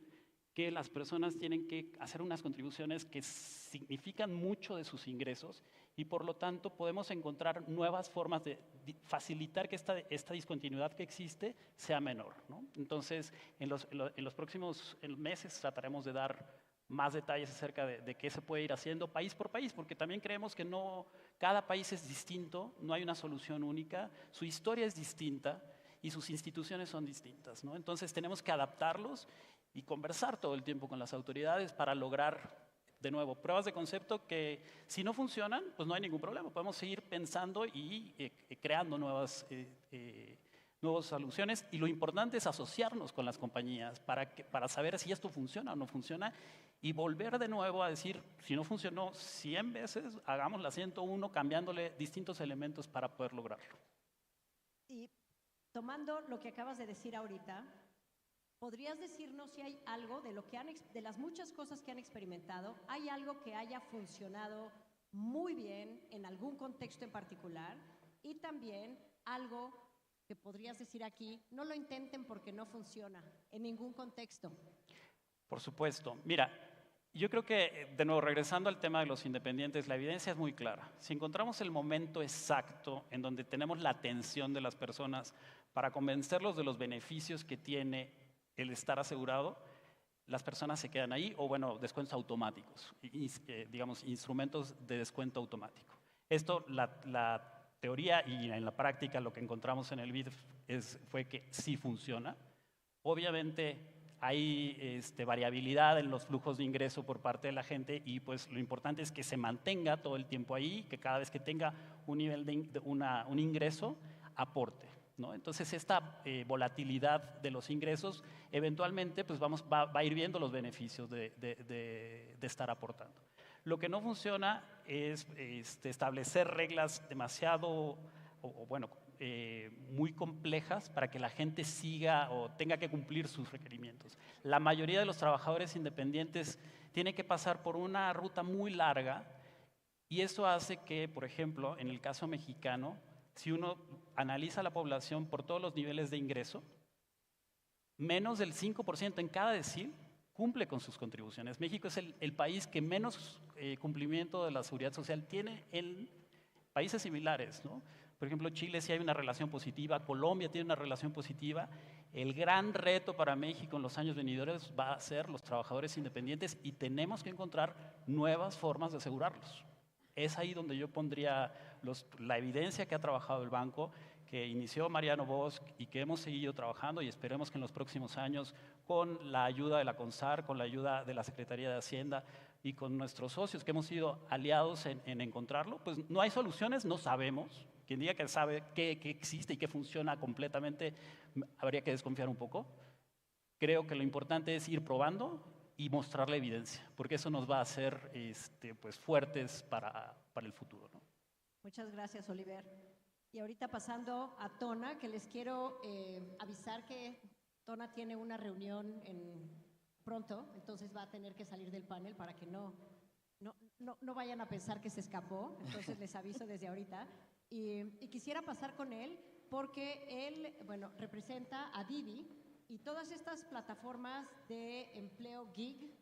Speaker 24: que las personas tienen que hacer unas contribuciones que significan mucho de sus ingresos y por lo tanto podemos encontrar nuevas formas de facilitar que esta discontinuidad que existe sea menor, ¿no? Entonces, en los próximos meses trataremos de dar más detalles acerca de qué se puede ir haciendo país por país, porque también creemos que cada país es distinto, no hay una solución única, su historia es distinta y sus instituciones son distintas, ¿no? Entonces tenemos que adaptarlos y conversar todo el tiempo con las autoridades para lograr, de nuevo, pruebas de concepto que si no funcionan, pues no hay ningún problema, podemos seguir pensando y creando nuevas soluciones, y lo importante es asociarnos con las compañías para saber si esto funciona o no funciona y volver de nuevo a decir, si no funcionó 100 veces, hagamos la 101 cambiándole distintos elementos para poder lograrlo.
Speaker 2: Y tomando lo que acabas de decir ahorita, ¿podrías decirnos si hay algo de las muchas cosas que han experimentado, hay algo que haya funcionado muy bien en algún contexto en particular y también algo que podrías decir aquí, no lo intenten porque no funciona en ningún contexto?
Speaker 24: Por supuesto. Mira, yo creo que, de nuevo, regresando al tema de los independientes, la evidencia es muy clara. Si encontramos el momento exacto en donde tenemos la atención de las personas para convencerlos de los beneficios que tiene el estar asegurado, las personas se quedan ahí, o bueno, descuentos automáticos, digamos, instrumentos de descuento automático. Esto, la teoría y en la práctica lo que encontramos en el BID fue que sí funciona. Obviamente hay variabilidad en los flujos de ingreso por parte de la gente y pues lo importante es que se mantenga todo el tiempo ahí, que cada vez que tenga un nivel un ingreso, aporte, ¿no? Entonces esta volatilidad de los ingresos eventualmente pues va a ir viendo los beneficios de estar aportando. Lo que no funciona es establecer reglas demasiado, muy complejas para que la gente siga o tenga que cumplir sus requerimientos. La mayoría de los trabajadores independientes tiene que pasar por una ruta muy larga y eso hace que, por ejemplo, en el caso mexicano, si uno analiza la población por todos los niveles de ingreso, menos del 5% en cada decil cumple con sus contribuciones. México es el país que menos cumplimiento de la seguridad social tiene en países similares, ¿no? Por ejemplo, Chile sí hay una relación positiva, Colombia tiene una relación positiva. El gran reto para México en los años venideros va a ser los trabajadores independientes y tenemos que encontrar nuevas formas de asegurarlos. Es ahí donde yo pondría la evidencia que ha trabajado el banco, que inició Mariano Bosch y que hemos seguido trabajando y esperemos que en los próximos años, con la ayuda de la CONSAR, con la ayuda de la Secretaría de Hacienda y con nuestros socios que hemos sido aliados en encontrarlo, pues no hay soluciones, no sabemos. Quien diga que sabe que existe y que funciona completamente, habría que desconfiar un poco. Creo que lo importante es ir probando y mostrar la evidencia, porque eso nos va a hacer pues, fuertes para el futuro, ¿no?
Speaker 2: Muchas gracias, Oliver. Y ahorita pasando a Tona, que les quiero avisar que Tona tiene una reunión pronto, entonces va a tener que salir del panel para que no vayan a pensar que se escapó, entonces les aviso desde ahorita. Y quisiera pasar con él porque él, bueno, representa a Didi y todas estas plataformas de empleo gig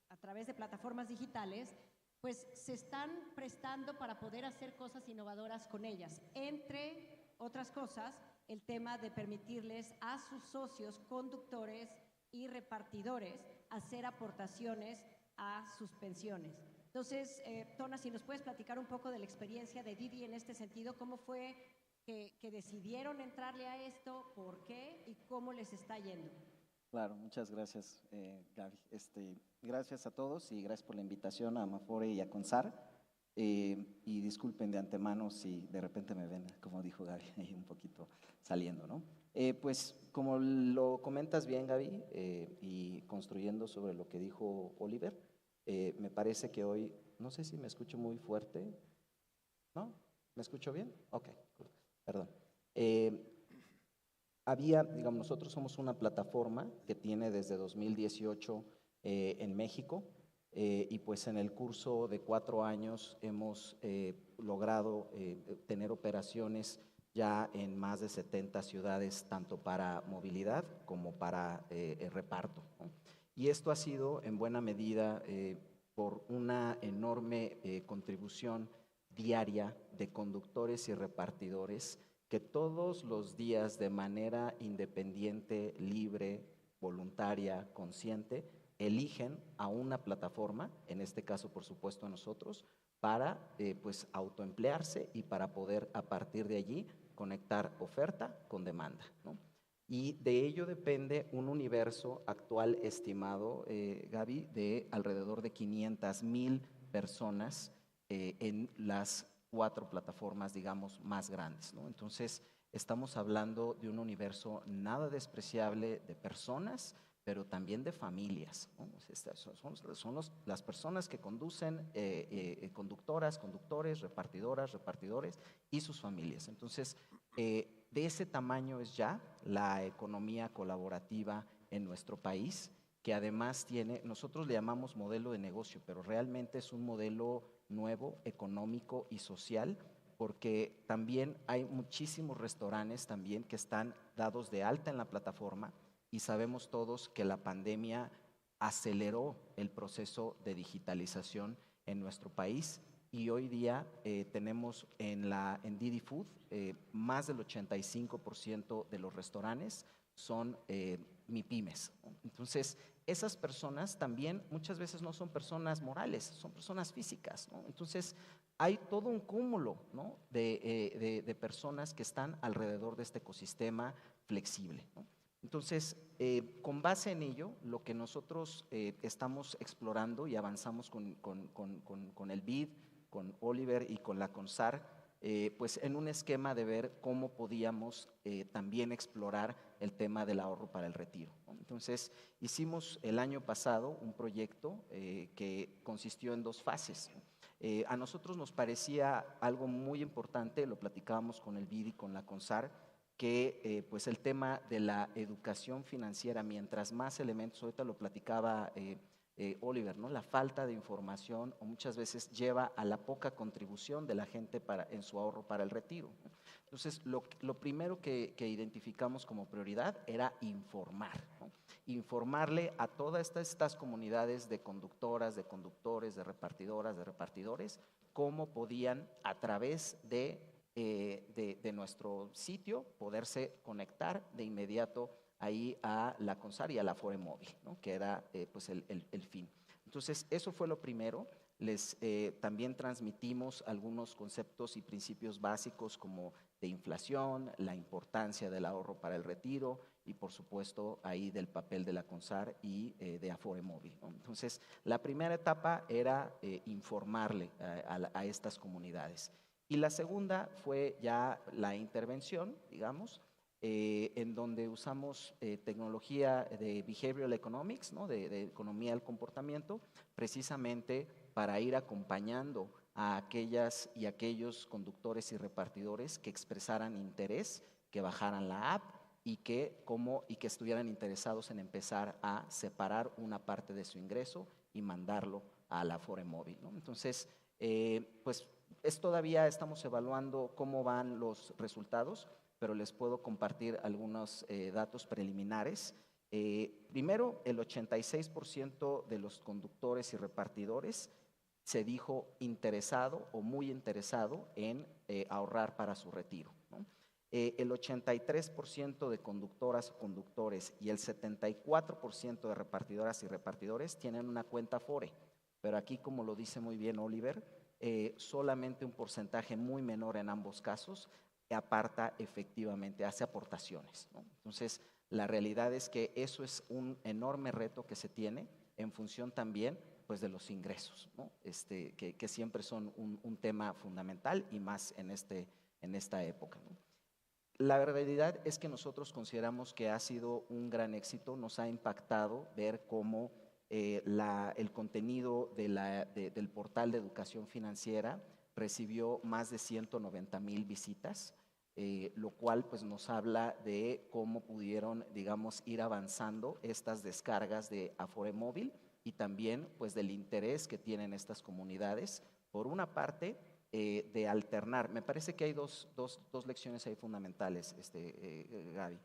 Speaker 2: a través de plataformas digitales, pues se están prestando para poder hacer cosas innovadoras con ellas. Entre otras cosas, el tema de permitirles a sus socios, conductores y repartidores hacer aportaciones a sus pensiones. Entonces, Tona, si nos puedes platicar un poco de la experiencia de Didi en este sentido, ¿cómo fue que decidieron entrarle a esto? ¿Por qué? ¿Y cómo les está yendo?
Speaker 4: Claro, muchas gracias, Gaby. Gracias a todos y gracias por la invitación a Amafore y a CONSAR. Y disculpen de antemano si de repente me ven, como dijo Gaby, ahí un poquito saliendo, ¿no? Pues como lo comentas bien, Gaby, y construyendo sobre lo que dijo Oliver, me parece que hoy, no sé si me escucho muy fuerte, ¿no? ¿Me escucho bien? Ok, perdón. Digamos, nosotros somos una plataforma que tiene desde 2018 en México y pues en el curso de 4 años hemos logrado tener operaciones ya en más de 70 ciudades, tanto para movilidad como para reparto, ¿no? Y esto ha sido en buena medida por una enorme contribución diaria de conductores y repartidores que todos los días de manera independiente, libre, voluntaria, consciente, eligen a una plataforma, en este caso por supuesto a nosotros, para pues autoemplearse y para poder a partir de allí conectar oferta con demanda, ¿no? Y de ello depende un universo actual estimado, Gaby, de alrededor de 500,000 personas en las 4 plataformas, digamos, más grandes, ¿no? Entonces, estamos hablando de un universo nada despreciable de personas, pero también de familias, ¿no? Son las personas que conducen, conductoras, conductores, repartidoras, repartidores y sus familias. Entonces, de ese tamaño es ya la economía colaborativa en nuestro país, que además tiene, nosotros le llamamos modelo de negocio, pero realmente es un modelo nuevo, económico y social, porque también hay muchísimos restaurantes también que están dados de alta en la plataforma y sabemos todos que la pandemia aceleró el proceso de digitalización en nuestro país y hoy día tenemos en Didi Food más del 85% de los restaurantes son MIPYMES, ¿no? Entonces, esas personas también muchas veces no son personas morales, son personas físicas, ¿no? Entonces, hay todo un cúmulo, ¿no? de personas que están alrededor de este ecosistema flexible, ¿no? Entonces, con base en ello, lo que nosotros estamos explorando y avanzamos con el BID, con Oliver y con la CONSAR, pues en un esquema de ver cómo podíamos también explorar el tema del ahorro para el retiro, ¿no? Entonces, hicimos el año pasado un proyecto que consistió en 2 fases. A nosotros nos parecía algo muy importante, lo platicábamos con el BID y con la CONSAR, que pues el tema de la educación financiera, mientras más elementos, ahorita lo platicaba Oliver, ¿no? La falta de información o muchas veces lleva a la poca contribución de la gente en su ahorro para el retiro, ¿no? Entonces, lo primero que identificamos como prioridad era informar, ¿no? Informarle a todas estas comunidades de conductoras, de conductores, de repartidoras, de repartidores, cómo podían a través de nuestro sitio poderse conectar de inmediato ahí a la CONSAR y a la Afore Móvil, ¿no? Que era pues el fin. Entonces, eso fue lo primero. También transmitimos algunos conceptos y principios básicos como de inflación, la importancia del ahorro para el retiro y por supuesto ahí del papel de la CONSAR y de Afore Móvil, ¿no? Entonces, la primera etapa era informarle a estas comunidades. Y la segunda fue ya la intervención, digamos, en donde usamos tecnología de behavioral economics, ¿no? de economía del comportamiento, precisamente para ir acompañando a aquellas y aquellos conductores y repartidores que expresaran interés, que bajaran la app y que estuvieran interesados en empezar a separar una parte de su ingreso y mandarlo a la Afore Móvil, ¿no? Entonces, pues todavía estamos evaluando cómo van los resultados, pero les puedo compartir algunos datos preliminares. Primero, el 86% de los conductores y repartidores se dijo interesado o muy interesado en ahorrar para su retiro, ¿no? El 83% de conductoras o conductores y el 74% de repartidoras y repartidores tienen una cuenta Afore, pero aquí, como lo dice muy bien Oliver, solamente un porcentaje muy menor en ambos casos aparta efectivamente, hace aportaciones, ¿no? Entonces, la realidad es que eso es un enorme reto que se tiene en función también pues, de los ingresos, ¿no? Que siempre son un tema fundamental y más en esta época, ¿no? La realidad es que nosotros consideramos que ha sido un gran éxito, nos ha impactado ver cómo el contenido del portal de educación financiera recibió más de 190,000 visitas, lo cual pues nos habla de cómo pudieron, digamos, ir avanzando estas descargas de Afore Móvil y también pues del interés que tienen estas comunidades. Por una parte, de alternar, me parece que hay dos lecciones ahí fundamentales, Gaby.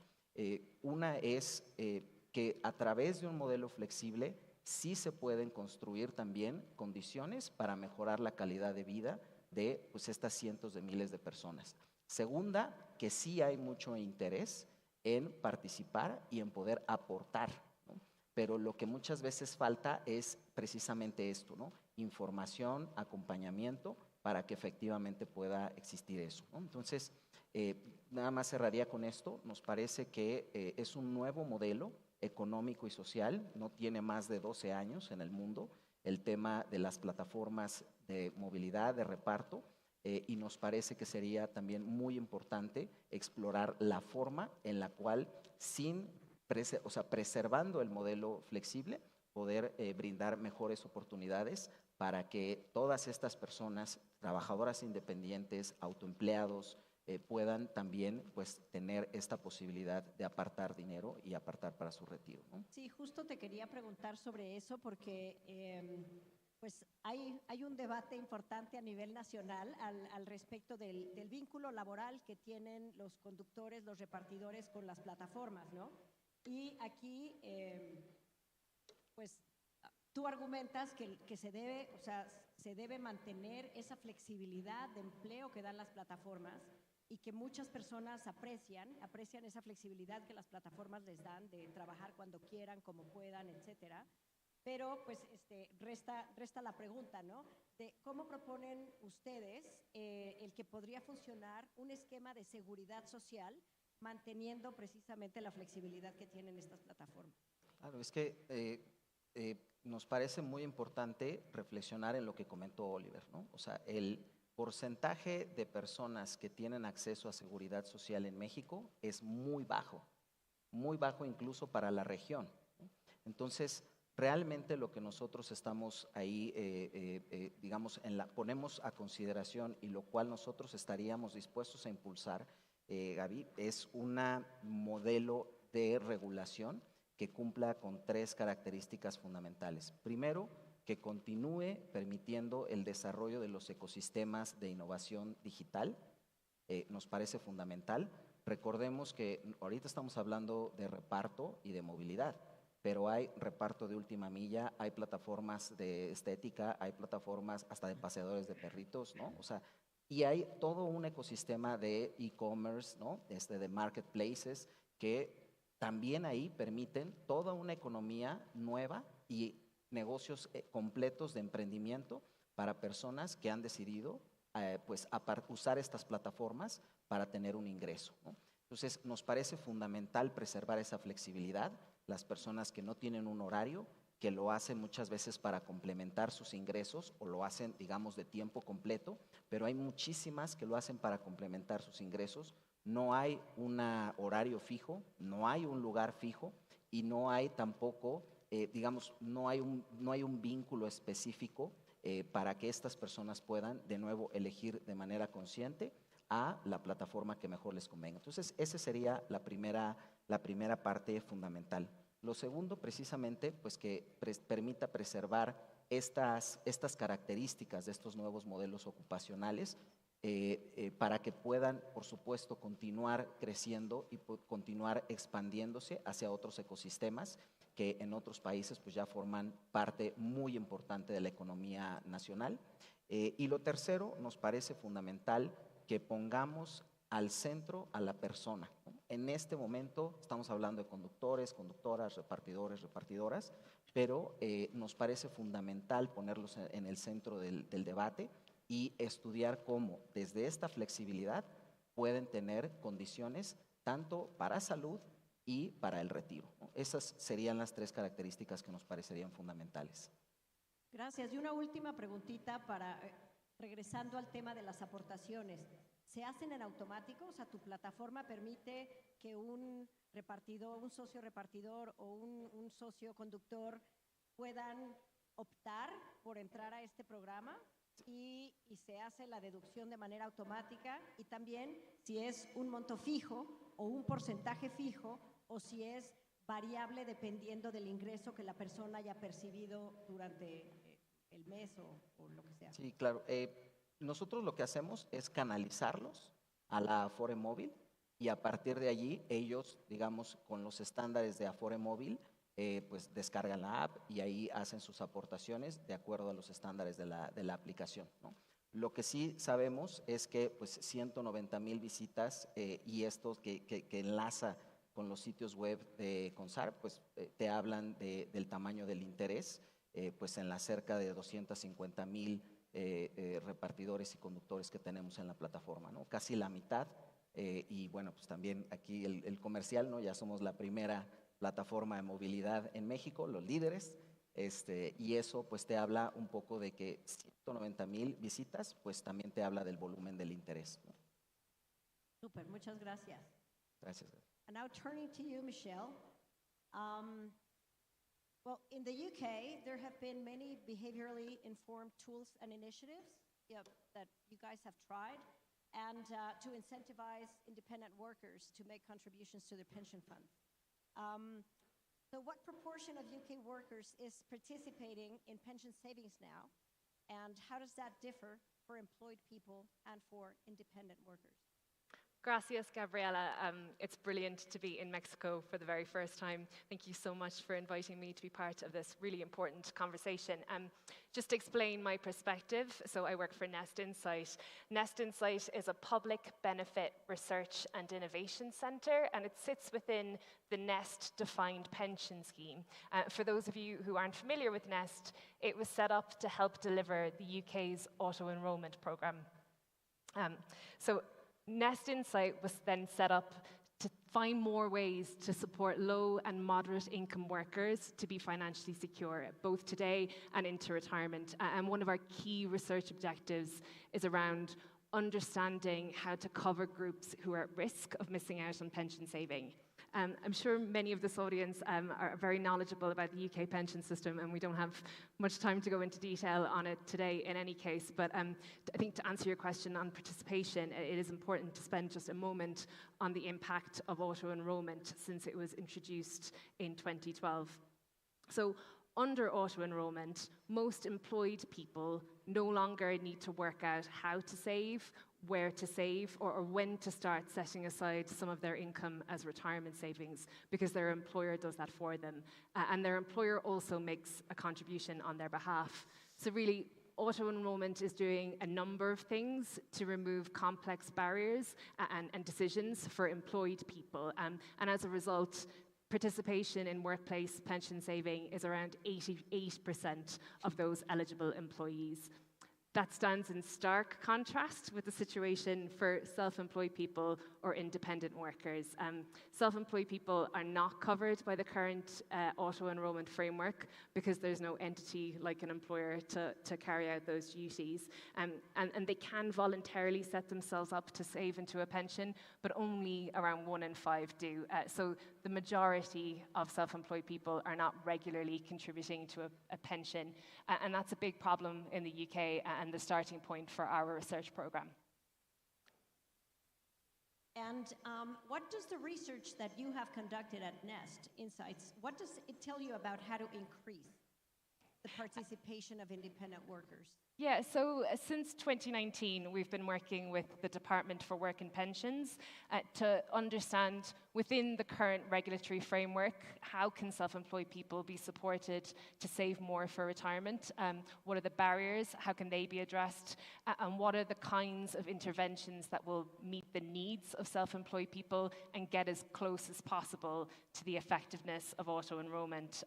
Speaker 4: Una es que que a través de un modelo flexible sí se pueden construir también condiciones para mejorar la calidad de vida de pues, estas cientos de miles de personas. Segunda, que sí hay mucho interés en participar y en poder aportar, ¿no? Pero lo que muchas veces falta es precisamente esto, ¿no? Información, acompañamiento, para que efectivamente pueda existir eso, ¿no? Entonces, nada más cerraría con esto. Nos parece que es un nuevo modelo económico y social, no tiene más de 12 años en el mundo, el tema de las plataformas de movilidad, de reparto, y nos parece que sería también muy importante explorar la forma en la cual, preservando el modelo flexible, poder brindar mejores oportunidades para que todas estas personas, trabajadoras independientes, autoempleados, puedan también pues, tener esta posibilidad de apartar dinero y apartar para su retiro, ¿no?
Speaker 2: Sí, justo te quería preguntar sobre eso porque pues hay un debate importante a nivel nacional al respecto del vínculo laboral que tienen los conductores, los repartidores con las plataformas, ¿no? Y aquí, pues, tú argumentas que se debe, o sea, se debe mantener esa flexibilidad de empleo que dan las plataformas y que muchas personas aprecian esa flexibilidad que las plataformas les dan de trabajar cuando quieran, como puedan, etcétera. Pero pues resta la pregunta, ¿no? De cómo proponen ustedes el que podría funcionar un esquema de seguridad social manteniendo precisamente la flexibilidad que tienen estas plataformas.
Speaker 4: Claro, es que nos parece muy importante reflexionar en lo que comentó Oliver, ¿no? O sea, el porcentaje de personas que tienen acceso a seguridad social en México es muy bajo incluso para la región, ¿no? Entonces, realmente lo que nosotros estamos ahí, digamos, ponemos a consideración y lo cual nosotros estaríamos dispuestos a impulsar, Gaby, es un modelo de regulación que cumpla con 3 características fundamentales. Primero, que continúe permitiendo el desarrollo de los ecosistemas de innovación digital, nos parece fundamental. Recordemos que ahorita estamos hablando de reparto y de movilidad, pero hay reparto de última milla, hay plataformas de estética, hay plataformas hasta de paseadores de perritos, ¿no? O sea, y hay todo un ecosistema de e-commerce, ¿no? De marketplaces que también ahí permiten toda una economía nueva y negocios completos de emprendimiento para personas que han decidido pues, usar estas plataformas para tener un ingreso, ¿no? Entonces, nos parece fundamental preservar esa flexibilidad. Las personas que no tienen un horario, que lo hacen muchas veces para complementar sus ingresos o lo hacen, digamos, de tiempo completo, pero hay muchísimas que lo hacen para complementar sus ingresos. No hay un horario fijo, no hay un lugar fijo y no hay tampoco, digamos, no hay un vínculo específico para que estas personas puedan, de nuevo, elegir de manera consciente a la plataforma que mejor les convenga. Entonces, esa sería la primera parte fundamental. Lo segundo, precisamente, pues que permita preservar estas características de estos nuevos modelos ocupacionales para que puedan, por supuesto, continuar creciendo y continuar expandiéndose hacia otros ecosistemas que en otros países pues ya forman parte muy importante de la economía nacional. Y lo tercero, nos parece fundamental que pongamos al centro a la persona, ¿no? En este momento estamos hablando de conductores, conductoras, repartidores, repartidoras, pero nos parece fundamental ponerlos en el centro del debate y estudiar cómo desde esta flexibilidad pueden tener condiciones tanto para salud y para el retiro, ¿no? Esas serían las 3 características que nos parecerían fundamentales.
Speaker 2: Gracias. Y una última preguntita para, regresando al tema de las aportaciones. ¿Se hacen en automático? O sea, ¿tu plataforma permite que un repartidor, un socio repartidor o un socio conductor puedan optar por entrar a este programa? Y se hace la deducción de manera automática, y también si es un monto fijo o un porcentaje fijo o si es variable dependiendo del ingreso que la persona haya percibido durante el mes o lo que sea.
Speaker 4: Sí, claro. Nosotros lo que hacemos es canalizarlos a la Afore Móvil y a partir de allí ellos, digamos, con los estándares de Afore Móvil, pues descargan la app y ahí hacen sus aportaciones de acuerdo a los estándares de la aplicación, ¿no? Lo que sí sabemos es que pues 190,000 visitas y esto que enlaza con los sitios web de CONSAR, pues te hablan del tamaño del interés, pues en la cerca de 250,000 repartidores y conductores que tenemos en la plataforma, ¿no? Casi la mitad. Y bueno, pues también aquí el comercial, ¿no? Ya somos la primera plataforma de movilidad en México, los líderes, y eso pues te habla un poco de que 190,000 visitas, pues también te habla del volumen del interés, ¿no?
Speaker 2: Super, muchas gracias.
Speaker 4: Gracias.
Speaker 2: And now turning to you, Michelle. Well, in the UK, there have been many behaviorally informed tools and initiatives that you guys have tried, and to incentivize independent workers to make contributions to their pension funds. So what proportion of UK workers is participating in pension savings now, and how does that differ for employed people and for independent workers?
Speaker 5: Gracias, Gabriela. It's brilliant to be in Mexico for the very first time. Thank you so much for inviting me to be part of this really important conversation. Just to explain my perspective, so I work for Nest Insight. Nest Insight is a public benefit research and innovation centre, and it sits within the Nest defined pension scheme. For those of you who aren't familiar with Nest, it was set up to help deliver the UK's auto-enrolment programme. So Nest Insight was then set up to find more ways to support low and moderate income workers to be financially secure, both today and into retirement. And one of our key research objectives is around understanding how to cover groups who are at risk of missing out on pension saving. I'm sure many of this audience are very knowledgeable about the UK pension system, and we don't have much time to go into detail on it today in any case, but I think to answer your question on participation, it is important to spend just a moment on the impact of auto-enrolment since it was introduced in 2012. So under auto-enrolment, most employed people no longer need to work out how to save, where to save, or when to start setting aside some of their income as retirement savings, because their employer does that for them. And their employer also makes a contribution on their behalf. So really, auto-enrolment is doing a number of things to remove complex barriers and decisions for employed people. And as a result, participation in workplace pension saving is around 88% of those eligible employees. That stands in stark contrast with the situation for self-employed people or independent workers. Self-employed people are not covered by the current auto-enrolment framework because there's no entity like an employer to carry out those duties. And they can voluntarily set themselves up to save into a pension, but only around 1 in 5 do. So the majority of self-employed people are not regularly contributing to a pension. And that's a big problem in the UK and the starting point for our research program.
Speaker 2: And what does the research that you have conducted at Nest Insights, what does it tell you about how to increase the participation of independent workers?
Speaker 5: Yeah, so since 2019, we've been working with the Department for Work and Pensions to understand within the current regulatory framework, how can self-employed people be supported to save more for retirement? What are the barriers? How can they be addressed? And what are the kinds of interventions that will meet the needs of self-employed people and get as close as possible to the effectiveness of auto-enrolment?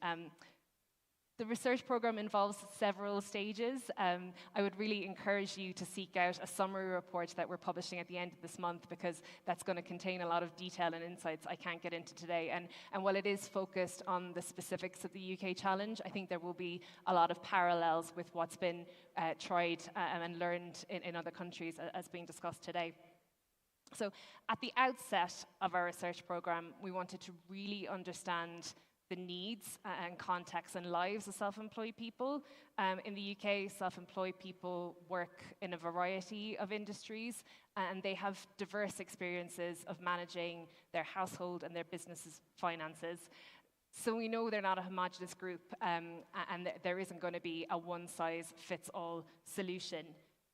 Speaker 5: The research program involves several stages. I would really encourage you to seek out a summary report that we're publishing at the end of this month, because that's going to contain a lot of detail and insights I can't get into today. And while it is focused on the specifics of the UK challenge, I think there will be a lot of parallels with what's been tried and learned in other countries as being discussed today. So at the outset of our research program, we wanted to really understand the needs and contexts and lives of self-employed people. In the UK, self-employed people work in a variety of industries, and they have diverse experiences of managing their household and their business's finances. So we know they're not a homogenous group, and there isn't going to be a one-size-fits-all solution.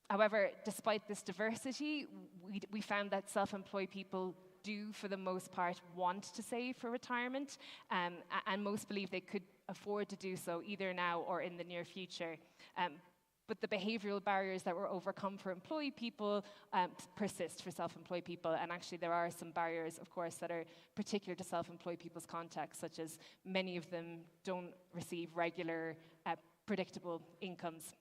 Speaker 5: However, despite this diversity, we found that self-employed people do, for the most part, want to save for retirement, and most believe they could afford to do so either now or in the near future. But the behavioral barriers that were overcome for employed people persist for self-employed people. And actually there are some barriers, of course, that are particular to self-employed people's context, such as many of them don't receive regular, predictable incomes.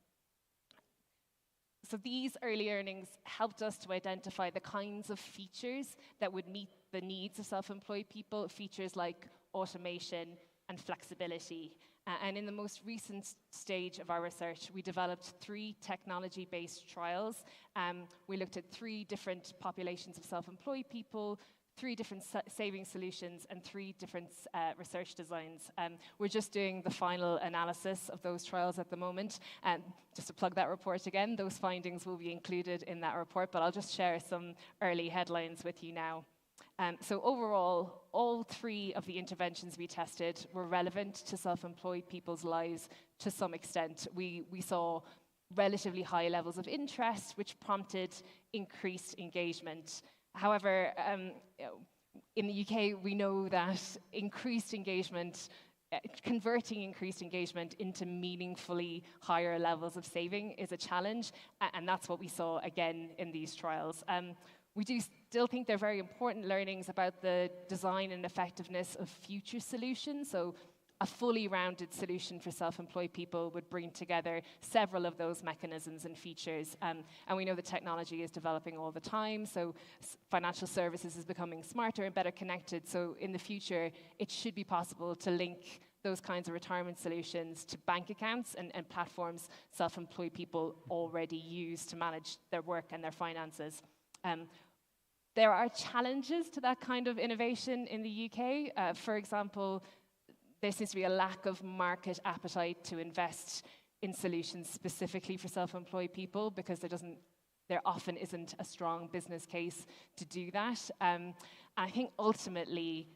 Speaker 5: So these early earnings helped us to identify the kinds of features that would meet the needs of self-employed people, features like automation and flexibility. And in the most recent stage of our research, we developed 3 technology-based trials. We looked at 3 different populations of self-employed people, 3 different saving solutions, and 3 different research designs. We're just doing the final analysis of those trials at the moment. Just to plug that report again, those findings will be included in that report, but I'll just share some early headlines with you now. So overall, all 3 of the interventions we tested were relevant to self-employed people's lives to some extent. We saw relatively high levels of interest, which prompted increased engagement. However, in the UK, we know that increased engagement, converting increased engagement into meaningfully higher levels of saving is a challenge, and that's what we saw again in these trials. We do still think they're very important learnings about the design and effectiveness of future solutions. So a fully rounded solution for self-employed people would bring together several of those mechanisms and features. And we know that technology is developing all the time, so financial services is becoming smarter and better connected. So in the future, it should be possible to link those kinds of retirement solutions to bank accounts and platforms self-employed people already use to manage their work and their finances. There are challenges to that kind of innovation in the UK. For example, there seems to be a lack of market appetite to invest in solutions specifically for self-employed people because there often isn't a strong business case to do that. I think ultimately,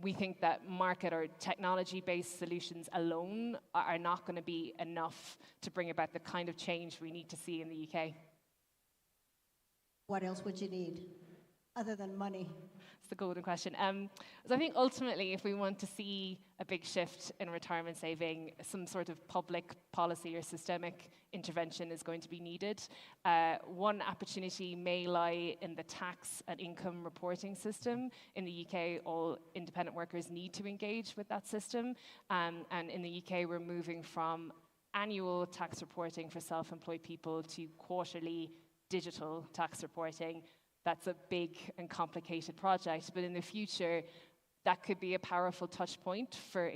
Speaker 5: we think that market or technology-based solutions alone are not going to be enough to bring about the kind of change we need to see in the UK.
Speaker 2: What else would you need other than money?
Speaker 5: It's the golden question. So I think ultimately, if we want to see a big shift in retirement saving, some sort of public policy or systemic intervention is going to be needed. One opportunity may lie in the tax and income reporting system. In the UK, all independent workers need to engage with that system. And in the UK, we're moving from annual tax reporting for self-employed people to quarterly digital tax reporting. That's a big and complicated project, but in the future, that could be a powerful touch point for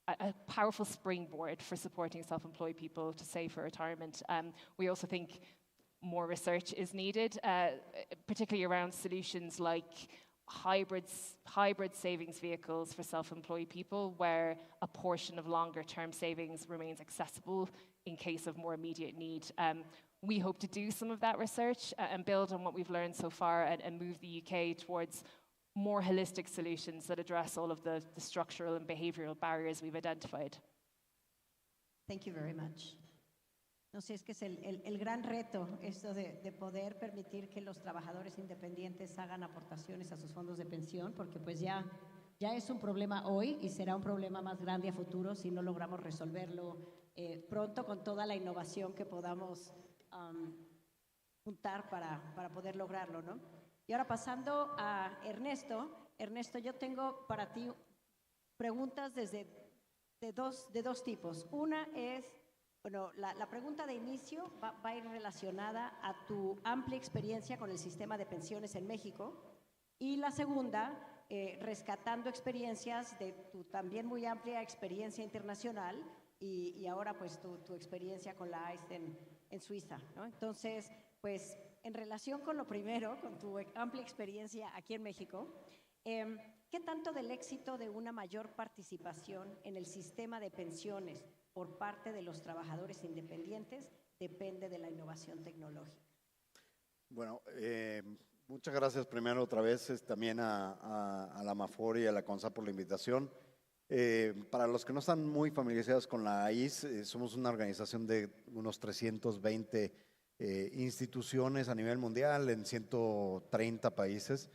Speaker 5: a powerful springboard for supporting self-employed people to save for retirement. We also think more research is needed, particularly around solutions like hybrid savings vehicles for self-employed people, where a portion of longer-term savings remains accessible in case of more immediate need. We hope to do some of that research and build on what we've learned so far and move the UK towards more holistic solutions that address all of the structural and behavioral barriers we've identified.
Speaker 2: Thank you very much. No sé, es que es el gran reto esto de poder permitir que los trabajadores independientes hagan aportaciones a sus fondos de pensión, porque pues ya es un problema hoy y será un problema más grande a futuro si no logramos resolverlo pronto con toda la innovación que podamos juntar para poder lograrlo, ¿no? Y ahora pasando a Ernesto. Ernesto, yo tengo para ti preguntas de dos tipos. Una es, bueno, la pregunta de inicio va a ir relacionada a tu amplia experiencia con el sistema de pensiones en México, y la segunda, rescatando experiencias de tu también muy amplia experiencia internacional y ahora pues tu experiencia con la AIS en Suiza, ¿no? Entonces, pues en relación con lo primero, con tu amplia experiencia aquí en México, ¿qué tanto del éxito de una mayor participación en el sistema de pensiones por parte de los trabajadores independientes depende de la innovación tecnológica?
Speaker 23: Bueno, muchas gracias primero otra vez también a la Amafore y a la CONSAR por la invitación. Para los que no están muy familiarizados con la AIS, somos una organización de unos 320 instituciones a nivel mundial en 130 países.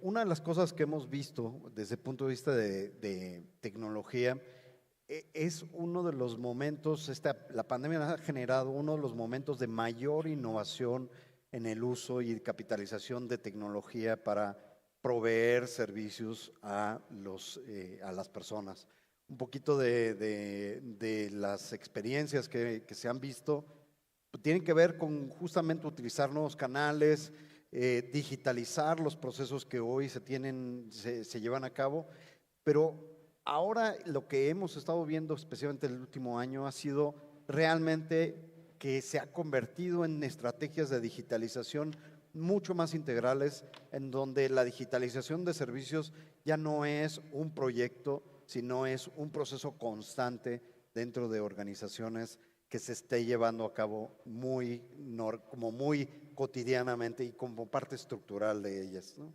Speaker 23: Una de las cosas que hemos visto desde el punto de vista de tecnología es uno de los momentos, la pandemia ha generado uno de los momentos de mayor innovación en el uso y capitalización de tecnología para proveer servicios a las personas. Un poquito de las experiencias que se han visto tienen que ver con justamente utilizar nuevos canales, digitalizar los procesos que hoy se llevan a cabo, pero ahora lo que hemos estado viendo, especialmente el último año, ha sido realmente que se ha convertido en estrategias de digitalización mucho más integrales, en donde la digitalización de servicios ya no es un proyecto, sino es un proceso constante dentro de organizaciones que se esté llevando a cabo como muy cotidianamente y como parte estructural de ellas, ¿no?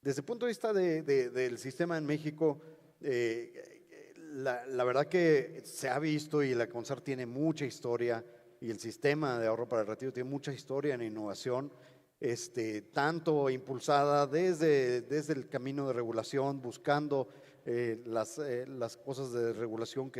Speaker 23: Desde el punto de vista del sistema en México, la verdad que se ha visto y la CONSAR tiene mucha historia y el sistema de ahorro para el retiro tiene mucha historia en innovación, tanto impulsada desde el camino de regulación, buscando las cosas de regulación,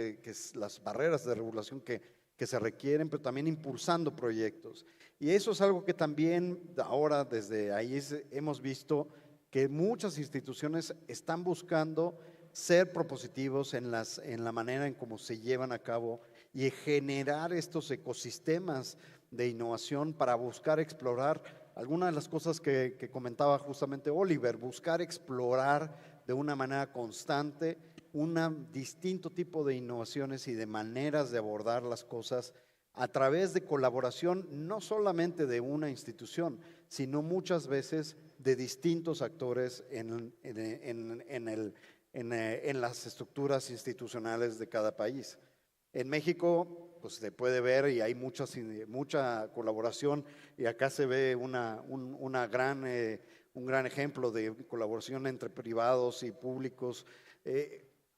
Speaker 23: las barreras de regulación que se requieren, pero también impulsando proyectos. Y eso es algo que también ahora desde ahí hemos visto que muchas instituciones están buscando ser propositivos en la manera en cómo se llevan a cabo y generar estos ecosistemas de innovación para buscar explorar algunas de las cosas que comentaba justamente Oliver, buscar explorar de una manera constante un distinto tipo de innovaciones y de maneras de abordar las cosas a través de colaboración, no solamente de una institución, sino muchas veces de distintos actores en las estructuras institucionales de cada país. En México, pues se puede ver y hay mucha colaboración, y acá se ve un gran ejemplo de colaboración entre privados y públicos.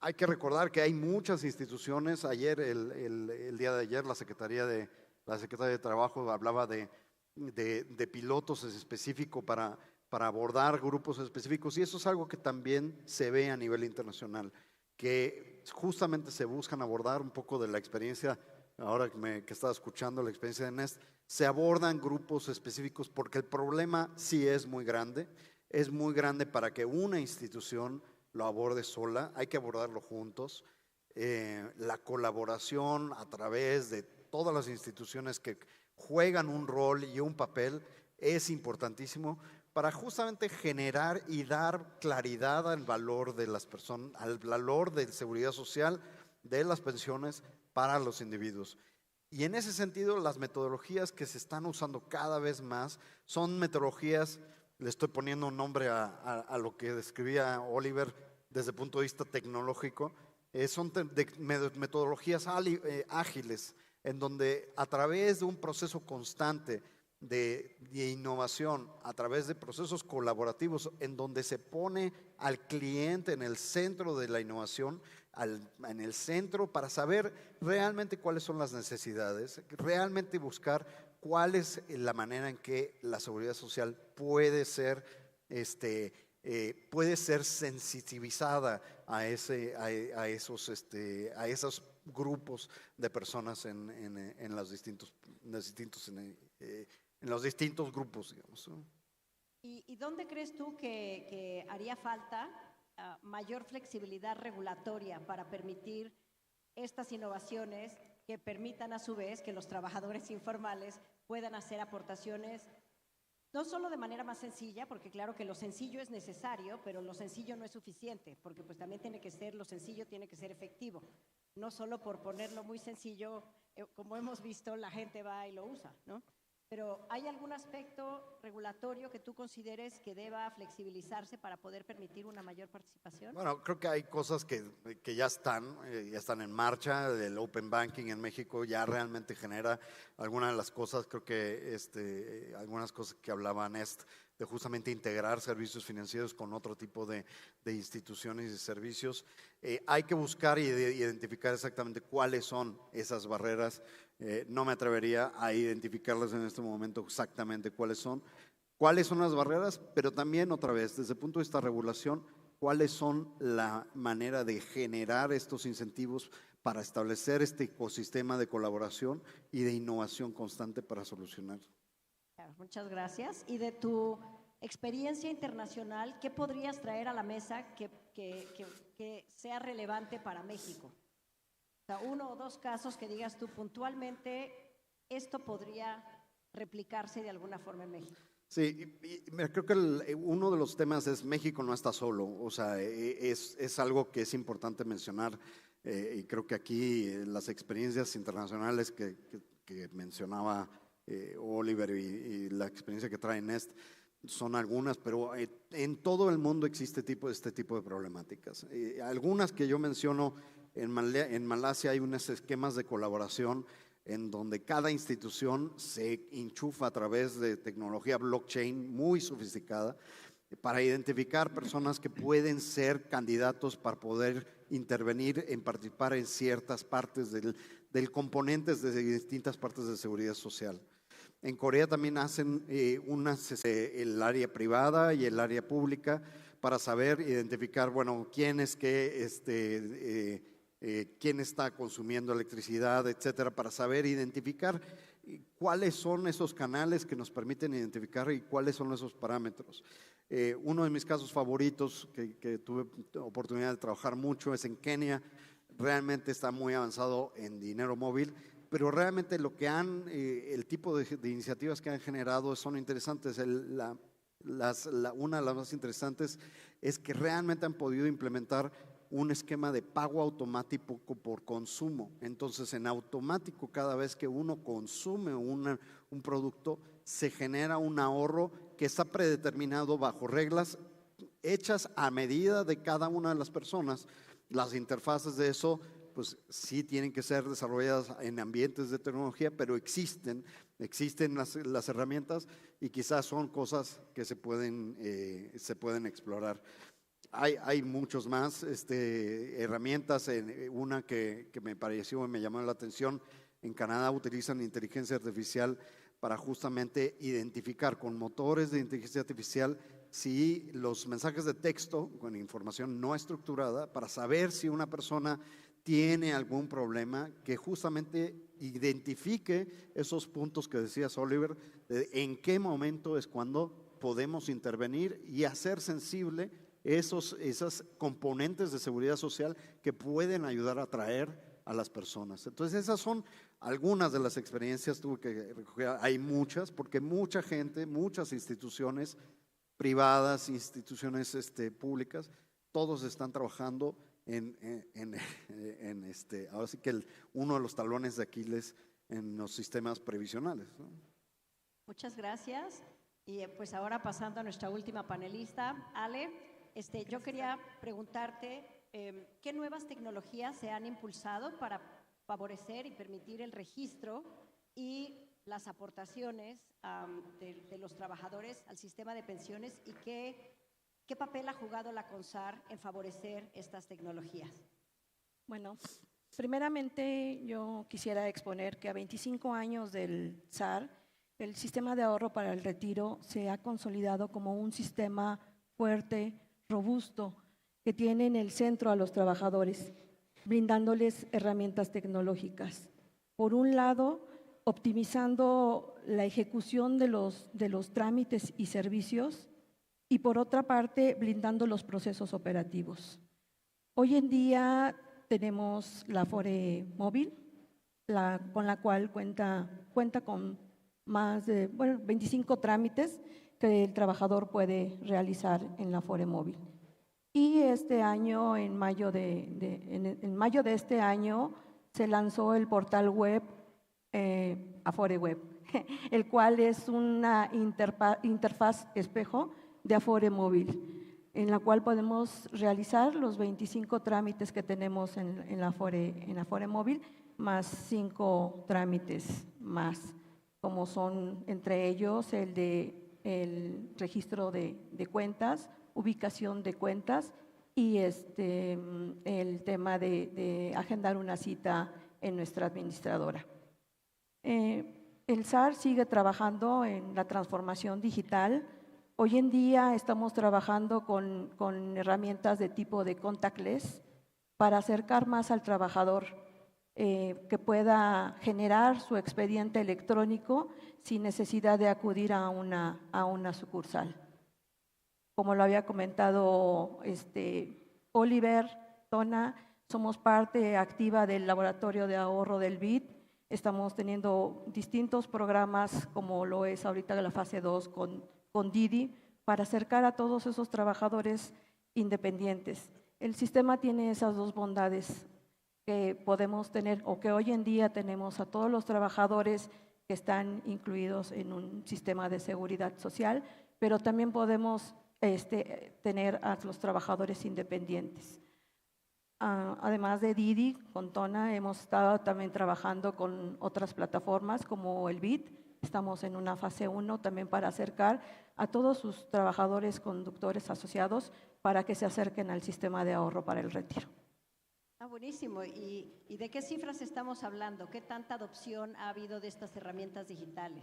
Speaker 23: Hay que recordar que hay muchas instituciones. Ayer, el día de ayer, la Secretaría de Trabajo hablaba de pilotos específicos para abordar grupos específicos, y eso es algo que también se ve a nivel internacional, que justamente se buscan abordar un poco de la experiencia, ahora que estaba escuchando la experiencia de Nest, se abordan grupos específicos porque el problema sí es muy grande para que una institución lo aborde sola, hay que abordarlo juntos. La colaboración a través de todas las instituciones que juegan un rol y un papel es importantísimo para justamente generar y dar claridad al valor de las personas, al valor de seguridad social, de las pensiones para los individuos. Y en ese sentido, las metodologías que se están usando cada vez más son metodologías, le estoy poniendo un nombre a lo que describía Oliver desde el punto de vista tecnológico, son metodologías ágiles, en donde a través de un proceso constante de innovación, a través de procesos colaborativos, en donde se pone al cliente en el centro de la innovación, en el centro para saber realmente cuáles son las necesidades, realmente buscar cuál es la manera en que la seguridad social puede ser sensitivizada a esos grupos de personas en los distintos grupos, digamos.
Speaker 2: ¿Y dónde crees tú que haría falta mayor flexibilidad regulatoria para permitir estas innovaciones que permitan a su vez que los trabajadores informales puedan hacer aportaciones no solo de manera más sencilla, porque claro que lo sencillo es necesario, pero lo sencillo no es suficiente, porque pues también lo sencillo tiene que ser efectivo. No solo por ponerlo muy sencillo, como hemos visto, la gente va y lo usa, ¿no? Pero ¿hay algún aspecto regulatorio que tú consideres que deba flexibilizarse para poder permitir una mayor participación?
Speaker 23: Bueno, creo que hay cosas que ya están en marcha. El Open Banking en México ya realmente genera algunas de las cosas, creo que algunas cosas que hablaba Nest, de justamente integrar servicios financieros con otro tipo de instituciones y servicios. Hay que buscar y identificar exactamente cuáles son esas barreras. No me atrevería a identificarlas en este momento exactamente cuáles son, ¿Cuáles son las barreras? Pero también, otra vez, desde el punto de vista de regulación, ¿cuáles son la manera de generar estos incentivos para establecer este ecosistema de colaboración y de innovación constante para solucionar?
Speaker 2: Muchas gracias. Y de tu experiencia internacional, ¿qué podrías traer a la mesa que sea relevante para México? O sea, 1 o 2 casos que digas tú puntualmente, esto podría replicarse de alguna forma en México.
Speaker 23: Sí, creo que uno de los temas es México no está solo, o sea, es algo que es importante mencionar, y creo que aquí las experiencias internacionales que mencionaba Oliver y la experiencia que trae Nest son algunas, pero en todo el mundo existe este tipo de problemáticas. Algunas que yo menciono, en Malasia hay unos esquemas de colaboración en donde cada institución se enchufa a través de tecnología blockchain muy sofisticada para identificar personas que pueden ser candidatos para poder intervenir en participar en ciertas partes del componentes de distintas partes de seguridad social. En Corea también hacen el área privada y el área pública para saber identificar, bueno, quién es que quién está consumiendo electricidad, etcétera, para saber identificar cuáles son esos canales que nos permiten identificar y cuáles son esos parámetros. Uno de mis casos favoritos que tuve oportunidad de trabajar mucho es en Kenia. Realmente está muy avanzado en dinero móvil, pero realmente el tipo de iniciativas que han generado son interesantes. Una de las más interesantes es que realmente han podido implementar un esquema de pago automático por consumo. Entonces, en automático, cada vez que uno consume un producto, se genera un ahorro que está predeterminado bajo reglas hechas a medida de cada una de las personas. Las interfaces de eso, pues sí tienen que ser desarrolladas en ambientes de tecnología, pero existen las herramientas y quizás son cosas que se pueden explorar. Hay muchos más herramientas. Una que me pareció y me llamó la atención, en Canadá utilizan inteligencia artificial para justamente identificar con motores de inteligencia artificial si los mensajes de texto con información no estructurada, para saber si una persona tiene algún problema, que justamente identifique esos puntos que decías, Oliver, de en qué momento es cuando podemos intervenir y hacer sensible esas componentes de seguridad social que pueden ayudar a atraer a las personas. Entonces, esas son algunas de las experiencias. Tuve que recoger, hay muchas, porque mucha gente, muchas instituciones privadas, instituciones públicas, todos están trabajando ahora sí que uno de los talones de Aquiles en los sistemas previsionales, ¿no?
Speaker 2: Muchas gracias. Y pues ahora pasando a nuestra última panelista, Ale, yo quería preguntarte qué nuevas tecnologías se han impulsado para favorecer y permitir el registro y las aportaciones de los trabajadores al sistema de pensiones, y qué papel ha jugado la CONSAR en favorecer estas tecnologías.
Speaker 6: Bueno, primeramente yo quisiera exponer que a 25 años del SAR, el sistema de ahorro para el retiro se ha consolidado como un sistema fuerte, robusto, que tiene en el centro a los trabajadores, brindándoles herramientas tecnológicas. Por un lado, optimizando la ejecución de los trámites y servicios, y por otra parte, blindando los procesos operativos. Hoy en día tenemos la Afore móvil, con la cual cuenta con más de 25 trámites que el trabajador puede realizar en la Afore móvil. Y este año, en mayo de este año, se lanzó el portal web Afore Web, el cual es una interfaz espejo de Afore móvil, en la cual podemos realizar los 25 trámites que tenemos en la Afore móvil, más 5 trámites más, como son entre ellos el registro de cuentas, ubicación de cuentas y el tema de agendar una cita en nuestra administradora. El SAR sigue trabajando en la transformación digital. Hoy en día estamos trabajando con herramientas de tipo de contactless para acercar más al trabajador, que pueda generar su expediente electrónico sin necesidad de acudir a una sucursal. Como lo había comentado Oliver, Tona, somos parte activa del laboratorio de ahorro del BID. Estamos teniendo distintos programas, como lo es ahorita la fase 2 con Didi, para acercar a todos esos trabajadores independientes. El sistema tiene esas dos bondades que podemos tener, o que hoy en día tenemos a todos los trabajadores que están incluidos en un sistema de seguridad social, pero también podemos tener a los trabajadores independientes. Además de Didi, con Tona, hemos estado también trabajando con otras plataformas como el BID. Estamos en una fase 1 también para acercar a todos sus trabajadores conductores asociados para que se acerquen al sistema de ahorro para el retiro.
Speaker 2: Buenísimo. ¿Y de qué cifras estamos hablando? ¿Qué tanta adopción ha habido de estas herramientas digitales?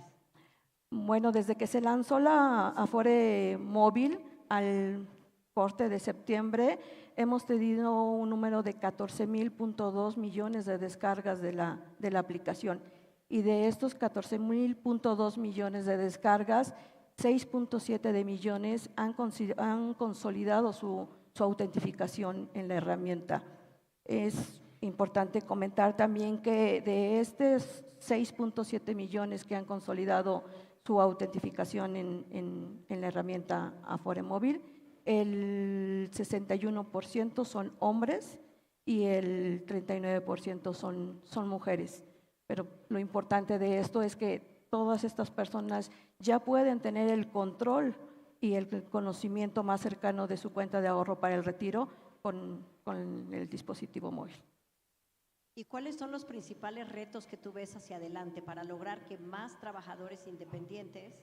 Speaker 6: Bueno, desde que se lanzó la Afore móvil al corte de septiembre, hemos tenido un número de 14,000.2 millones de descargas de la aplicación. Y de estos 14,000.2 millones de descargas, 6,7 de millones han consolidado su autentificación en la herramienta. Es importante comentar también que de estos 6,7 millones que han consolidado su autentificación en la herramienta Afore móvil, el 61% son hombres y el 39% son mujeres. Pero lo importante de esto es que todas estas personas ya pueden tener el control y el conocimiento más cercano de su cuenta de ahorro para el retiro con el dispositivo móvil.
Speaker 2: ¿Y cuáles son los principales retos que tú ves hacia adelante para lograr que más trabajadores independientes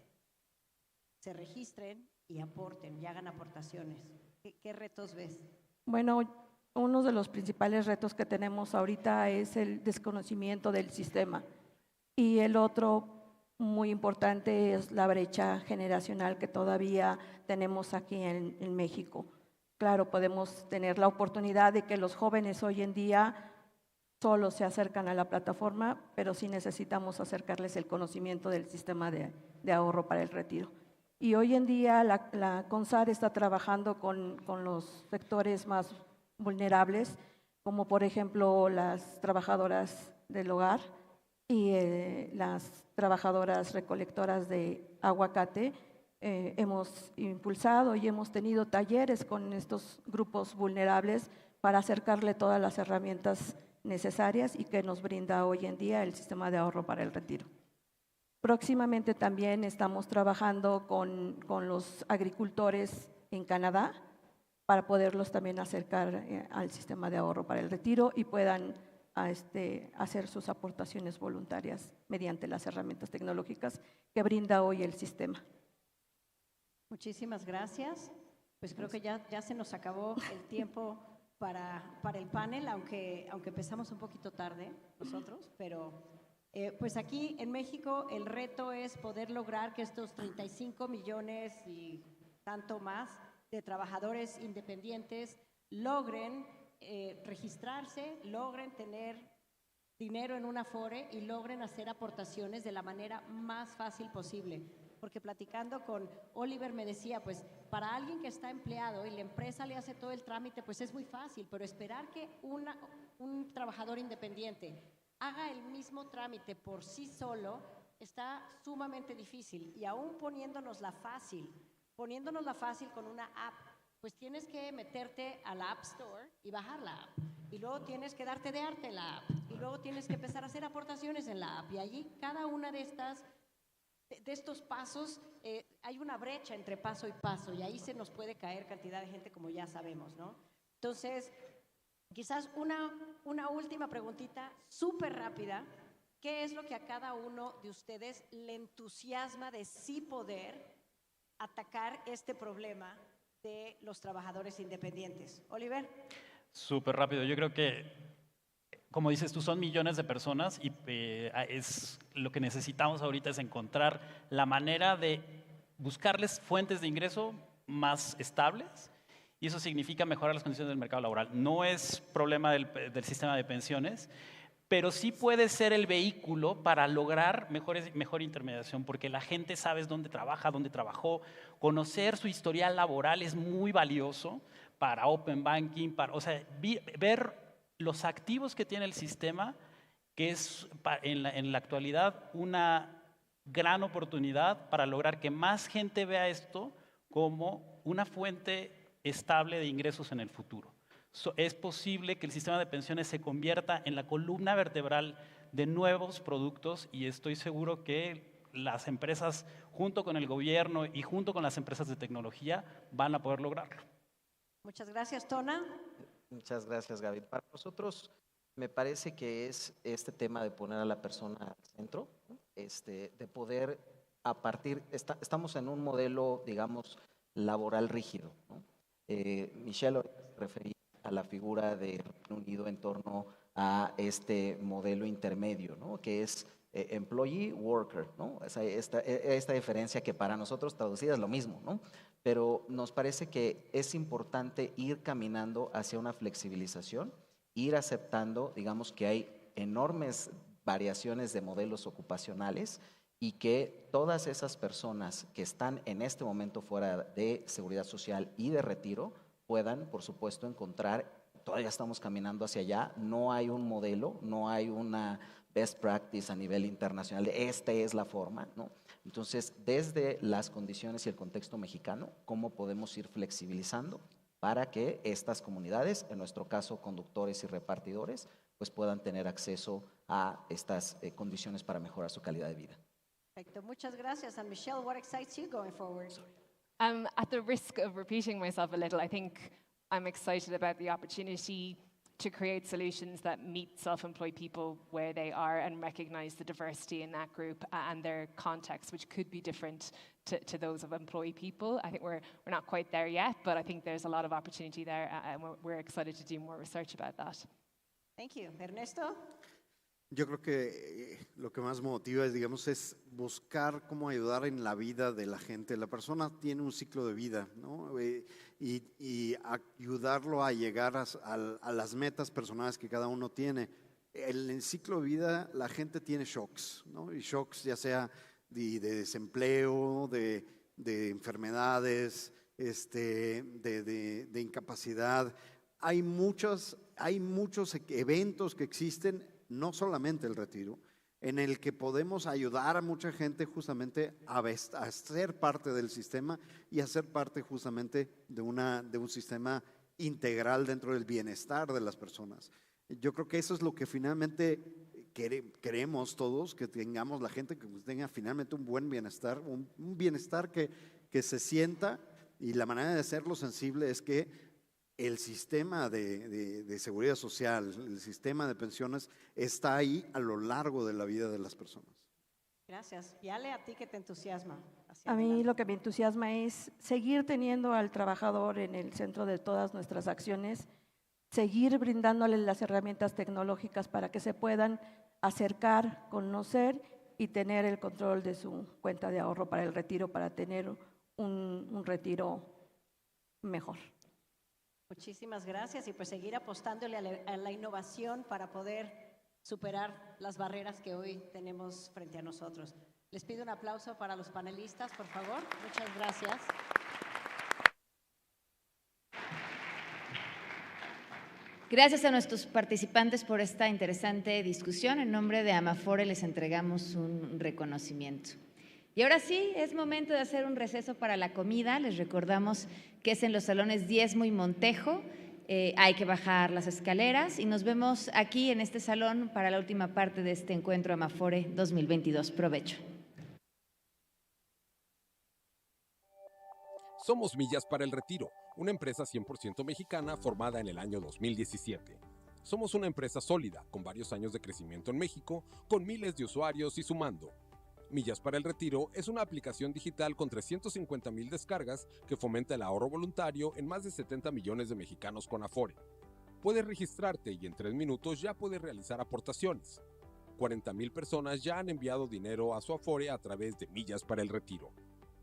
Speaker 2: se registren y aporten y hagan aportaciones? ¿Qué retos ves?
Speaker 6: Bueno, uno de los principales retos que tenemos ahorita es el desconocimiento del sistema, y el otro muy importante es la brecha generacional que todavía tenemos aquí en México. Claro, podemos tener la oportunidad de que los jóvenes hoy en día solo se acercan a la plataforma, pero sí necesitamos acercarles el conocimiento del sistema de ahorro para el retiro. Y hoy en día la CONSAR está trabajando con los sectores más vulnerables, como por ejemplo las trabajadoras del hogar y las trabajadoras recolectoras de aguacate. Hemos impulsado y hemos tenido talleres con estos grupos vulnerables para acercarle todas las herramientas necesarias y que nos brinda hoy en día el sistema de ahorro para el retiro. Próximamente también estamos trabajando con los agricultores en Canadá para poderlos también acercar al sistema de ahorro para el retiro y puedan hacer sus aportaciones voluntarias mediante las herramientas tecnológicas que brinda hoy el sistema.
Speaker 2: Muchísimas gracias. Pues creo que ya se nos acabó el tiempo para el panel, aunque empezamos un poquito tarde nosotros, pero pues aquí en México el reto es poder lograr que estos 35 millones y tanto más de trabajadores independientes logren registrarse, logren tener dinero en una Afore y logren hacer aportaciones de la manera más fácil posible. Porque platicando con Oliver me decía, pues para alguien que está empleado y la empresa le hace todo el trámite, pues es muy fácil, pero esperar que un trabajador independiente haga el mismo trámite por sí solo está sumamente difícil. Y aún poniéndonosla fácil con una app, pues tienes que meterte a la App Store y bajar la app. Y luego tienes que darte de alta en la app. Y luego tienes que empezar a hacer aportaciones en la app. Y allí cada una de estos pasos, hay una brecha entre paso y paso. Y ahí se nos puede caer cantidad de gente, como ya sabemos, ¿no? Entonces, quizás una última preguntita súper rápida. ¿Qué es lo que a cada uno de ustedes le entusiasma de sí poder atacar este problema de los trabajadores independientes? Oliver.
Speaker 7: Súper rápido. Yo creo que
Speaker 24: como dices tú, son millones de personas y lo que necesitamos ahorita es encontrar la manera de buscarles fuentes de ingreso más estables, y eso significa mejorar las condiciones del mercado laboral. No es problema del sistema de pensiones, pero sí puede ser el vehículo para lograr mejor intermediación, porque la gente sabe dónde trabaja, dónde trabajó. Conocer su historial laboral es muy valioso para Open Banking, o sea, ver los activos que tiene el sistema, que es en la actualidad una gran oportunidad para lograr que más gente vea esto como una fuente estable de ingresos en el futuro. Es posible que el sistema de pensiones se convierta en la columna vertebral de nuevos productos, y estoy seguro que las empresas, junto con el gobierno y junto con las empresas de tecnología, van a poder lograrlo.
Speaker 2: Muchas gracias, Tona.
Speaker 4: Muchas gracias, Gaby. Para nosotros me parece que es este tema de poner a la persona al centro, de poder estamos en un modelo, digamos, laboral rígido, ¿no? Michelle se refería a la figura de Reino Unido en torno a este modelo intermedio, ¿no? Que es employee-worker, ¿no? Esta diferencia que para nosotros traducida es lo mismo, ¿no? Pero nos parece que es importante ir caminando hacia una flexibilización, ir aceptando, digamos, que hay enormes variaciones de modelos ocupacionales y que todas esas personas que están en este momento fuera de seguridad social y de retiro puedan, por supuesto, encontrar, todavía estamos caminando hacia allá, no hay un modelo, no hay una best practice a nivel internacional, esta es la forma, ¿no? Entonces, desde las condiciones y el contexto mexicano, ¿cómo podemos ir flexibilizando para que estas comunidades, en nuestro caso conductores y repartidores, pues puedan tener acceso a estas condiciones para mejorar su calidad de vida?
Speaker 2: Perfecto, muchas gracias. And Michelle, what excites you going forward?
Speaker 5: At the risk of repeating myself a little, I think I'm excited about the opportunity to create solutions that meet self-employed people where they are and recognize the diversity in that group and their context, which could be different to those of employed people. I think we're not quite there yet, but I think there's a lot of opportunity there, and we're excited to do more research about that.
Speaker 2: Thank you. Ernesto?
Speaker 23: Yo creo que lo que más motiva es buscar cómo ayudar en la vida de la gente. La persona tiene un ciclo de vida, ¿no? Y ayudarlo a llegar a las metas personales que cada uno tiene. En el ciclo de vida la gente tiene shocks, ¿no? Y shocks ya sea de desempleo, de enfermedades, de incapacidad. Hay muchos eventos que existen, no solamente el retiro, en el que podemos ayudar a mucha gente justamente a ser parte del sistema y a ser parte justamente de un sistema integral dentro del bienestar de las personas. Yo creo que eso es lo que finalmente queremos todos, que tengamos la gente que tenga finalmente un buen bienestar, un bienestar que se sienta, y la manera de hacerlo sensible es que el sistema de seguridad social, el sistema de pensiones está ahí a lo largo de la vida de las personas.
Speaker 2: Gracias. Yale, ¿a ti qué te entusiasma?
Speaker 6: A mí lo que me entusiasma es seguir teniendo al trabajador en el centro de todas nuestras acciones, seguir brindándole las herramientas tecnológicas para que se puedan acercar, conocer y tener el control de su cuenta de ahorro para el retiro, para tener un retiro mejor.
Speaker 2: Muchísimas gracias, y pues seguir apostándole a la innovación para poder superar las barreras que hoy tenemos frente a nosotros. Les pido un aplauso para los panelistas, por favor. Muchas gracias.
Speaker 1: Gracias a nuestros participantes por esta interesante discusión. En nombre de Amafore les entregamos un reconocimiento. Y ahora sí, es momento de hacer un receso para la comida. Les recordamos que es en los salones Diezmo y Montejo. Hay que bajar las escaleras y nos vemos aquí en este salón para la última parte de este encuentro Amafore 2022. Provecho.
Speaker 7: Somos Millas para el Retiro, una empresa 100% mexicana formada en el año 2017. Somos una empresa sólida, con varios años de crecimiento en México, con miles de usuarios y sumando. Millas para el Retiro es una aplicación digital con 350,000 descargas que fomenta el ahorro voluntario en más de 70 millones de mexicanos con Afore. Puedes registrarte y en 3 minutos ya puedes realizar aportaciones. 40,000 personas ya han enviado dinero a su Afore a través de Millas para el Retiro.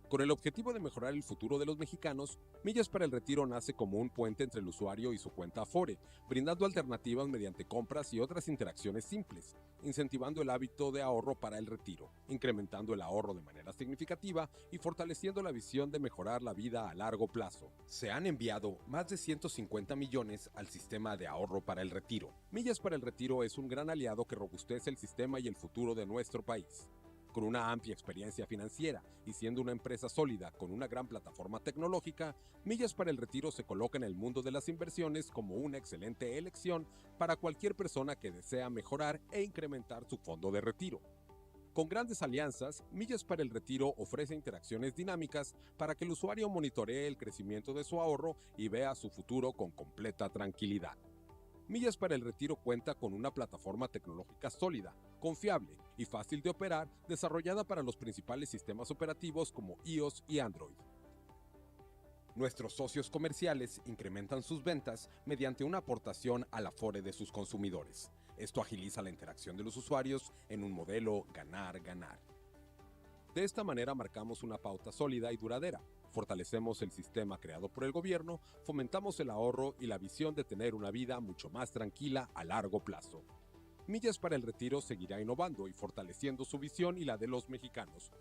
Speaker 7: Con el objetivo de mejorar el futuro de los mexicanos, Millas para el Retiro nace como un puente entre el usuario y su cuenta Afore, brindando alternativas mediante compras y otras interacciones simples, incentivando el hábito de ahorro para el retiro, incrementando el ahorro de manera significativa y fortaleciendo la visión de mejorar la vida a largo plazo. Se han enviado más de 150 millones al sistema de ahorro para el retiro. Millas para el Retiro es un gran aliado que robustece el sistema y el futuro de nuestro país. Con una amplia experiencia financiera y siendo una empresa sólida con una gran plataforma tecnológica, Millas para el Retiro se coloca en el mundo de las inversiones como una excelente elección para cualquier persona que desea mejorar e incrementar su fondo de retiro. Con grandes alianzas, Millas para el Retiro ofrece interacciones dinámicas para que el usuario monitoree el crecimiento de su ahorro y vea su futuro con completa tranquilidad. Millas para el Retiro cuenta con una plataforma tecnológica sólida, confiable y fácil de operar, desarrollada para los principales sistemas operativos como iOS y Android. Nuestros socios comerciales incrementan sus ventas mediante una aportación al Afore de sus consumidores. Esto agiliza la interacción de los usuarios en un modelo ganar-ganar. De esta manera marcamos una pauta sólida y duradera. Fortalecemos el sistema creado por el gobierno, fomentamos el ahorro y la visión de tener una vida mucho más tranquila a largo plazo. Millas para el Retiro seguirá innovando y fortaleciendo su visión y la de los mexicanos.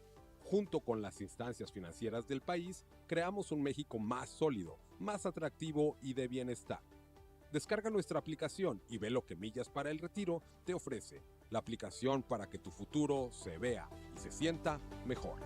Speaker 7: Junto con las instancias financieras del país, creamos un México más sólido, más atractivo y de bienestar. Descarga nuestra aplicación y ve lo que Millas para el Retiro te ofrece. La aplicación para que tu futuro se vea y se sienta mejor.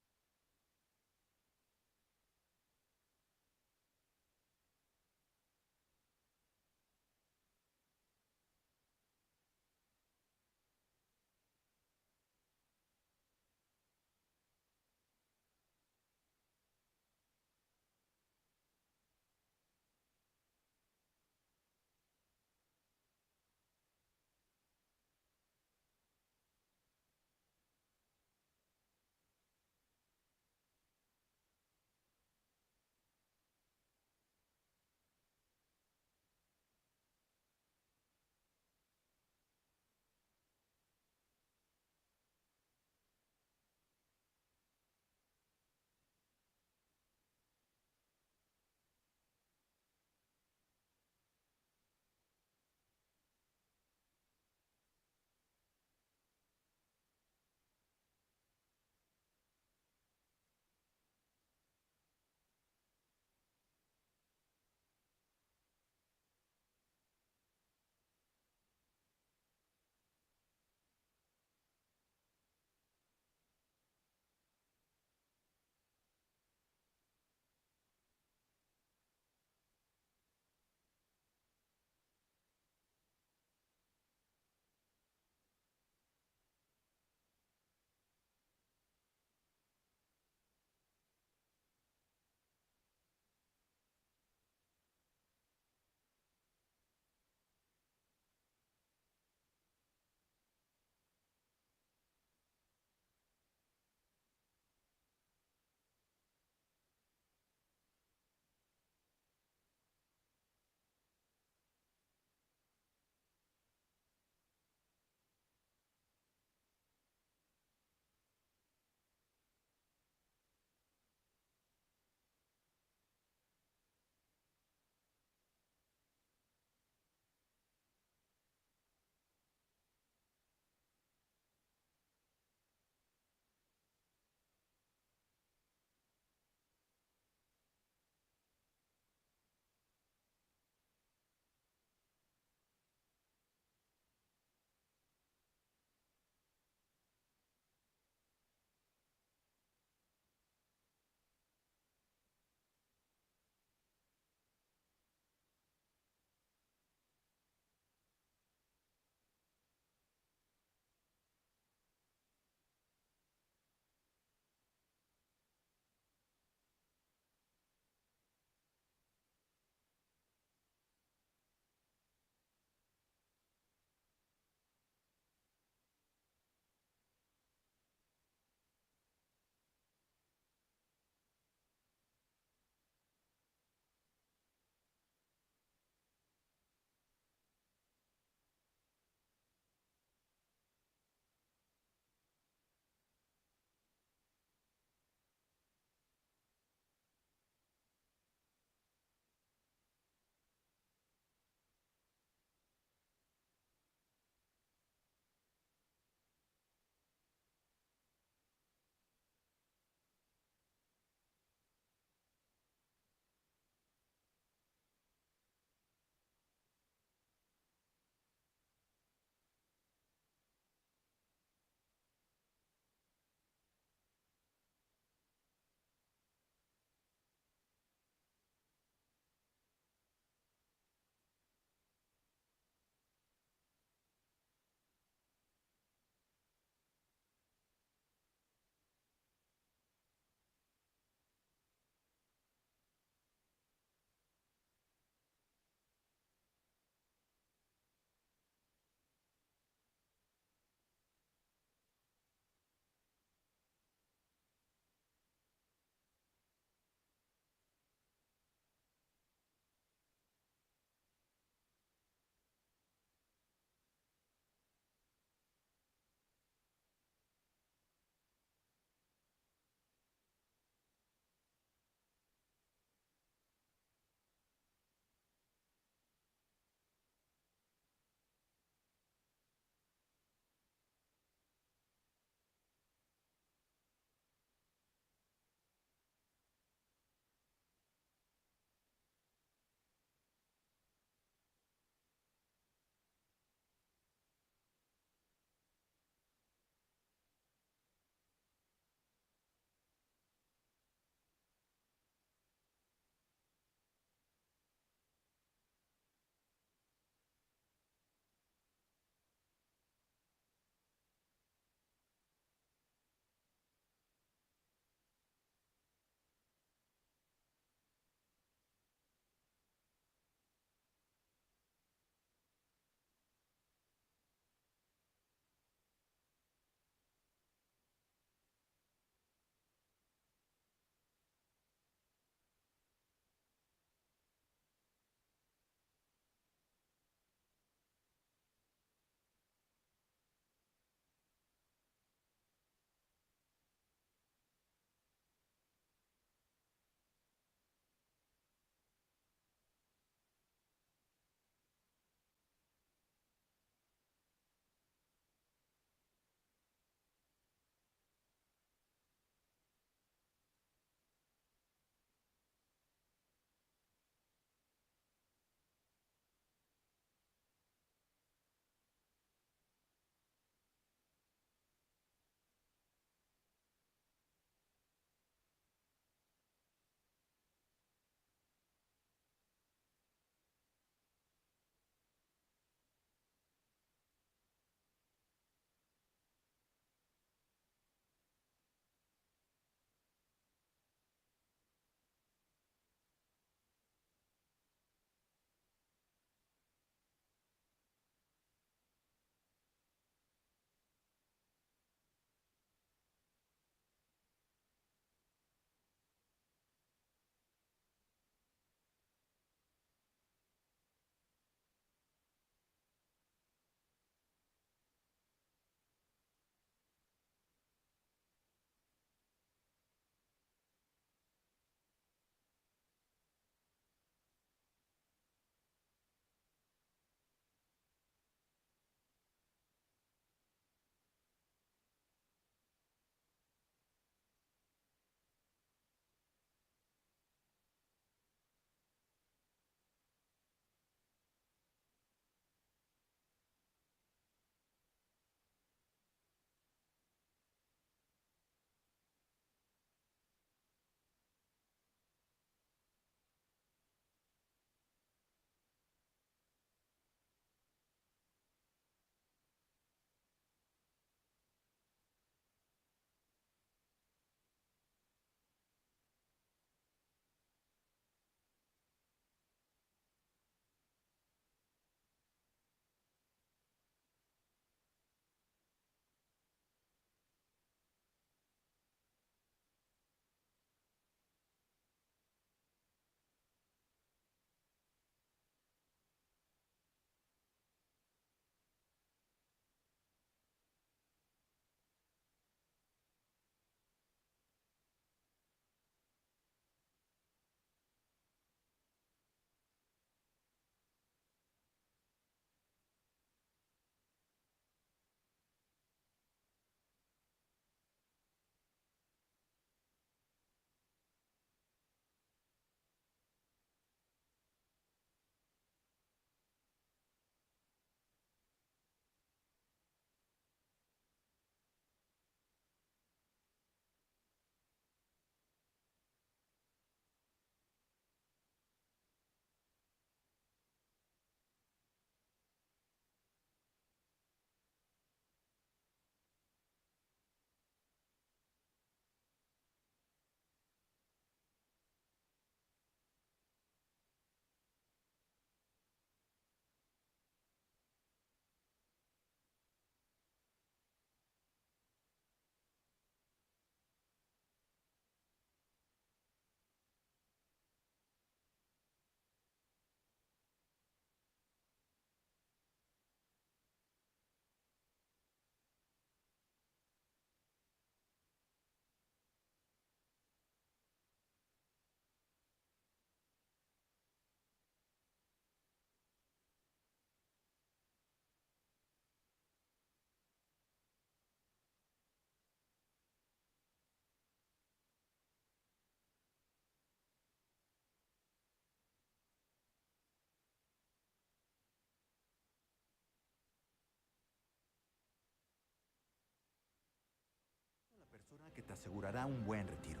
Speaker 8: asegurará un buen retiro.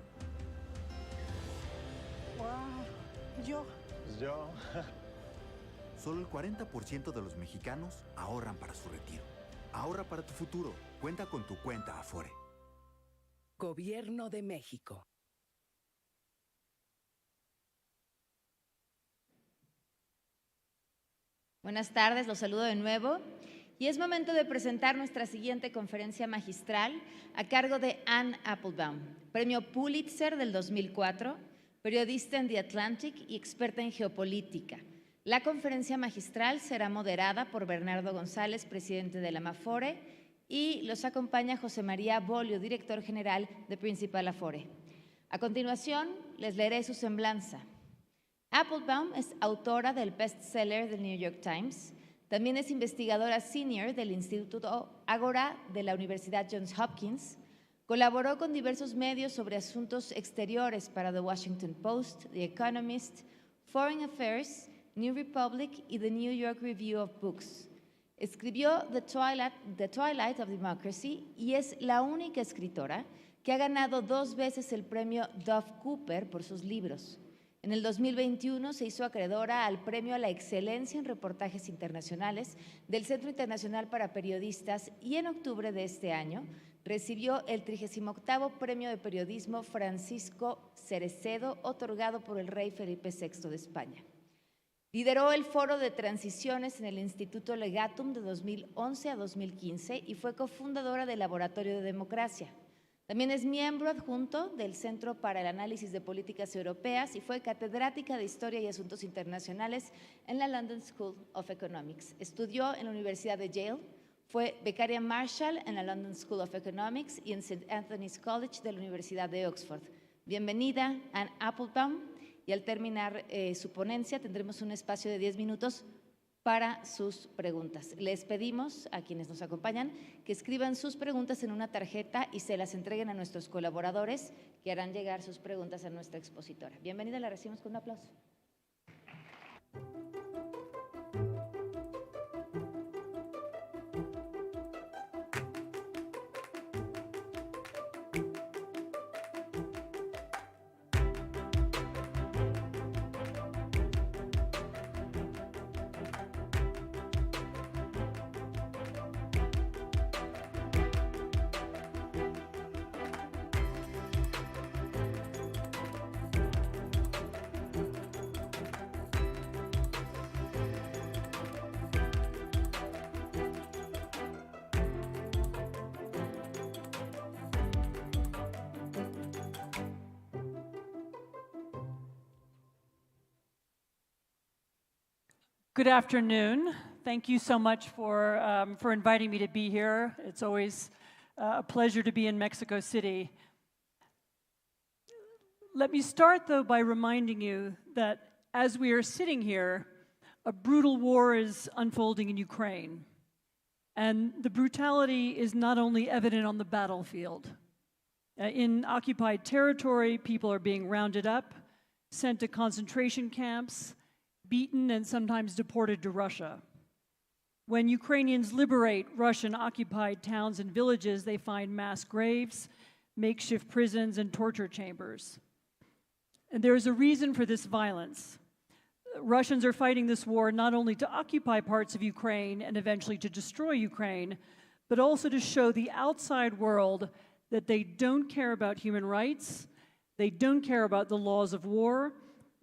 Speaker 9: Wow, yo.
Speaker 8: Yo. Solo el 40% de los mexicanos ahorran para su retiro. Ahorra para tu futuro. Cuenta con tu cuenta Afore.
Speaker 10: Gobierno de México.
Speaker 1: Buenas tardes, los saludo de nuevo. Y es momento de presentar nuestra siguiente conferencia magistral a cargo de Anne Applebaum, premio Pulitzer del 2004, periodista en The Atlantic y experta en geopolítica. La conferencia magistral será moderada por Bernardo González, presidente de la Amafore, y los acompaña José María Bolio, director general de Principal Afore. A continuación, les leeré su semblanza. Applebaum es autora del bestseller del New York Times. También es investigadora senior del Instituto Ágora de la Universidad Johns Hopkins. Colaboró con diversos medios sobre asuntos exteriores para The Washington Post, The Economist, Foreign Affairs, New Republic y The New York Review of Books. Escribió The Twilight of Democracy y es la única escritora que ha ganado 2 veces el premio Dove Cooper por sus libros. En el 2021 se hizo acreedora al Premio a la Excelencia en Reportajes Internacionales del Centro Internacional para Periodistas y en octubre de este año recibió el 38º Premio de Periodismo Francisco Cerecedo, otorgado por el rey Felipe VI de España. Lideró el Foro de Transiciones en el Instituto Legatum de 2011 a 2015 y fue cofundadora del Laboratorio de Democracia. También es miembro adjunto del Centro para el Análisis de Políticas Europeas y fue catedrática de Historia y Asuntos Internacionales en la London School of Economics. Estudió en la Universidad de Yale, fue becaria Marshall en la London School of Economics y en St. Anthony's College de la Universidad de Oxford. Bienvenida, Anne Applebaum, y al terminar su ponencia tendremos un espacio de 10 minutos para sus preguntas. Les pedimos a quienes nos acompañan que escriban sus preguntas en una tarjeta y se las entreguen a nuestros colaboradores que harán llegar sus preguntas a nuestra expositora. Bienvenida, la recibimos con un aplauso.
Speaker 22: Good afternoon. Thank you so much for inviting me to be here. It's always a pleasure to be in Mexico City. Let me start, though, by reminding you that as we are sitting here, a brutal war is unfolding in Ukraine. And the brutality is not only evident on the battlefield. In occupied territory, people are being rounded up, sent to concentration camps, beaten and sometimes deported to Russia. When Ukrainians liberate Russian-occupied towns and villages, they find mass graves, makeshift prisons, and torture chambers. And there is a reason for this violence. Russians are fighting this war not only to occupy parts of Ukraine and eventually to destroy Ukraine, but also to show the outside world that they don't care about human rights, they don't care about the laws of war,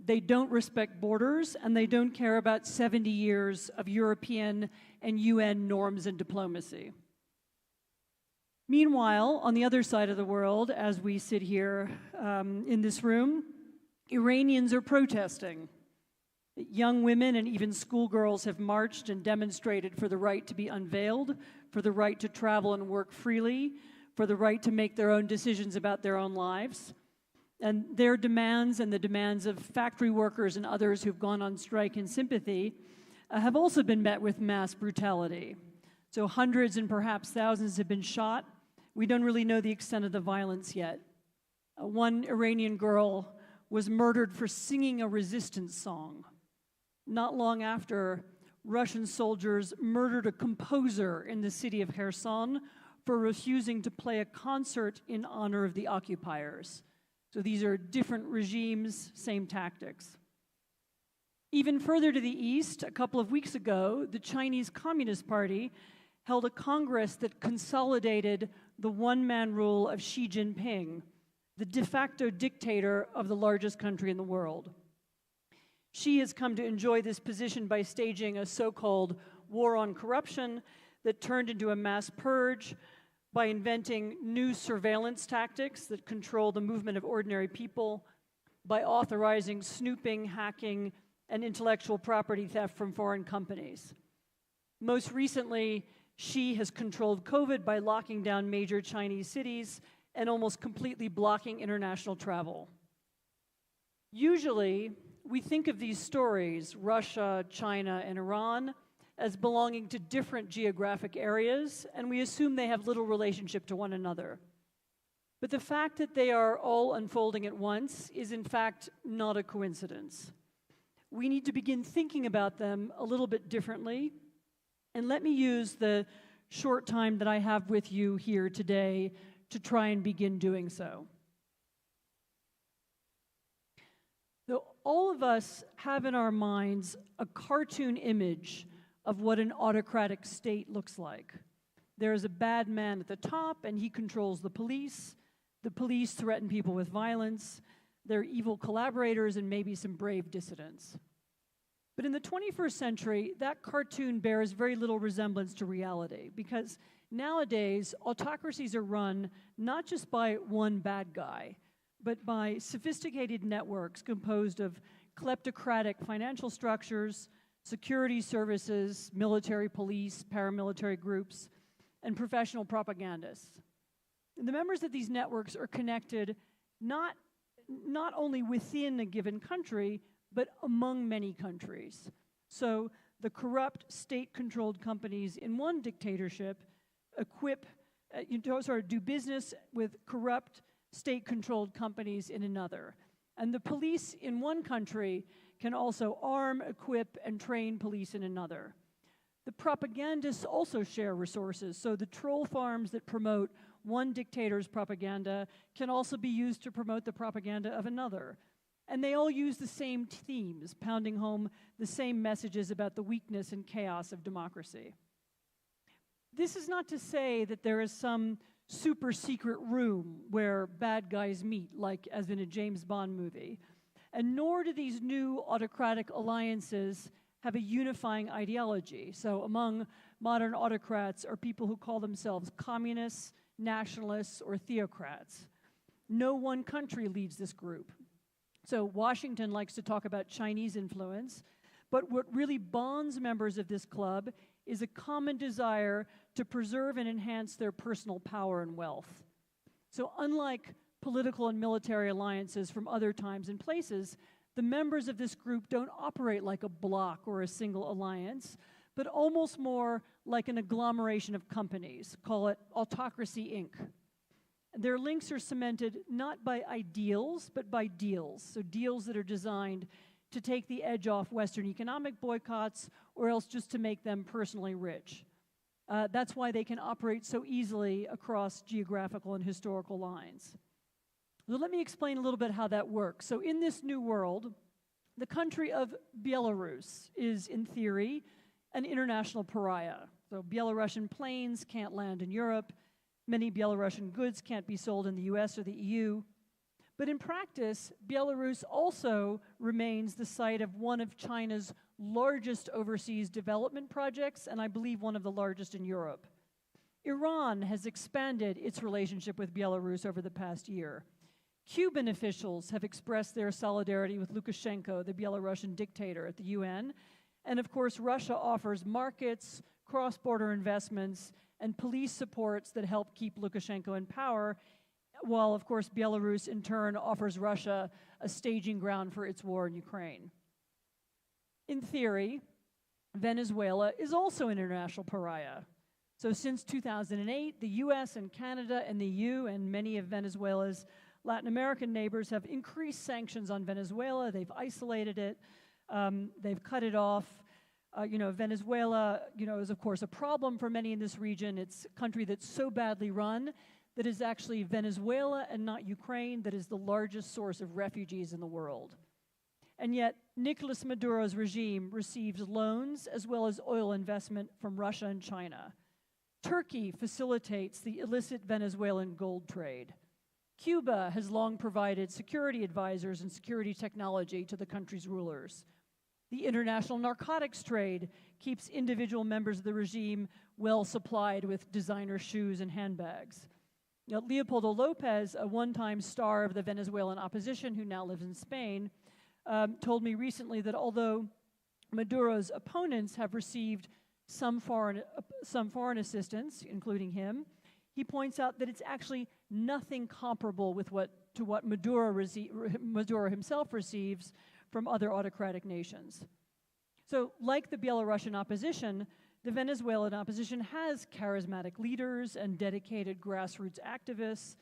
Speaker 22: they don't respect borders, and they don't care about 70 years of European and UN norms and diplomacy. Meanwhile, on the other side of the world, as we sit here in this room, Iranians are protesting. Young women and even schoolgirls have marched and demonstrated for the right to be unveiled, for the right to travel and work freely, for the right to make their own decisions about their own lives. And their demands and the demands of factory workers and others who've gone on strike in sympathy have also been met with mass brutality. So hundreds and perhaps thousands have been shot. We don't really know the extent of the violence yet. One Iranian girl was murdered for singing a resistance song. Not long after, Russian soldiers murdered a composer in the city of Kherson for refusing to play a concert in honor of the occupiers. So these are different regimes, same tactics. Even further to the east, a couple of weeks ago, the Chinese Communist Party held a congress that consolidated the one-man rule of Xi Jinping, the de facto dictator of the largest country in the world. Xi has come to enjoy this position by staging a so-called war on corruption that turned into a mass purge, by inventing new surveillance tactics that control the movement of ordinary people, by authorizing snooping, hacking, and intellectual property theft from foreign companies. Most recently, Xi has controlled COVID by locking down major Chinese cities and almost completely blocking international travel. Usually, we think of these stories, Russia, China, and Iran, as belonging to different geographic areas, and we assume they have little relationship to one another. But the fact that they are all unfolding at once is in fact not a coincidence. We need to begin thinking about them a little bit differently, and let me use the short time that I have with you here today to try and begin doing so. So all of us have in our minds a cartoon image of what an autocratic state looks like. There's a bad man at the top, and he controls the police. The police threaten people with violence. There are evil collaborators and maybe some brave dissidents. But in the 21st century, that cartoon bears very little resemblance to reality, because nowadays, autocracies are run not just by one bad guy, but by sophisticated networks composed of kleptocratic financial structures, security services, military, police, paramilitary groups, and professional propagandists. And the members of these networks are connected not only within a given country, but among many countries. So the corrupt state-controlled companies in one dictatorship do business with corrupt state-controlled companies in another. And the police in one country can also arm, equip, and train police in another. The propagandists also share resources, so the troll farms that promote one dictator's propaganda can also be used to promote the propaganda of another. And they all use the same themes, pounding home the same messages about the weakness and chaos of democracy. This is not to say that there is some super secret room where bad guys meet, like as in a James Bond movie. And nor do these new autocratic alliances have a unifying ideology. So among modern autocrats are people who call themselves communists, nationalists, or theocrats. No one country leads this group. So Washington likes to talk about Chinese influence, but what really bonds members of this club is a common desire to preserve and enhance their personal power and wealth. So unlike political and military alliances from other times and places, the members of this group don't operate like a bloc or a single alliance, but almost more like an agglomeration of companies. Call it Autocracy, Inc. Their links are cemented not by ideals, but by deals. So deals that are designed to take the edge off Western economic boycotts, or else just to make them personally rich. That's why they can operate so easily across geographical and historical lines. So let me explain a little bit how that works. So in this new world, the country of Belarus is, in theory, an international pariah. So Belarusian planes can't land in Europe. Many Belarusian goods can't be sold in the US or the EU. But in practice, Belarus also remains the site of one of China's largest overseas development projects, and I believe one of the largest in Europe. Iran has expanded its relationship with Belarus over the past year. Cuban officials have expressed their solidarity with Lukashenko, the Belarusian dictator, at the UN. And of course, Russia offers markets, cross-border investments, and police supports that help keep Lukashenko in power, while of course Belarus in turn offers Russia a staging ground for its war in Ukraine. In theory, Venezuela is also an international pariah. So since 2008, the US and Canada and the EU and many of Venezuela's Latin American neighbors have increased sanctions on Venezuela. They've isolated it. They've cut it off. Venezuela, is of course a problem for many in this region. It's a country that's so badly run that is actually Venezuela and not Ukraine that is the largest source of refugees in the world. And yet, Nicolas Maduro's regime receives loans as well as oil investment from Russia and China. Turkey facilitates the illicit Venezuelan gold trade. Cuba has long provided security advisors and security technology to the country's rulers. The international narcotics trade keeps individual members of the regime well supplied with designer shoes and handbags. Leopoldo Lopez, a one-time star of the Venezuelan opposition who now lives in Spain, told me recently that although Maduro's opponents have received some foreign assistance, including him, he points out that it's actually nothing comparable to what Maduro himself receives from other autocratic nations. So, like the Belarusian opposition, the Venezuelan opposition has charismatic leaders and dedicated grassroots activists.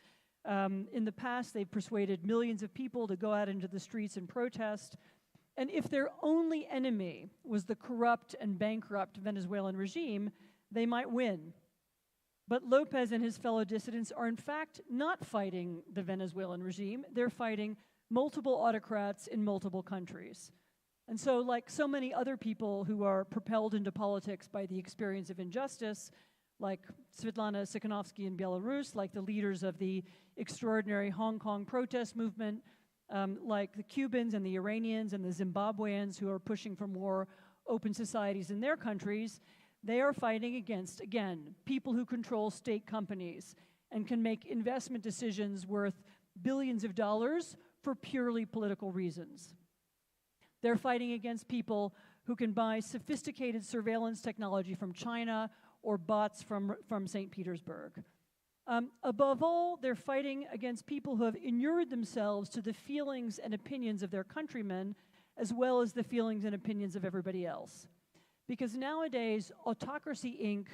Speaker 22: In the past, they've persuaded millions of people to go out into the streets and protest. And if their only enemy was the corrupt and bankrupt Venezuelan regime, they might win. But Lopez and his fellow dissidents are in fact not fighting the Venezuelan regime. They're fighting multiple autocrats in multiple countries. And so, like so many other people who are propelled into politics by the experience of injustice, like Svetlana Tikhanovsky in Belarus, like the leaders of the extraordinary Hong Kong protest movement, like the Cubans and the Iranians and the Zimbabweans who are pushing for more open societies in their countries, they are fighting against, again, people who control state companies and can make investment decisions worth billions of dollars for purely political reasons. They're fighting against people who can buy sophisticated surveillance technology from China or bots from St. Petersburg. Above all, they're fighting against people who have inured themselves to the feelings and opinions of their countrymen, as well as the feelings and opinions of everybody else. Because nowadays, Autocracy Inc.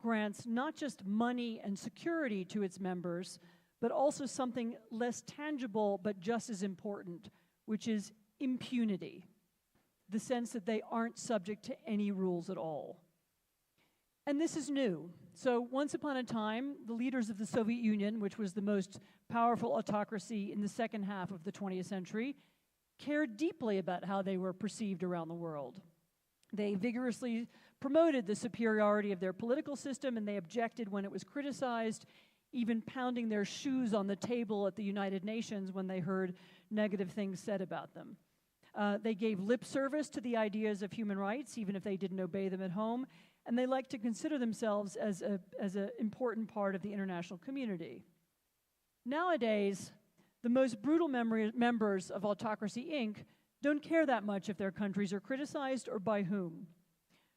Speaker 22: grants not just money and security to its members, but also something less tangible but just as important, which is impunity, the sense that they aren't subject to any rules at all. And this is new. So once upon a time, the leaders of the Soviet Union, which was the most powerful autocracy in the second half of the 20th century, cared deeply about how they were perceived around the world. They vigorously promoted the superiority of their political system, and they objected when it was criticized, even pounding their shoes on the table at the United Nations when they heard negative things said about them. They gave lip service to the ideas of human rights, even if they didn't obey them at home, and they liked to consider themselves as an important part of the international community. Nowadays, the most brutal members of Autocracy Inc. don't care that much if their countries are criticized or by whom.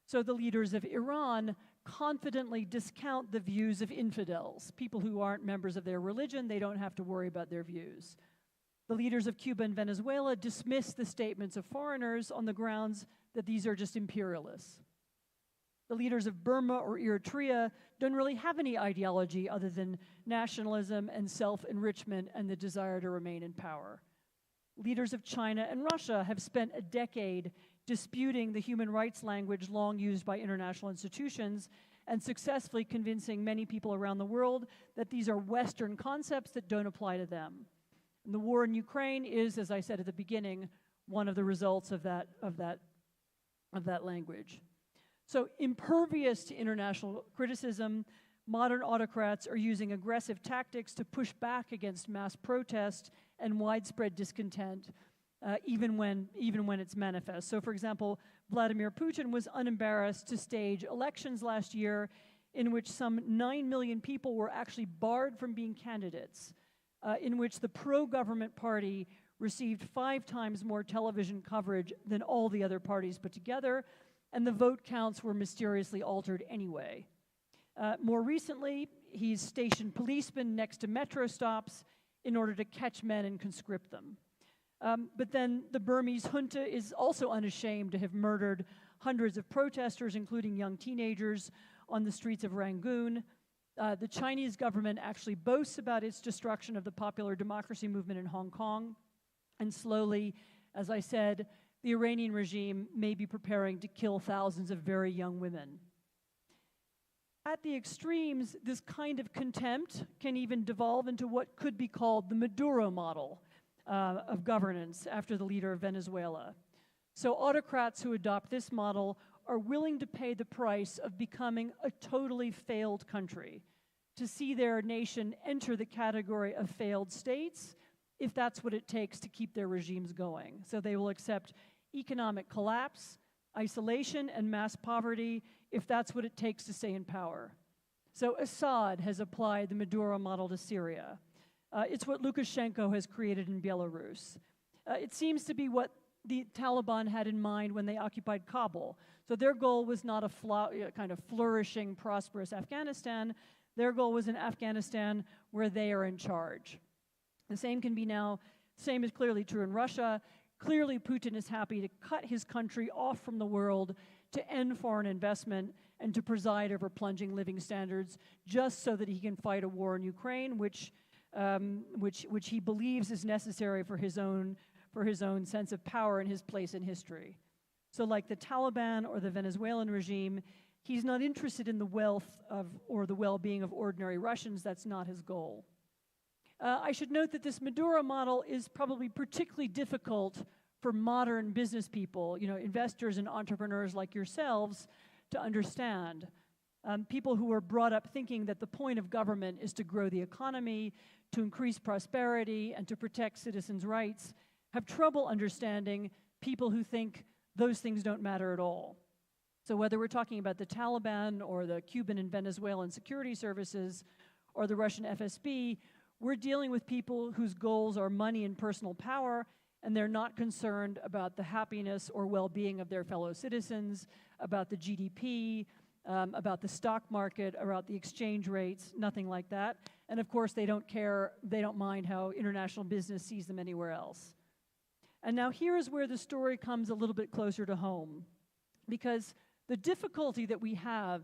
Speaker 22: So the leaders of Iran confidently discount the views of infidels, people who aren't members of their religion. They don't have to worry about their views. The leaders of Cuba and Venezuela dismiss the statements of foreigners on the grounds that these are just imperialists. The leaders of Burma or Eritrea don't really have any ideology other than nationalism and self-enrichment and the desire to remain in power. Leaders of China and Russia have spent a decade disputing the human rights language long used by international institutions and successfully convincing many people around the world that these are Western concepts that don't apply to them. And the war in Ukraine is, as I said at the beginning, one of the results of that language. So impervious to international criticism, modern autocrats are using aggressive tactics to push back against mass protest and widespread discontent, even when it's manifest. So, for example, Vladimir Putin was unembarrassed to stage elections last year in which some 9 million people were actually barred from being candidates, in which the pro-government party received 5 times more television coverage than all the other parties put together, and the vote counts were mysteriously altered anyway. More recently, he's stationed policemen next to metro stops in order to catch men and conscript them. But then the Burmese junta is also unashamed to have murdered hundreds of protesters, including young teenagers, on the streets of Rangoon. The Chinese government actually boasts about its destruction of the popular democracy movement in Hong Kong. And slowly, as I said, the Iranian regime may be preparing to kill thousands of very young women. At the extremes, this kind of contempt can even devolve into what could be called the Maduro model of governance after the leader of Venezuela. So autocrats who adopt this model are willing to pay the price of becoming a totally failed country, to see their nation enter the category of failed states if that's what it takes to keep their regimes going. So they will accept economic collapse, isolation, and mass poverty if that's what it takes to stay in power. So Assad has applied the Maduro model to Syria. It's what Lukashenko has created in Belarus. It seems to be what the Taliban had in mind when they occupied Kabul. So their goal was not a kind of flourishing, prosperous Afghanistan. Their goal was an Afghanistan where they are in charge. The same is clearly true in Russia. Clearly, Putin is happy to cut his country off from the world, to end foreign investment, and to preside over plunging living standards, just so that he can fight a war in Ukraine, which he believes is necessary for his own sense of power and his place in history. So like the Taliban or the Venezuelan regime, he's not interested in the wealth or the well-being of ordinary Russians. That's not his goal. I should note that this Maduro model is probably particularly difficult for modern business people, investors and entrepreneurs like yourselves, to understand. People who were brought up thinking that the point of government is to grow the economy, to increase prosperity, and to protect citizens' rights, have trouble understanding people who think those things don't matter at all. So whether we're talking about the Taliban or the Cuban and Venezuelan security services or the Russian FSB, we're dealing with people whose goals are money and personal power, and they're not concerned about the happiness or well-being of their fellow citizens, about the GDP, about the stock market, about the exchange rates, nothing like that. And of course, they don't mind how international business sees them anywhere else. And now here is where the story comes a little bit closer to home, because the difficulty that we have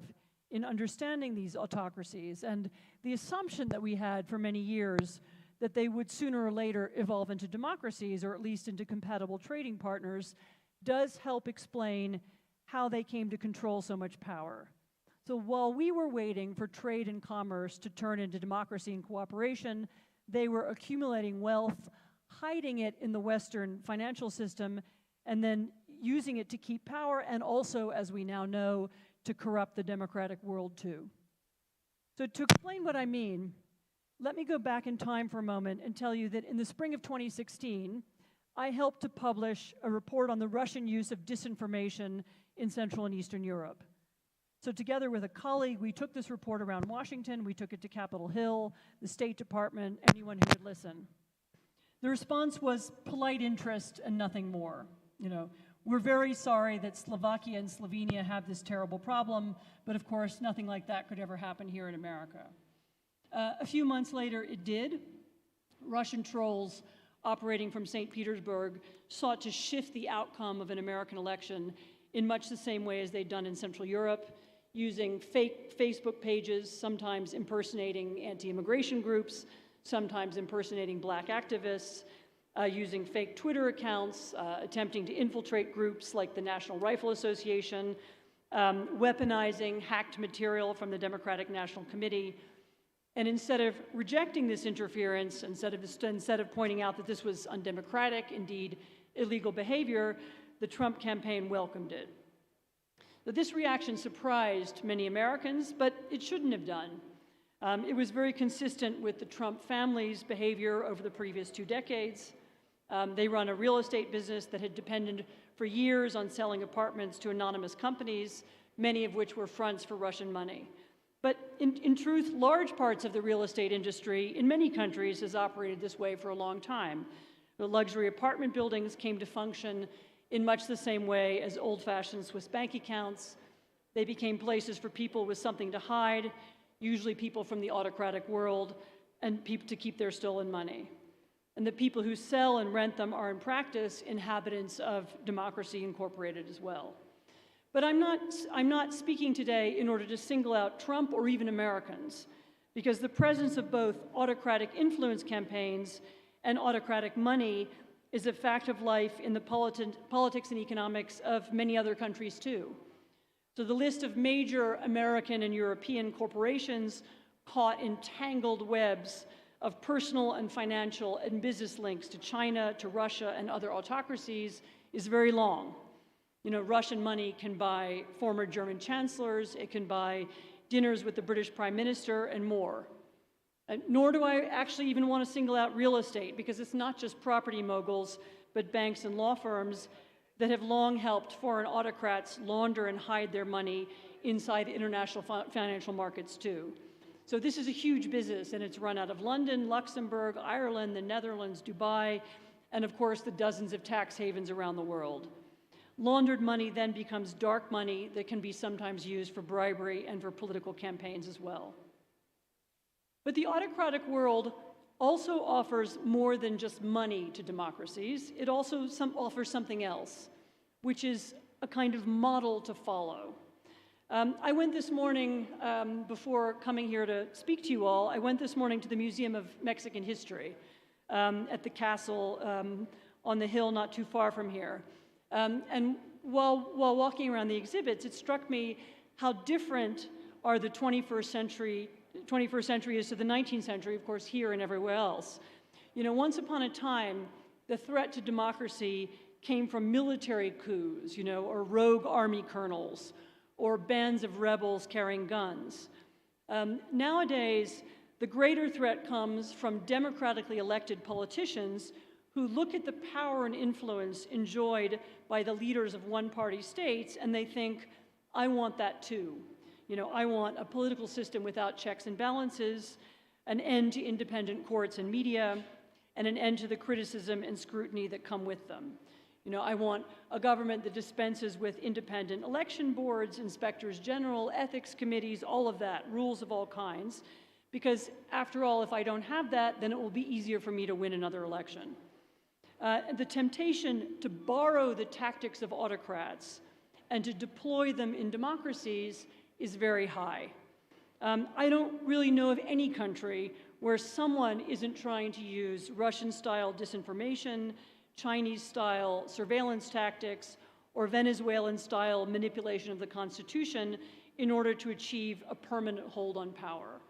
Speaker 22: in understanding these autocracies and the assumption that we had for many years that they would sooner or later evolve into democracies, or at least into compatible trading partners, does help explain how they came to control so much power. So while we were waiting for trade and commerce to turn into democracy and cooperation, they were accumulating wealth, hiding it in the Western financial system, and then using it to keep power, and also, as we now know, to corrupt the democratic world too. So to explain what I mean, let me go back in time for a moment and tell you that in the spring of 2016, I helped to publish a report on the Russian use of disinformation in Central and Eastern Europe. So together with a colleague, we took this report around Washington, we took it to Capitol Hill, the State Department, anyone who would listen. The response was polite interest and nothing more. We're very sorry that Slovakia and Slovenia have this terrible problem, but of course, nothing like that could ever happen here in America. A few months later, it did. Russian trolls operating from St. Petersburg sought to shift the outcome of an American election in much the same way as they'd done in Central Europe, using fake Facebook pages, sometimes impersonating anti-immigration groups, sometimes impersonating black activists, using fake Twitter accounts, attempting to infiltrate groups like the National Rifle Association, weaponizing hacked material from the Democratic National Committee. And instead of rejecting this interference, instead of pointing out that this was undemocratic, indeed illegal behavior, the Trump campaign welcomed it. So this reaction surprised many Americans, but it shouldn't have done. It was very consistent with the Trump family's behavior over the previous 2 decades. They run a real estate business that had depended for years on selling apartments to anonymous companies, many of which were fronts for Russian money. But in truth, large parts of the real estate industry in many countries has operated this way for a long time. The luxury apartment buildings came to function in much the same way as old-fashioned Swiss bank accounts. They became places for people with something to hide, usually people from the autocratic world, and people to keep their stolen money. And the people who sell and rent them are in practice inhabitants of democracy incorporated as well. But I'm not speaking today in order to single out Trump or even Americans, because the presence of both autocratic influence campaigns and autocratic money is a fact of life in the politics and economics of many other countries too. So the list of major American and European corporations caught in tangled webs of personal and financial and business links to China, to Russia, and other autocracies is very long. You know, Russian money can buy former German chancellors, it can buy dinners with the British Prime Minister, and more. Nor do I actually even want to single out real estate, because it's not just property moguls, but banks and law firms that have long helped foreign autocrats launder and hide their money inside international financial markets too. So this is a huge business, and it's run out of London, Luxembourg, Ireland, the Netherlands, Dubai, and of course the dozens of tax havens around the world. Laundered money then becomes dark money that can be sometimes used for bribery and for political campaigns as well. But the autocratic world also offers more than just money to democracies. It also offers something else, which is a kind of model to follow. I went this morning, before coming here to speak to you all, I went this morning to the Museum of Mexican History at the castle on the hill not too far from here. And while walking around the exhibits, it struck me how different are the 21st century is to the 19th century, of course, here and everywhere else. You know, once upon a time, the threat to democracy came from military coups, you know, or rogue army colonels, or bands of rebels carrying guns. Nowadays, the greater threat comes from democratically elected politicians who look at the power and influence enjoyed by the leaders of one-party states, and they think, I want that too. You know, I want a political system without checks and balances, an end to independent courts and media, and an end to the criticism and scrutiny that come with them. You know, I want a government that dispenses with independent election boards, inspectors general, ethics committees, all of that, rules of all kinds, because after all, if I don't have that, then it will be easier for me to win another election. The temptation to borrow the tactics of autocrats and to deploy them in democracies is very high. I don't really know of any country where someone isn't trying to use Russian-style disinformation, Chinese-style surveillance tactics, or Venezuelan-style manipulation of the Constitution in order to achieve a permanent hold on power.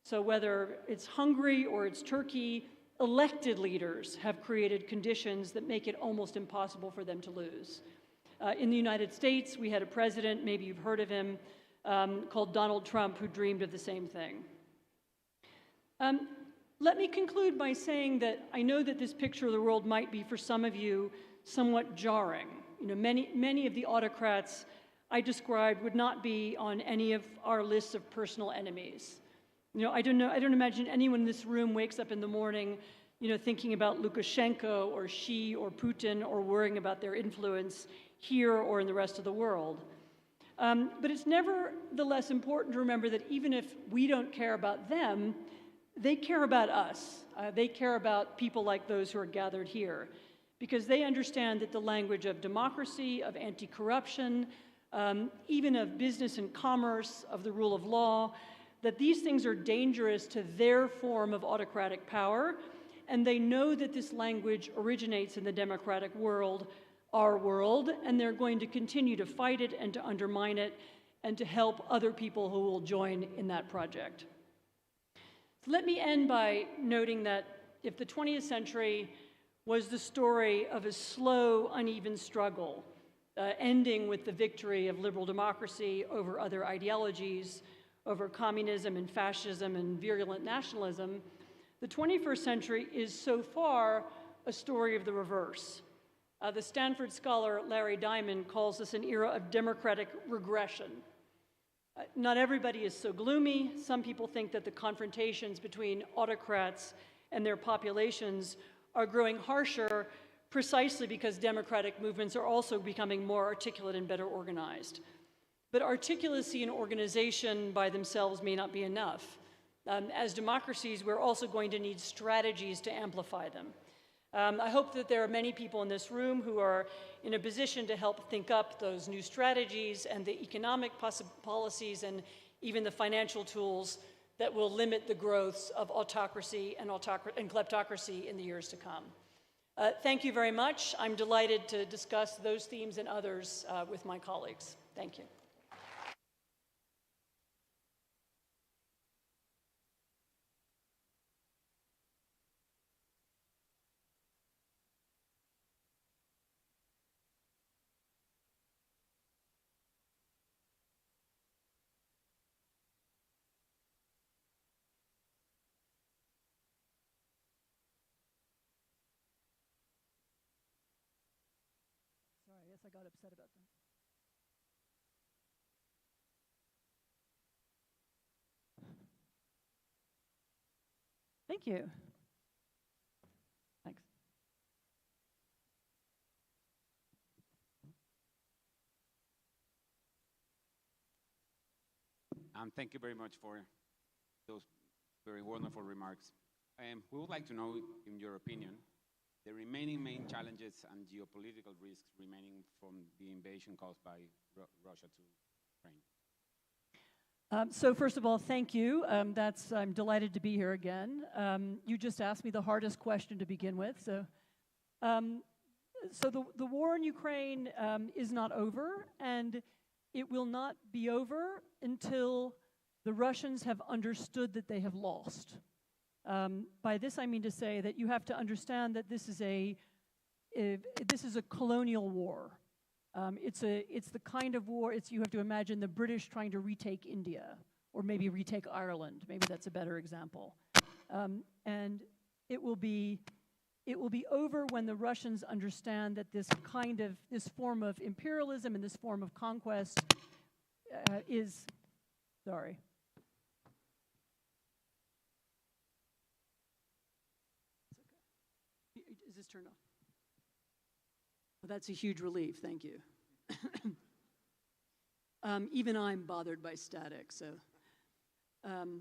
Speaker 22: So whether it's Hungary or it's Turkey, elected leaders have created conditions that make it almost impossible for them to lose. In the United States, we had a president, maybe you've heard of him, called Donald Trump, who dreamed of the same thing. Let me conclude by saying that I know that this picture of the world might be, for some of you, somewhat jarring. You know, many of the autocrats I described would not be on any of our lists of personal enemies. You know, I don't imagine anyone in this room wakes up in the morning, you know, thinking about Lukashenko or Xi or Putin or worrying about their influence here or in the rest of the world. But it's nevertheless important to remember that even if we don't care about them, they care about us. They care about people like those who are gathered here, because they understand that the language of democracy, of anti-corruption, even of business and commerce, of the rule of law, that these things are dangerous to their form of autocratic power, and they know that this language originates in the democratic world, our world, and they're going to continue to fight it and to undermine it and to help other people who will join in that project. So let me end by noting that if the 20th century was the story of a slow, uneven struggle, ending with the victory of liberal democracy over other ideologies, over communism and fascism and virulent nationalism, the 21st century is so far a story of the reverse. The Stanford scholar Larry Diamond calls this an era of democratic regression. Not everybody is so gloomy. Some people think that the confrontations between autocrats and their populations are growing harsher precisely because democratic movements are also becoming more articulate and better organized. But articulacy and organization by themselves may not be enough. As democracies, we're also going to need strategies to amplify them. I hope that there are many people in this room who are in a position to help think up those new strategies and the economic policies and even the financial tools that will limit the growths of autocracy and kleptocracy in the years to come. Thank you very much. I'm delighted to discuss those themes and others with my colleagues. Thank you. Sorry, I guess I got upset about that. Thank you. Thanks.
Speaker 11: Thank you very much for those very wonderful remarks. We would like to know, in your opinion, the remaining main challenges and geopolitical risks remaining from the invasion caused by Russia to Ukraine.
Speaker 22: So first of all, thank you. I'm delighted to be here again. You just asked me the hardest question to begin with. So the war in Ukraine is not over, and it will not be over until the Russians have understood that they have lost. By this I mean to say that you have to understand that this is a colonial war. It's the kind of war, you have to imagine the British trying to retake India, or maybe retake Ireland. Maybe that's a better example. And it will be over when the Russians understand that this form of imperialism and this form of conquest is, sorry. Is this turned off? Well, that's a huge relief, thank you. Even I'm bothered by static, so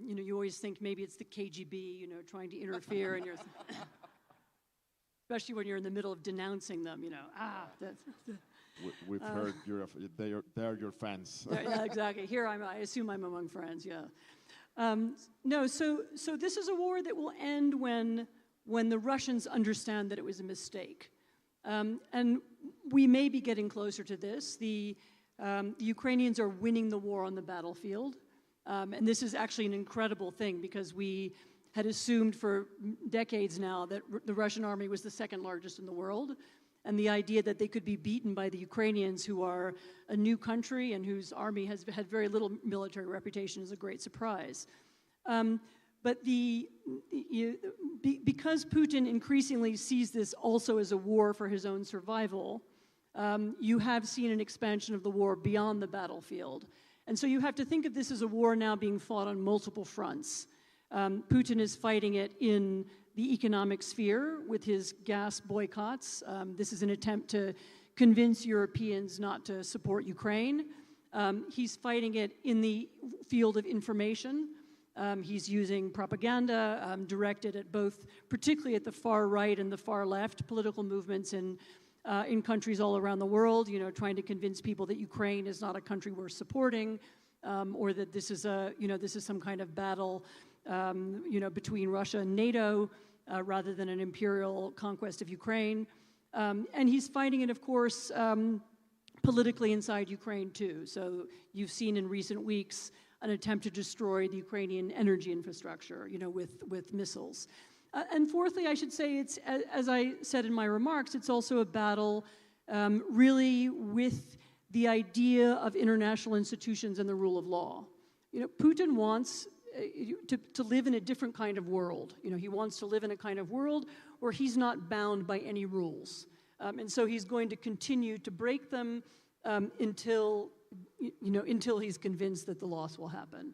Speaker 22: you always think maybe it's the KGB, trying to interfere, and especially when you're in the middle of denouncing them,
Speaker 12: We've heard they're your fans.
Speaker 22: Yeah, exactly. Here I assume I'm among friends. Yeah. No. So this is a war that will end when the Russians understand that it was a mistake. And we may be getting closer to this. The Ukrainians are winning the war on the battlefield. And this is actually an incredible thing, because we had assumed for decades now that the Russian army was the second largest in the world. And the idea that they could be beaten by the Ukrainians, who are a new country and whose army has had very little military reputation, is a great surprise. But because Putin increasingly sees this also as a war for his own survival, you have seen an expansion of the war beyond the battlefield. And so you have to think of this as a war now being fought on multiple fronts. Putin is fighting it in the economic sphere with his gas boycotts. This is an attempt to convince Europeans not to support Ukraine. He's fighting it in the field of information. He's using propaganda directed at both, particularly at the far right and the far left, political movements in countries all around the world, trying to convince people that Ukraine is not a country worth supporting, or that this is some kind of battle, between Russia and NATO, rather than an imperial conquest of Ukraine. And he's fighting it, of course, politically inside Ukraine too. So you've seen in recent weeks an attempt to destroy the Ukrainian energy infrastructure, with missiles. And fourthly, I should say, it's, as I said in my remarks, it's also a battle really with the idea of international institutions and the rule of law. Putin wants to live in a different kind of world. He wants to live in a kind of world where he's not bound by any rules. And so he's going to continue to break them until he's convinced that the loss will happen.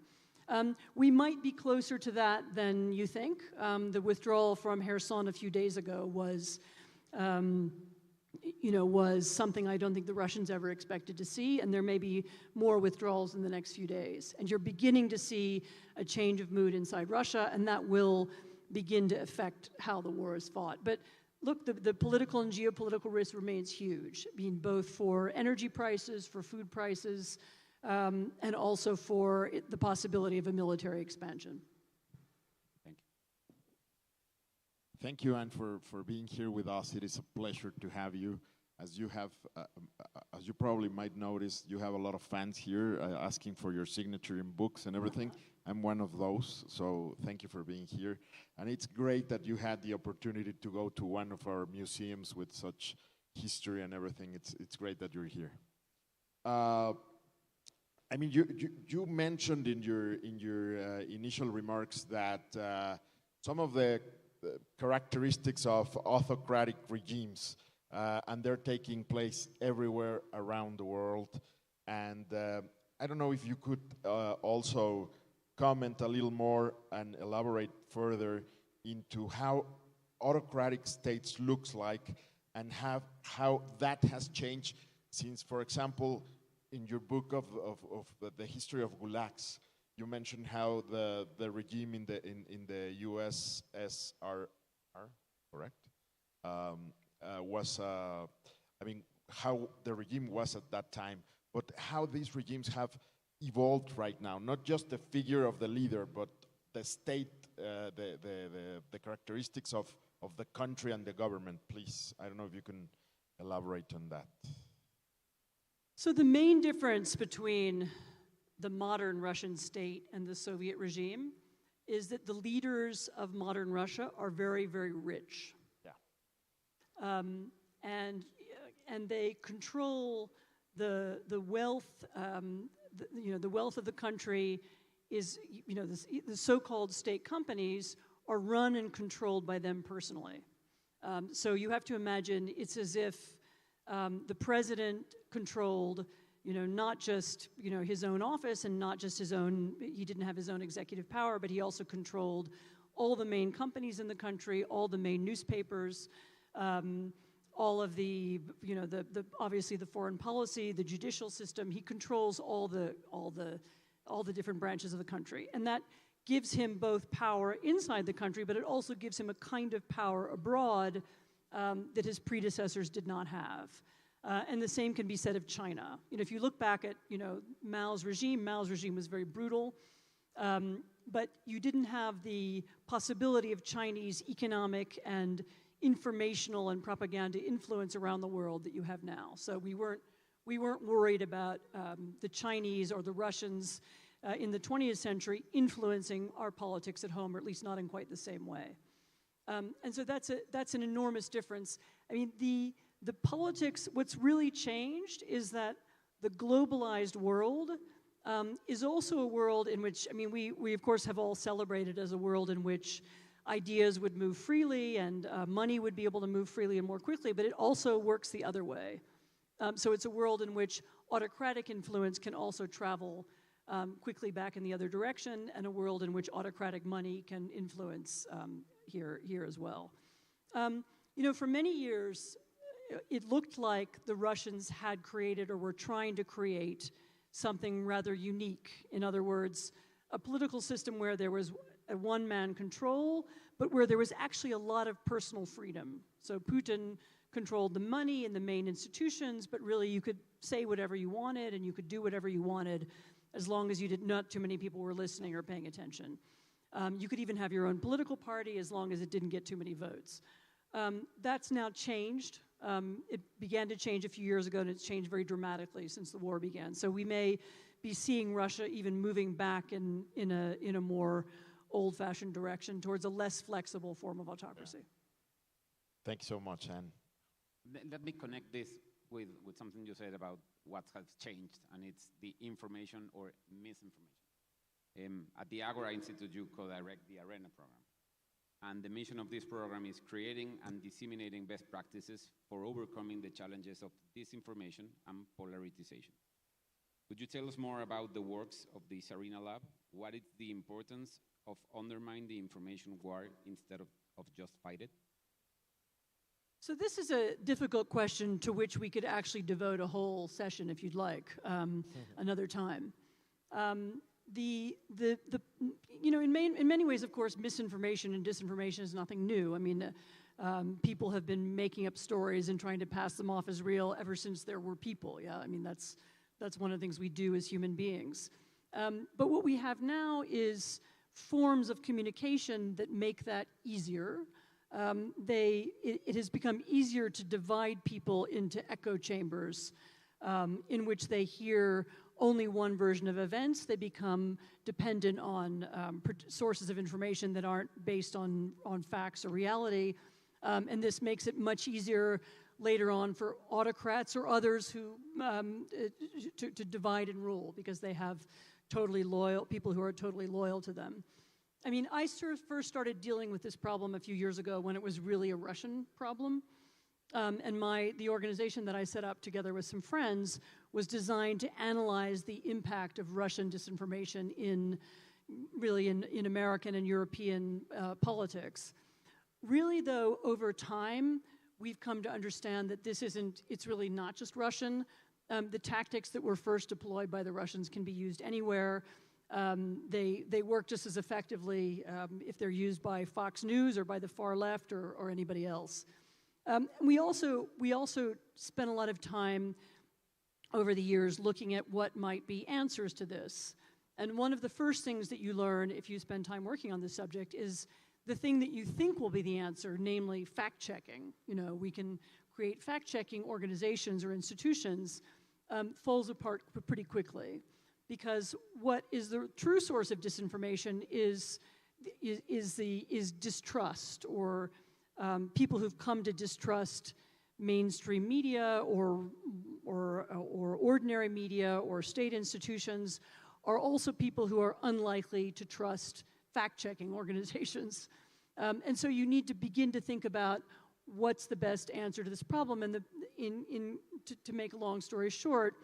Speaker 22: We might be closer to that than you think. The withdrawal from Kherson a few days ago was something I don't think the Russians ever expected to see, and there may be more withdrawals in the next few days. And you're beginning to see a change of mood inside Russia, and that will begin to affect how the war is fought. But look, the political and geopolitical risk remains huge, both for energy prices, for food prices, and also for the possibility of a military expansion.
Speaker 11: Thank you.
Speaker 12: Thank you, Anne, for being here with us. It is a pleasure to have you. As you probably might notice, you have a lot of fans here asking for your signature in books and everything. I'm one of those, so thank you for being here. And it's great that you had the opportunity to go to one of our museums with such history and everything. It's great that you're here. I mean, you mentioned in your initial remarks that some of the characteristics of autocratic regimes, and they're taking place everywhere around the world. And I don't know if you could also comment a little more and elaborate further into how autocratic states looks like and how that has changed since, for example, in your book of the history of gulags, you mentioned how the regime in the USSR, correct, was I mean how the regime was at that time, but how these regimes have evolved right now. Not just the figure of the leader, but the state, the characteristics of the country and the government. Please, I don't know if you can elaborate on that.
Speaker 22: So the main difference between the modern Russian state and the Soviet regime is that the leaders of modern Russia are very, very rich. Yeah. And they control the wealth. The wealth of the country is, the so-called state companies are run and controlled by them personally. So you have to imagine it's as if the president controlled, not just, his own office and not just his own, he didn't have his own executive power, but he also controlled all the main companies in the country, all the main newspapers, all of the obviously the foreign policy, the judicial system. He controls all the different branches of the country. And that gives him both power inside the country, but it also gives him a kind of power abroad that his predecessors did not have. And the same can be said of China. If you look back at, Mao's regime was very brutal, but you didn't have the possibility of Chinese economic and informational and propaganda influence around the world that you have now. So we weren't worried about the Chinese or the Russians in the 20th century influencing our politics at home, or at least not in quite the same way. And so that's an enormous difference. I mean, the politics, what's really changed is that the globalized world is also a world in which, we of course have all celebrated as a world in which ideas would move freely and money would be able to move freely and more quickly, but it also works the other way. So it's a world in which autocratic influence can also travel quickly back in the other direction, and a world in which autocratic money can influence here as well. For many years, it looked like the Russians had created or were trying to create something rather unique. In other words, a political system where there was a one-man control, but where there was actually a lot of personal freedom. So Putin controlled the money and the main institutions, but really you could say whatever you wanted and you could do whatever you wanted as long as not too many people were listening or paying attention. You could even have your own political party as long as it didn't get too many votes. That's now changed. It began to change a few years ago, and it's changed very dramatically since the war began. So we may be seeing Russia even moving back in a more old-fashioned direction towards a less flexible form of autocracy.
Speaker 12: Thank you so much, Anne.
Speaker 11: Let me connect this with something you said about what has changed, and it's the information or misinformation. At the Agora Institute, you co-direct the Arena program. And the mission of this program is creating and disseminating best practices for overcoming the challenges of disinformation and polarization. Could you tell us more about the works of this Arena Lab? What is the importance of undermining the information war instead of just fight it?
Speaker 22: So this is a difficult question to which we could actually devote a whole session, if you'd like, another time. In many ways, of course, misinformation and disinformation is nothing new. I mean, people have been making up stories and trying to pass them off as real ever since there were people. Yeah, I mean, that's one of the things we do as human beings. But what we have now is forms of communication that make that easier. It has become easier to divide people into echo chambers in which they hear only one version of events. They become dependent on sources of information that aren't based on facts or reality. And this makes it much easier later on for autocrats or others who to divide and rule, because they have totally loyal people who are totally loyal to them. I mean, I first started dealing with this problem a few years ago when it was really a Russian problem. And the organization that I set up together with some friends was designed to analyze the impact of Russian disinformation in American and European politics. Really, though, over time, we've come to understand that it's really not just Russian. The tactics that were first deployed by the Russians can be used anywhere. They work just as effectively if they're used by Fox News or by the far left or anybody else. We also spent a lot of time over the years looking at what might be answers to this. And one of the first things that you learn if you spend time working on this subject is the thing that you think will be the answer, namely fact-checking. You know, we can create fact-checking organizations or institutions, falls apart pretty quickly. Because what is the true source of disinformation is distrust, or people who've come to distrust mainstream media or ordinary media or state institutions are also people who are unlikely to trust fact-checking organizations. And so you need to begin to think about what's the best answer to this problem. And to make a long story short,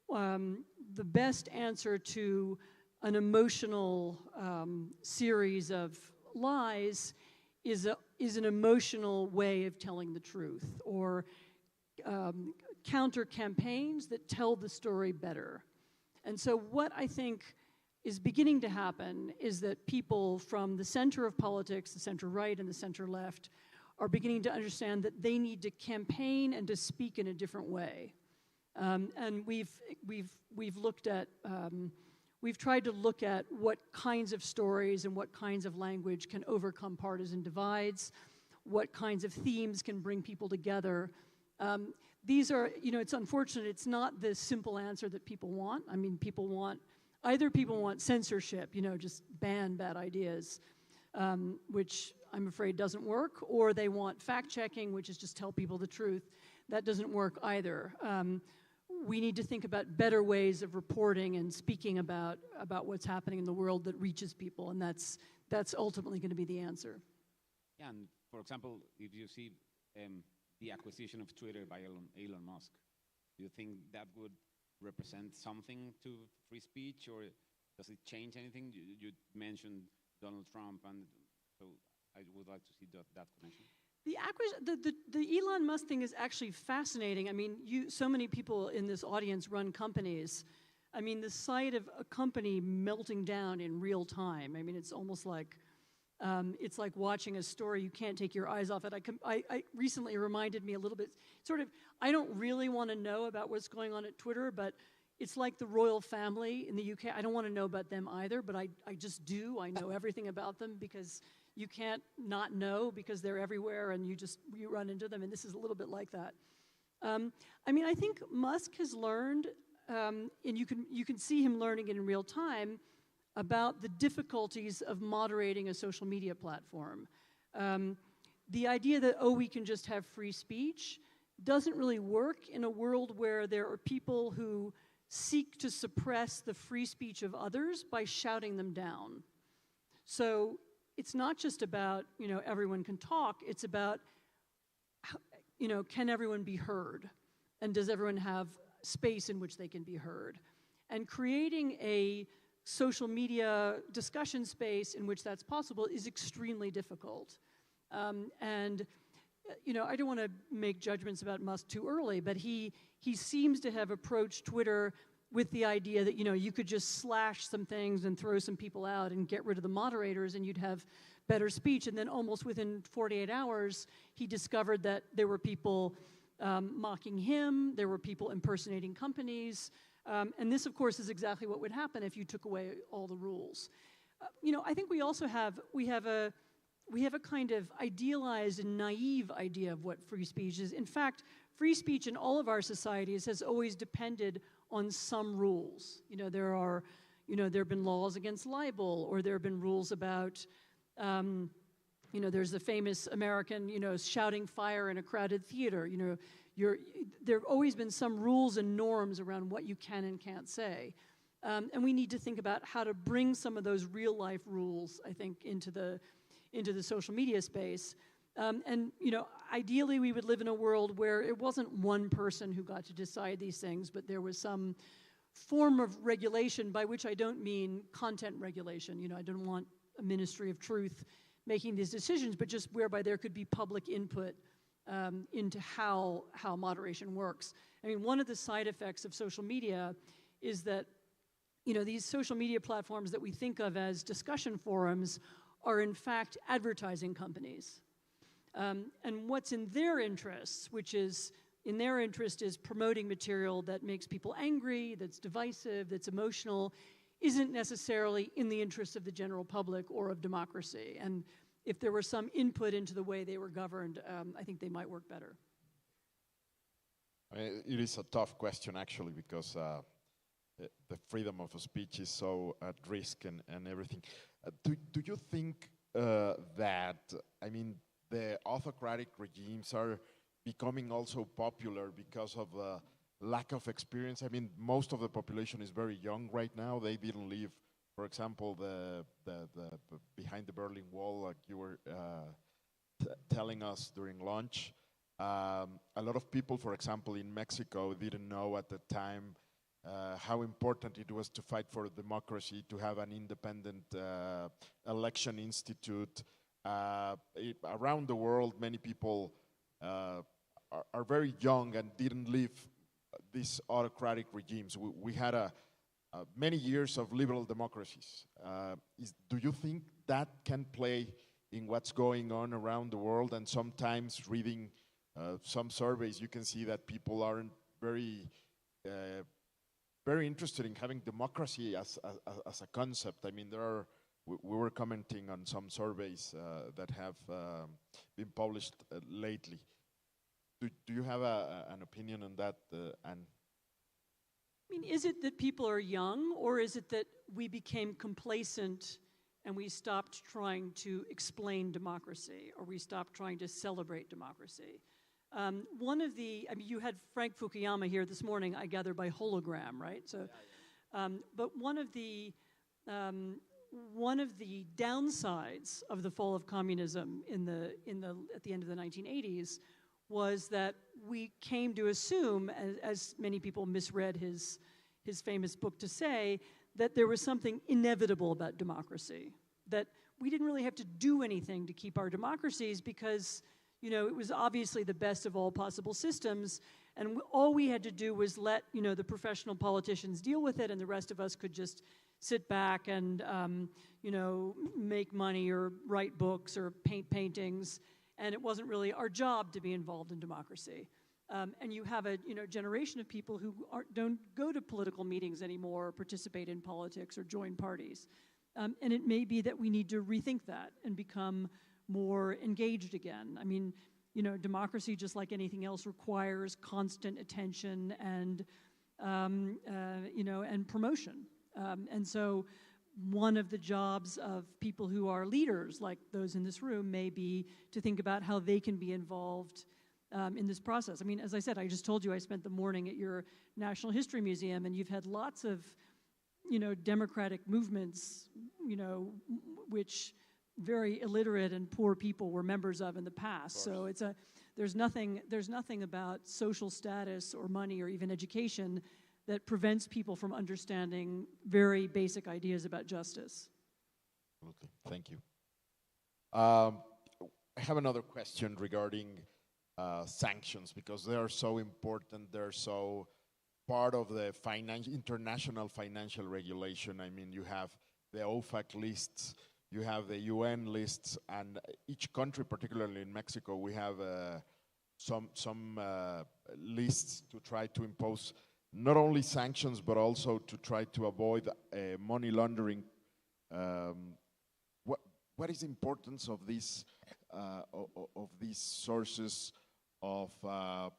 Speaker 22: the best answer to an emotional series of lies is an emotional way of telling the truth, or counter campaigns that tell the story better. And so what I think is beginning to happen is that people from the center of politics, the center right and the center left, are beginning to understand that they need to campaign and to speak in a different way. And we've tried to look at what kinds of stories and what kinds of language can overcome partisan divides, what kinds of themes can bring people together. These are, it's unfortunate, it's not the simple answer that people want. I mean, people want censorship, just ban bad ideas, which I'm afraid doesn't work, or they want fact-checking, which is just tell people the truth. That doesn't work either. We need to think about better ways of reporting and speaking about what's happening in the world that reaches people, and that's ultimately going to be the answer.
Speaker 11: Yeah, and for example, if you see the acquisition of Twitter by Elon Musk, do you think that would represent something to free speech, or does it change anything? You mentioned Donald Trump, and so I would like to see that connection.
Speaker 22: The Elon Musk thing is actually fascinating. I mean, so many people in this audience run companies. I mean, the sight of a company melting down in real time, I mean, it's almost like, it's like watching a story you can't take your eyes off it. I recently reminded me a little bit, I don't really want to know about what's going on at Twitter, but it's like the royal family in the UK. I don't want to know about them either, but I just do. I know everything about them because you can't not know, because they're everywhere and you run into them, and this is a little bit like that. I mean, I think Musk has learned, and you can see him learning it in real time, about the difficulties of moderating a social media platform. The idea that, we can just have free speech doesn't really work in a world where there are people who seek to suppress the free speech of others by shouting them down. So it's not just about, everyone can talk, it's about, can everyone be heard? And does everyone have space in which they can be heard? And creating a social media discussion space in which that's possible is extremely difficult. And I don't want to make judgments about Musk too early, but he seems to have approached Twitter with the idea that, you could just slash some things and throw some people out and get rid of the moderators and you'd have better speech. And then almost within 48 hours, he discovered that there were people mocking him, there were people impersonating companies, and this, of course, is exactly what would happen if you took away all the rules. I think we also have, we have a kind of idealized and naive idea of what free speech is. In fact, free speech in all of our societies has always depended on some rules. You know, there have been laws against libel, or there have been rules about, you know, there's the famous American, you know, shouting fire in a crowded theater. You know, there have always been some rules and norms around what you can and can't say. And we need to think about how to bring some of those real life rules, I think, into the social media space. And, you know, ideally we would live in a world where it wasn't one person who got to decide these things, but there was some form of regulation, by which I don't mean content regulation. You know, I don't want a ministry of truth making these decisions, but just whereby there could be public input into how moderation works. I mean, one of the side effects of social media is that, you know, these social media platforms that we think of as discussion forums are in fact advertising companies. And what's in their interests, which is in their interest is promoting material that makes people angry, that's divisive, that's emotional, isn't necessarily in the interest of the general public or of democracy. And if there were some input into the way they were governed, I think they might work better.
Speaker 12: I mean, it is a tough question, actually, because the freedom of speech is so at risk and everything. Do you think that, I mean, the autocratic regimes are becoming also popular because of lack of experience? I mean, most of the population is very young right now. They didn't live, for example, the behind the Berlin Wall, like you were telling us during lunch. A lot of people, for example, in Mexico didn't know at the time how important it was to fight for democracy, to have an independent election institute. Around the world, many people are very young and didn't live these autocratic regimes. We had many years of liberal democracies. Do you think that can play in what's going on around the world? And sometimes reading some surveys, you can see that people aren't very interested in having democracy as a concept. I mean, we were commenting on some surveys that have been published lately. Do you have an opinion on that? I
Speaker 22: mean, is it that people are young, or is it that we became complacent and we stopped trying to explain democracy, or we stopped trying to celebrate democracy? I mean, you had Frank Fukuyama here this morning, I gather by hologram, right? So, but one of the downsides of the fall of communism at the end of the 1980s was that we came to assume, as many people misread his famous book to say, that there was something inevitable about democracy, that we didn't really have to do anything to keep our democracies because, you know, it was obviously the best of all possible systems, and all we had to do was let, you know, the professional politicians deal with it, and the rest of us could just sit back and, you know, make money or write books or paint paintings, and it wasn't really our job to be involved in democracy. And you have a generation of people who don't go to political meetings anymore, or participate in politics, or join parties. And it may be that we need to rethink that and become more engaged again. I mean, you know, democracy, just like anything else, requires constant attention and, you know, and promotion. And so one of the jobs of people who are leaders, like those in this room, may be to think about how they can be involved in this process. I mean, as I said, I just told you I spent the morning at your National History Museum, and you've had lots of, you know, democratic movements, you know, which very illiterate and poor people were members of in the past. So there's nothing about social status or money or even education that prevents people from understanding very basic ideas about justice.
Speaker 12: Absolutely. Thank you. I have another question regarding sanctions, because they are so important. They're so part of the international financial regulation. I mean, you have the OFAC lists, you have the UN lists, and each country, particularly in Mexico, we have some lists to try to impose not only sanctions, but also to try to avoid money laundering. what is the importance of these sources of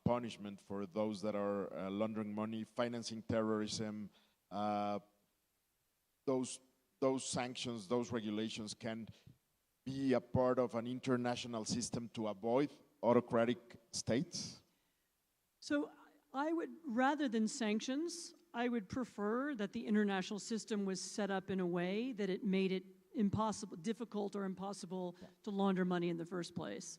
Speaker 12: punishment for those that are laundering money, financing terrorism? Those sanctions, those regulations can be a part of an international system to avoid autocratic states?
Speaker 22: So I would, rather than sanctions, I would prefer that the international system was set up in a way that it made it difficult or impossible to launder money in the first place.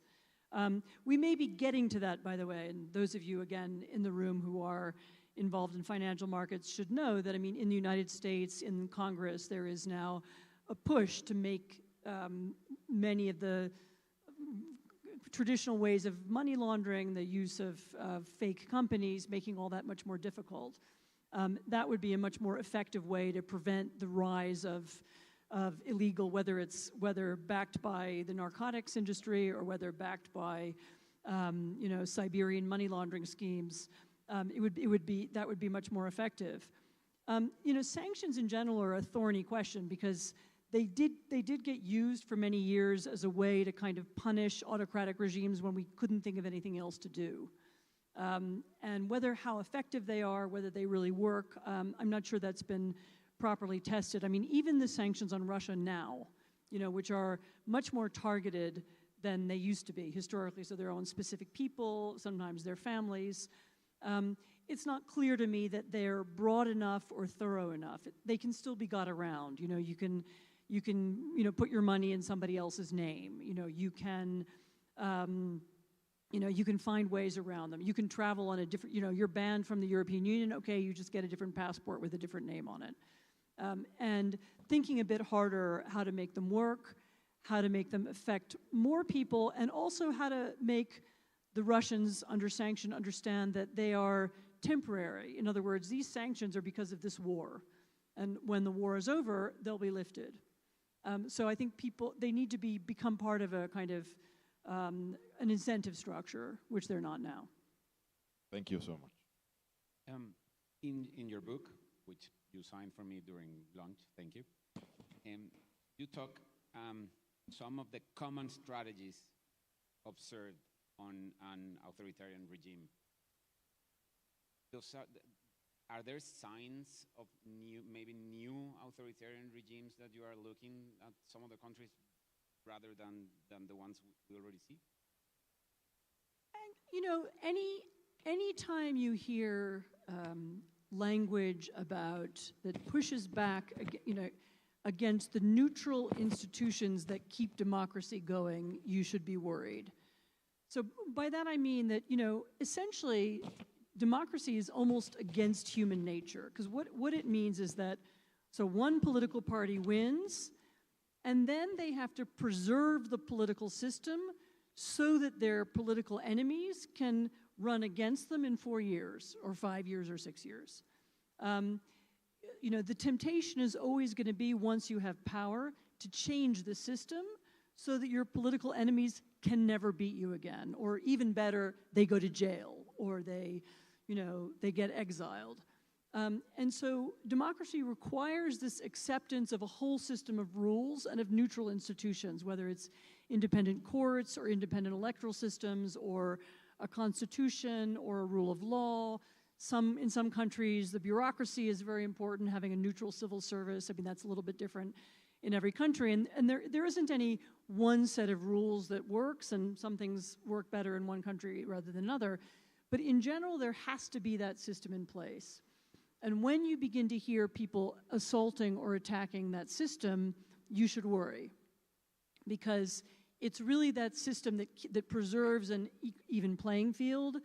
Speaker 22: We may be getting to that, by the way, and those of you, again, in the room who are involved in financial markets should know that, I mean, in the United States, in Congress, there is now a push to make many of the traditional ways of money laundering, the use of fake companies, making all that much more difficult. That would be a much more effective way to prevent the rise of illegal, whether backed by the narcotics industry or whether backed by Siberian money laundering schemes. That would be much more effective. Sanctions in general are a thorny question because they did get used for many years as a way to kind of punish autocratic regimes when we couldn't think of anything else to do. And how effective they are, whether they really work, I'm not sure that's been properly tested. I mean, even the sanctions on Russia now, which are much more targeted than they used to be historically, so their own specific people, sometimes their families. It's not clear to me that they're broad enough or thorough enough. They can still be got around. You can put your money in somebody else's name. You can find ways around them. You can travel on a different, you're banned from the European Union. Okay, you just get a different passport with a different name on it. And thinking a bit harder how to make them work, how to make them affect more people, and also how to make the Russians under sanction understand that they are temporary. In other words, these sanctions are because of this war. And when the war is over, they'll be lifted. So I think they need to become part of a kind of an incentive structure, which they're not now.
Speaker 12: Thank you so much.
Speaker 11: In your book, which you signed for me during lunch, thank you, you talk some of the common strategies observed on an authoritarian regime. Are there signs of maybe new authoritarian regimes that you are looking at some of the countries rather than the ones we already see?
Speaker 22: And, any time you hear language that pushes back, against the neutral institutions that keep democracy going, you should be worried. So by that I mean that, essentially, democracy is almost against human nature, because what it means is that, so one political party wins, and then they have to preserve the political system so that their political enemies can run against them in 4 years, or 5 years, or 6 years. The temptation is always going to be, once you have power, to change the system so that your political enemies can never beat you again, or even better, they go to jail, or they get exiled. And so democracy requires this acceptance of a whole system of rules and of neutral institutions, whether it's independent courts or independent electoral systems or a constitution or a rule of law. In some countries, the bureaucracy is very important, having a neutral civil service. I mean, that's a little bit different in every country. And there isn't any one set of rules that works, and some things work better in one country rather than another. But in general, there has to be that system in place. And when you begin to hear people assaulting or attacking that system, you should worry. Because it's really that system that preserves an even playing field,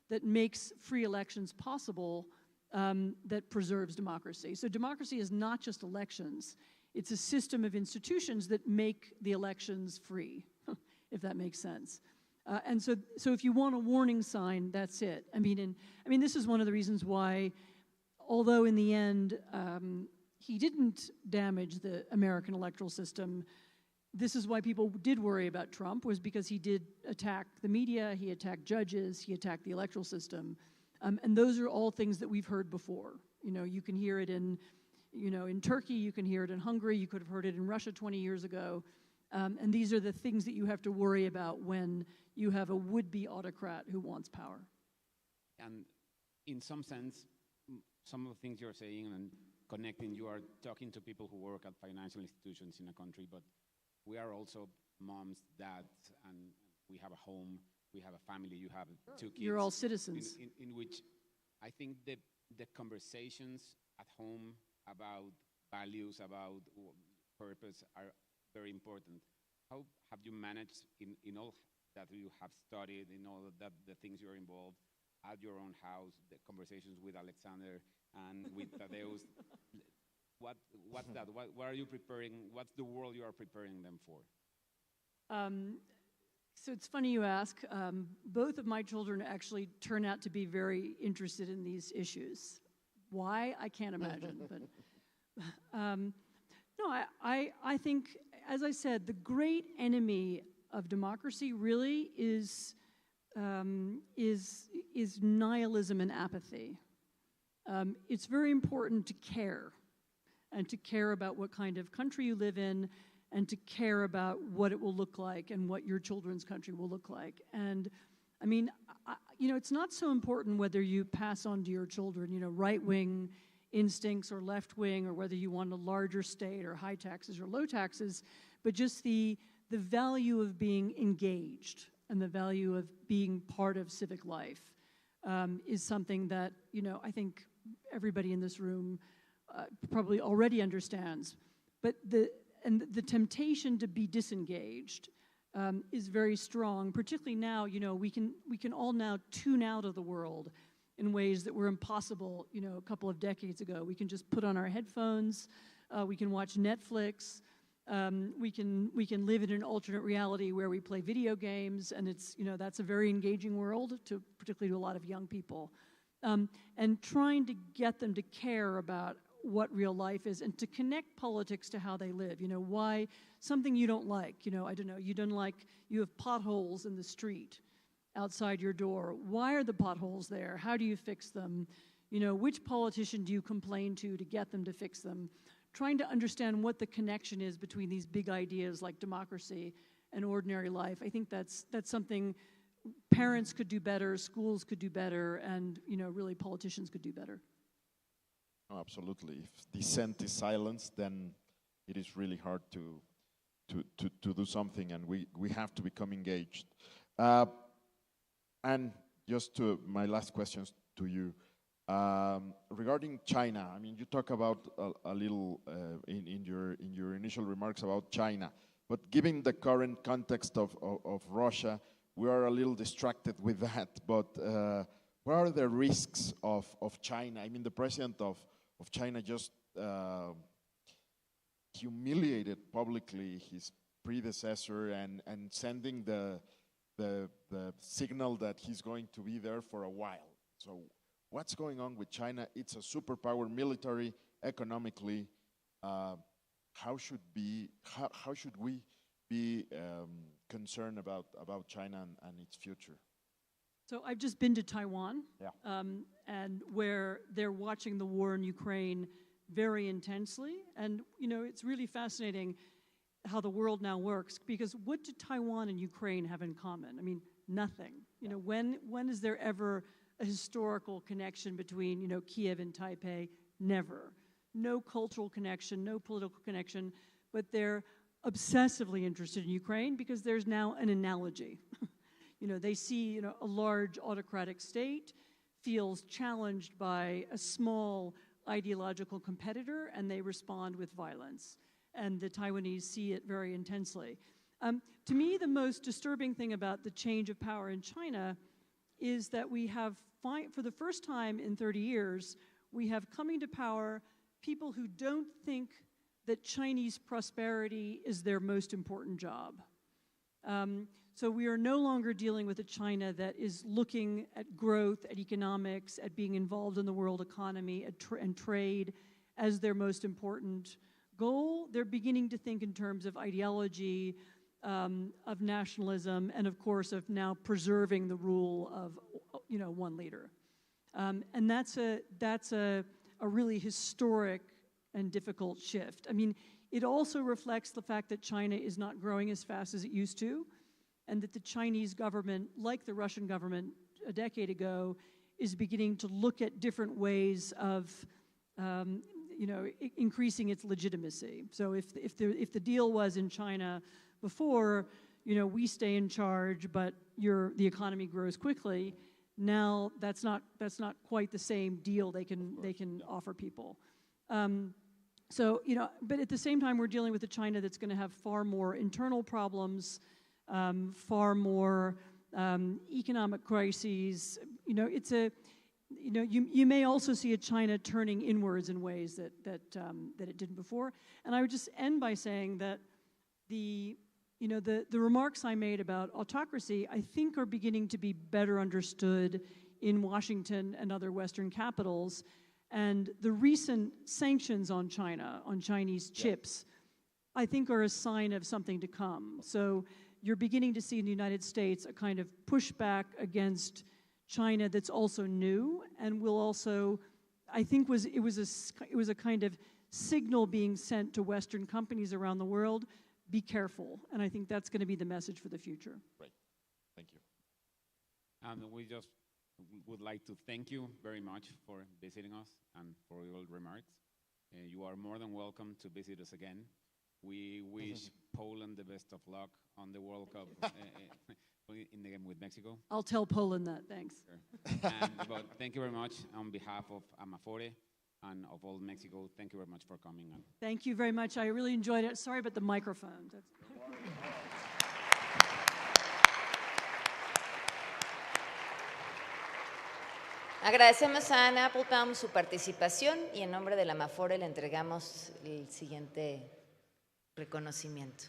Speaker 22: that makes free elections possible, that preserves democracy. So democracy is not just elections. It's a system of institutions that make the elections free, if that makes sense. And so if you want a warning sign, that's it. I mean, this is one of the reasons why, although in the end he didn't damage the American electoral system, this is why people did worry about Trump, was because he did attack the media, he attacked judges, he attacked the electoral system. And those are all things that we've heard before. You can hear it in Turkey, you can hear it in Hungary, you could have heard it in Russia 20 years ago. And these are the things that you have to worry about when you have a would-be autocrat who wants power.
Speaker 11: And in some sense, some of the things you're saying and connecting, you are talking to people who work at financial institutions in a country, but we are also moms, dads, and we have a home, we have a family, you have 2 kids.
Speaker 22: You're all citizens.
Speaker 11: In which I think the conversations at home about values, about purpose are very important. How have you managed in all that you have studied, in all that the things you're involved at your own house, the conversations with Alexander and with Tadeusz? What's that? What are you preparing? What's the world you are preparing them for?
Speaker 22: So it's funny you ask. Both of my children actually turn out to be very interested in these issues. Why? I can't imagine. But no, I think, as I said, the great enemy of democracy really is nihilism and apathy. It's very important to care, and to care about what kind of country you live in, and to care about what it will look like and what your children's country will look like. And I mean, it's not so important whether you pass on to your children, right-wing instincts or left-wing, or whether you want a larger state or high taxes or low taxes, but just the value of being engaged and the value of being part of civic life is something that, I think everybody in this room probably already understands. But the temptation to be disengaged is very strong, particularly now. We can all now tune out of the world in ways that were impossible, a couple of decades ago. We can just put on our headphones, we can watch Netflix, we can live in an alternate reality where we play video games, and it's, that's a very engaging world, particularly to a lot of young people. And trying to get them to care about what real life is, and to connect politics to how they live. Why something you don't like, I don't know, you have potholes in the street outside your door. Why are the potholes there? How do you fix them? Which politician do you complain to get them to fix them? Trying to understand what the connection is between these big ideas like democracy and ordinary life. I think that's something parents could do better, schools could do better, and really politicians could do better.
Speaker 12: Oh, absolutely. If dissent is silence, then it is really hard to do something, and we have to become engaged. And just my last questions to you. Regarding China, I mean, you talk about a little in your initial remarks about China, but given the current context of Russia, we are a little distracted with that. But what are the risks of China? I mean, the president of China just humiliated publicly his predecessor and sending the signal that he's going to be there for a while. So what's going on with China? It's a superpower, military, economically. How should we be concerned about China and its future?
Speaker 22: So I've just been to Taiwan, and where they're watching the war in Ukraine very intensely. And, it's really fascinating how the world now works, because what do Taiwan and Ukraine have in common? I mean, nothing. When is there ever a historical connection between, Kiev and Taipei? Never. No cultural connection, no political connection, but they're obsessively interested in Ukraine because there's now an analogy. They see, a large autocratic state feels challenged by a small ideological competitor, and they respond with violence. And the Taiwanese see it very intensely. To me, the most disturbing thing about the change of power in China is that we have, for the first time in 30 years, we have coming to power people who don't think that Chinese prosperity is their most important job. So we are no longer dealing with a China that is looking at growth, at economics, at being involved in the world economy, and trade as their most important goal. They're beginning to think in terms of ideology, of nationalism, and of course of now preserving the rule of, one leader. And that's a really historic and difficult shift. I mean, it also reflects the fact that China is not growing as fast as it used to, and that the Chinese government, like the Russian government a decade ago, is beginning to look at different ways of increasing its legitimacy. So if the deal was in China before, we stay in charge, but the economy grows quickly. Now that's not quite the same deal they can offer people. But at the same time, we're dealing with a China that's going to have far more internal problems, far more economic crises. You may also see a China turning inwards in ways that it didn't before. And I would just end by saying that the remarks I made about autocracy, I think, are beginning to be better understood in Washington and other Western capitals. And the recent sanctions on China, on Chinese chips, I think are a sign of something to come. So you're beginning to see in the United States a kind of pushback against China that's also new, and will also, I think, it was a kind of signal being sent to Western companies around the world. Be careful, and I think that's going to be the message for the future.
Speaker 12: Right. Thank you.
Speaker 11: And we just would like to thank you very much for visiting us and for your remarks. You are more than welcome to visit us again. We wish Poland the best of luck on the World Cup in the game with Mexico.
Speaker 22: I'll tell Poland that, thanks.
Speaker 11: Sure. But thank you very much on behalf of Amafore and of all Mexico. Thank you very much for coming.
Speaker 22: Thank you very much. I really enjoyed it. Sorry about the microphone.
Speaker 1: Agradecemos a Ana Applebaum su participación y en nombre de la Amafore le entregamos el siguiente reconocimiento.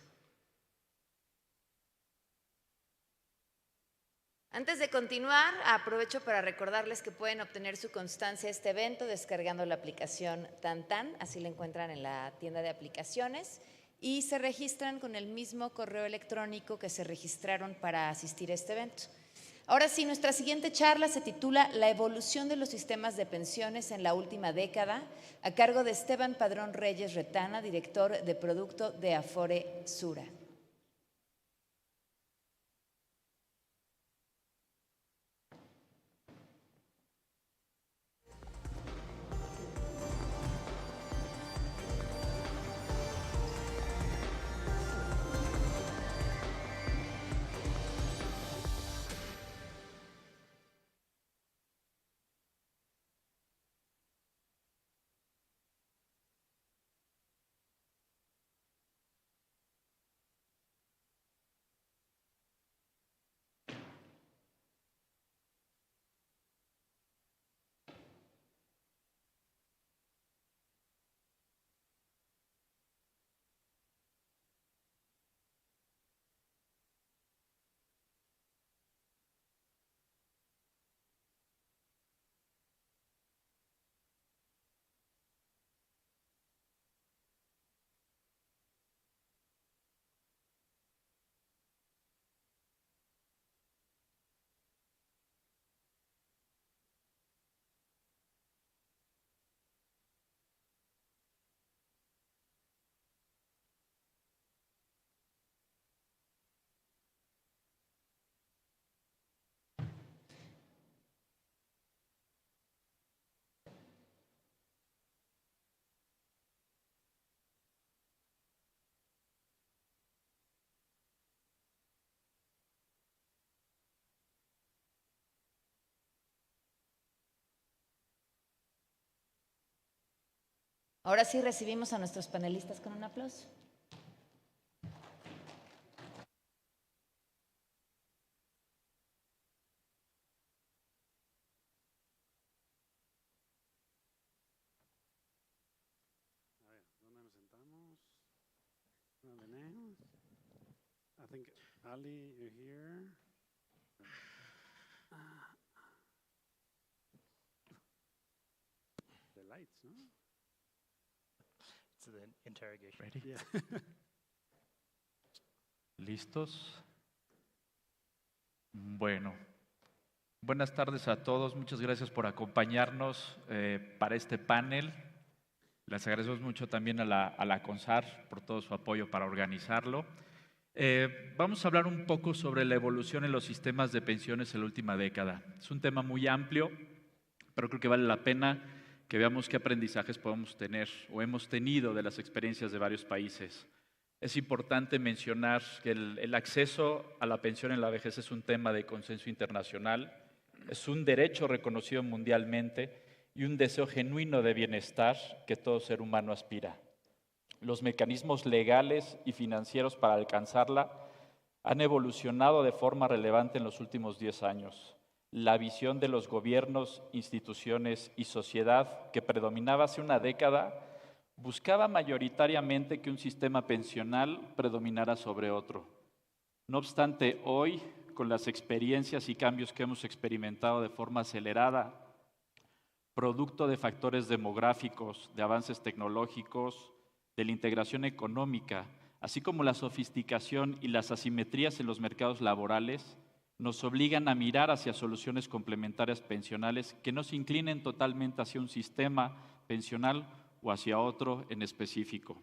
Speaker 1: Antes de continuar, aprovecho para recordarles que pueden obtener su constancia de este evento descargando la aplicación Tantan, así la encuentran en la tienda de aplicaciones, y se registran con el mismo correo electrónico que se registraron para asistir a este evento. Ahora sí, nuestra siguiente charla se titula La evolución de los sistemas de pensiones en la última década, a cargo de Esteban Padrón Reyes Retana, director de producto de Afore Sura. Ahora sí recibimos a nuestros panelistas con un aplauso.
Speaker 13: A ver, ¿dónde nos sentamos? ¿Dónde tenemos? I think, Ali, you're here. The lights, ¿no?
Speaker 14: The interrogation.
Speaker 13: Ready? Yeah.
Speaker 14: ¿Listos? Bueno, buenas tardes a todos. Muchas gracias por acompañarnos para este panel.
Speaker 15: Les agradecemos mucho también a la CONSAR por todo su apoyo para organizarlo. Vamos a hablar un poco sobre la evolución en los sistemas de pensiones en la última década. Es un tema muy amplio, pero creo que vale la pena que veamos qué aprendizajes podemos tener o hemos tenido de las experiencias de varios países. Es importante mencionar que el acceso a la pensión en la vejez es un tema de consenso internacional, es un derecho reconocido mundialmente y un deseo genuino de bienestar que todo ser humano aspira. Los mecanismos legales y financieros para alcanzarla han evolucionado de forma relevante en los últimos 10 años. La visión de los gobiernos, instituciones y sociedad que predominaba hace una década buscaba mayoritariamente que un sistema pensional predominara sobre otro. No obstante, hoy, con las experiencias y cambios que hemos experimentado de forma acelerada, producto de factores demográficos, de avances tecnológicos, de la integración económica, así como la sofisticación y las asimetrías en los mercados laborales, nos obligan a mirar hacia soluciones complementarias pensionales que no se inclinen totalmente hacia un sistema pensional o hacia otro en específico.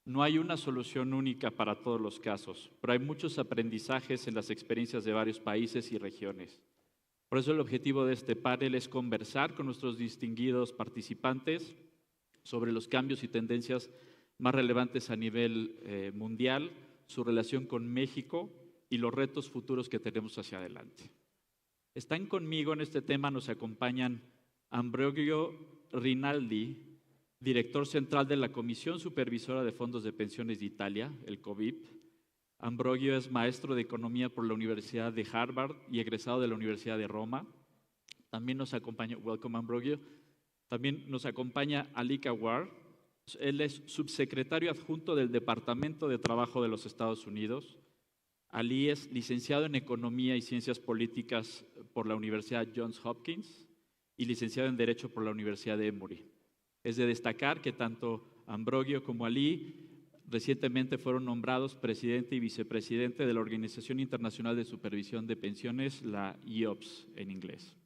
Speaker 15: No hay una solución única para todos los casos, pero hay muchos aprendizajes en las experiencias de varios países y regiones. Por eso el objetivo de este panel es conversar con nuestros distinguidos participantes sobre los cambios y tendencias más relevantes a nivel mundial, su relación con México y los retos futuros que tenemos hacia adelante. Están conmigo en este tema, nos acompañan Ambrogio Rinaldi, director central de la Comisión Supervisora de Fondos de Pensiones de Italia, el COVIP. Ambrogio es maestro de Economía por la Universidad de Harvard y egresado de la Universidad de Roma. También nos acompaña, welcome Ambrogio, también nos acompaña Ali Kawar. Él es subsecretario adjunto del Departamento de Trabajo de los Estados Unidos. Ali es licenciado en Economía y Ciencias Políticas por la Universidad Johns Hopkins y licenciado en Derecho por la Universidad de Emory. Es de destacar que tanto Ambrogio como Ali recientemente fueron nombrados presidente y vicepresidente de la Organización Internacional de Supervisión de Pensiones, la IOPS en inglés.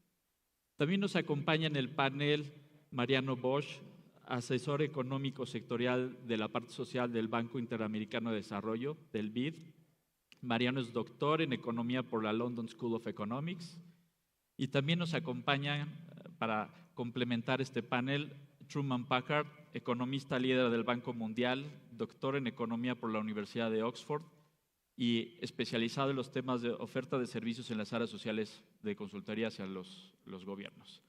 Speaker 15: También nos acompaña en el panel Mariano Bosch, asesor económico sectorial de la parte social del Banco Interamericano de Desarrollo, del BID. Mariano es doctor en Economía por la London School of Economics. Y también nos acompaña para complementar este panel Truman Packard, economista líder del Banco Mundial, doctor en Economía por la Universidad de Oxford y especializado en los temas de oferta de servicios en las áreas sociales de consultoría hacia los gobiernos.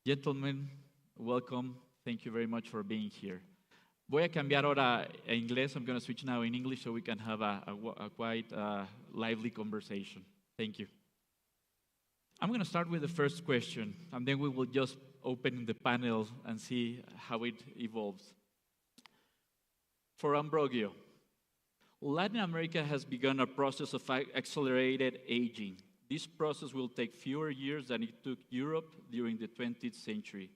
Speaker 15: Gentlemen, welcome. Thank you very much for being here. Voy a cambiar ahora a inglés. I'm going to switch now in English so we can have a quite lively conversation. Thank you. I'm going to start with the first question, and then we will just open the panel and see how it evolves. For Ambrogio, Latin America has begun a process of accelerated aging. This process will take fewer years than it took Europe during the 20th century.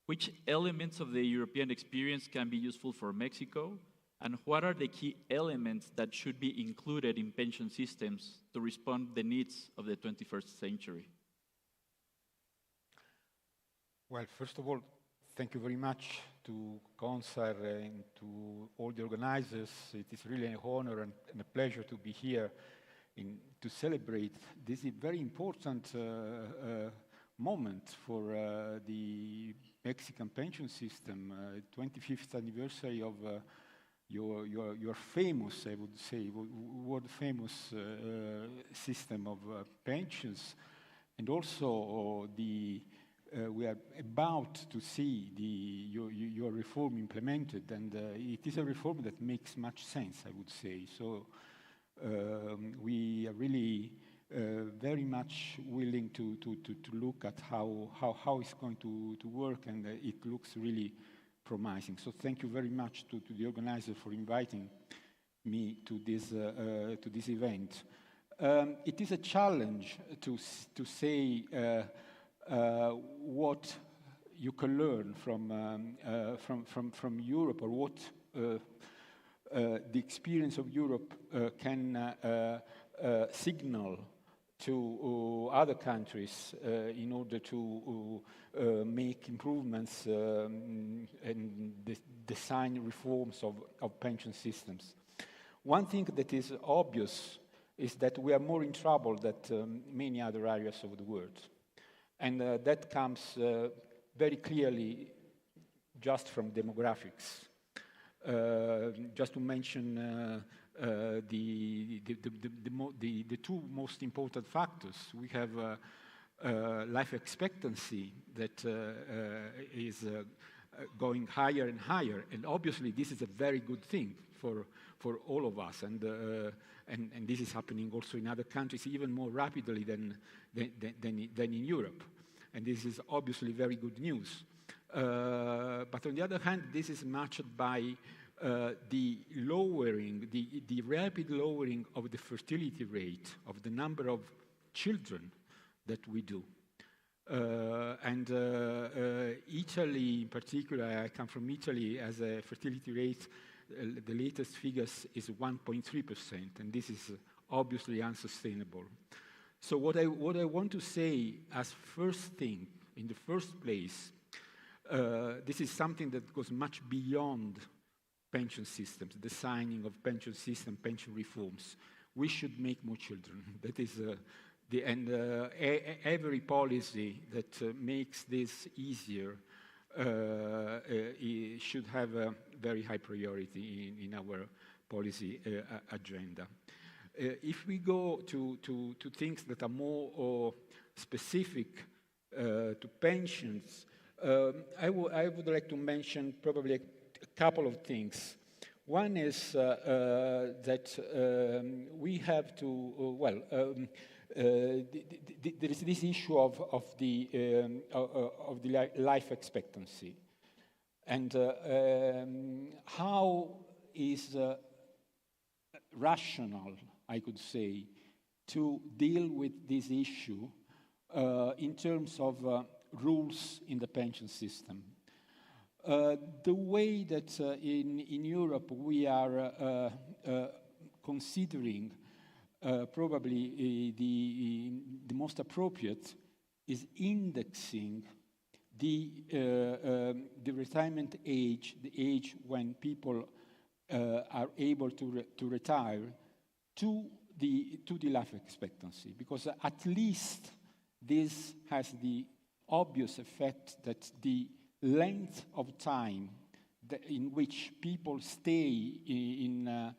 Speaker 15: Which elements of the European experience can be useful for Mexico? And what are the key elements that should be included in pension systems to respond to the needs of the 21st century?
Speaker 16: Well, first of all, thank you very much to CONSAR and to all the organizers. It is really an honor and a pleasure to be here to celebrate this very important moment for the Mexican pension system, 25th anniversary of your famous, I would say, world famous system of pensions, and also we are about to see your reform implemented, and it is a reform that makes much sense, I would say. So we are really very much willing to look at how it's going to work, and it looks really promising. So thank you very much to the organizer for inviting me to this event. It is a challenge to say what you can learn from Europe, or what the experience of Europe can signal to other countries in order to make improvements and design reforms of pension systems. One thing that is obvious is that we are more in trouble than many other areas of the world. And that comes very clearly just from demographics. Just to mention the two most important factors, we have life expectancy that is going higher and higher, and obviously this is a very good thing for all of us, and this is happening also in other countries even more rapidly than in Europe, and this is obviously very good news. But on the other hand, this is matched by the rapid lowering of the fertility rate, of the number of children that we do. Italy in particular, I come from Italy, as a fertility rate, the latest figures is 1.3%, and this is obviously unsustainable. So what I want to say as first thing, in the first place, this is something that goes much beyond pension systems, the signing of pension system, pension reforms. We should make more children. That is every policy that makes this easier should have a very high priority in our policy agenda. If we go to things that are more specific to pensions, I would like to mention probably a couple of things. One is that we have to, there is this issue of the life expectancy, and how is rational, I could say, to deal with this issue in terms of rules in the pension system. The way that in Europe we are considering probably the most appropriate is indexing the retirement age, the age when people are able to retire, to the life expectancy, because at least this has the obvious effect that the length of time in which people stay in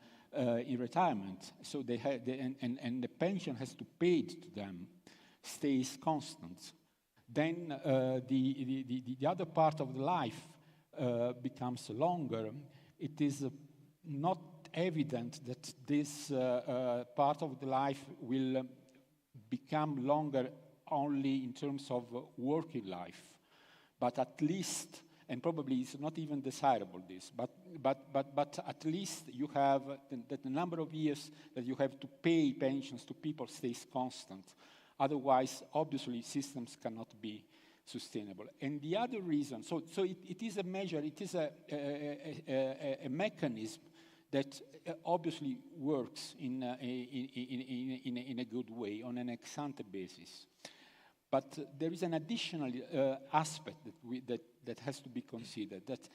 Speaker 16: retirement, so and the pension has to pay it to them, stays constant. Then the other part of the life becomes longer. It is not evident that this part of the life will become longer only in terms of working life, but at least, and probably it's not even desirable this, but at least you have that the number of years that you have to pay pensions to people stays constant. Otherwise, obviously, systems cannot be sustainable. And the other reason, so it is a measure, it is a mechanism that obviously works in a good way on an ex ante basis. But there is an additional aspect that has to be considered, that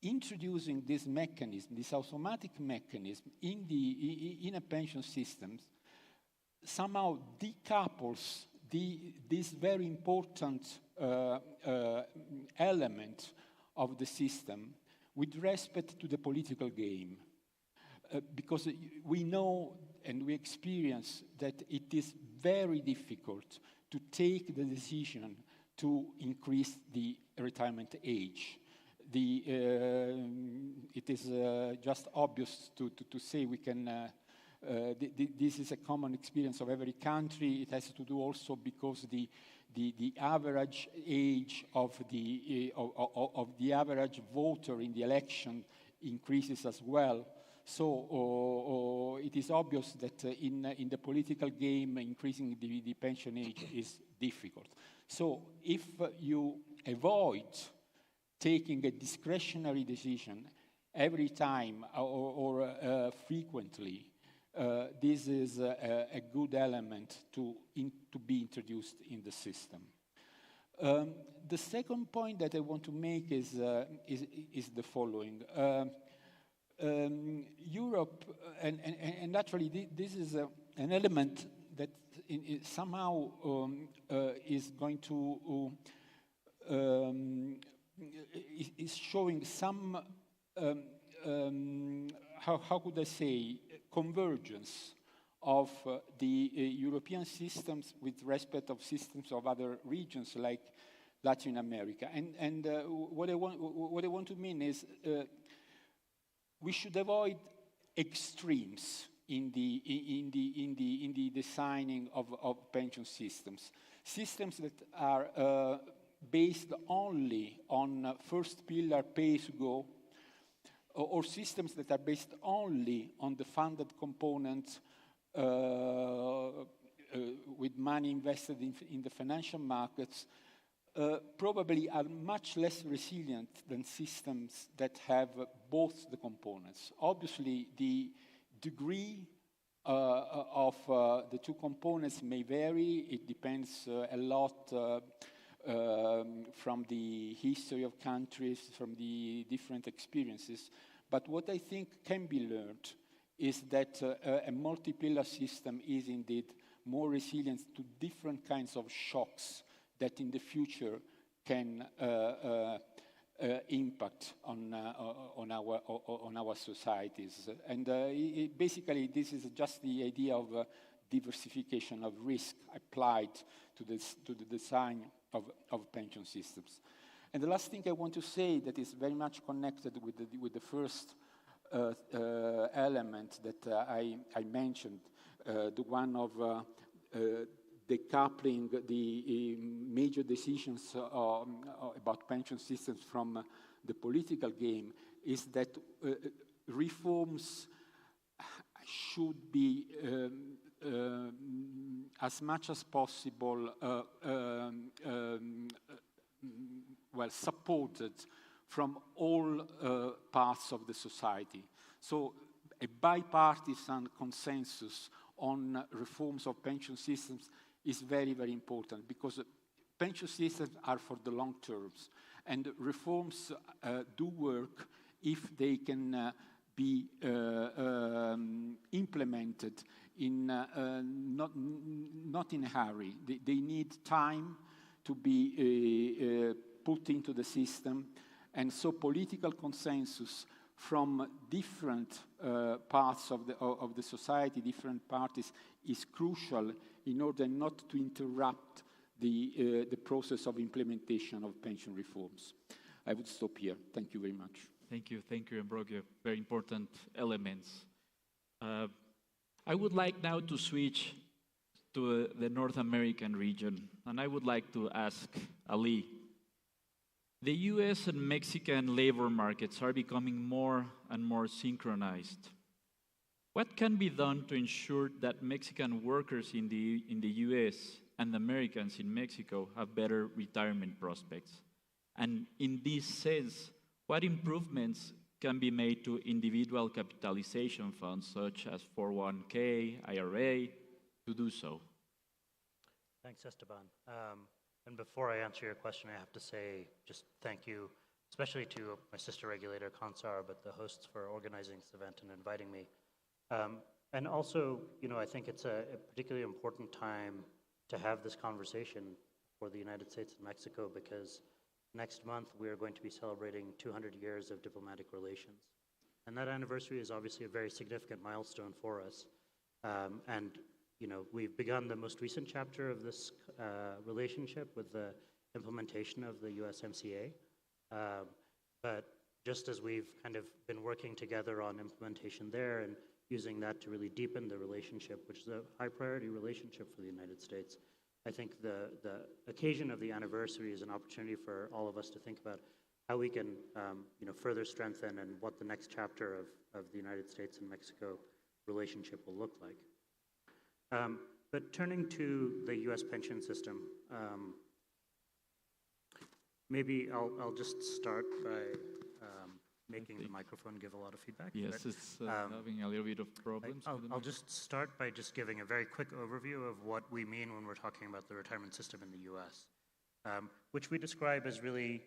Speaker 16: introducing this mechanism, this automatic mechanism in a pension system, somehow decouples this very important element of the system with respect to the political game. Because we know and we experience that it is very difficult to take the decision to increase the retirement age. It is just obvious to say we can. This is a common experience of every country. It has to do also because the average age of the average voter in the election increases as well. So it is obvious that in the political game, increasing the pension age is difficult. So if you avoid taking a discretionary decision every time or frequently, this is a good element to be introduced in the system.
Speaker 3: The second point that I want to make is the following. Europe, and actually this is an element that somehow is going to, is showing some, how could I say, convergence of the European systems with respect of systems of other regions like Latin America. And what I want to mean is we should avoid extremes in the designing of pension systems. Systems that are based only on first pillar pay-as-you-go, or systems that are based only on the funded component with money invested in the financial markets, probably are much less resilient than systems that have both the components. Obviously, the degree of the two components may vary. It depends a lot from the history of countries, from the different experiences. But what I think can be learned is that a multi-pillar system is indeed more resilient to different kinds of shocks that in the future can impact on our societies. And basically, this is just the idea of diversification of risk applied to the design of pension systems. And the last thing I want to say that is very much connected with the first element that I mentioned, the one of decoupling the major decisions about pension systems from the political game, is that reforms should be as much as possible supported from all parts of the society. So a bipartisan consensus on reforms of pension systems is very, very important, because pension systems are for the long terms, and reforms do work if they can be implemented in not in a hurry. They need time to be put into the system, and so political consensus from different parts of the society, different parties, is crucial in order not to interrupt the process of implementation of pension reforms. I would stop here. Thank you very much.
Speaker 15: Thank you, Ambrogio. Very important elements. I would like now to switch to the North American region, and I would like to ask Ali. The US and Mexican labor markets are becoming more and more synchronized. What can be done to ensure that Mexican workers in the US and Americans in Mexico have better retirement prospects? And in this sense, what improvements can be made to individual capitalization funds such as 401k, IRA, to do so?
Speaker 14: Thanks, Esteban. And before I answer your question, I have to say just thank you, especially to my sister regulator, CONSAR, but the hosts for organizing this event and inviting me. And also, I think it's a particularly important time to have this conversation for the United States and Mexico, because next month we are going to be celebrating 200 years of diplomatic relations. And that anniversary is obviously a very significant milestone for us. And we've begun the most recent chapter of this relationship with the implementation of the USMCA. But just as we've kind of been working together on implementation there and using that to really deepen the relationship, which is a high priority relationship for the United States, I think the occasion of the anniversary is an opportunity for all of us to think about how we can further strengthen and what the next chapter of the United States and Mexico relationship will look like. But turning to the U.S. pension system, maybe I'll just start by making the microphone give a lot of feedback.
Speaker 15: Yes, it's having a little bit of problems.
Speaker 14: I'll just start by just giving a very quick overview of what we mean when we're talking about the retirement system in the U.S. which we describe as really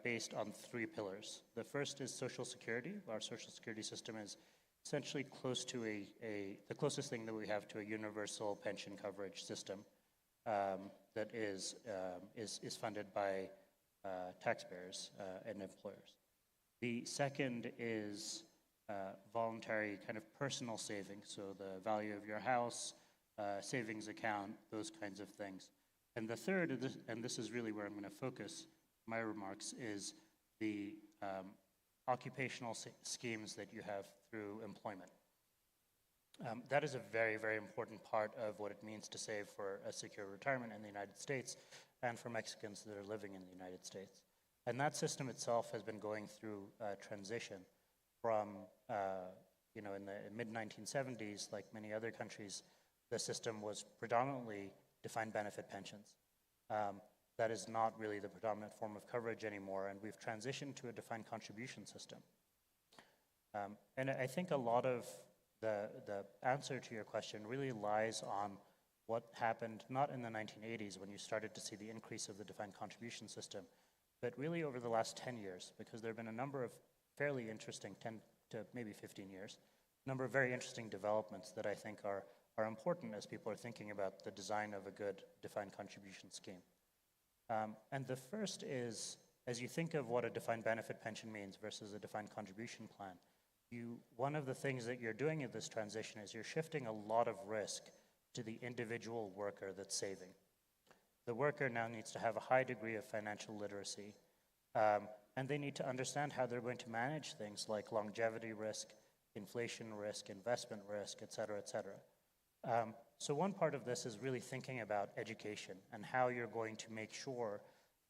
Speaker 14: based on 3 pillars. The first is Social Security. Our Social Security system is essentially close to the closest thing that we have to a universal pension coverage system that is funded by taxpayers and employers. The second is voluntary kind of personal savings, so the value of your house, savings account, those kinds of things. And the third, and this is really where I'm going to focus my remarks, is the occupational schemes that you have through employment. That is a very, very important part of what it means to save for a secure retirement in the United States and for Mexicans that are living in the United States. And that system itself has been going through transition from, in the mid-1970s, like many other countries, the system was predominantly defined benefit pensions. That is not really the predominant form of coverage anymore, and we've transitioned to a defined contribution system. And I think a lot of the answer to your question really lies on what happened not in the 1980s when you started to see the increase of the defined contribution system, but really over the last 10 years, because there have been a number of fairly interesting, 10 to maybe 15 years, a number of very interesting developments that I think are important as people are thinking about the design of a good defined contribution scheme. And the first is, as you think of what a defined benefit pension means versus a defined contribution plan, one of the things that you're doing in this transition is you're shifting a lot of risk to the individual worker that's saving. The worker now needs to have a high degree of financial literacy, and they need to understand how they're going to manage things like longevity risk, inflation risk, investment risk, et cetera, et cetera. So one part of this is really thinking about education and how you're going to make sure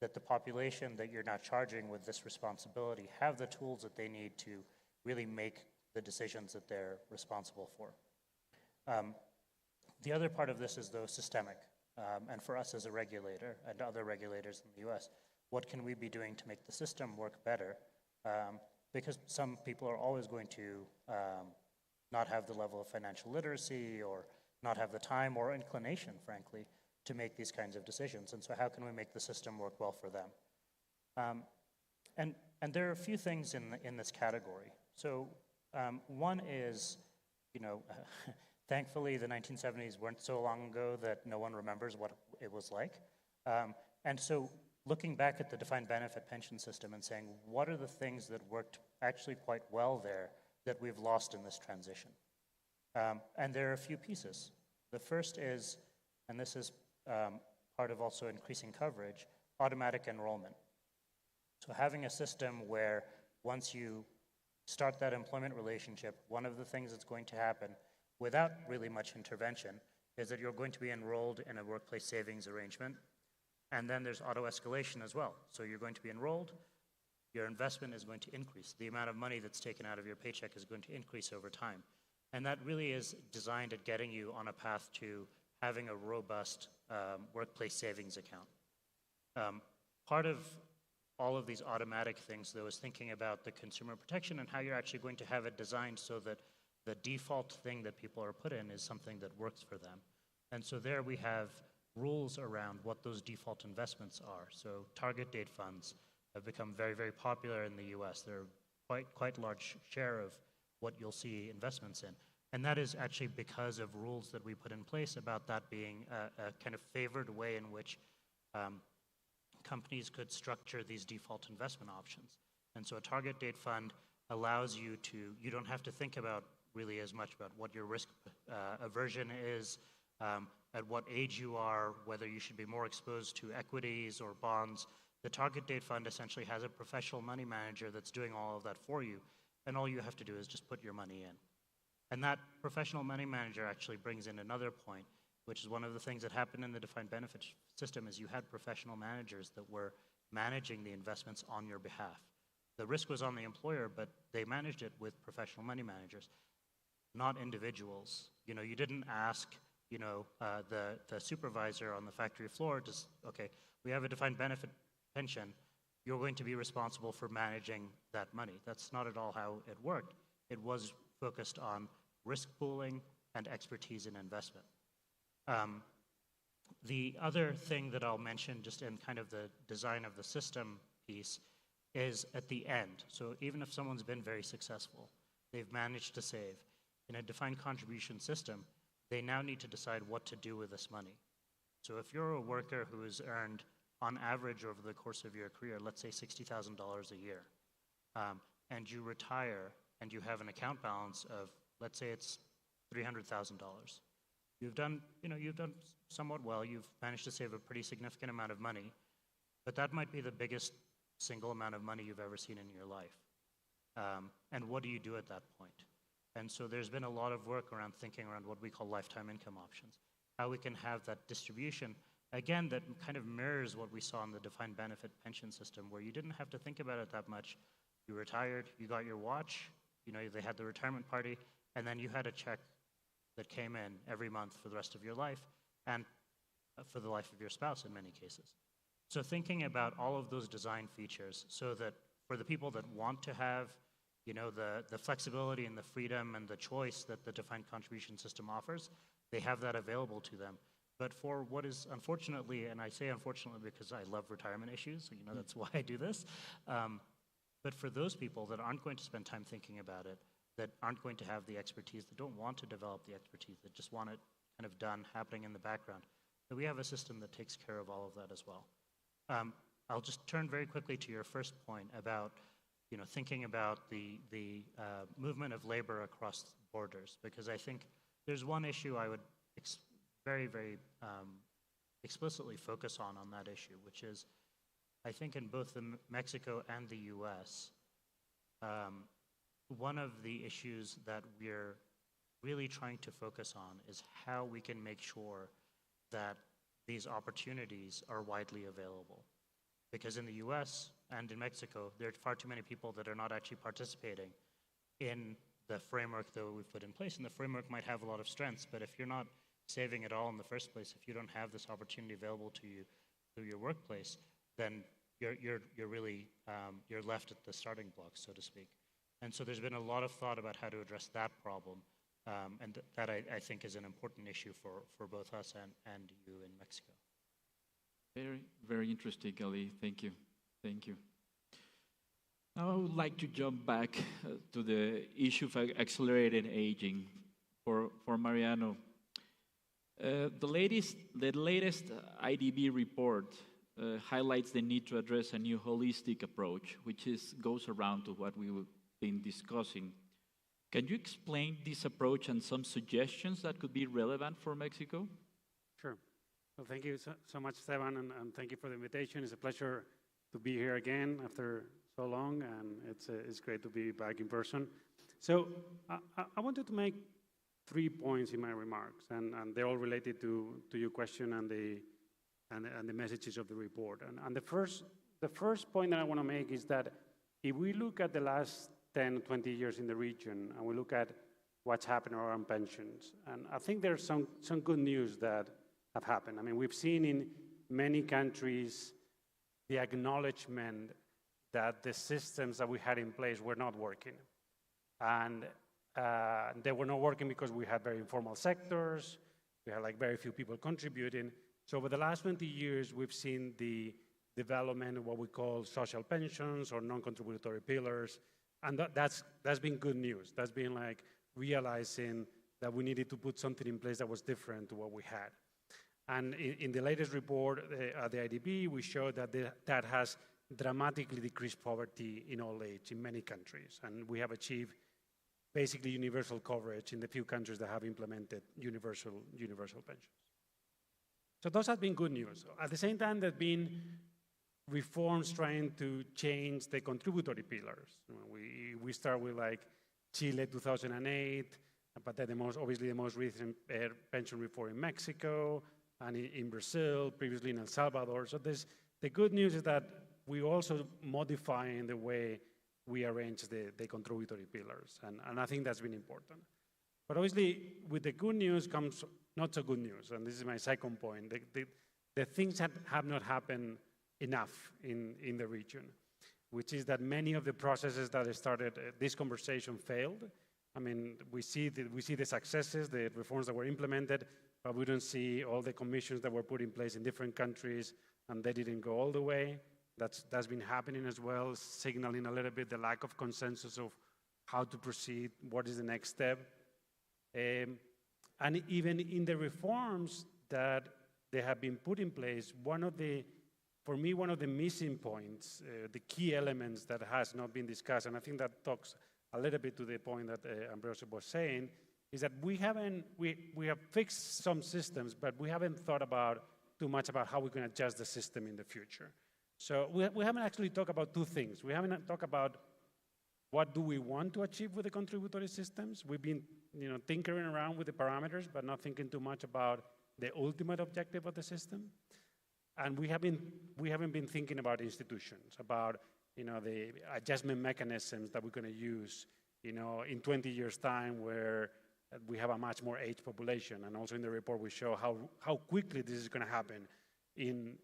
Speaker 14: that the population that you're now charging with this responsibility have the tools that they need to really make the decisions that they're responsible for. The other part of this is, though, systemic. And for us as a regulator and other regulators in the US, what can we be doing to make the system work better? Because some people are always going to not have the level of financial literacy or not have the time or inclination, frankly, to make these kinds of decisions. And so how can we make the system work well for them? And there are a few things in this category. So one is, thankfully the 1970s weren't so long ago that no one remembers what it was like. And so looking back at the defined benefit pension system and saying, what are the things that worked actually quite well there that we've lost in this transition? And there are a few pieces. The first is, and this is part of also increasing coverage, automatic enrollment. So having a system where once you start that employment relationship, one of the things that's going to happen without really much intervention is that you're going to be enrolled in a workplace savings arrangement, and then there's auto-escalation as well. So you're going to be enrolled, your investment is going to increase. The amount of money that's taken out of your paycheck is going to increase over time. And that really is designed at getting you on a path to having a robust workplace savings account. Part of all of these automatic things, though, is thinking about the consumer protection and how you're actually going to have it designed so that the default thing that people are put in is something that works for them. And so there we have rules around what those default investments are. So target date funds have become very, very popular in the US. They're quite large share of what you'll see investments in. And that is actually because of rules that we put in place about that being a kind of favored way in which companies could structure these default investment options. And so a target date fund allows you don't have to think about really as much about what your risk aversion is, at what age you are, whether you should be more exposed to equities or bonds. The target date fund essentially has a professional money manager that's doing all of that for you, and all you have to do is just put your money in. And that professional money manager actually brings in another point, which is one of the things that happened in the defined benefit system is you had professional managers that were managing the investments on your behalf. The risk was on the employer, but they managed it with professional money managers, not individuals. You didn't ask, the supervisor on the factory floor, okay, we have a defined benefit pension, you're going to be responsible for managing that money. That's not at all how it worked. It was focused on risk pooling and expertise in investment. The other thing that I'll mention just in kind of the design of the system piece is at the end. So even if someone's been very successful, they've managed to save, in a defined contribution system, they now need to decide what to do with this money. So if you're a worker who has earned, on average over the course of your career, let's say $60,000 a year, and you retire and you have an account balance of, let's say it's $300,000. You've done somewhat well. You've managed to save a pretty significant amount of money, but that might be the biggest single amount of money you've ever seen in your life. And what do you do at that point? And so there's been a lot of work around thinking around what we call lifetime income options, how we can have that distribution, again, that kind of mirrors what we saw in the defined benefit pension system, where you didn't have to think about it that much. You retired, you got your watch, they had the retirement party, and then you had a check that came in every month for the rest of your life, and for the life of your spouse in many cases. So thinking about all of those design features so that for the people that want to have the flexibility and the freedom and the choice that the defined contribution system offers, they have that available to them. But for what is unfortunately, and I say unfortunately because I love retirement issues, so that's why I do this, but for those people that aren't going to spend time thinking about it, that aren't going to have the expertise, that don't want to develop the expertise, that just want it kind of done, happening in the background, that we have a system that takes care of all of that as well. I'll just turn very quickly to your first point about thinking about the movement of labor across borders, because I think there's one issue I would very, very explicitly focus on that issue, which is I think in both Mexico and the US, one of the issues that we're really trying to focus on is how we can make sure that these opportunities are widely available. Because in the US and in Mexico, there are far too many people that are not actually participating in the framework that we've put in place. And the framework might have a lot of strengths, but if you're not saving at all in the first place, if you don't have this opportunity available to you through your workplace, then you're really you're left at the starting blocks, so to speak. And so there's been a lot of thought about how to address that problem, and that I think is an important issue for both us and you in Mexico.
Speaker 15: Very, very interesting, Ali. Thank you. Thank you. Now I would like to jump back to the issue of accelerated aging for Mariano. The latest IDB report highlights the need to address a new holistic approach, which goes around to what we've been discussing. Can you explain this approach and some suggestions that could be relevant for Mexico?
Speaker 13: Sure. Well, thank you so much, Esteban, and thank you for the invitation. It's a pleasure to be here again after so long, and it's great to be back in person. So I wanted to make 3 points in my remarks, and they're all related to your question and the messages of the report. And the first point that I want to make is that if we look at the last 10, 20 years in the region, and we look at what's happened around pensions, and I think there's some good news that have happened. I mean, we've seen in many countries the acknowledgement that the systems that we had in place were not working. And they were not working because we had very informal sectors, we had very few people contributing. So over the last 20 years, we've seen the development of what we call social pensions or non-contributory pillars. And that's been good news. That's been realizing that we needed to put something in place that was different to what we had. And in the latest report at the IDB, we showed that that has dramatically decreased poverty in old age in many countries. And we have achieved basically universal coverage in the few countries that have implemented universal pensions. So those have been good news. At the same time, there have been reforms trying to change the contributory pillars. We start with Chile 2008, but then obviously the most recent pension reform in Mexico, and in Brazil, previously in El Salvador. So the good news is that we're also modifying the way we arrange the contributory pillars, and I think that's been important. But obviously, with the good news comes not so good news, and this is my second point. The things that have not happened enough in the region, which is that many of the processes that started this conversation failed. I mean, we see the successes, the reforms that were implemented, but we don't see all the commissions that were put in place in different countries, and they didn't go all the way. That's been happening as well, signaling a little bit the lack of consensus of how to proceed, what is the next step. And even in the reforms that they have been put in place, for me, one of the missing points, the key elements that has not been discussed, and I think that talks a little bit to the point that Ambrosio was saying, is that we have fixed some systems, but we haven't thought too much about how we're going to adjust the system in the future. So we haven't actually talked about two things. We haven't talked about what do we want to achieve with the contributory systems. We've been tinkering around with the parameters, but not thinking too much about the ultimate objective of the system. And we haven't been thinking about institutions, about the adjustment mechanisms that we're going to use in 20 years' time, where we have a much more aged population. And also in the report we show how quickly this is going to happen in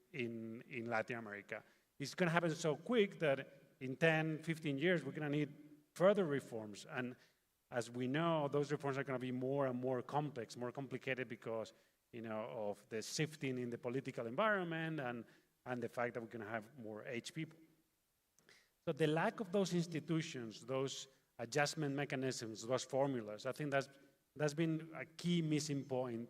Speaker 13: Latin America. It's going to happen so quick that in 10, 15 years, we're going to need further reforms. And as we know, those reforms are going to be more and more complex, more complicated because of the shifting in the political environment and the fact that we're going to have more aged people. So the lack of those institutions, those adjustment mechanisms, those formulas, I think that's been a key missing point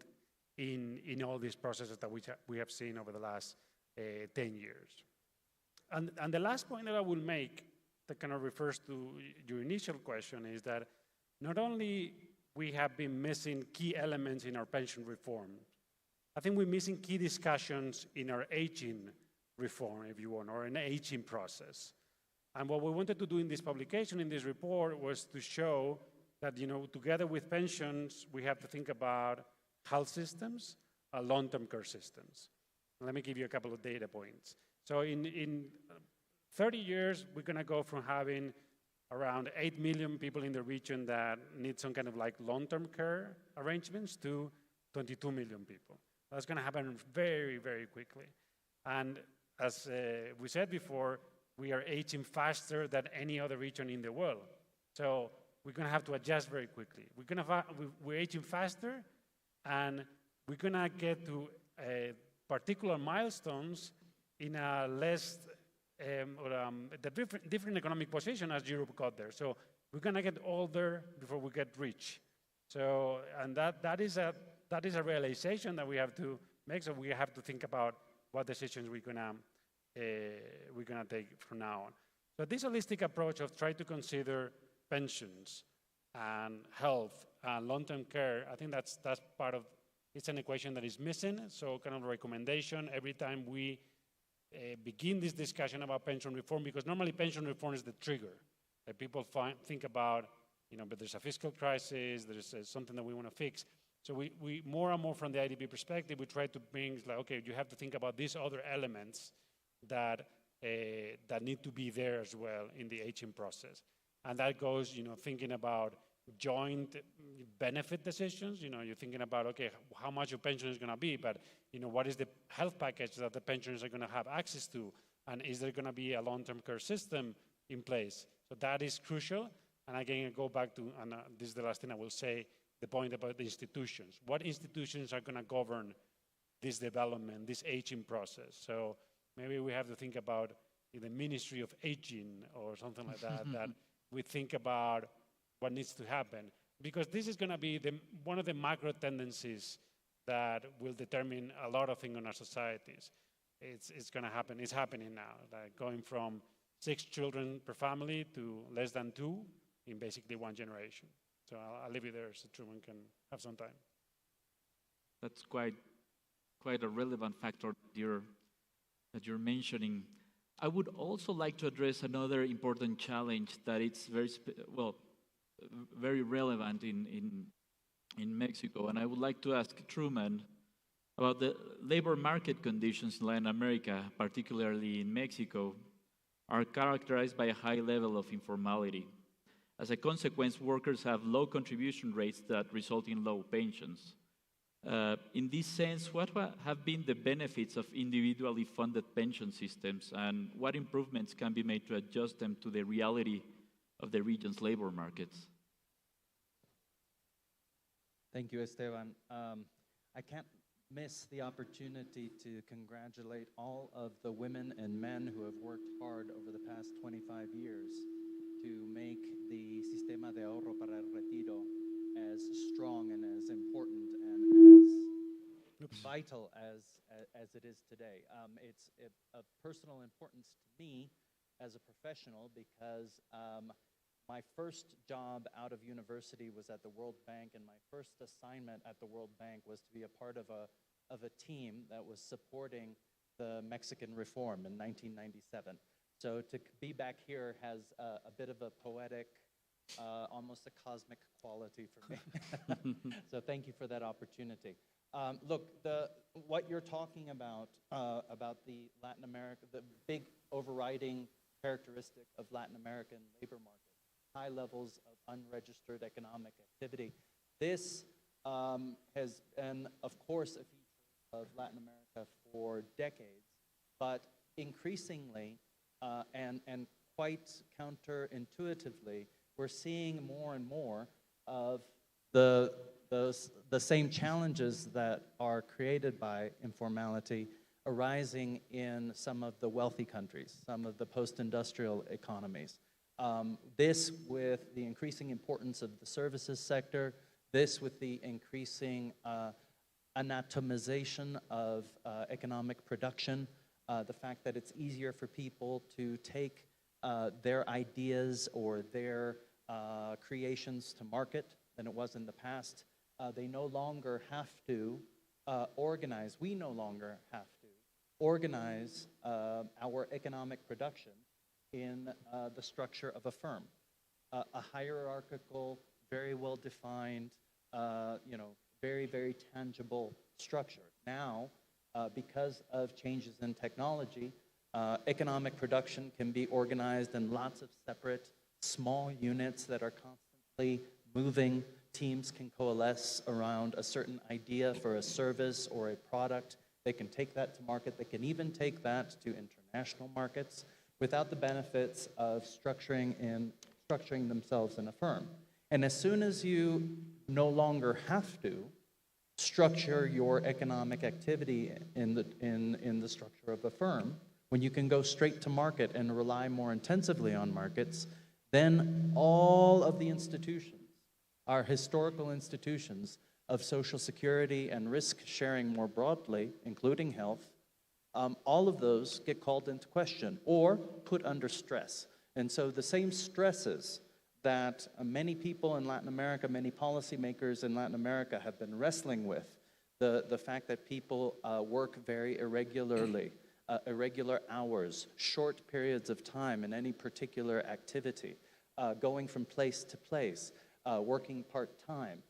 Speaker 13: in all these processes that we have seen over the last 10 years. And the last point that I will make that kind of refers to your initial question is that not only we have been missing key elements in our pension reform, I think we're missing key discussions in our aging reform, if you want, or an aging process. And what we wanted to do in this publication, in this report, was to show that, together with pensions, we have to think about health systems, long-term care systems. Let me give you a couple of data points. So in 30 years, we're going to go from having around 8 million people in the region that need some kind of long-term care arrangements to 22 million people. That's going to happen very, very quickly. And as we said before, we are aging faster than any other region in the world. So we're going to have to adjust very quickly. We're aging faster, and we're going to get to particular milestones in a less different economic position as Europe got there. So we're going to get older before we get rich. So, and that is a realization that we have to make. So we have to think about what decisions we're gonna take from now on. So this holistic approach of trying to consider pensions and health and long-term care, I think that's part of. It's an equation that is missing. So kind of a recommendation every time we begin this discussion about pension reform, because normally pension reform is the trigger. People think about, but there's a fiscal crisis, there's something that we want to fix. So we more and more from the IDP perspective, we try to bring okay, you have to think about these other elements that need to be there as well in the aging process. And that goes, thinking about joint benefit decisions. You're thinking about, okay, how much your pension is going to be, but, what is the health package that the pensioners are going to have access to? And is there going to be a long-term care system in place? So that is crucial. And again, I go back to, and this is the last thing I will say, the point about the institutions. What institutions are going to govern this development, this aging process? So maybe we have to think about the Ministry of Aging or something like that, that we think about what needs to happen. Because this is going to be one of the macro tendencies that will determine a lot of things in our societies. It's going to happen. It's happening now, like going from 6 children per family to less than 2 in basically one generation. So I'll leave it there so Truman can have some time.
Speaker 15: That's quite a relevant factor that you're mentioning. I would also like to address another important challenge that it's very relevant in Mexico. And I would like to ask Truman about the labor market conditions in Latin America, particularly in Mexico, are characterized by a high level of informality. As a consequence, workers have low contribution rates that result in low pensions. In this sense, what have been the benefits of individually funded pension systems, and what improvements can be made to adjust them to the reality of the region's labor markets?
Speaker 18: Thank you, Esteban. I can't miss the opportunity to congratulate all of the women and men who have worked hard over the past 25 years to make the Sistema de Ahorro para el Retiro as strong and as important and as vital as it is today. It's of personal importance to me as a professional because my first job out of university was at the World Bank, and my first assignment at the World Bank was to be a part of a team that was supporting the Mexican reform in 1997. So to be back here has a bit of a poetic, almost a cosmic quality for me. So thank you for that opportunity. Look, what you're talking about the Latin America, the big overriding characteristic of Latin American labor market, high levels of unregistered economic activity. This has been, of course, a feature of Latin America for decades, but increasingly and quite counterintuitively, we're seeing more and more of the same challenges that are created by informality arising in some of the wealthy countries, some of the post-industrial economies. This with the increasing importance of the services sector, this with the increasing anatomization of economic production, the fact that it's easier for people to take their ideas or their creations to market than it was in the past. They no longer have to organize, we no longer have to organize our economic production in the structure of a firm. A hierarchical, very well-defined, very, very tangible structure. Now, because of changes in technology, economic production can be organized in lots of separate small units that are constantly moving. Teams can coalesce around a certain idea for a service or a product. They can take that to market. They can even take that to international markets without the benefits of structuring themselves in a firm. And as soon as you no longer have to structure your economic activity in the structure of a firm, when you can go straight to market and rely more intensively on markets, then all of the institutions, our historical institutions of social security and risk sharing more broadly, including health, all of those get called into question or put under stress. And so the same stresses that many people in Latin America, many policymakers in Latin America have been wrestling with, the fact that people work very irregularly, irregular hours, short periods of time in any particular activity, going from place to place, working part-time,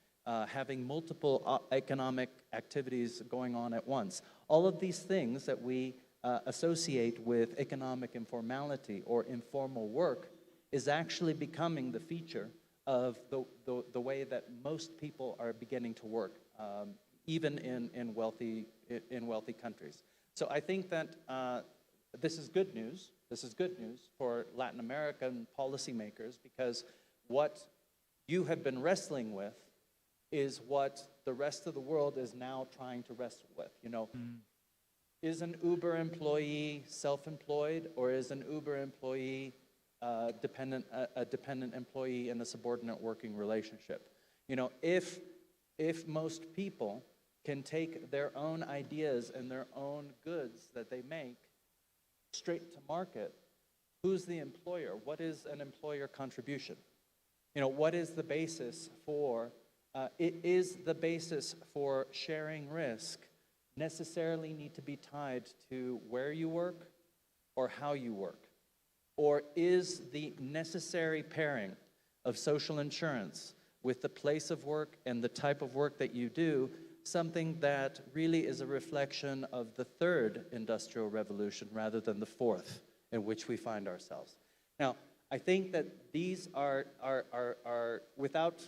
Speaker 18: having multiple economic activities going on at once. All of these things that we associate with economic informality or informal work is actually becoming the feature of the way that most people are beginning to work, even in wealthy countries. So I think that this is good news. This is good news for Latin American policymakers, because what you have been wrestling with is what the rest of the world is now trying to wrestle with. You know, is an Uber employee self-employed, or is an Uber employee a dependent employee in a subordinate working relationship? You know, if most people can take their own ideas and their own goods that they make straight to market, who's the employer? What is an employer contribution? You know, what is the basis for, is the basis for sharing risk necessarily need to be tied to where you work or how you work? Or is the necessary pairing of social insurance with the place of work and the type of work that you do something that really is a reflection of the third industrial revolution rather than the fourth in which we find ourselves? Now, I think that these are without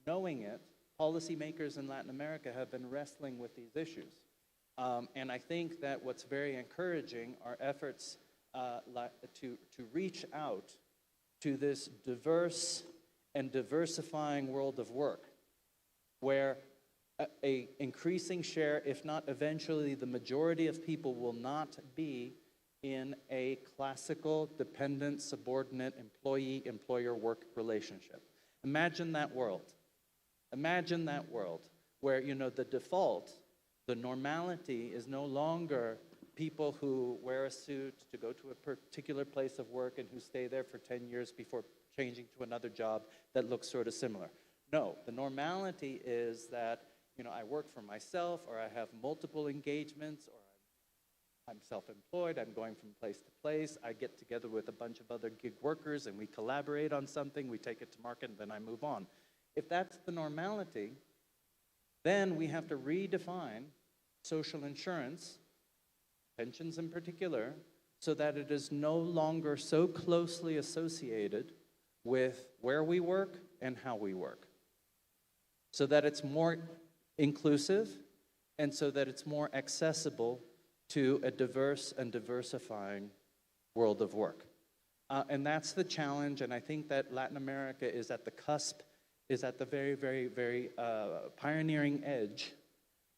Speaker 18: knowing it, policymakers in Latin America have been wrestling with these issues. And I think that what's very encouraging are efforts to reach out to this diverse and diversifying world of work, where a increasing share, if not eventually the majority of people, will not be in a classical dependent, subordinate, employee-employer work relationship. Imagine that world. Imagine that world where, you know, the default, the normality is no longer people who wear a suit to go to a particular place of work and who stay there for 10 years before changing to another job that looks sort of similar. No, the normality is that, you know, I work for myself, or I have multiple engagements, or I'm self-employed, I'm going from place to place, I get together with a bunch of other gig workers and we collaborate on something, we take it to market, and then I move on. If that's the normality, then we have to redefine social insurance, pensions in particular, so that it is no longer so closely associated with where we work and how we work. So that it's more inclusive and so that it's more accessible to a diverse and diversifying world of work. And that's the challenge, and I think that Latin America is at the cusp, is at the very, very, very pioneering edge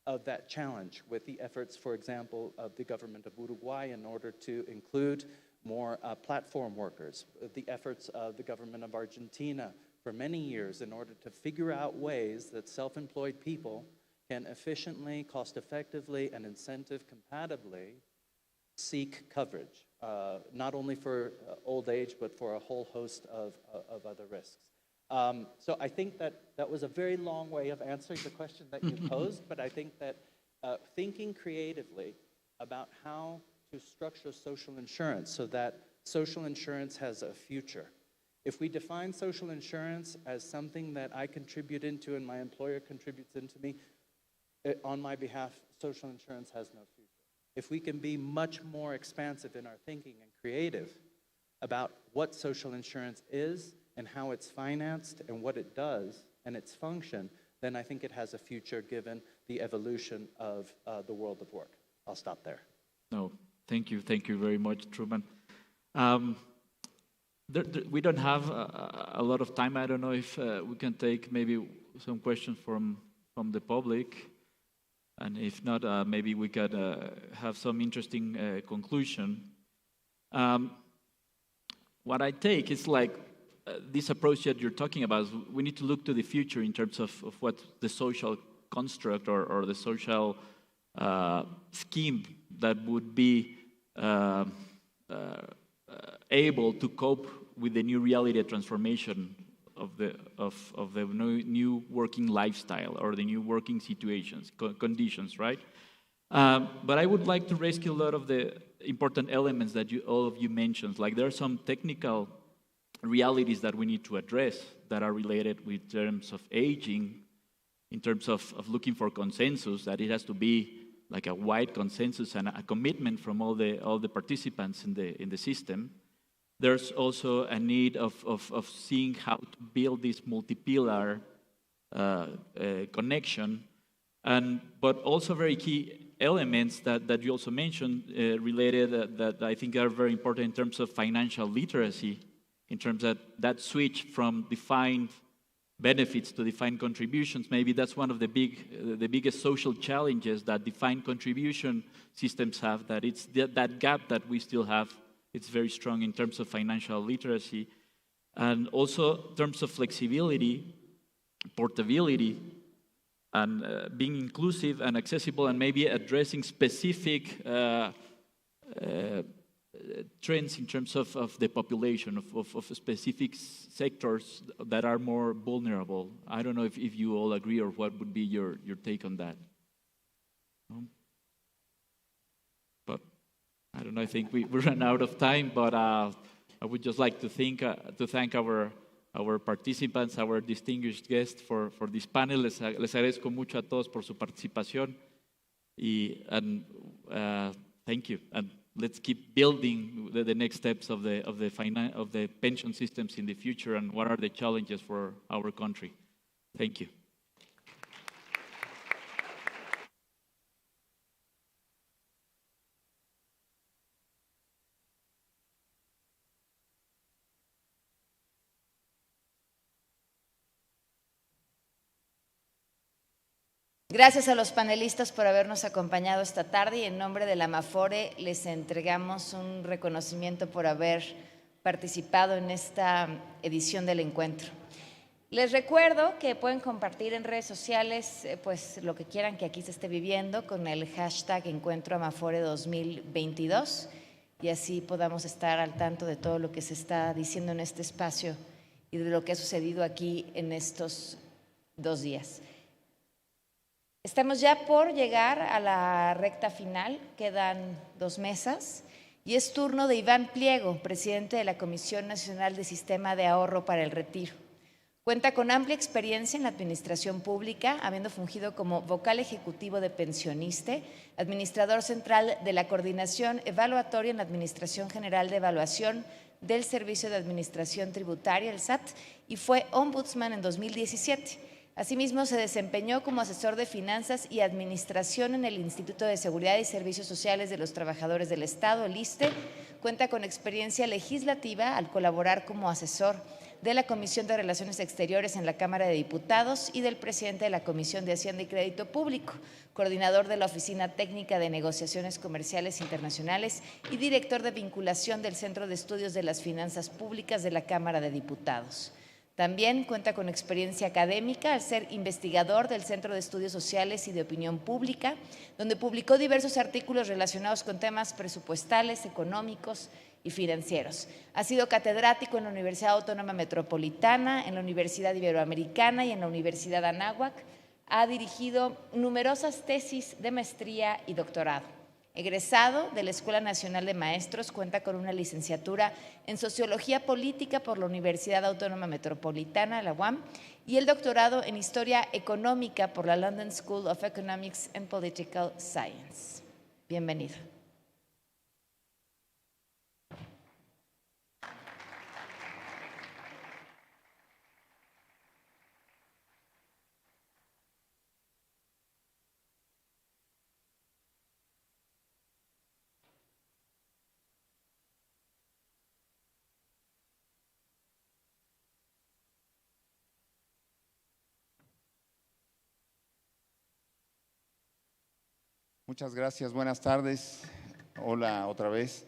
Speaker 18: of that challenge with the efforts, for example, of the government of Uruguay in order to include more platform workers, the efforts of the government of Argentina for many years in order to figure out ways that self-employed people can efficiently, cost-effectively, and incentive-compatibly seek coverage, not only for old age, but for a whole host of other risks. So I think that that was a very long way of answering the question that you posed, but I think that thinking creatively about how to structure social insurance so that social insurance has a future. If we define social insurance as something that I contribute into and my employer contributes into me, on my behalf, social insurance has no future. If we can be much more expansive in our thinking and creative about what social insurance is and how it's financed and what it does and its function, then I think it has a future given the evolution of the world of work. I'll stop there.
Speaker 15: No, thank you very much, Truman. We don't have a lot of time. I don't know if we can take maybe some questions from the public. And if not, maybe we could have some interesting conclusion. What I take is like this approach that you're talking about, we need to look to the future in terms of what the social construct or the social scheme that would be able to cope with the new reality of transformation of the new working lifestyle or the new working situations, conditions, right? But I would like to rescue a lot of the important elements that all of you mentioned. Like there are some technical realities that we need to address that are related with terms of aging, in terms of looking for consensus, that it has to be like a wide consensus and a commitment from all the participants in the system. There's also a need of seeing how to build this multi-pillar connection, but also very key elements that you also mentioned related that I think are very important in terms of financial literacy, in terms of that switch from defined benefits to defined contributions. Maybe that's one of the biggest social challenges that defined contribution systems have, that it's that gap that we still have. It's very strong in terms of financial literacy, and also in terms of flexibility, portability, and being inclusive and accessible, and maybe addressing specific trends in terms of the population, of specific sectors that are more vulnerable. I don't know if you all agree, or what would be your take on that. But I don't know, I think we ran out of time, but I would just like to thank our participants, our distinguished guests for this panel. Les agradezco mucho a todos por su participación. Thank you. And let's keep building the next steps of the pension systems in the future, and what are the challenges for our country. Thank you.
Speaker 1: Gracias a los panelistas por habernos acompañado esta tarde y en nombre de la Amafore les entregamos un reconocimiento por haber participado en esta edición del encuentro. Les recuerdo que pueden compartir en redes sociales pues lo que quieran que aquí se esté viviendo con el hashtag Encuentro Amafore 2022 y así podamos estar al tanto de todo lo que se está diciendo en este espacio y de lo que ha sucedido aquí en estos 2 días. Estamos ya por llegar a la recta final, quedan 2 mesas y es turno de Iván Pliego, presidente de la Comisión Nacional de Sistema de Ahorro para el Retiro. Cuenta con amplia experiencia en la administración pública, habiendo fungido como vocal ejecutivo de Pensioniste, administrador central de la Coordinación Evaluatoria en la Administración General de Evaluación del Servicio de Administración Tributaria, el SAT, y fue ombudsman en 2017. Asimismo, se desempeñó como asesor de finanzas y administración en el Instituto de Seguridad y Servicios Sociales de los Trabajadores del Estado, el ISSSTE. Cuenta con experiencia legislativa al colaborar como asesor de la Comisión de Relaciones Exteriores en la Cámara de Diputados y del presidente de la Comisión de Hacienda y Crédito Público, coordinador de la Oficina Técnica de Negociaciones Comerciales Internacionales y director de vinculación del Centro de Estudios de las Finanzas Públicas de la Cámara de Diputados. También cuenta con experiencia académica al ser investigador del Centro de Estudios Sociales y de Opinión Pública, donde publicó diversos artículos relacionados con temas presupuestales, económicos y financieros. Ha sido catedrático en la Universidad Autónoma Metropolitana, en la Universidad Iberoamericana y en la Universidad Anáhuac. Ha dirigido numerosas tesis de maestría y doctorado. Egresado de la Escuela Nacional de Maestros, cuenta con una licenciatura en Sociología Política por la Universidad Autónoma Metropolitana, la UAM, y el doctorado en Historia Económica por la London School of Economics and Political Science. Bienvenido.
Speaker 17: Muchas gracias, buenas tardes. Hola otra vez.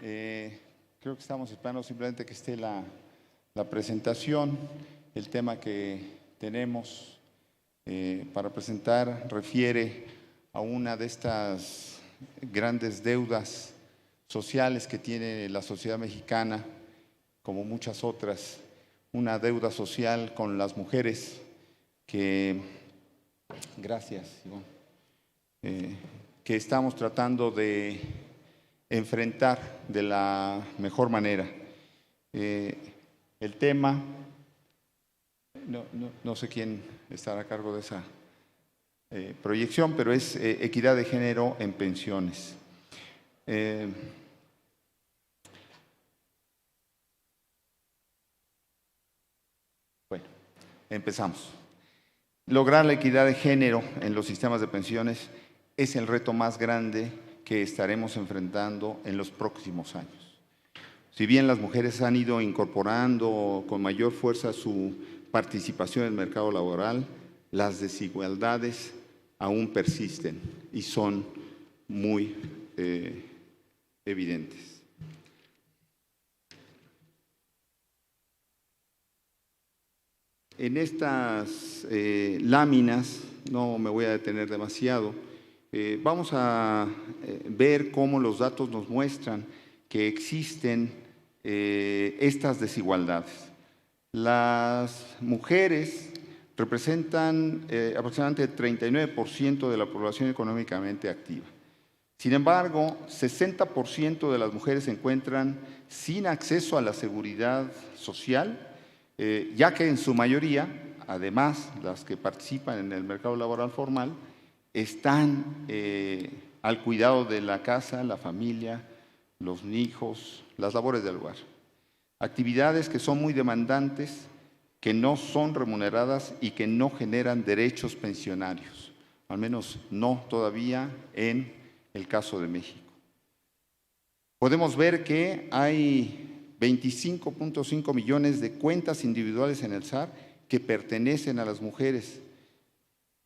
Speaker 17: Creo que estamos esperando simplemente que esté la presentación. El tema que tenemos para presentar refiere a una de estas grandes deudas sociales que tiene la sociedad mexicana, como muchas otras, una deuda social con las mujeres que, gracias, Ivonne, que estamos tratando de enfrentar de la mejor manera. El tema, no sé quién estará a cargo de esa proyección, pero es equidad de género en pensiones. Bueno, empezamos. Lograr la equidad de género en los sistemas de pensiones es el reto más grande que estaremos enfrentando en los próximos años. Si bien las mujeres han ido incorporando con mayor fuerza su participación en el mercado laboral, las desigualdades aún persisten y son muy evidentes. En estas láminas, no me voy a detener demasiado, vamos a ver cómo los datos nos muestran que existen estas desigualdades. Las mujeres representan aproximadamente el 39% de la población económicamente activa. Sin embargo, 60% de las mujeres se encuentran sin acceso a la seguridad social, ya que en su mayoría, además las que participan en el mercado laboral formal, están al cuidado de la casa, la familia, los hijos, las labores del hogar. Actividades que son muy demandantes, que no son remuneradas y que no generan derechos pensionarios, al menos no todavía en el caso de México. Podemos ver que hay 25.5 millones de cuentas individuales en el SAR que pertenecen a las mujeres.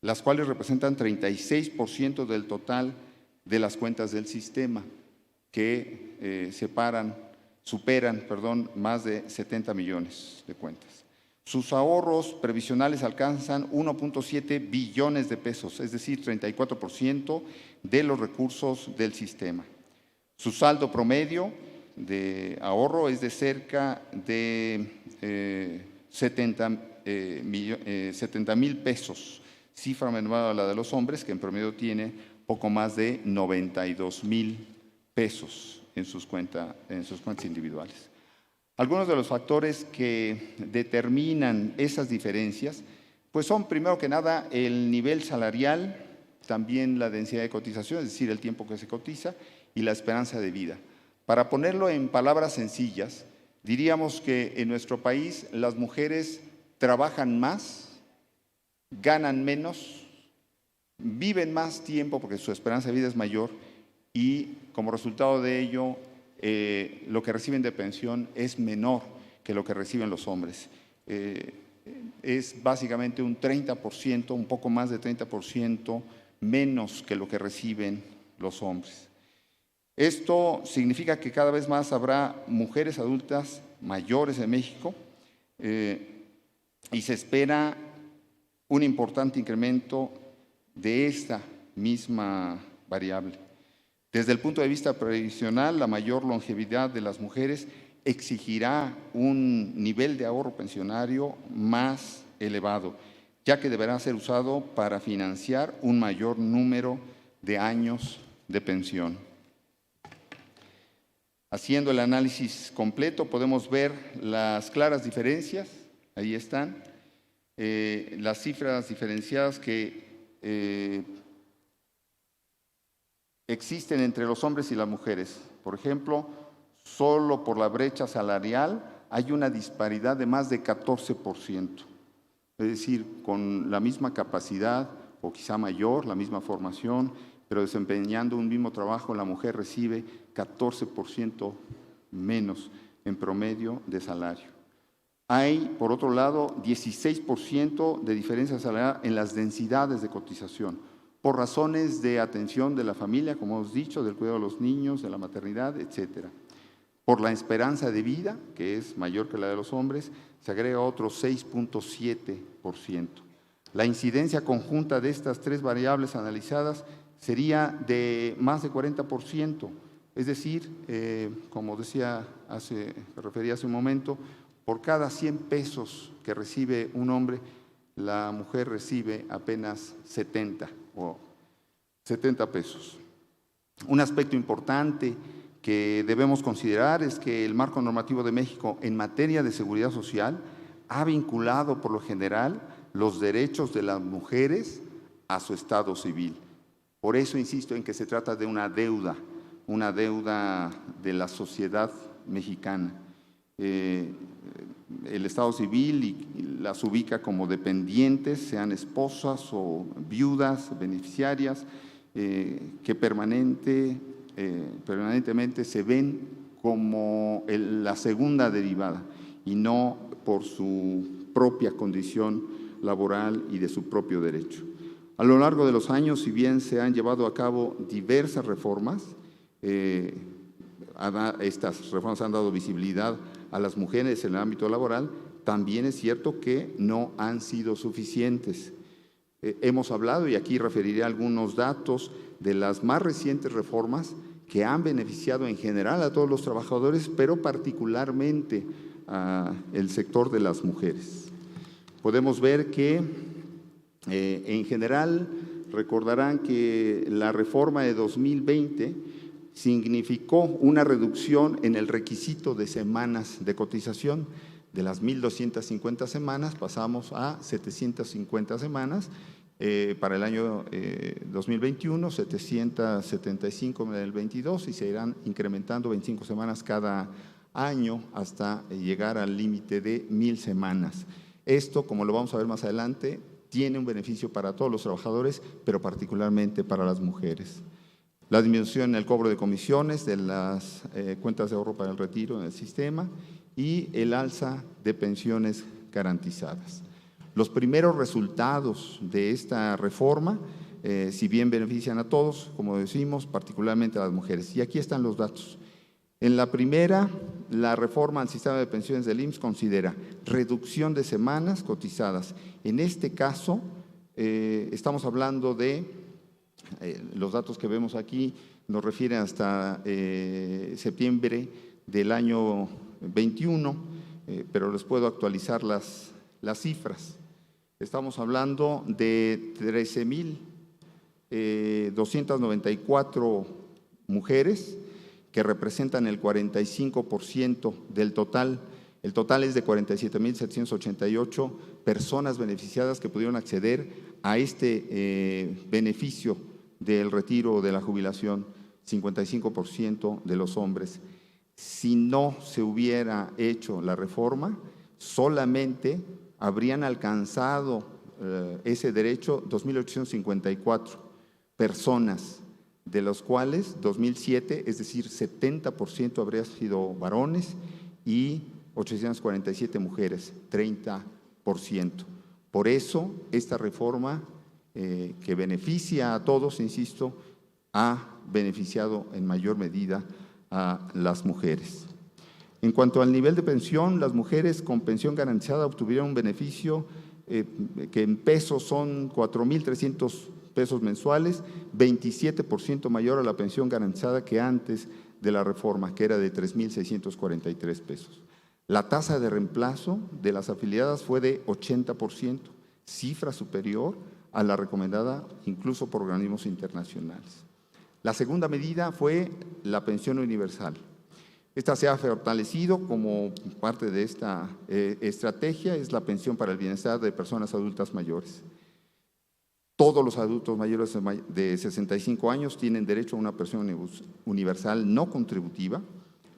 Speaker 17: las cuales representan 36% del total de las cuentas del sistema, que superan más de 70 millones de cuentas. Sus ahorros previsionales alcanzan 1.7 billones de pesos, es decir, 34% de los recursos del sistema. Su saldo promedio de ahorro es de cerca de 70,000 pesos, cifra menor a la de los hombres, que en promedio tiene poco más de 92,000 pesos en sus cuentas individuales. Algunos de los factores que determinan esas diferencias, pues son primero que nada el nivel salarial, también la densidad de cotización, es decir, el tiempo que se cotiza, y la esperanza de vida. Para ponerlo en palabras sencillas, diríamos que en nuestro país las mujeres trabajan más, ganan menos, viven más tiempo porque su esperanza de vida es mayor y como resultado de ello lo que reciben de pensión es menor que lo que reciben los hombres. Es básicamente un 30%, un poco más de 30% menos que lo que reciben los hombres. Esto significa que cada vez más habrá mujeres adultas mayores en México y se espera un importante incremento de esta misma variable. Desde el punto de vista previsional, la mayor longevidad de las mujeres exigirá un nivel de ahorro pensionario más elevado, ya que deberá ser usado para financiar un mayor número de años de pensión. Haciendo el análisis completo, podemos ver las claras diferencias, ahí están, las cifras diferenciadas que existen entre los hombres y las mujeres. Por ejemplo, solo por la brecha salarial hay una disparidad de más de 14%. Es decir, con la misma capacidad o quizá mayor, la misma formación, pero desempeñando un mismo trabajo, la mujer recibe 14% menos en promedio de salario. Hay, por otro lado, 16% de diferencia salarial en las densidades de cotización, por razones de atención de la familia, como hemos dicho, del cuidado de los niños, de la maternidad, etc. Por la esperanza de vida, que es mayor que la de los hombres, se agrega otro 6.7%. La incidencia conjunta de estas tres variables analizadas sería de más de 40%, es decir, como refería hace un momento, por cada 100 pesos que recibe un hombre, la mujer recibe apenas 70 pesos. Un aspecto importante que debemos considerar es que el marco normativo de México en materia de seguridad social ha vinculado por lo general los derechos de las mujeres a su estado civil. Por eso insisto en que se trata de una deuda de la sociedad mexicana. El estado civil las ubica como dependientes, sean esposas o viudas, beneficiarias, que permanentemente se ven como la segunda derivada y no por su propia condición laboral y de su propio derecho. A lo largo de los años, si bien se han llevado a cabo diversas reformas, estas reformas han dado visibilidad a las mujeres en el ámbito laboral, también es cierto que no han sido suficientes. Hemos hablado, y aquí referiré algunos datos, de las más recientes reformas que han beneficiado en general a todos los trabajadores, pero particularmente al sector de las mujeres. Podemos ver que en general recordarán que la reforma de 2020 significó una reducción en el requisito de semanas de cotización. De las 1.250 semanas pasamos a 750 semanas para el año 2021, 775 en el 22 y se irán incrementando 25 semanas cada año hasta llegar al límite de 1.000 semanas. Esto, como lo vamos a ver más adelante, tiene un beneficio para todos los trabajadores, pero particularmente para las mujeres. La disminución en el cobro de comisiones de las cuentas de ahorro para el retiro en el sistema y el alza de pensiones garantizadas. Los primeros resultados de esta reforma, si bien benefician a todos, como decimos, particularmente a las mujeres. Y aquí están los datos. En la primera, la reforma al sistema de pensiones del IMSS considera reducción de semanas cotizadas. En este caso, estamos hablando de, los datos que vemos aquí nos refieren hasta septiembre del año 21, pero les puedo actualizar las cifras. Estamos hablando de 13,294 mujeres que representan el 45% del total. El total es de 47,788 personas beneficiadas que pudieron acceder a este beneficio del retiro de la jubilación, 55% de los hombres. Si no se hubiera hecho la reforma, solamente habrían alcanzado ese derecho 2,854 personas, de los cuales 2,007, es decir, 70% habría sido varones y 847 mujeres, 30%. Por eso, esta reforma que beneficia a todos, insisto, ha beneficiado en mayor medida a las mujeres. En cuanto al nivel de pensión, las mujeres con pensión garantizada obtuvieron un beneficio que en pesos son 4,300 pesos mensuales, 27% mayor a la pensión garantizada que antes de la reforma, que era de 3,643 pesos. La tasa de reemplazo de las afiliadas fue de 80%, cifra superior a la recomendada incluso por organismos internacionales. La segunda medida fue la pensión universal. Esta se ha fortalecido como parte de esta estrategia, es la pensión para el bienestar de personas adultas mayores. Todos los adultos mayores de 65 años tienen derecho a una pensión universal no contributiva,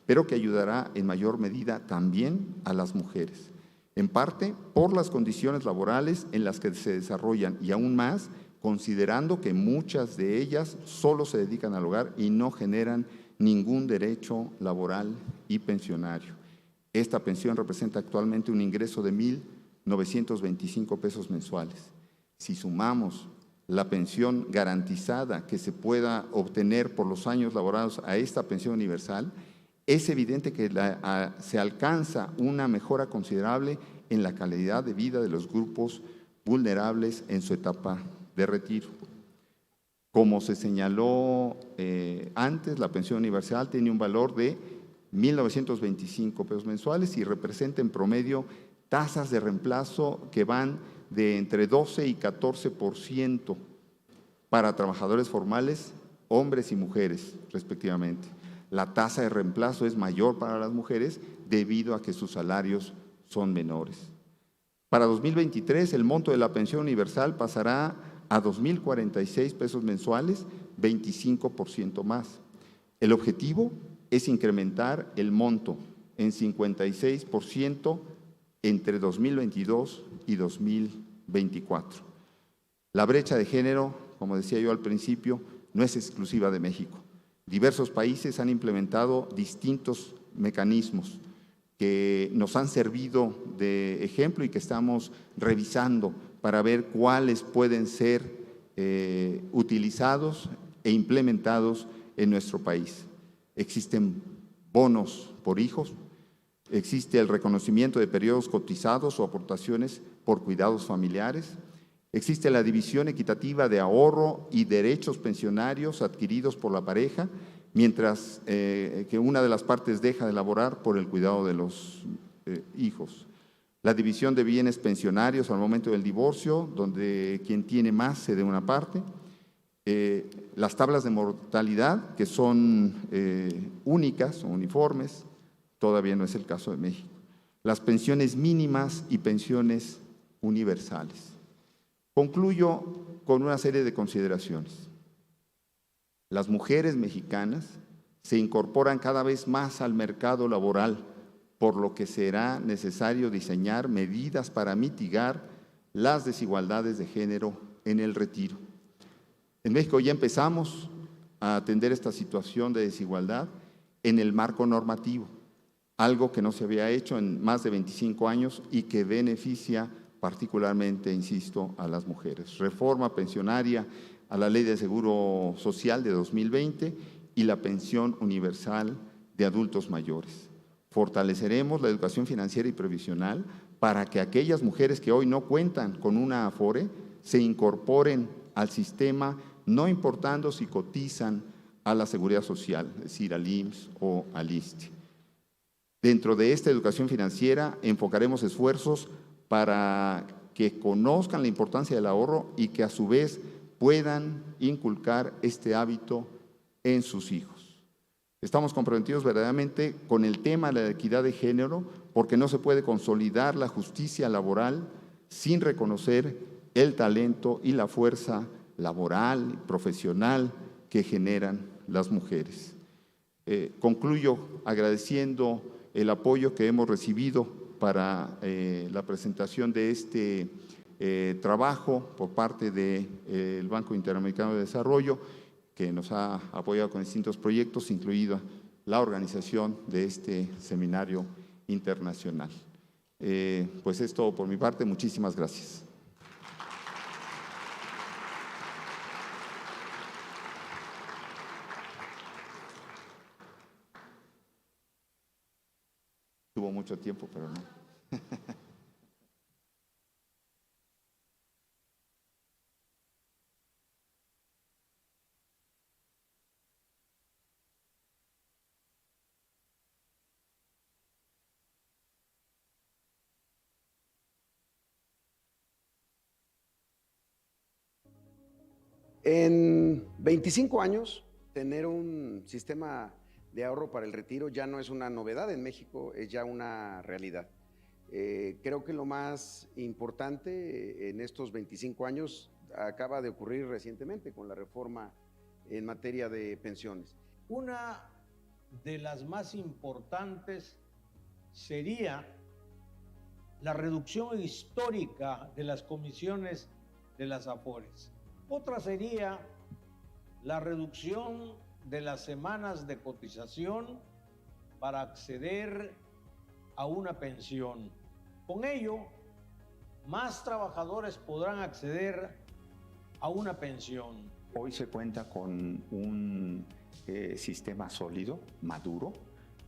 Speaker 17: pero que ayudará en mayor medida también a las mujeres, en parte por las condiciones laborales en las que se desarrollan y aún más considerando que muchas de ellas solo se dedican al hogar y no generan ningún derecho laboral y pensionario. Esta pensión representa actualmente un ingreso de 1,925 pesos mensuales. Si sumamos la pensión garantizada que se pueda obtener por los años laborados a esta pensión universal, es evidente que se alcanza una mejora considerable en la calidad de vida de los grupos vulnerables en su etapa de retiro. Como se señaló antes, la pensión universal tiene un valor de 1,925 pesos mensuales y representa en promedio tasas de reemplazo que van de entre 12 y 14% para trabajadores formales, hombres y mujeres, respectivamente. La tasa de reemplazo es mayor para las mujeres debido a que sus salarios son menores. Para 2023, el monto de la pensión universal pasará a 2,046 pesos mensuales, 25% más. El objetivo es incrementar el monto en 56% entre 2022 y 2024. La brecha de género, como decía yo al principio, no es exclusiva de México. Diversos países han implementado distintos mecanismos que nos han servido de ejemplo y que estamos revisando para ver cuáles pueden ser utilizados e implementados en nuestro país. Existen bonos por hijos, existe el reconocimiento de periodos cotizados o aportaciones por cuidados familiares, existe la división equitativa de ahorro y derechos pensionarios adquiridos por la pareja, mientras que una de las partes deja de laborar por el cuidado de los hijos. La división de bienes pensionarios al momento del divorcio, donde quien tiene más cede una parte. Las tablas de mortalidad, que son únicas o uniformes, todavía no es el caso de México. Las pensiones mínimas y pensiones universales. Concluyo con una serie de consideraciones. Las mujeres mexicanas se incorporan cada vez más al mercado laboral, por lo que será necesario diseñar medidas para mitigar las desigualdades de género en el retiro. En México ya empezamos a atender esta situación de desigualdad en el marco normativo, algo que no se había hecho en más de 25 años y que beneficia particularmente, insisto, a las mujeres. Reforma pensionaria a la Ley de Seguro Social de 2020 y la pensión universal de adultos mayores. Fortaleceremos la educación financiera y previsional para que aquellas mujeres que hoy no cuentan con una Afore se incorporen al sistema, no importando si cotizan a la Seguridad Social, es decir, al IMSS o al ISSSTE. Dentro de esta educación financiera enfocaremos esfuerzos para que conozcan la importancia del ahorro y que a su vez puedan inculcar este hábito en sus hijos. Estamos comprometidos verdaderamente con el tema de la equidad de género porque no se puede consolidar la justicia laboral sin reconocer el talento y la fuerza laboral y profesional que generan las mujeres. Concluyo agradeciendo el apoyo que hemos recibido para la presentación de este trabajo por parte del Banco Interamericano de Desarrollo, que nos ha apoyado con distintos proyectos, incluida la organización de este seminario internacional. Pues es todo por mi parte. Muchísimas gracias. Tuvo mucho tiempo, pero no.
Speaker 19: En 25 años, tener un sistema de ahorro para el retiro ya no es una novedad en México, es ya una realidad. Creo que lo más importante en estos 25 años acaba de ocurrir recientemente con la reforma en materia de pensiones.
Speaker 20: Una de las más importantes sería la reducción histórica de las comisiones de las Afores. Otra sería la reducción de las semanas de cotización para acceder a una pensión. Con ello, más trabajadores podrán acceder a una pensión.
Speaker 21: Hoy se cuenta con un sistema sólido, maduro,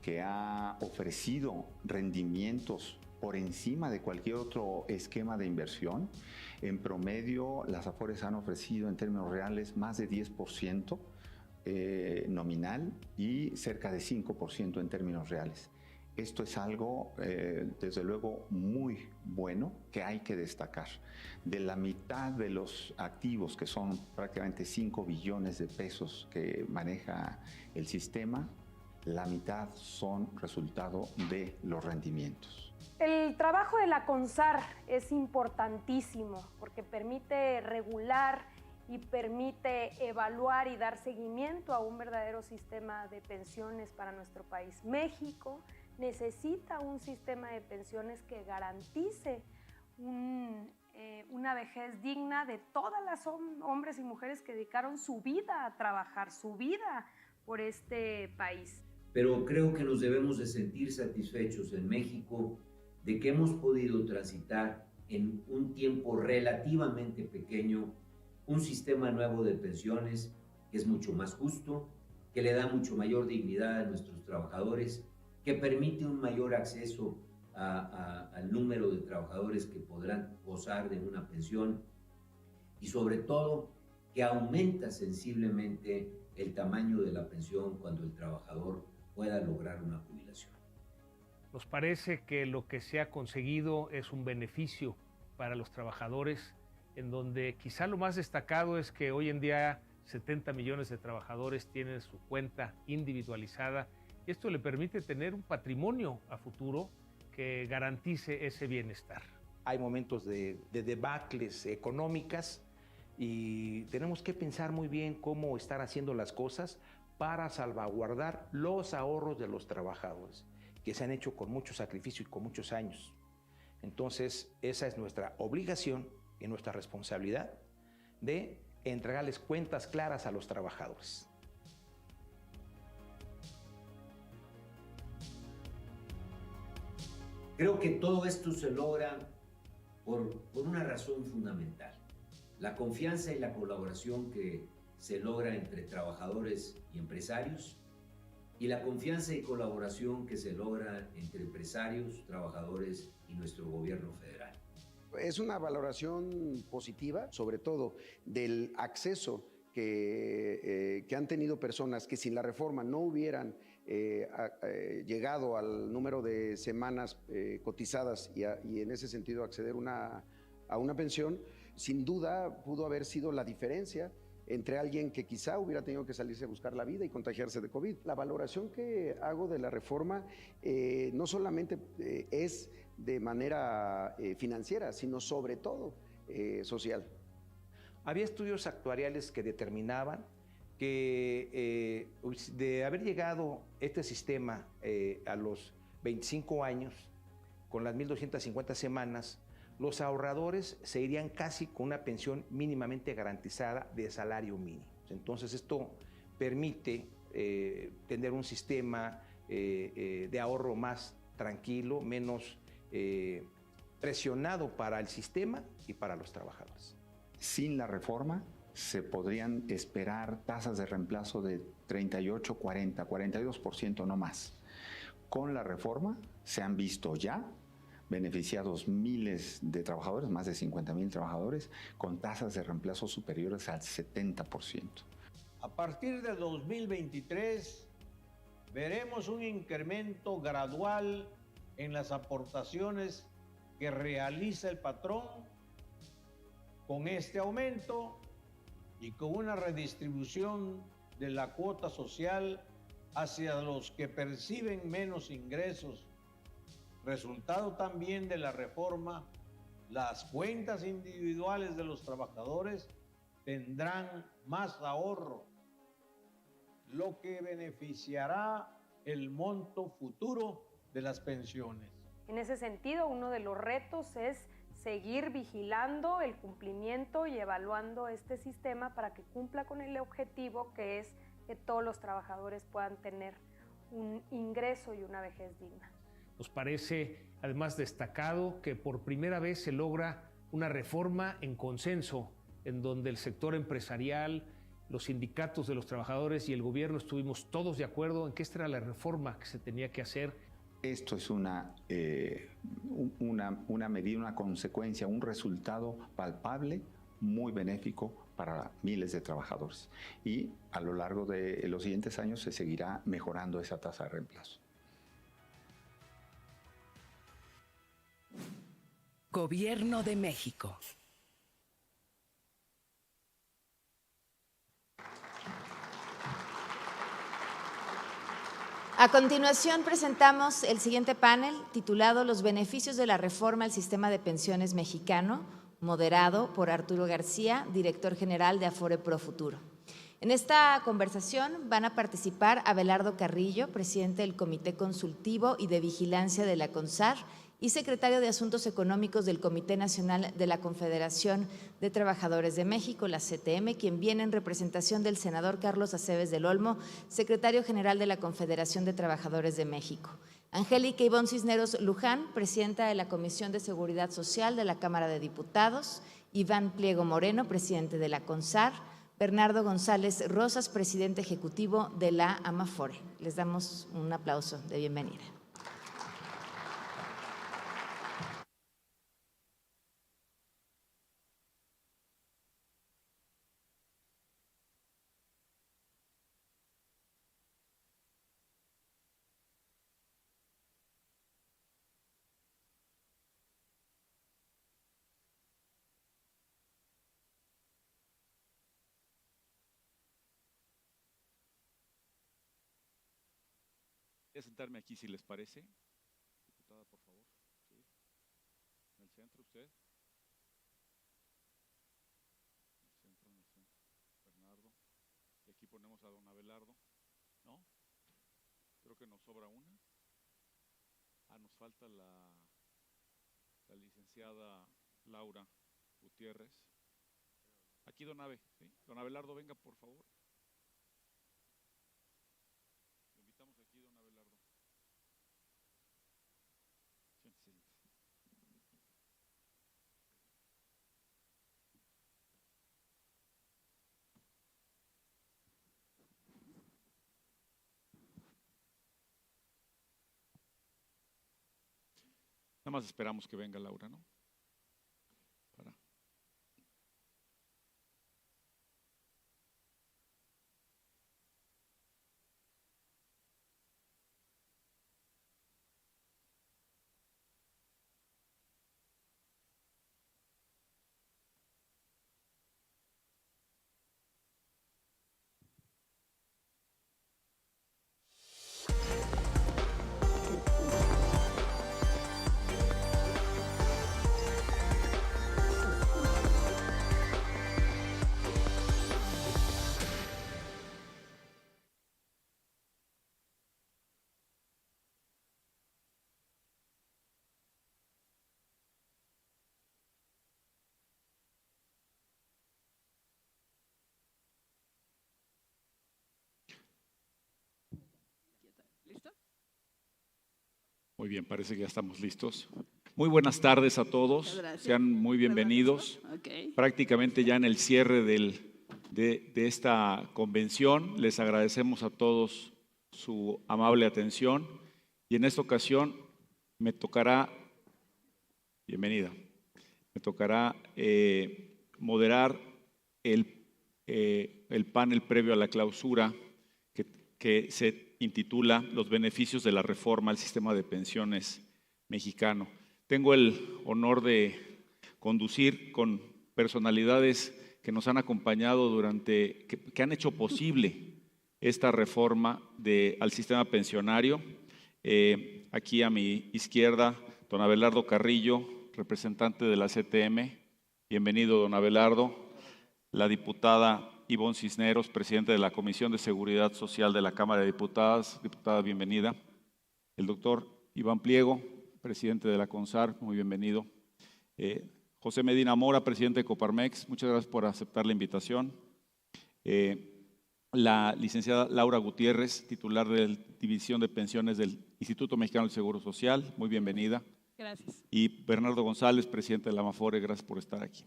Speaker 21: que ha ofrecido rendimientos por encima de cualquier otro esquema de inversión. En promedio, las Afores han ofrecido en términos reales más de 10% nominal y cerca de 5% en términos reales. Esto es algo, desde luego, muy bueno que hay que destacar. De la mitad de los activos, que son prácticamente 5 billones de pesos que maneja el sistema, la mitad son resultado de los rendimientos.
Speaker 24: El trabajo de la CONSAR es importantísimo porque permite regular y permite evaluar y dar seguimiento a un verdadero sistema de pensiones para nuestro país. México necesita un sistema de pensiones que garantice una vejez digna de todas las hombres y mujeres que dedicaron su vida a trabajar, su vida por este país.
Speaker 25: Pero creo que nos debemos de sentir satisfechos en México de que hemos podido transitar en un tiempo relativamente pequeño un sistema nuevo de pensiones que es mucho más justo, que le da mucho mayor dignidad a nuestros trabajadores, que permite un mayor acceso al número de trabajadores que podrán gozar de una pensión y sobre todo que aumenta sensiblemente el tamaño de la pensión cuando el trabajador pueda lograr una jubilación.
Speaker 26: Nos parece que lo que se ha conseguido es un beneficio para los trabajadores, en donde quizá lo más destacado es que hoy en día 70 millones de trabajadores tienen su cuenta individualizada. Esto le permite tener un patrimonio a futuro que garantice ese bienestar.
Speaker 27: Hay momentos de debacles económicas y tenemos que pensar muy bien cómo estar haciendo las cosas para salvaguardar los ahorros de los trabajadores, que se han hecho con mucho sacrificio y con muchos años. Entonces, esa es nuestra obligación y nuestra responsabilidad de entregarles cuentas claras a los trabajadores.
Speaker 25: Creo que todo esto se logra por una razón fundamental. La confianza y la colaboración que se logra entre trabajadores y empresarios, y la confianza y colaboración que se logra entre empresarios, trabajadores y nuestro gobierno federal.
Speaker 19: Es una valoración positiva, sobre todo del acceso que han tenido personas que sin la reforma no hubieran llegado al número de semanas cotizadas y en ese sentido acceder a una pensión. Sin duda pudo haber sido la diferencia entre alguien que quizá hubiera tenido que salirse a buscar la vida y contagiarse de COVID. La valoración que hago de la reforma no solamente es de manera financiera, sino sobre todo social.
Speaker 27: Había estudios actuariales que determinaban que de haber llegado este sistema a los 25 años, con las 1.250 semanas, los ahorradores se irían casi con una pensión mínimamente garantizada de salario mínimo. Entonces esto permite tener un sistema de ahorro más tranquilo, menos presionado para el sistema y para los trabajadores.
Speaker 21: Sin la reforma se podrían esperar tasas de reemplazo de 38, 40, 42%, no más. Con la reforma se han visto ya beneficiados miles de trabajadores, más de 50,000 trabajadores, con tasas de reemplazo superiores al 70%.
Speaker 20: A partir de 2023 veremos un incremento gradual en las aportaciones que realiza el patrón. Con este aumento y con una redistribución de la cuota social hacia los que perciben menos ingresos, resultado también de la reforma, las cuentas individuales de los trabajadores tendrán más ahorro, lo que beneficiará el monto futuro de las pensiones.
Speaker 24: En ese sentido, uno de los retos es seguir vigilando el cumplimiento y evaluando este sistema para que cumpla con el objetivo que es que todos los trabajadores puedan tener un ingreso y una vejez digna.
Speaker 26: Nos parece además destacado que por primera vez se logra una reforma en consenso, en donde el sector empresarial, los sindicatos de los trabajadores y el gobierno estuvimos todos de acuerdo en que esta era la reforma que se tenía que hacer.
Speaker 21: Esto es una medida, una consecuencia, un resultado palpable, muy benéfico para miles de trabajadores. Y a lo largo de los siguientes años se seguirá mejorando esa tasa de reemplazo.
Speaker 10: Gobierno de México.
Speaker 1: A continuación presentamos el siguiente panel titulado Los beneficios de la reforma al sistema de pensiones mexicano, moderado por Arturo García, director general de Afore Pro Futuro. En esta conversación van a participar Abelardo Carrillo, presidente del Comité Consultivo y de Vigilancia de la CONSAR y secretario de Asuntos Económicos del Comité Nacional de la Confederación de Trabajadores de México, la CTM, quien viene en representación del senador Carlos Aceves del Olmo, secretario general de la Confederación de Trabajadores de México. Angélica Ivonne Cisneros Luján, presidenta de la Comisión de Seguridad Social de la Cámara de Diputados, Iván Pliego Moreno, presidente de la CONSAR, Bernardo González Rosas, presidente ejecutivo de la AMAFORE. Les damos un aplauso de bienvenida.
Speaker 2: Voy a sentarme aquí si les parece. Diputada, por favor. Sí. En el centro, usted. En el centro. Bernardo. Y aquí ponemos a don Abelardo. ¿No? Creo que nos sobra una. Nos falta la licenciada Laura Gutiérrez. Aquí don Abe, ¿sí? Don Abelardo, venga, por favor. más esperamos que venga Laura, ¿no? Muy bien, parece que ya estamos listos. Muy buenas tardes a todos, sean muy bienvenidos. Prácticamente ya en el cierre de esta convención, les agradecemos a todos su amable atención y en esta ocasión me tocará, bienvenida, me tocará moderar el panel previo a la clausura que se intitula Los beneficios de la reforma al sistema de pensiones mexicano. Tengo el honor de conducir con personalidades que nos han acompañado que han hecho posible esta reforma al sistema pensionario. Aquí a mi izquierda, don Abelardo Carrillo, representante de la CTM. Bienvenido, don Abelardo. La diputada Ivonne Cisneros, presidente de la Comisión de Seguridad Social de la Cámara de Diputadas. Diputada, bienvenida. El doctor Iván Pliego, presidente de la CONSAR, muy bienvenido. José Medina Mora, presidente de Coparmex, muchas gracias por aceptar la invitación. La licenciada Laura Gutiérrez, titular de la División de Pensiones del Instituto Mexicano del Seguro Social, muy bienvenida.
Speaker 4: Gracias.
Speaker 2: Y Bernardo González, presidente de la AMAFORE, gracias por estar aquí.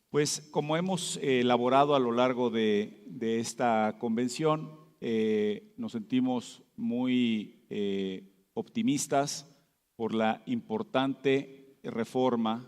Speaker 2: Pues como hemos elaborado a lo largo de esta convención, nos sentimos muy optimistas por la importante reforma,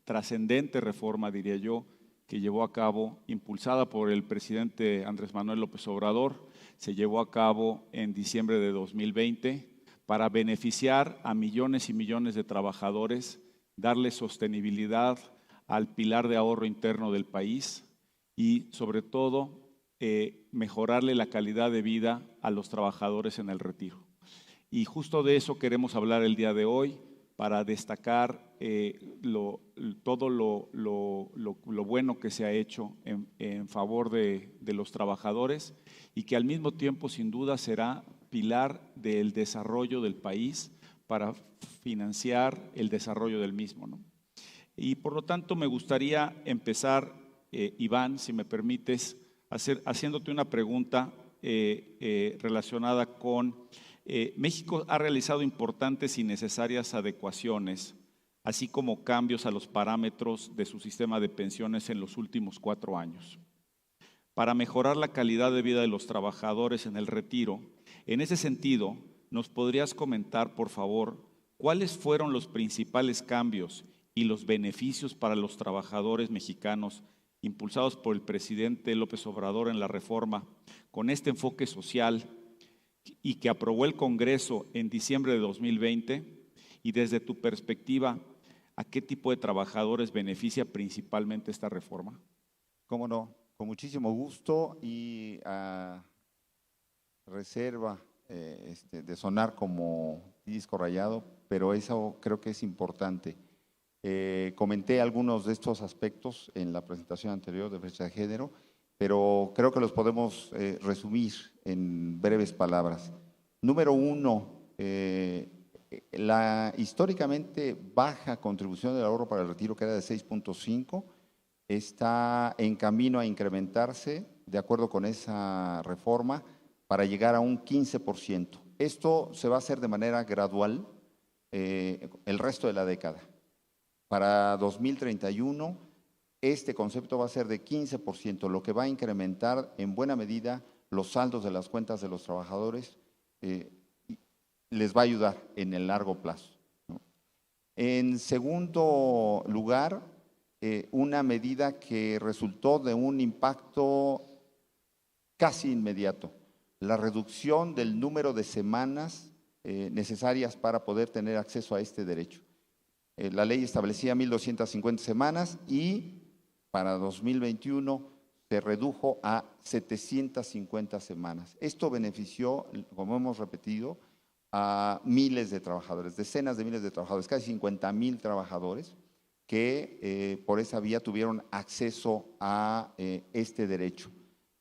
Speaker 2: trascendente reforma, diría yo, que llevó a cabo, impulsada por el presidente Andrés Manuel López Obrador, se llevó a cabo en diciembre de 2020 para beneficiar a millones y millones de trabajadores, darle sostenibilidad al pilar de ahorro interno del país y, sobre todo, mejorarle la calidad de vida a los trabajadores en el retiro. Y justo de eso queremos hablar el día de hoy para destacar todo lo bueno que se ha hecho en favor de los trabajadores y que al mismo tiempo, sin duda, será pilar del desarrollo del país para financiar el desarrollo del mismo, ¿no? Y por lo tanto me gustaría empezar, Iván, si me permites, haciéndote una pregunta relacionada con México ha realizado importantes y necesarias adecuaciones, así como cambios a los parámetros de su sistema de pensiones en los últimos 4 años. Para mejorar la calidad de vida de los trabajadores en el retiro, en ese sentido, ¿nos podrías comentar, por favor, cuáles fueron los principales cambios y los beneficios para los trabajadores mexicanos impulsados por el presidente López Obrador en la reforma con este enfoque social y que aprobó el Congreso en diciembre de 2020? Y desde tu perspectiva, ¿a qué tipo de trabajadores beneficia principalmente esta reforma?
Speaker 5: Cómo no, con muchísimo gusto y a reserva de sonar como disco rayado, pero eso creo que es importante. Comenté algunos de estos aspectos en la presentación anterior de brecha de género, pero creo que los podemos resumir en breves palabras. Número 1, la históricamente baja contribución del ahorro para el retiro, que era de 6.5, está en camino a incrementarse de acuerdo con esa reforma para llegar a un 15%. Esto se va a hacer de manera gradual el resto de la década. Para 2031, este concepto va a ser de 15%, lo que va a incrementar en buena medida los saldos de las cuentas de los trabajadores, les va a ayudar en el largo plazo, ¿no? En segundo lugar, una medida que resultó de un impacto casi inmediato, la reducción del número de semanas necesarias para poder tener acceso a este derecho. La ley establecía 1.250 semanas y para 2021 se redujo a 750 semanas. Esto benefició, como hemos repetido, a miles de trabajadores, decenas de miles de trabajadores, casi 50,000 trabajadores que por esa vía tuvieron acceso a este derecho.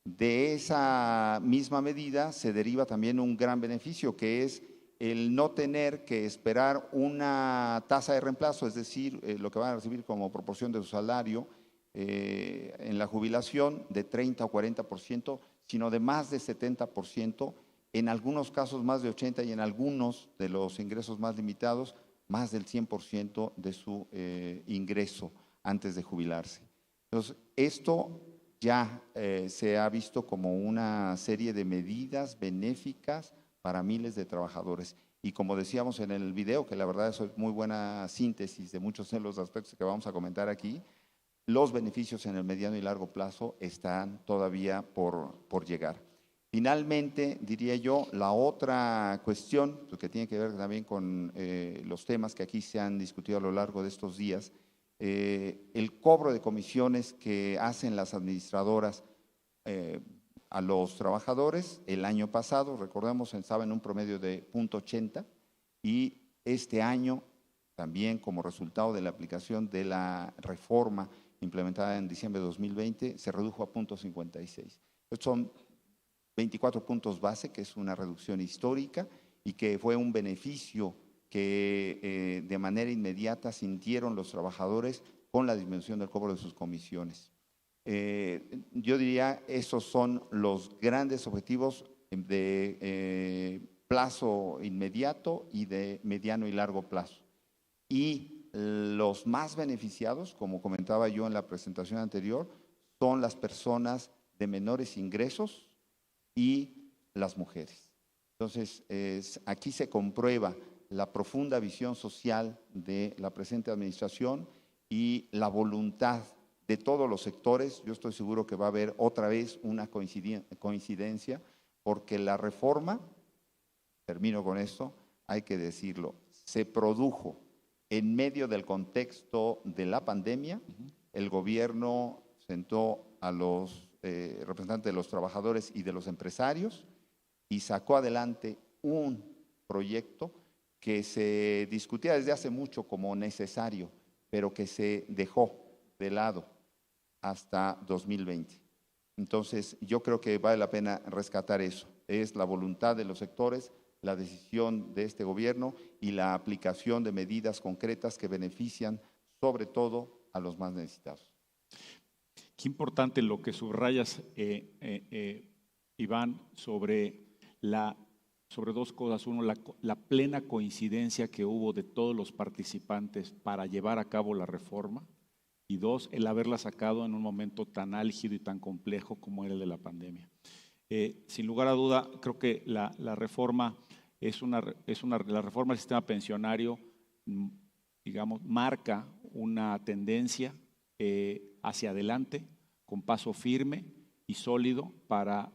Speaker 5: De esa misma medida se deriva también un gran beneficio, que es el no tener que esperar una tasa de reemplazo, es decir, lo que van a recibir como proporción de su salario en la jubilación de 30 o 40%, sino de más de 70%, en algunos casos más de 80% y en algunos de los ingresos más limitados, más del 100% de su ingreso antes de jubilarse. Entonces, esto ya se ha visto como una serie de medidas benéficas para miles de trabajadores. Y como decíamos en el video, que la verdad es muy buena síntesis de muchos de los aspectos que vamos a comentar aquí, los beneficios en el mediano y largo plazo están todavía por llegar. Finalmente, diría yo, la otra cuestión, que tiene que ver también con los temas que aquí se han discutido a lo largo de estos días, el cobro de comisiones que hacen las administradoras a los trabajadores. El año pasado, recordemos, estaba en un promedio de 0.80 y este año, también como resultado de la aplicación de la reforma implementada en diciembre de 2020, se redujo a 0.56. Estos son 24 puntos base, que es una reducción histórica y que fue un beneficio que de manera inmediata sintieron los trabajadores con la disminución del cobro de sus comisiones. Yo diría, esos son los grandes objetivos de plazo inmediato y de mediano y largo plazo. Y los más beneficiados, como comentaba yo en la presentación anterior, son las personas de menores ingresos y las mujeres. Entonces, aquí se comprueba la profunda visión social de la presente administración y la voluntad de todos los sectores. Yo estoy seguro que va a haber otra vez una coincidencia, porque la reforma, termino con esto, hay que decirlo, se produjo en medio del contexto de la pandemia. El gobierno sentó a los representantes de los trabajadores y de los empresarios y sacó adelante un proyecto que se discutía desde hace mucho como necesario, pero que se dejó de lado hasta 2020. Entonces, yo creo que vale la pena rescatar eso. Es la voluntad de los sectores, la decisión de este gobierno y la aplicación de medidas concretas que benefician sobre todo a los más necesitados.
Speaker 2: Qué importante lo que subrayas, Iván, sobre dos cosas. Uno, la plena coincidencia que hubo de todos los participantes para llevar a cabo la reforma. Y dos, el haberla sacado en un momento tan álgido y tan complejo como era el de la pandemia. Sin lugar a duda, creo que la reforma la reforma del sistema pensionario, digamos, marca una tendencia hacia adelante, con paso firme y sólido para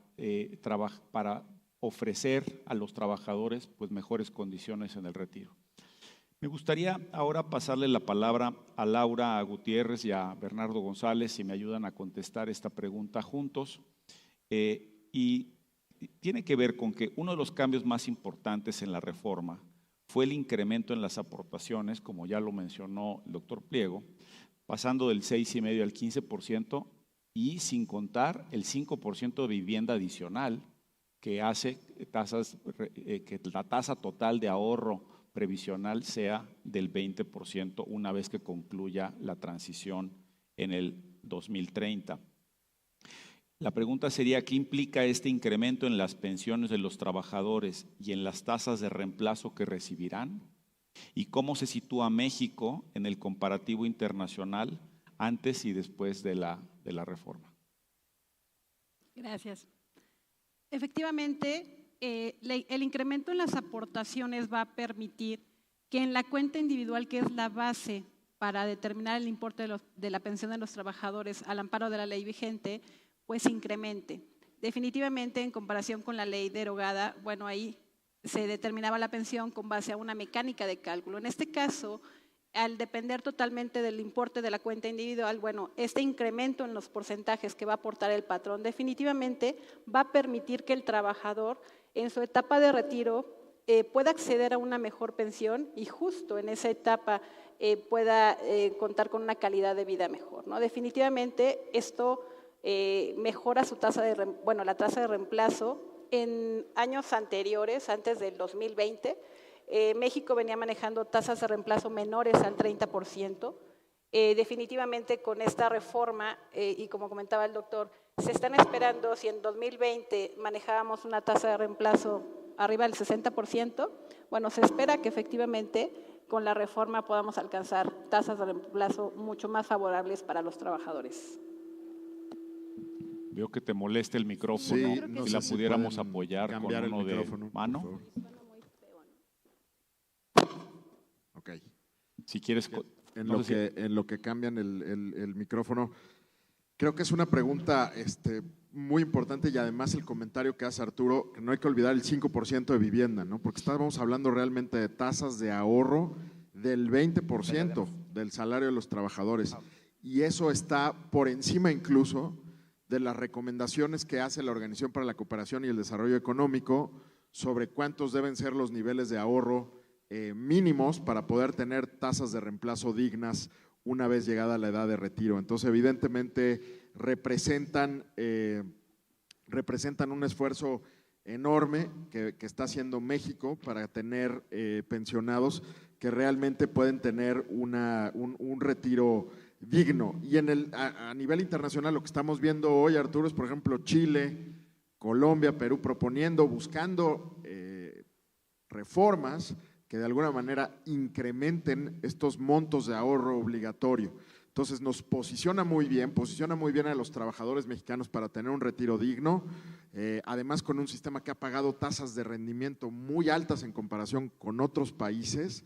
Speaker 2: ofrecer a los trabajadores pues, mejores condiciones en el retiro. Me gustaría ahora pasarle la palabra a Laura Gutiérrez y a Bernardo González, si me ayudan a contestar esta pregunta juntos. Y tiene que ver con que uno de los cambios más importantes en la reforma fue el incremento en las aportaciones, como ya lo mencionó el doctor Pliego, pasando del 6,5% al 15% y sin contar el 5% de vivienda adicional que hace que la tasa total de ahorro previsional sea del 20% una vez que concluya la transición en el 2030. La pregunta sería, ¿qué implica este incremento en las pensiones de los trabajadores y en las tasas de reemplazo que recibirán? ¿Y cómo se sitúa México en el comparativo internacional antes y después de la reforma?
Speaker 4: Gracias. Efectivamente, el incremento en las aportaciones va a permitir que en la cuenta individual, que es la base para determinar el importe de la pensión de los trabajadores al amparo de la ley vigente, pues incremente. Definitivamente, en comparación con la ley derogada, bueno, ahí se determinaba la pensión con base a una mecánica de cálculo. En este caso, al depender totalmente del importe de la cuenta individual, bueno, este incremento en los porcentajes que va a aportar el patrón definitivamente va a permitir que el trabajador en su etapa de retiro pueda acceder a una mejor pensión y justo en esa etapa pueda contar con una calidad de vida mejor, ¿no? Definitivamente esto mejora su tasa de, la tasa de reemplazo. En años anteriores, antes del 2020, México venía manejando tasas de reemplazo menores al 30%. Definitivamente con esta reforma, y como comentaba el doctor, se están esperando, si en 2020 manejábamos una tasa de reemplazo arriba del 60%, bueno, se espera que efectivamente con la reforma podamos alcanzar tasas de reemplazo mucho más favorables para los trabajadores.
Speaker 2: Veo que te molesta el micrófono,
Speaker 6: Sí, no
Speaker 2: si
Speaker 6: sé
Speaker 2: la
Speaker 6: si
Speaker 2: pudiéramos
Speaker 6: pueden
Speaker 2: apoyar con
Speaker 6: cambiar el
Speaker 2: uno de
Speaker 6: micrófono, por
Speaker 2: mano.
Speaker 6: favor. Ok.
Speaker 2: Si quieres,
Speaker 6: En,
Speaker 2: no
Speaker 6: lo
Speaker 2: sé
Speaker 6: que, en lo que cambian el micrófono, creo que es una pregunta muy importante y además el comentario que hace Arturo, que no hay que olvidar el 5% de vivienda, ¿no? Porque estábamos hablando realmente de tasas de ahorro del 20% del salario de los trabajadores. Y eso está por encima incluso de las recomendaciones que hace la Organización para la Cooperación y el Desarrollo Económico sobre cuántos deben ser los niveles de ahorro mínimos para poder tener tasas de reemplazo dignas una vez llegada la edad de retiro. Entonces, evidentemente, representan un esfuerzo enorme que está haciendo México para tener pensionados que realmente pueden tener un retiro digno. Y a nivel internacional lo que estamos viendo hoy, Arturo, es por ejemplo Chile, Colombia, Perú buscando reformas que de alguna manera incrementen estos montos de ahorro obligatorio. Entonces nos posiciona muy bien a los trabajadores mexicanos para tener un retiro digno, además con un sistema que ha pagado tasas de rendimiento muy altas en comparación con otros países,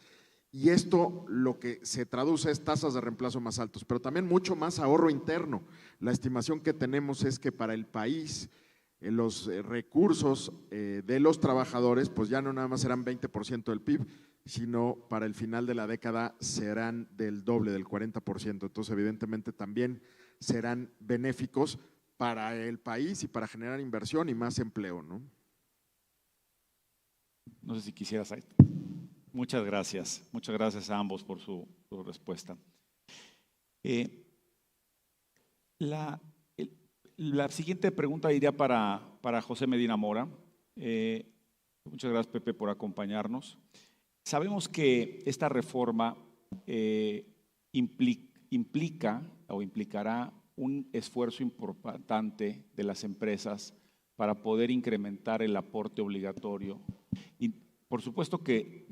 Speaker 6: y esto lo que se traduce es tasas de reemplazo más altos, pero también mucho más ahorro interno. La estimación que tenemos es que para el país los recursos de los trabajadores pues ya no nada más serán 20% del PIB, sino para el final de la década serán del doble, del 40%. Entonces, evidentemente también serán benéficos para el país y para generar inversión y más empleo, ¿no?
Speaker 2: No sé si quisieras. Muchas gracias a ambos por su respuesta. La siguiente pregunta iría para José Medina Mora. Muchas gracias, Pepe, por acompañarnos. Sabemos que esta reforma implica o implicará un esfuerzo importante de las empresas para poder incrementar el aporte obligatorio. Y por supuesto que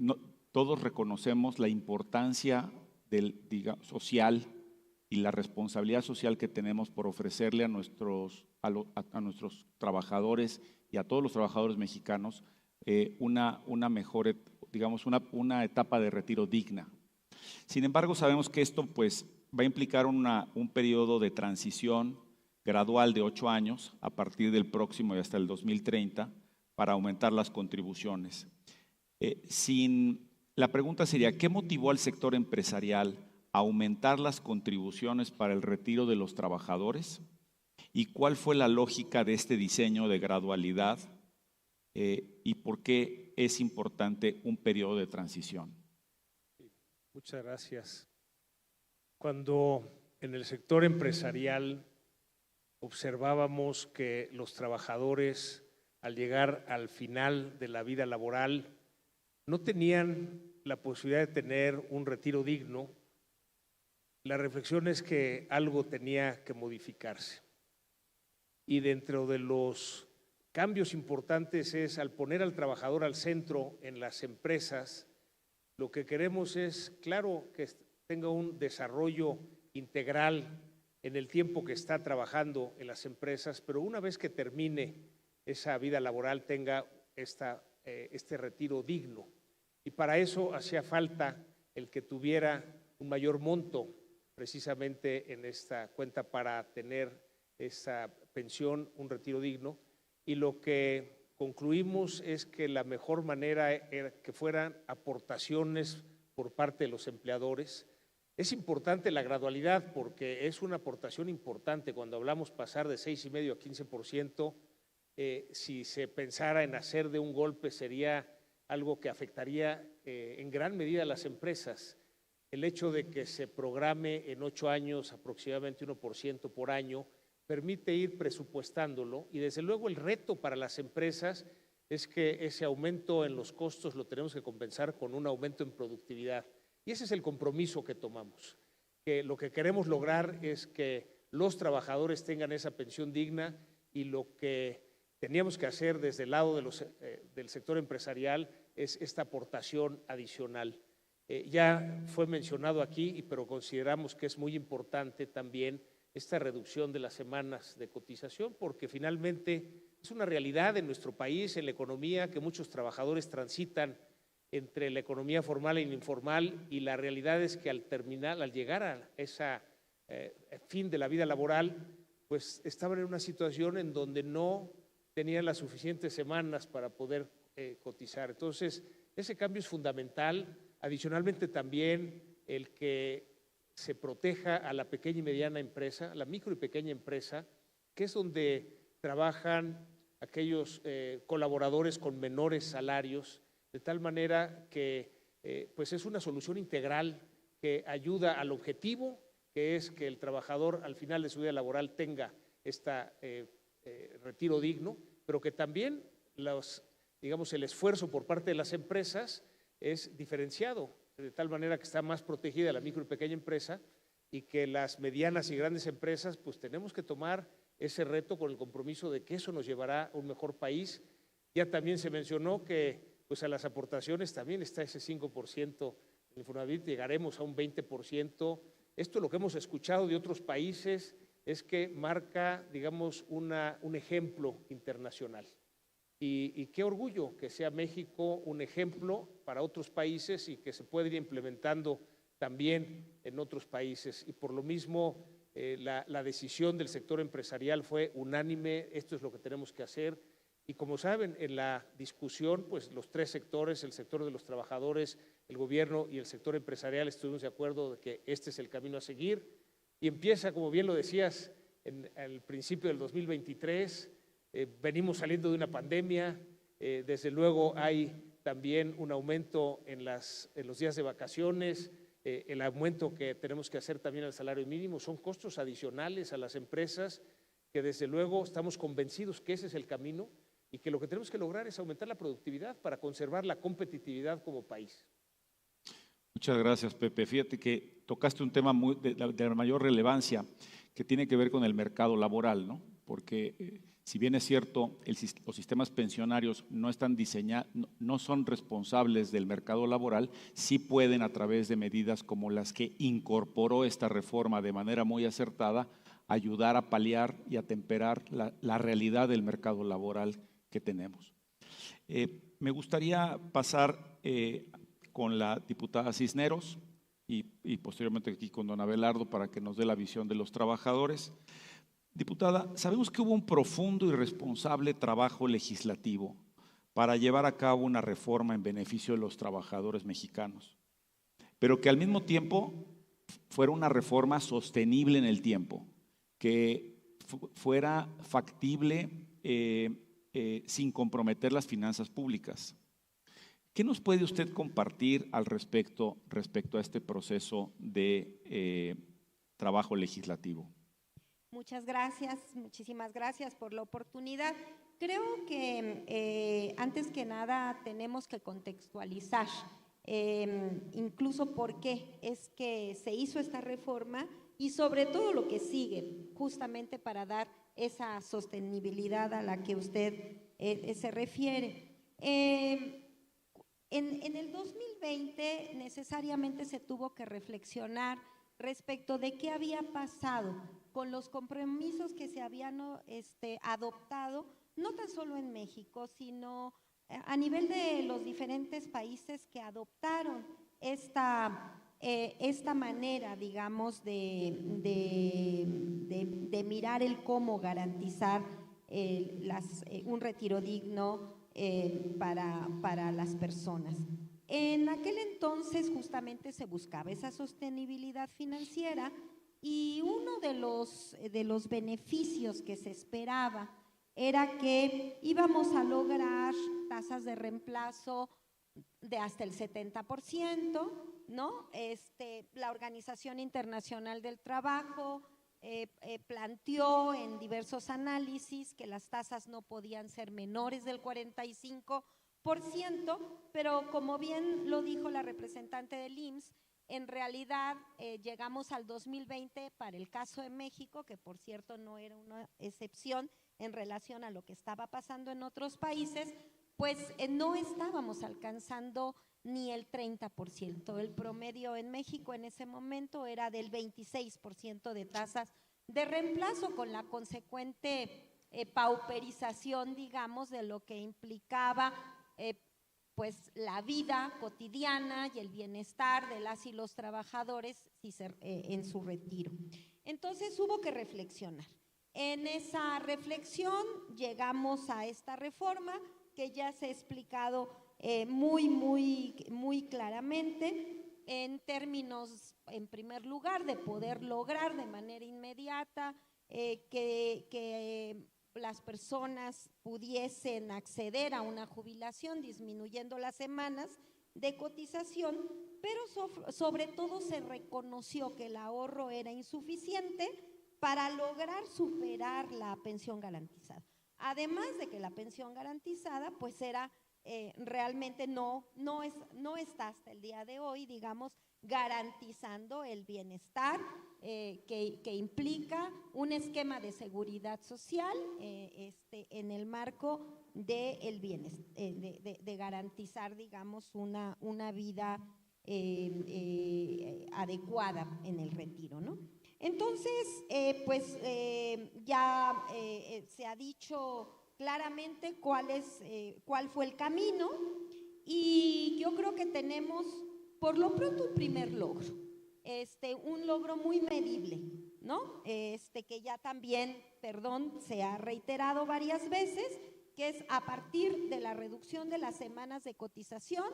Speaker 2: todos reconocemos la importancia social y la responsabilidad social que tenemos por ofrecerle a nuestros trabajadores y a todos los trabajadores mexicanos una mejor, una etapa de retiro digna. Sin embargo, sabemos que esto pues va a implicar un periodo de transición gradual de 8 años a partir del próximo y hasta el 2030 para aumentar las contribuciones. La pregunta sería, ¿qué motivó al sector empresarial a aumentar las contribuciones para el retiro de los trabajadores? ¿Y cuál fue la lógica de este diseño de gradualidad? ¿Y por qué es importante un periodo de transición?
Speaker 26: Muchas gracias. Cuando en el sector empresarial observábamos que los trabajadores, al llegar al final de la vida laboral, no tenían la posibilidad de tener un retiro digno, la reflexión es que algo tenía que modificarse. Y dentro de los cambios importantes es, al poner al trabajador al centro en las empresas, lo que queremos es, claro, que tenga un desarrollo integral en el tiempo que está trabajando en las empresas, pero una vez que termine esa vida laboral tenga este retiro digno. Y para eso hacía falta el que tuviera un mayor monto precisamente en esta cuenta para tener esa pensión, un retiro digno. Y lo que concluimos es que la mejor manera era que fueran aportaciones por parte de los empleadores. Es importante la gradualidad porque es una aportación importante. Cuando hablamos pasar de 6,5% a 15%, si se pensara en hacer de un golpe sería algo que afectaría en gran medida a las empresas. El hecho de que se programe en 8 años aproximadamente 1% por año permite ir presupuestándolo y desde luego el reto para las empresas es que ese aumento en los costos lo tenemos que compensar con un aumento en productividad. Y ese es el compromiso que tomamos, que lo que queremos lograr es que los trabajadores tengan esa pensión digna y lo que teníamos que hacer desde el lado del sector empresarial es esta aportación adicional. Ya fue mencionado aquí, pero consideramos que es muy importante también esta reducción de las semanas de cotización, porque finalmente es una realidad en nuestro país, en la economía, que muchos trabajadores transitan entre la economía formal e informal y la realidad es que al llegar a ese fin de la vida laboral, pues estaban en una situación en donde no tenían las suficientes semanas para poder cotizar. Entonces, ese cambio es fundamental. Adicionalmente también el que se proteja a la pequeña y mediana empresa, la micro y pequeña empresa, que es donde trabajan aquellos colaboradores con menores salarios, de tal manera que pues es una solución integral que ayuda al objetivo, que es que el trabajador al final de su vida laboral tenga este retiro digno, pero que también el esfuerzo por parte de las empresas es diferenciado, de tal manera que está más protegida la micro y pequeña empresa y que las medianas y grandes empresas pues tenemos que tomar ese reto con el compromiso de que eso nos llevará a un mejor país. Ya también se mencionó que pues a las aportaciones también está ese 5% del Infonavit, llegaremos a un 20%. Esto lo que hemos escuchado de otros países es que marca, digamos, un ejemplo internacional. Y qué orgullo que sea México un ejemplo para otros países y que se puede ir implementando también en otros países. Y por lo mismo, la decisión del sector empresarial fue unánime, esto es lo que tenemos que hacer. Y como saben, en la discusión, pues los tres sectores, el sector de los trabajadores, el gobierno y el sector empresarial, estuvimos de acuerdo de que este es el camino a seguir. Y empieza, como bien lo decías, en el principio del 2023, venimos saliendo de una pandemia, desde luego hay también un aumento en los días de vacaciones, el aumento que tenemos que hacer también al salario mínimo, son costos adicionales a las empresas que desde luego estamos convencidos que ese es el camino y que lo que tenemos que lograr es aumentar la productividad para conservar la competitividad como país.
Speaker 2: Muchas gracias, Pepe. Fíjate que tocaste un tema de mayor relevancia que tiene que ver con el mercado laboral, ¿no? Porque si bien es cierto, los sistemas pensionarios no están diseñados, no son responsables del mercado laboral, sí pueden a través de medidas como las que incorporó esta reforma de manera muy acertada, ayudar a paliar y a temperar la realidad del mercado laboral que tenemos. Me gustaría pasar con la diputada Cisneros y posteriormente aquí con don Abelardo para que nos dé la visión de los trabajadores. Diputada, sabemos que hubo un profundo y responsable trabajo legislativo para llevar a cabo una reforma en beneficio de los trabajadores mexicanos, pero que al mismo tiempo fuera una reforma sostenible en el tiempo, que fuera factible sin comprometer las finanzas públicas. ¿Qué nos puede usted compartir al respecto a este proceso de trabajo legislativo?
Speaker 7: Muchas gracias, muchísimas gracias por la oportunidad. Creo que antes que nada tenemos que contextualizar incluso por qué es que se hizo esta reforma y sobre todo lo que sigue, justamente para dar esa sostenibilidad a la que usted se refiere. En el 2020 necesariamente se tuvo que reflexionar respecto de qué había pasado con los compromisos que se habían adoptado, no tan solo en México, sino a nivel de los diferentes países que adoptaron esta manera, digamos, de mirar el cómo garantizar un retiro digno para las personas. En aquel entonces justamente se buscaba esa sostenibilidad financiera y uno de los beneficios que se esperaba era que íbamos a lograr tasas de reemplazo de hasta el 70%, ¿no? La Organización Internacional del Trabajo planteó en diversos análisis que las tasas no podían ser menores del 45%, pero como bien lo dijo la representante del IMSS, en realidad llegamos al 2020 para el caso de México, que por cierto no era una excepción en relación a lo que estaba pasando en otros países, pues no estábamos alcanzando ni el 30%. El promedio en México en ese momento era del 26% de tasas de reemplazo, con la consecuente pauperización, digamos, de lo que implicaba pues la vida cotidiana y el bienestar de las y los trabajadores en su retiro. Entonces hubo que reflexionar. En esa reflexión llegamos a esta reforma que ya se ha explicado muy claramente en términos, en primer lugar, de poder lograr de manera inmediata que las personas pudiesen acceder a una jubilación disminuyendo las semanas de cotización, pero sobre todo se reconoció que el ahorro era insuficiente para lograr superar la pensión garantizada. Además de que la pensión garantizada pues era realmente no está hasta el día de hoy, digamos, garantizando el bienestar que implica un esquema de seguridad social en el marco del bienestar, de garantizar, digamos, una vida adecuada en el retiro, ¿no? Entonces, ya se ha dicho claramente cuál fue el camino y yo creo que tenemos por lo pronto un primer logro, un logro muy medible, ¿no? Que ya también, se ha reiterado varias veces, que es a partir de la reducción de las semanas de cotización,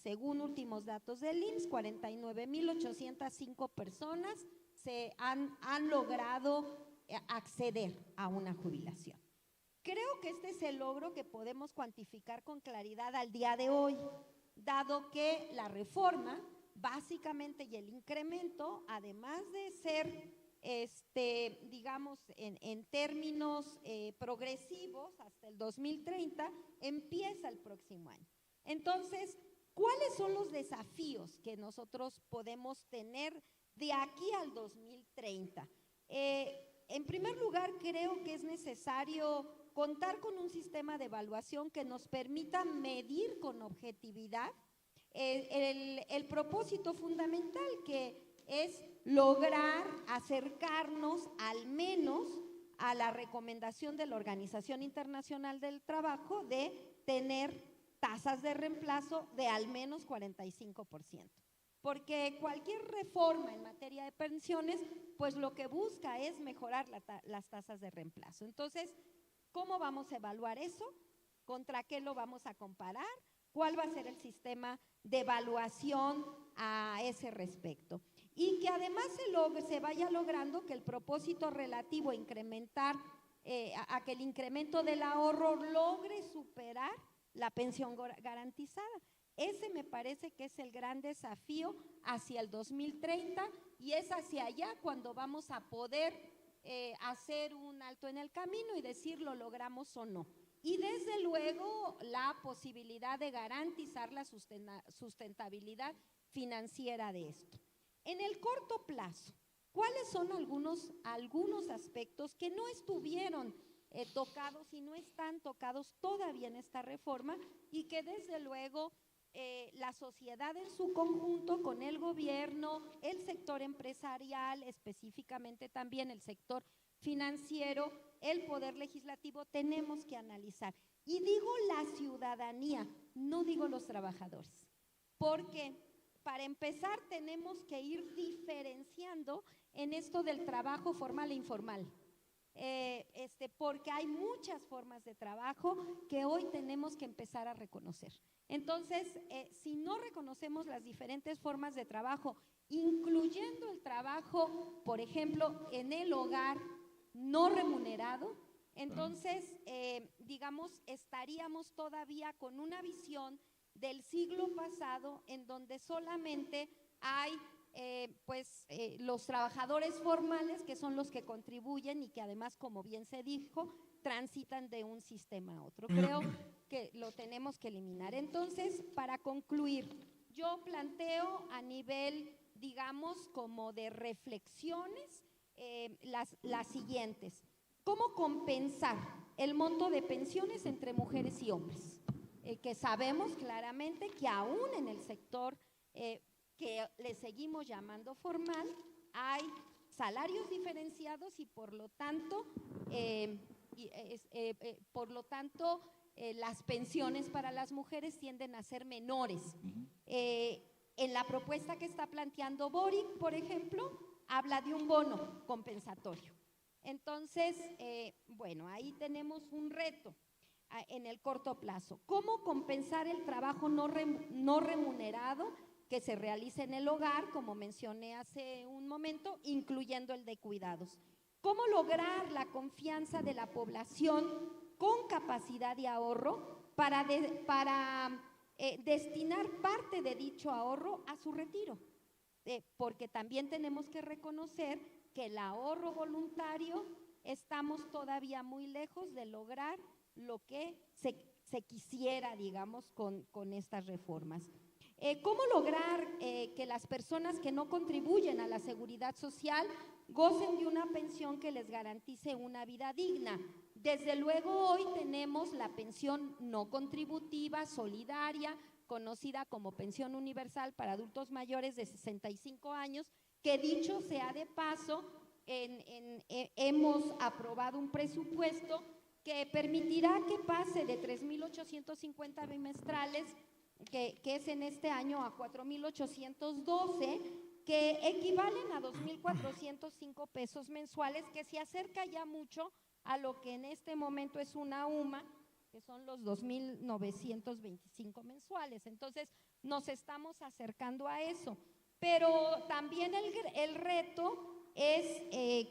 Speaker 7: según últimos datos del IMSS, 49,805 personas han logrado acceder a una jubilación. Creo que este es el logro que podemos cuantificar con claridad al día de hoy, dado que la reforma, básicamente, y el incremento, además de ser, digamos, en términos progresivos hasta el 2030, empieza el próximo año. Entonces, ¿cuáles son los desafíos que nosotros podemos tener de aquí al 2030? En primer lugar, creo que es necesario contar con un sistema de evaluación que nos permita medir con objetividad el propósito fundamental, que es lograr acercarnos al menos a la recomendación de la Organización Internacional del Trabajo de tener tasas de reemplazo de al menos 45%. Porque cualquier reforma en materia de pensiones, pues lo que busca es mejorar las tasas de reemplazo. Entonces, ¿cómo vamos a evaluar eso? ¿Contra qué lo vamos a comparar? ¿Cuál va a ser el sistema de evaluación a ese respecto? Y que además se vaya logrando que el propósito relativo a incrementar, a que el incremento del ahorro logre superar la pensión garantizada. Ese me parece que es el gran desafío hacia el 2030 y es hacia allá cuando vamos a poder hacer un alto en el camino y decir lo logramos o no. Y desde luego la posibilidad de garantizar la sustentabilidad financiera de esto. En el corto plazo, ¿cuáles son algunos aspectos que no estuvieron tocados y no están tocados todavía en esta reforma y que desde luego la sociedad en su conjunto, con el gobierno, el sector empresarial, específicamente también el sector financiero, el poder legislativo, tenemos que analizar? Y digo la ciudadanía, no digo los trabajadores, porque para empezar tenemos que ir diferenciando en esto del trabajo formal e informal. Porque hay muchas formas de trabajo que hoy tenemos que empezar a reconocer. Entonces, si no reconocemos las diferentes formas de trabajo, incluyendo el trabajo, por ejemplo, en el hogar no remunerado, entonces, digamos, estaríamos todavía con una visión del siglo pasado en donde solamente hay los trabajadores formales, que son los que contribuyen y que además, como bien se dijo, transitan de un sistema a otro. Creo que lo tenemos que eliminar. Entonces, para concluir, yo planteo a nivel, digamos, como de reflexiones, las siguientes. ¿Cómo compensar el monto de pensiones entre mujeres y hombres? Que sabemos claramente que aún en el sector que le seguimos llamando formal, hay salarios diferenciados y por lo tanto, las pensiones para las mujeres tienden a ser menores. En la propuesta que está planteando Boric, por ejemplo, habla de un bono compensatorio. Entonces, bueno, ahí tenemos un reto en el corto plazo. ¿Cómo compensar el trabajo no remunerado que se realiza en el hogar, como mencioné hace un momento, incluyendo el de cuidados? ¿Cómo lograr la confianza de la población con capacidad de ahorro para destinar parte de dicho ahorro a su retiro? Porque también tenemos que reconocer que el ahorro voluntario estamos todavía muy lejos de lograr lo que se quisiera, digamos, con estas reformas. ¿Cómo lograr que las personas que no contribuyen a la seguridad social gocen de una pensión que les garantice una vida digna? Desde luego hoy tenemos la pensión no contributiva, solidaria, conocida como pensión universal para adultos mayores de 65 años, que dicho sea de paso, hemos aprobado un presupuesto que permitirá que pase de 3,850 bimestrales, que es en este año, a 4,812, que equivalen a 2,405 pesos mensuales, que se acerca ya mucho a lo que en este momento es una UMA, que son los 2,925 mensuales. Entonces, nos estamos acercando a eso. Pero también el reto es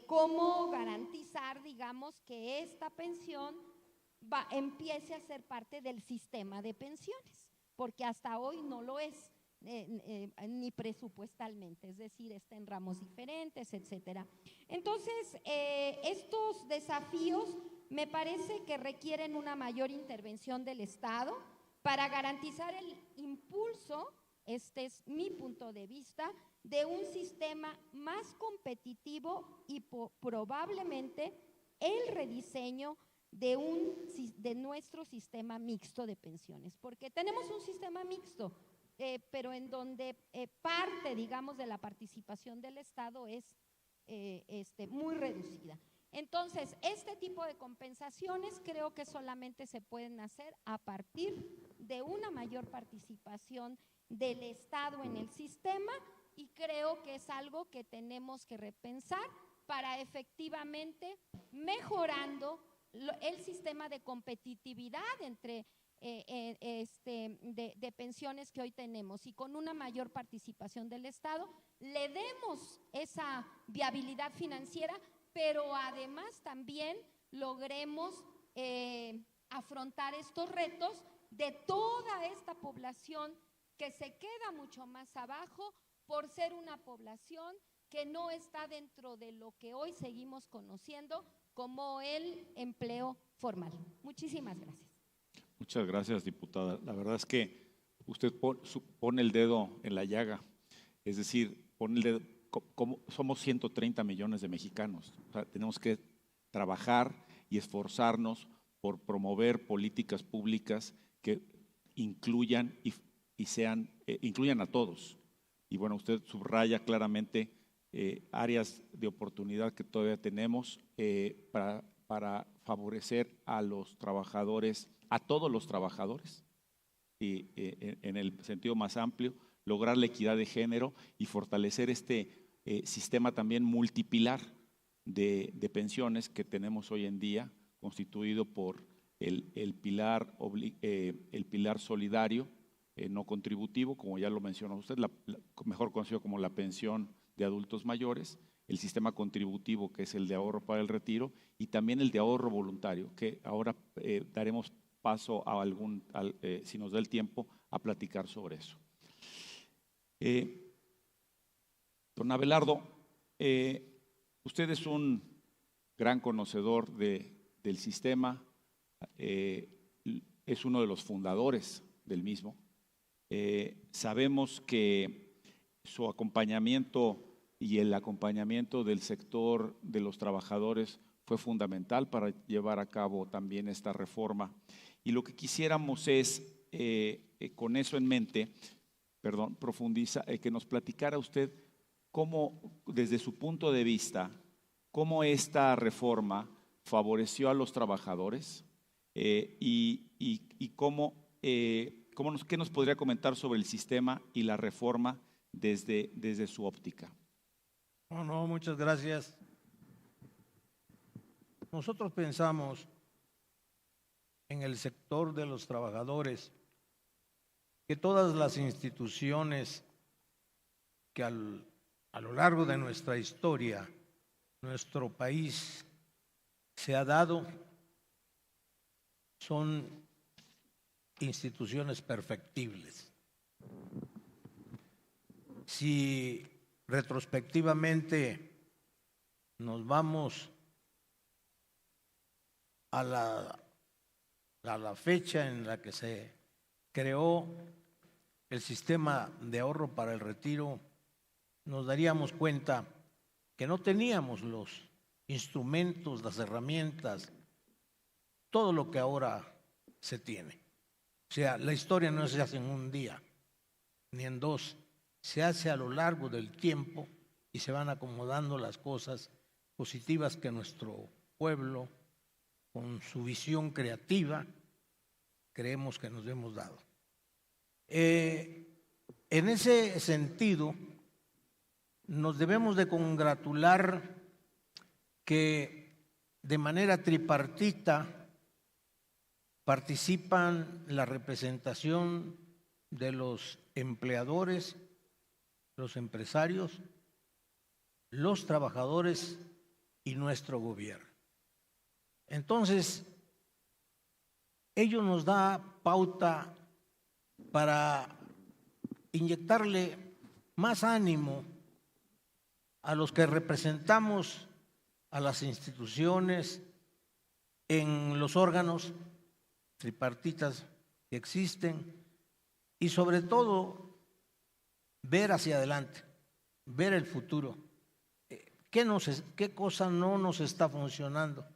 Speaker 7: cómo garantizar, digamos, que esta pensión empiece a ser parte del sistema de pensiones, porque hasta hoy no lo es, ni presupuestalmente, es decir, está en ramos diferentes, etcétera. Entonces, estos desafíos me parece que requieren una mayor intervención del Estado para garantizar el impulso, este es mi punto de vista, de un sistema más competitivo y probablemente el rediseño de nuestro sistema mixto de pensiones, porque tenemos un sistema mixto, pero en donde parte, digamos, de la participación del Estado es muy reducida. Entonces, este tipo de compensaciones creo que solamente se pueden hacer a partir de una mayor participación del Estado en el sistema, y creo que es algo que tenemos que repensar para efectivamente mejorando el sistema de competitividad entre de pensiones que hoy tenemos, y con una mayor participación del Estado le demos esa viabilidad financiera, pero además también logremos afrontar estos retos de toda esta población que se queda mucho más abajo por ser una población que no está dentro de lo que hoy seguimos conociendo como el empleo formal. Muchísimas gracias.
Speaker 2: Muchas gracias, diputada. La verdad es que usted pone el dedo en la llaga, es decir, pone el dedo, como somos 130 millones de mexicanos, o sea, tenemos que trabajar y esforzarnos por promover políticas públicas que incluyan incluyan a todos. Y bueno, usted subraya claramente áreas de oportunidad que todavía tenemos para para favorecer a los trabajadores, a todos los trabajadores, y en el sentido más amplio, lograr la equidad de género y fortalecer este sistema también multipilar de pensiones que tenemos hoy en día, constituido por el pilar solidario, no contributivo, como ya lo mencionó usted, mejor conocido como la pensión de adultos mayores, el sistema contributivo, que es el de ahorro para el retiro, y también el de ahorro voluntario, que ahora daremos paso a si nos da el tiempo, a platicar sobre eso. Don Abelardo, usted es un gran conocedor del sistema, es uno de los fundadores del mismo. Sabemos que su acompañamiento y el acompañamiento del sector de los trabajadores fue fundamental para llevar a cabo también esta reforma. Y lo que quisiéramos es, con eso en mente, que nos platicara usted cómo, desde su punto de vista, cómo esta reforma favoreció a los trabajadores y qué nos podría comentar sobre el sistema y la reforma desde su óptica.
Speaker 27: No, muchas gracias. Nosotros pensamos en el sector de los trabajadores que todas las instituciones que a lo largo de nuestra historia, nuestro país se ha dado, son instituciones perfectibles. Si retrospectivamente nos vamos a la fecha en la que se creó el sistema de ahorro para el retiro, nos daríamos cuenta que no teníamos los instrumentos, las herramientas, todo lo que ahora se tiene. O sea, la historia no se hace en un día, ni en dos, se hace a lo largo del tiempo y se van acomodando las cosas positivas que nuestro pueblo, con su visión creativa, creemos que nos hemos dado. En ese sentido, nos debemos de congratular que de manera tripartita participan la representación de los empleadores, los empresarios, los trabajadores y nuestro gobierno. Entonces, ello nos da pauta para inyectarle más ánimo a los que representamos a las instituciones en los órganos tripartitas que existen y sobre todo ver hacia adelante, ver el futuro, qué cosa no nos está funcionando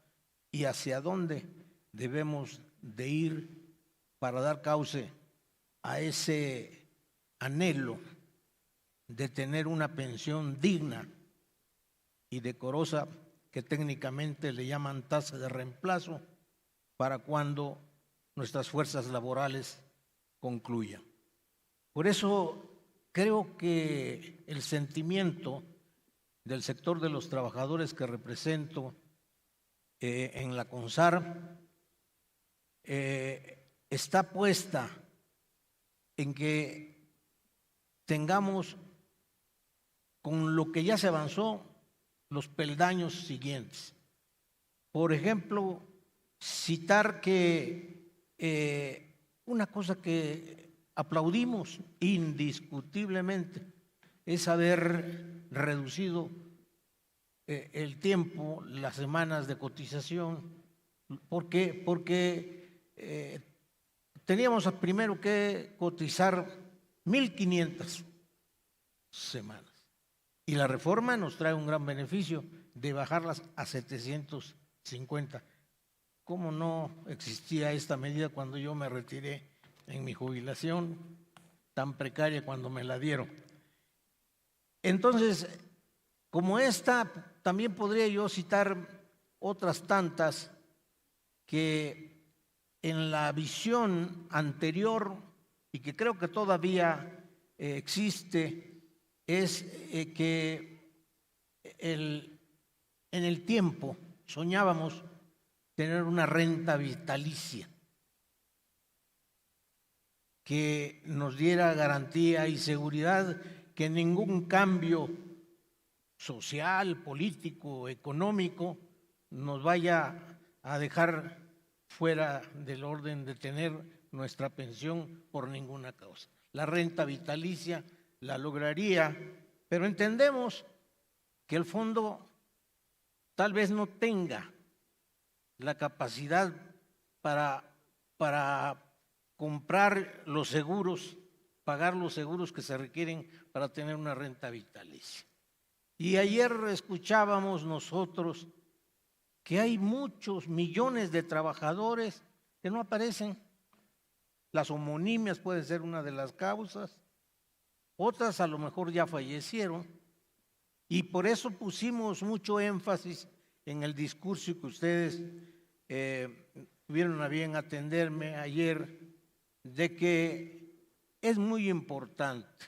Speaker 27: y hacia dónde debemos de ir para dar cauce a ese anhelo de tener una pensión digna y decorosa que técnicamente le llaman tasa de reemplazo para cuando nuestras fuerzas laborales concluyan. Por eso creo que el sentimiento del sector de los trabajadores que represento en la CONSAR está puesta en que tengamos, con lo que ya se avanzó, los peldaños siguientes. Por ejemplo, citar que una cosa que aplaudimos indiscutiblemente es haber reducido el tiempo, las semanas de cotización. ¿Por qué? Porque teníamos primero que cotizar 1,500 semanas. Y la reforma nos trae un gran beneficio de bajarlas a 750. ¿Cómo no existía esta medida cuando yo me retiré en mi jubilación tan precaria cuando me la dieron? Entonces, como esta, también podría yo citar otras tantas que en la visión anterior y que creo que todavía existe, es que en el tiempo soñábamos tener una renta vitalicia que nos diera garantía y seguridad que ningún cambio social, político, económico nos vaya a dejar fuera del orden de tener nuestra pensión por ninguna causa. La renta vitalicia la lograría, pero entendemos que el fondo tal vez no tenga la capacidad para comprar los seguros, pagar los seguros que se requieren para tener una renta vitalicia. Y ayer escuchábamos nosotros que hay muchos millones de trabajadores que no aparecen. Las homonimias puede ser una de las causas, otras a lo mejor ya fallecieron, y por eso pusimos mucho énfasis en el discurso que ustedes tuvieron a bien atenderme ayer, de que es muy importante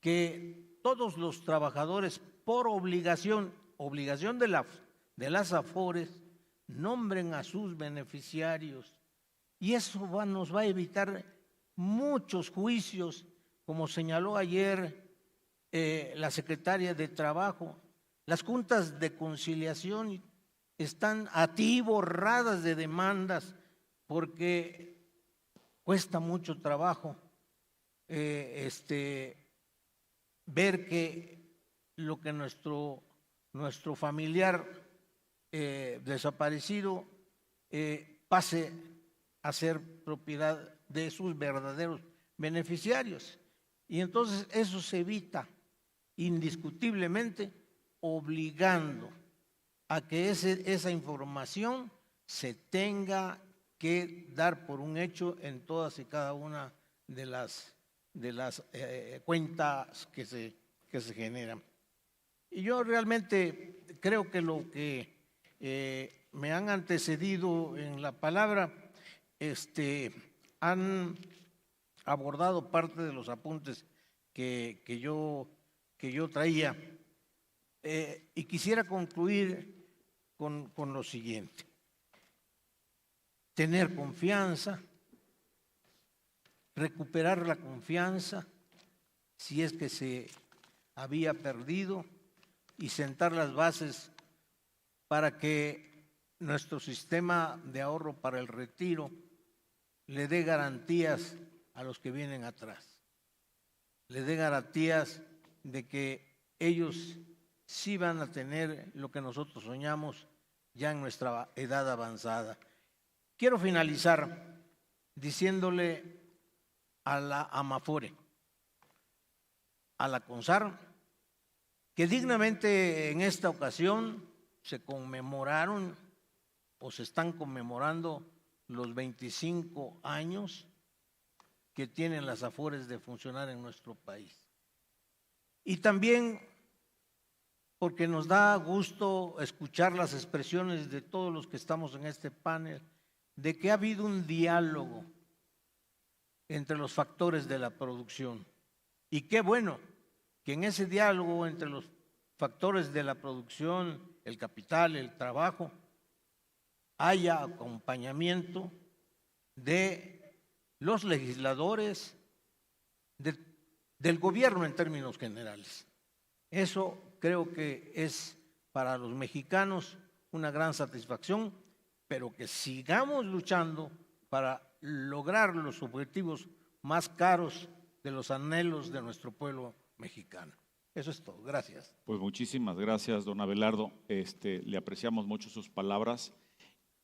Speaker 27: que todos los trabajadores, por obligación de las AFORES, nombren a sus beneficiarios, y eso nos va a evitar muchos juicios, como señaló ayer la secretaria de Trabajo. Las juntas de conciliación están atiborradas de demandas porque cuesta mucho trabajo ver que lo que nuestro familiar desaparecido pase a ser propiedad de sus verdaderos beneficiarios. Y entonces eso se evita indiscutiblemente obligando a que esa información se tenga que dar por un hecho en todas y cada una de las cuentas que se generan. Y yo realmente creo que lo que me han antecedido en la palabra han abordado parte de los apuntes que yo traía, y quisiera concluir con lo siguiente: tener confianza, recuperar la confianza si es que se había perdido, y sentar las bases para que nuestro sistema de ahorro para el retiro le dé garantías a los que vienen atrás, le dé garantías de que ellos sí van a tener lo que nosotros soñamos ya en nuestra edad avanzada. Quiero finalizar diciéndole a la AMAFORE, a la CONSAR, que dignamente en esta ocasión se conmemoraron o se están conmemorando los 25 años que tienen las AFORES de funcionar en nuestro país. Y también porque nos da gusto escuchar las expresiones de todos los que estamos en este panel, de que ha habido un diálogo entre los factores de la producción. Y qué bueno que en ese diálogo entre los factores de la producción, el capital, el trabajo, haya acompañamiento de los legisladores, del gobierno en términos generales. Eso creo que es para los mexicanos una gran satisfacción, pero que sigamos luchando para lograr los objetivos más caros de los anhelos de nuestro pueblo mexicano. Eso es todo. Gracias.
Speaker 2: Pues muchísimas gracias, don Abelardo. Le apreciamos mucho sus palabras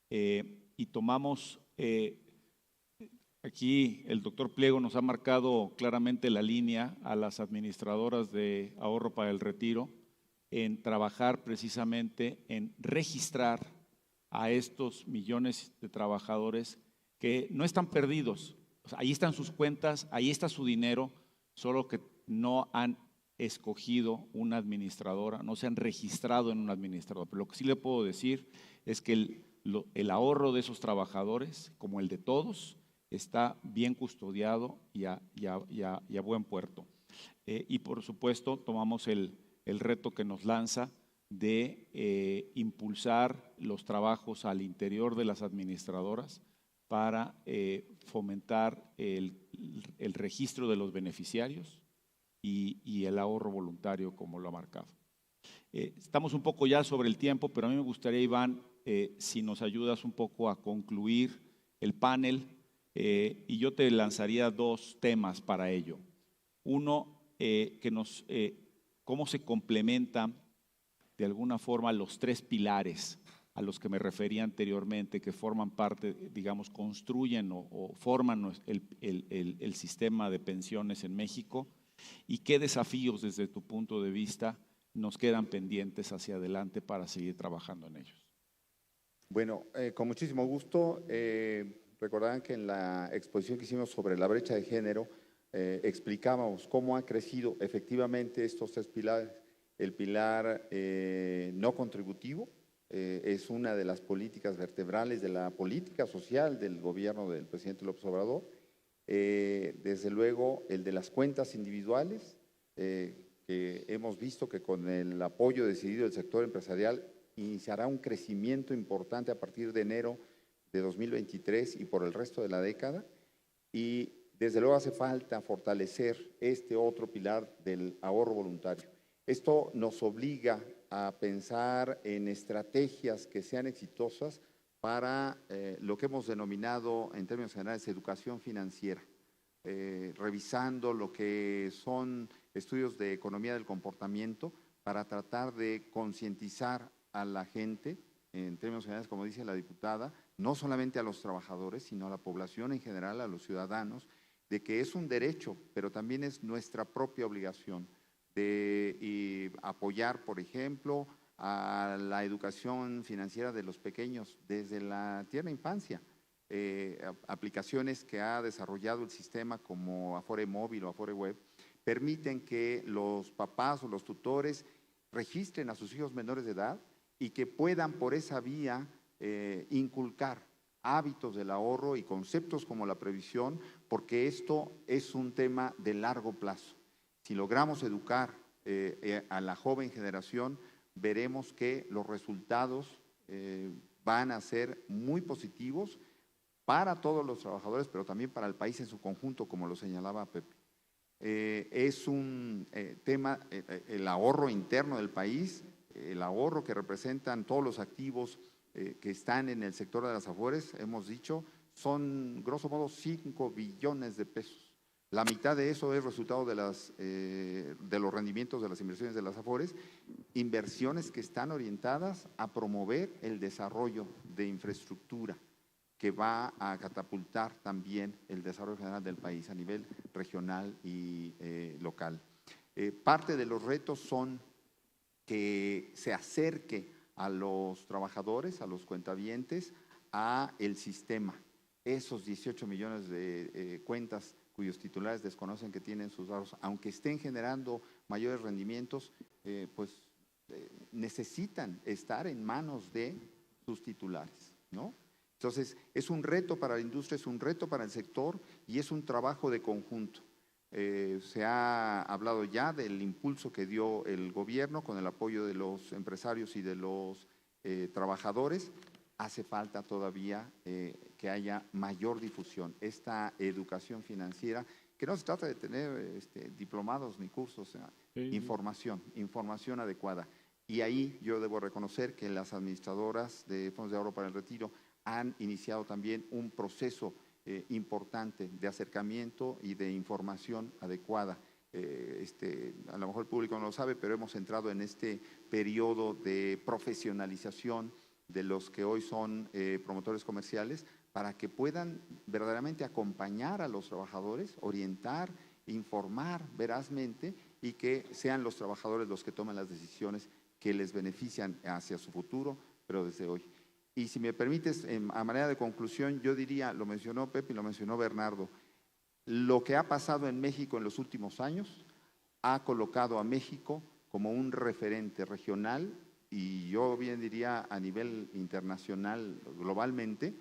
Speaker 2: y tomamos, aquí el doctor Pliego nos ha marcado claramente la línea a las administradoras de ahorro para el retiro en trabajar precisamente en registrar a estos millones de trabajadores que no están perdidos. O sea, ahí están sus cuentas, ahí está su dinero, solo que no han escogido una administradora, no se han registrado en una administradora. Pero lo que sí le puedo decir es que el ahorro de esos trabajadores, como el de todos, está bien custodiado y a buen puerto. Y por supuesto tomamos el reto que nos lanza de impulsar los trabajos al interior de las administradoras para fomentar el registro de los beneficiarios y el ahorro voluntario, como lo ha marcado. Estamos un poco ya sobre el tiempo, pero a mí me gustaría, Iván, si nos ayudas un poco a concluir el panel, y yo te lanzaría dos temas para ello. Uno, cómo se complementan de alguna forma los tres pilares a los que me refería anteriormente, que forman parte, digamos, construyen o forman el sistema de pensiones en México, y qué desafíos desde tu punto de vista nos quedan pendientes hacia adelante para seguir trabajando en ellos.
Speaker 5: Bueno, con muchísimo gusto. Recordarán que en la exposición que hicimos sobre la brecha de género explicábamos cómo han crecido efectivamente estos tres pilares. El pilar no contributivo es una de las políticas vertebrales de la política social del gobierno del presidente López Obrador. Desde luego el de las cuentas individuales, que hemos visto que con el apoyo decidido del sector empresarial iniciará un crecimiento importante a partir de enero de 2023 y por el resto de la década. Y desde luego hace falta fortalecer este otro pilar del ahorro voluntario. Esto nos obliga a pensar en estrategias que sean exitosas para lo que hemos denominado en términos generales educación financiera, revisando lo que son estudios de economía del comportamiento para tratar de concientizar a la gente, en términos generales, como dice la diputada, no solamente a los trabajadores, sino a la población en general, a los ciudadanos, de que es un derecho, pero también es nuestra propia obligación de apoyar, por ejemplo, a la educación financiera de los pequeños desde la tierna infancia. Aplicaciones que ha desarrollado el sistema como Afore Móvil o Afore Web permiten que los papás o los tutores registren a sus hijos menores de edad y que puedan por esa vía inculcar hábitos del ahorro y conceptos como la previsión, porque esto es un tema de largo plazo. Si logramos educar a la joven generación, veremos que los resultados van a ser muy positivos para todos los trabajadores, pero también para el país en su conjunto, como lo señalaba Pepe. Es un tema, el ahorro interno del país, el ahorro que representan todos los activos que están en el sector de las Afores, hemos dicho, son grosso modo 5 billones de pesos. La mitad de eso es resultado de los rendimientos de las inversiones de las Afores, inversiones que están orientadas a promover el desarrollo de infraestructura que va a catapultar también el desarrollo general del país a nivel regional y local. Parte de los retos son que se acerque a los trabajadores, a los cuentavientes, a el sistema. Esos 18 millones de cuentas cuyos titulares desconocen que tienen sus ahorros, aunque estén generando mayores rendimientos, necesitan estar en manos de sus titulares, ¿no? Entonces, es un reto para la industria, es un reto para el sector y es un trabajo de conjunto. Se ha hablado ya del impulso que dio el gobierno con el apoyo de los empresarios y de los trabajadores. Hace falta todavía que haya mayor difusión. Esta educación financiera, que no se trata de tener diplomados ni cursos, información adecuada. Y ahí yo debo reconocer que las administradoras de fondos de ahorro para el retiro han iniciado también un proceso importante de acercamiento y de información adecuada. A lo mejor el público no lo sabe, pero hemos entrado en este periodo de profesionalización de los que hoy son promotores comerciales para que puedan verdaderamente acompañar a los trabajadores, orientar, informar verazmente y que sean los trabajadores los que toman las decisiones que les benefician hacia su futuro, pero desde hoy. Y si me permites, a manera de conclusión, yo diría, lo mencionó Pepe y lo mencionó Bernardo, lo que ha pasado en México en los últimos años ha colocado a México como un referente regional y yo bien diría a nivel internacional, globalmente,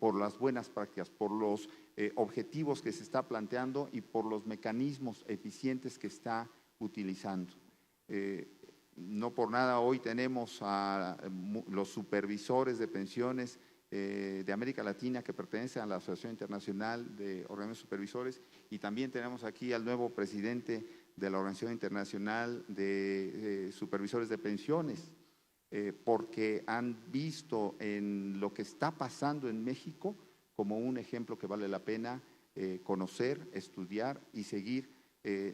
Speaker 5: por las buenas prácticas, por los objetivos que se está planteando y por los mecanismos eficientes que está utilizando. No por nada hoy tenemos a los supervisores de pensiones de América Latina que pertenecen a la Asociación Internacional de Organismos Supervisores y también tenemos aquí al nuevo presidente de la Organización Internacional de Supervisores de Pensiones, porque han visto en lo que está pasando en México como un ejemplo que vale la pena conocer, estudiar y seguir,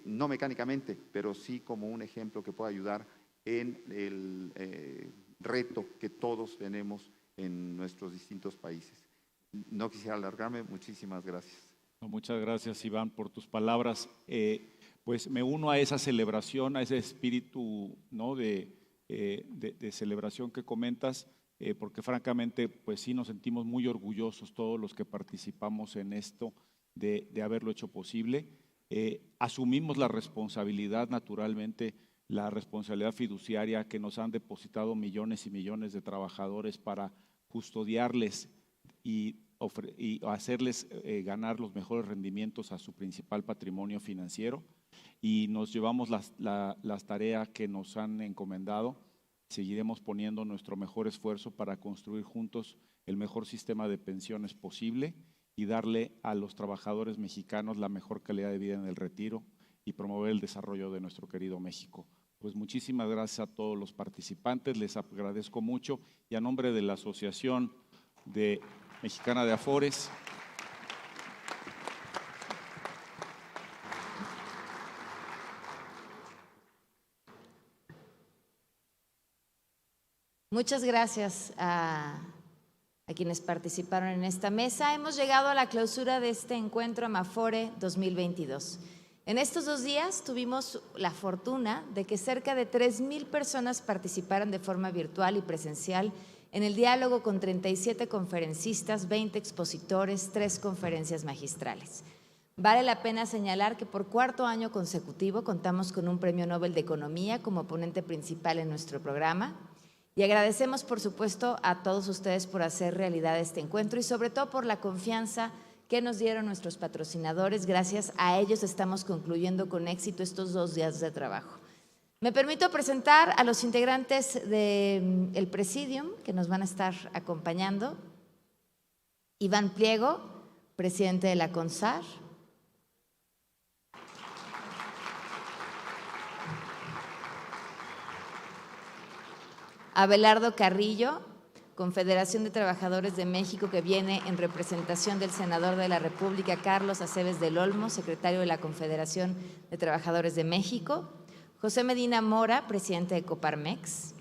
Speaker 5: no mecánicamente, pero sí como un ejemplo que pueda ayudar en el reto que todos tenemos en nuestros distintos países. No quisiera alargarme, muchísimas gracias.
Speaker 2: Muchas gracias, Iván, por tus palabras. Pues me uno a esa celebración, a ese espíritu, ¿no?, de celebración que comentas, porque francamente, pues sí nos sentimos muy orgullosos todos los que participamos en esto de haberlo hecho posible. Asumimos la responsabilidad, naturalmente, la responsabilidad fiduciaria que nos han depositado millones y millones de trabajadores para custodiarles y hacerles ganar los mejores rendimientos a su principal patrimonio financiero, y nos llevamos las tareas que nos han encomendado. Seguiremos poniendo nuestro mejor esfuerzo para construir juntos el mejor sistema de pensiones posible y darle a los trabajadores mexicanos la mejor calidad de vida en el retiro y promover el desarrollo de nuestro querido México. Pues muchísimas gracias a todos los participantes, les agradezco mucho y a nombre de la Asociación Mexicana de Afores,
Speaker 1: muchas gracias a quienes participaron en esta mesa. Hemos llegado a la clausura de este encuentro Amafore 2022. En estos 2 días tuvimos la fortuna de que cerca de 3,000 personas participaran de forma virtual y presencial en el diálogo con 37 conferencistas, 20 expositores, 3 conferencias magistrales. Vale la pena señalar que por 4º año consecutivo contamos con un Premio Nobel de Economía como ponente principal en nuestro programa y agradecemos, por supuesto, a todos ustedes por hacer realidad este encuentro y sobre todo por la confianza que nos dieron nuestros patrocinadores. Gracias a ellos estamos concluyendo con éxito estos 2 días de trabajo. Me permito presentar a los integrantes del Presidium que nos van a estar acompañando. Iván Pliego, presidente de la CONSAR. Abelardo Carrillo, Confederación de Trabajadores de México, que viene en representación del senador de la República, Carlos Aceves del Olmo, secretario de la Confederación de Trabajadores de México. José Medina Mora, presidente de Coparmex.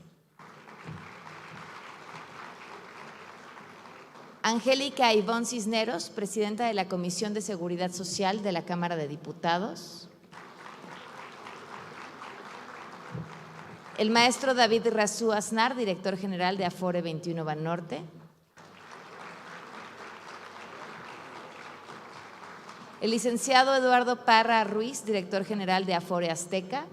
Speaker 1: Angélica Ivonne Cisneros, presidenta de la Comisión de Seguridad Social de la Cámara de Diputados. El maestro David Razú Aznar, director general de Afore 21 Banorte. El licenciado Eduardo Parra Ruiz, director general de Afore Azteca.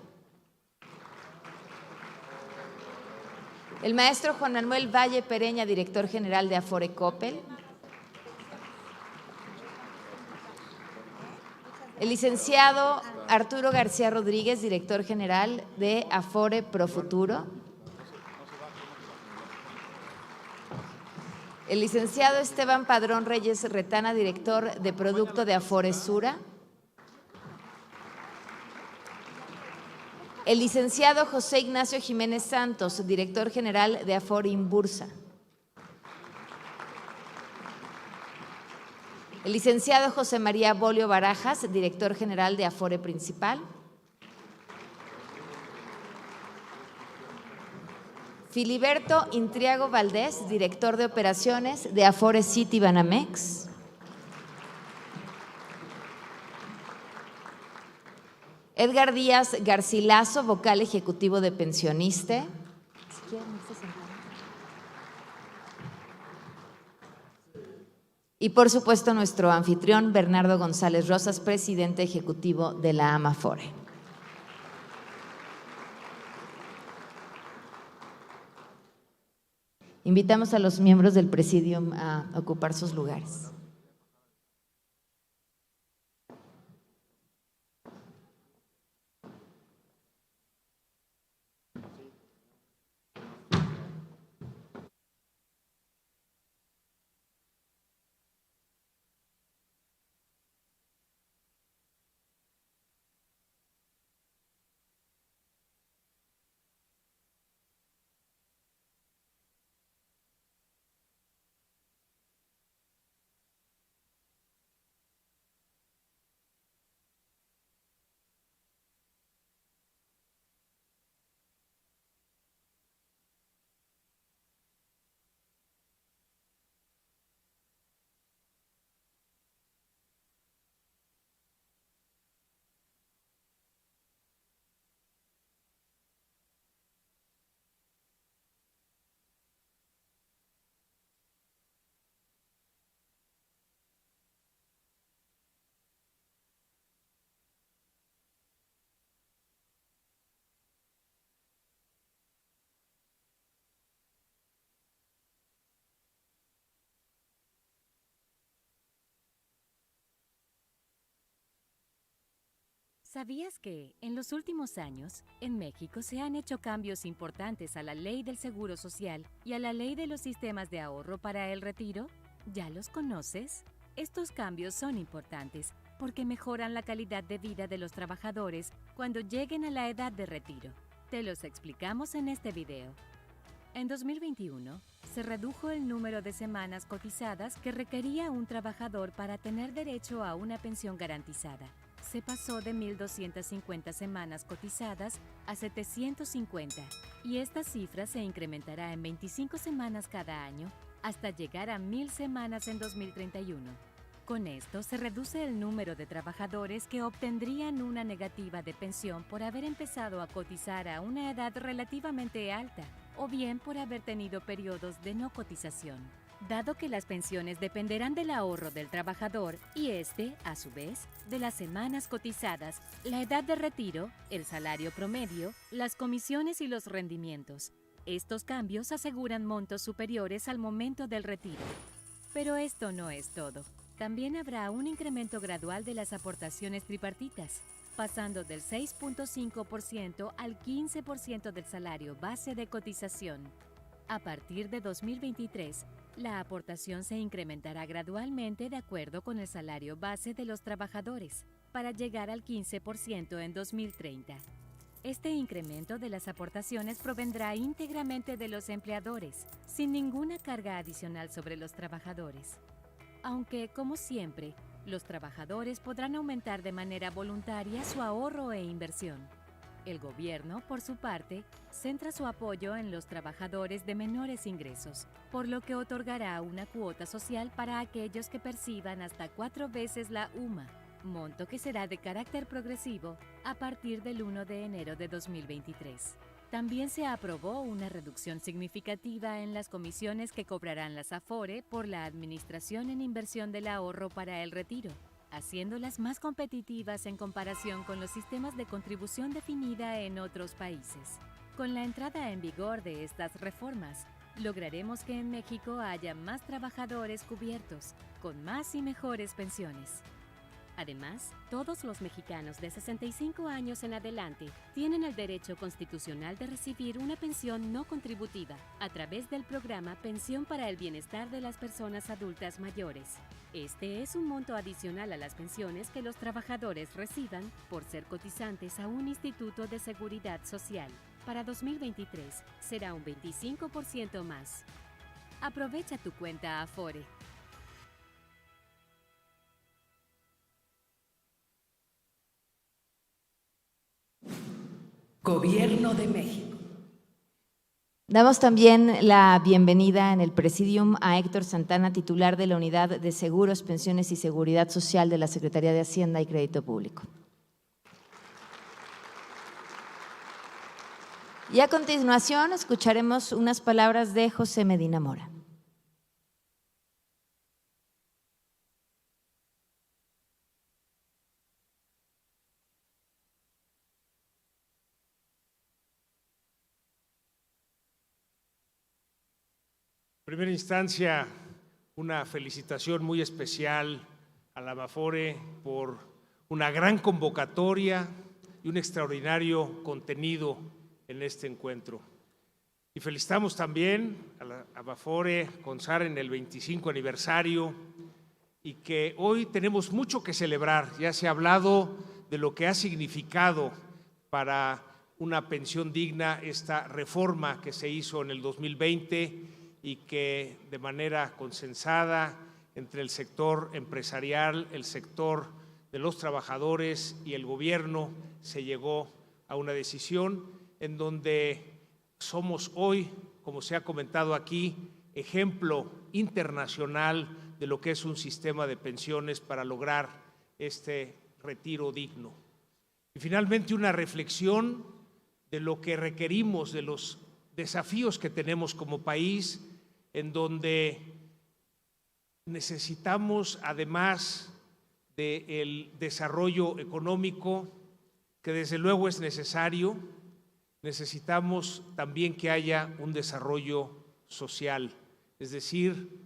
Speaker 1: El maestro Juan Manuel Valle Pereña, director general de Afore Coppel. El licenciado Arturo García Rodríguez, director general de Afore Profuturo. El licenciado Esteban Padrón Reyes Retana, director de Producto de Afore Sura. El licenciado José Ignacio Jiménez Santos, director general de Afore Inbursa. El licenciado José María Bolio Barajas, director general de Afore Principal. Filiberto Intriago Valdés, director de operaciones de Afore Citibanamex. Edgar Díaz Garcilaso, vocal ejecutivo de Pensioniste. Y por supuesto nuestro anfitrión Bernardo González Rosas, presidente ejecutivo de la Amafore. Invitamos a los miembros del Presidium a ocupar sus lugares.
Speaker 8: ¿Sabías que, en los últimos años, en México se han hecho cambios importantes a la Ley del Seguro Social y a la Ley de los Sistemas de Ahorro para el Retiro? ¿Ya los conoces? Estos cambios son importantes porque mejoran la calidad de vida de los trabajadores cuando lleguen a la edad de retiro. Te los explicamos en este video. En 2021, se redujo el número de semanas cotizadas que requería un trabajador para tener derecho a una pensión garantizada. Se pasó de 1.250 semanas cotizadas a 750, y esta cifra se incrementará en 25 semanas cada año hasta llegar a 1.000 semanas en 2031. Con esto se reduce el número de trabajadores que obtendrían una negativa de pensión por haber empezado a cotizar a una edad relativamente alta o bien por haber tenido periodos de no cotización. Dado que las pensiones dependerán del ahorro del trabajador y a su vez, de las semanas cotizadas, la edad de retiro, el salario promedio, las comisiones y los rendimientos. Estos cambios aseguran montos superiores al momento del retiro. Pero esto no es todo. También habrá un incremento gradual de las aportaciones tripartitas, pasando del 6.5% al 15% del salario base de cotización. A partir de 2023, la aportación se incrementará gradualmente de acuerdo con el salario base de los trabajadores, para llegar al 15% en 2030. Este incremento de las aportaciones provendrá íntegramente de los empleadores, sin ninguna carga adicional sobre los trabajadores. Aunque, como siempre, los trabajadores podrán aumentar de manera voluntaria su ahorro e inversión. El gobierno, por su parte, centra su apoyo en los trabajadores de menores ingresos, por lo que otorgará una cuota social para aquellos que perciban hasta 4 veces la UMA, monto que será de carácter progresivo a partir del 1 de enero de 2023. También se aprobó una reducción significativa en las comisiones que cobrarán las AFORE por la Administración en Inversión del Ahorro para el Retiro, haciéndolas más competitivas en comparación con los sistemas de contribución definida en otros países. Con la entrada en vigor de estas reformas, lograremos que en México haya más trabajadores cubiertos, con más y mejores pensiones. Además, todos los mexicanos de 65 años en adelante tienen el derecho constitucional de recibir una pensión no contributiva a través del programa Pensión para el Bienestar de las Personas Adultas Mayores. Este es un monto adicional a las pensiones que los trabajadores reciban por ser cotizantes a un instituto de seguridad social. Para 2023 será un 25% más. Aprovecha tu cuenta Afore.
Speaker 10: Gobierno de México.
Speaker 1: Damos también la bienvenida en el Presidium a Héctor Santana, titular de la Unidad de Seguros, Pensiones y Seguridad Social de la Secretaría de Hacienda y Crédito Público. Y a continuación escucharemos unas palabras de José Medina Mora.
Speaker 26: primera instancia, una felicitación muy especial a la Amafore por una gran convocatoria y un extraordinario contenido en este encuentro. Y felicitamos también a la Amafore Consar en el 25 aniversario y que hoy tenemos mucho que celebrar. Ya se ha hablado de lo que ha significado para una pensión digna esta reforma que se hizo en el 2020 y que de manera consensada entre el sector empresarial, el sector de los trabajadores y el gobierno se llegó a una decisión en donde somos hoy, como se ha comentado aquí, ejemplo internacional de lo que es un sistema de pensiones para lograr este retiro digno. Y finalmente una reflexión de lo que requerimos, de los desafíos que tenemos como país, en donde necesitamos, además del desarrollo económico, que desde luego es necesario, necesitamos también que haya un desarrollo social, es decir,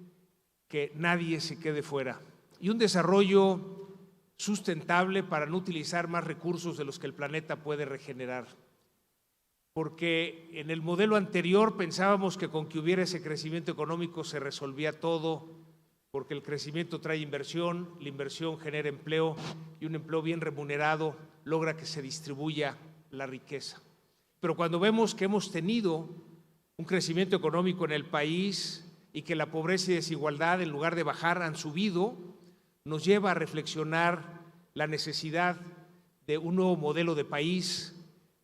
Speaker 26: que nadie se quede fuera. Y un desarrollo sustentable para no utilizar más recursos de los que el planeta puede regenerar. Porque en el modelo anterior pensábamos que con que hubiera ese crecimiento económico se resolvía todo, porque el crecimiento trae inversión, la inversión genera empleo y un empleo bien remunerado logra que se distribuya la riqueza. Pero cuando vemos que hemos tenido un crecimiento económico en el país y que la pobreza y desigualdad, en lugar de bajar, han subido, nos lleva a reflexionar la necesidad de un nuevo modelo de país,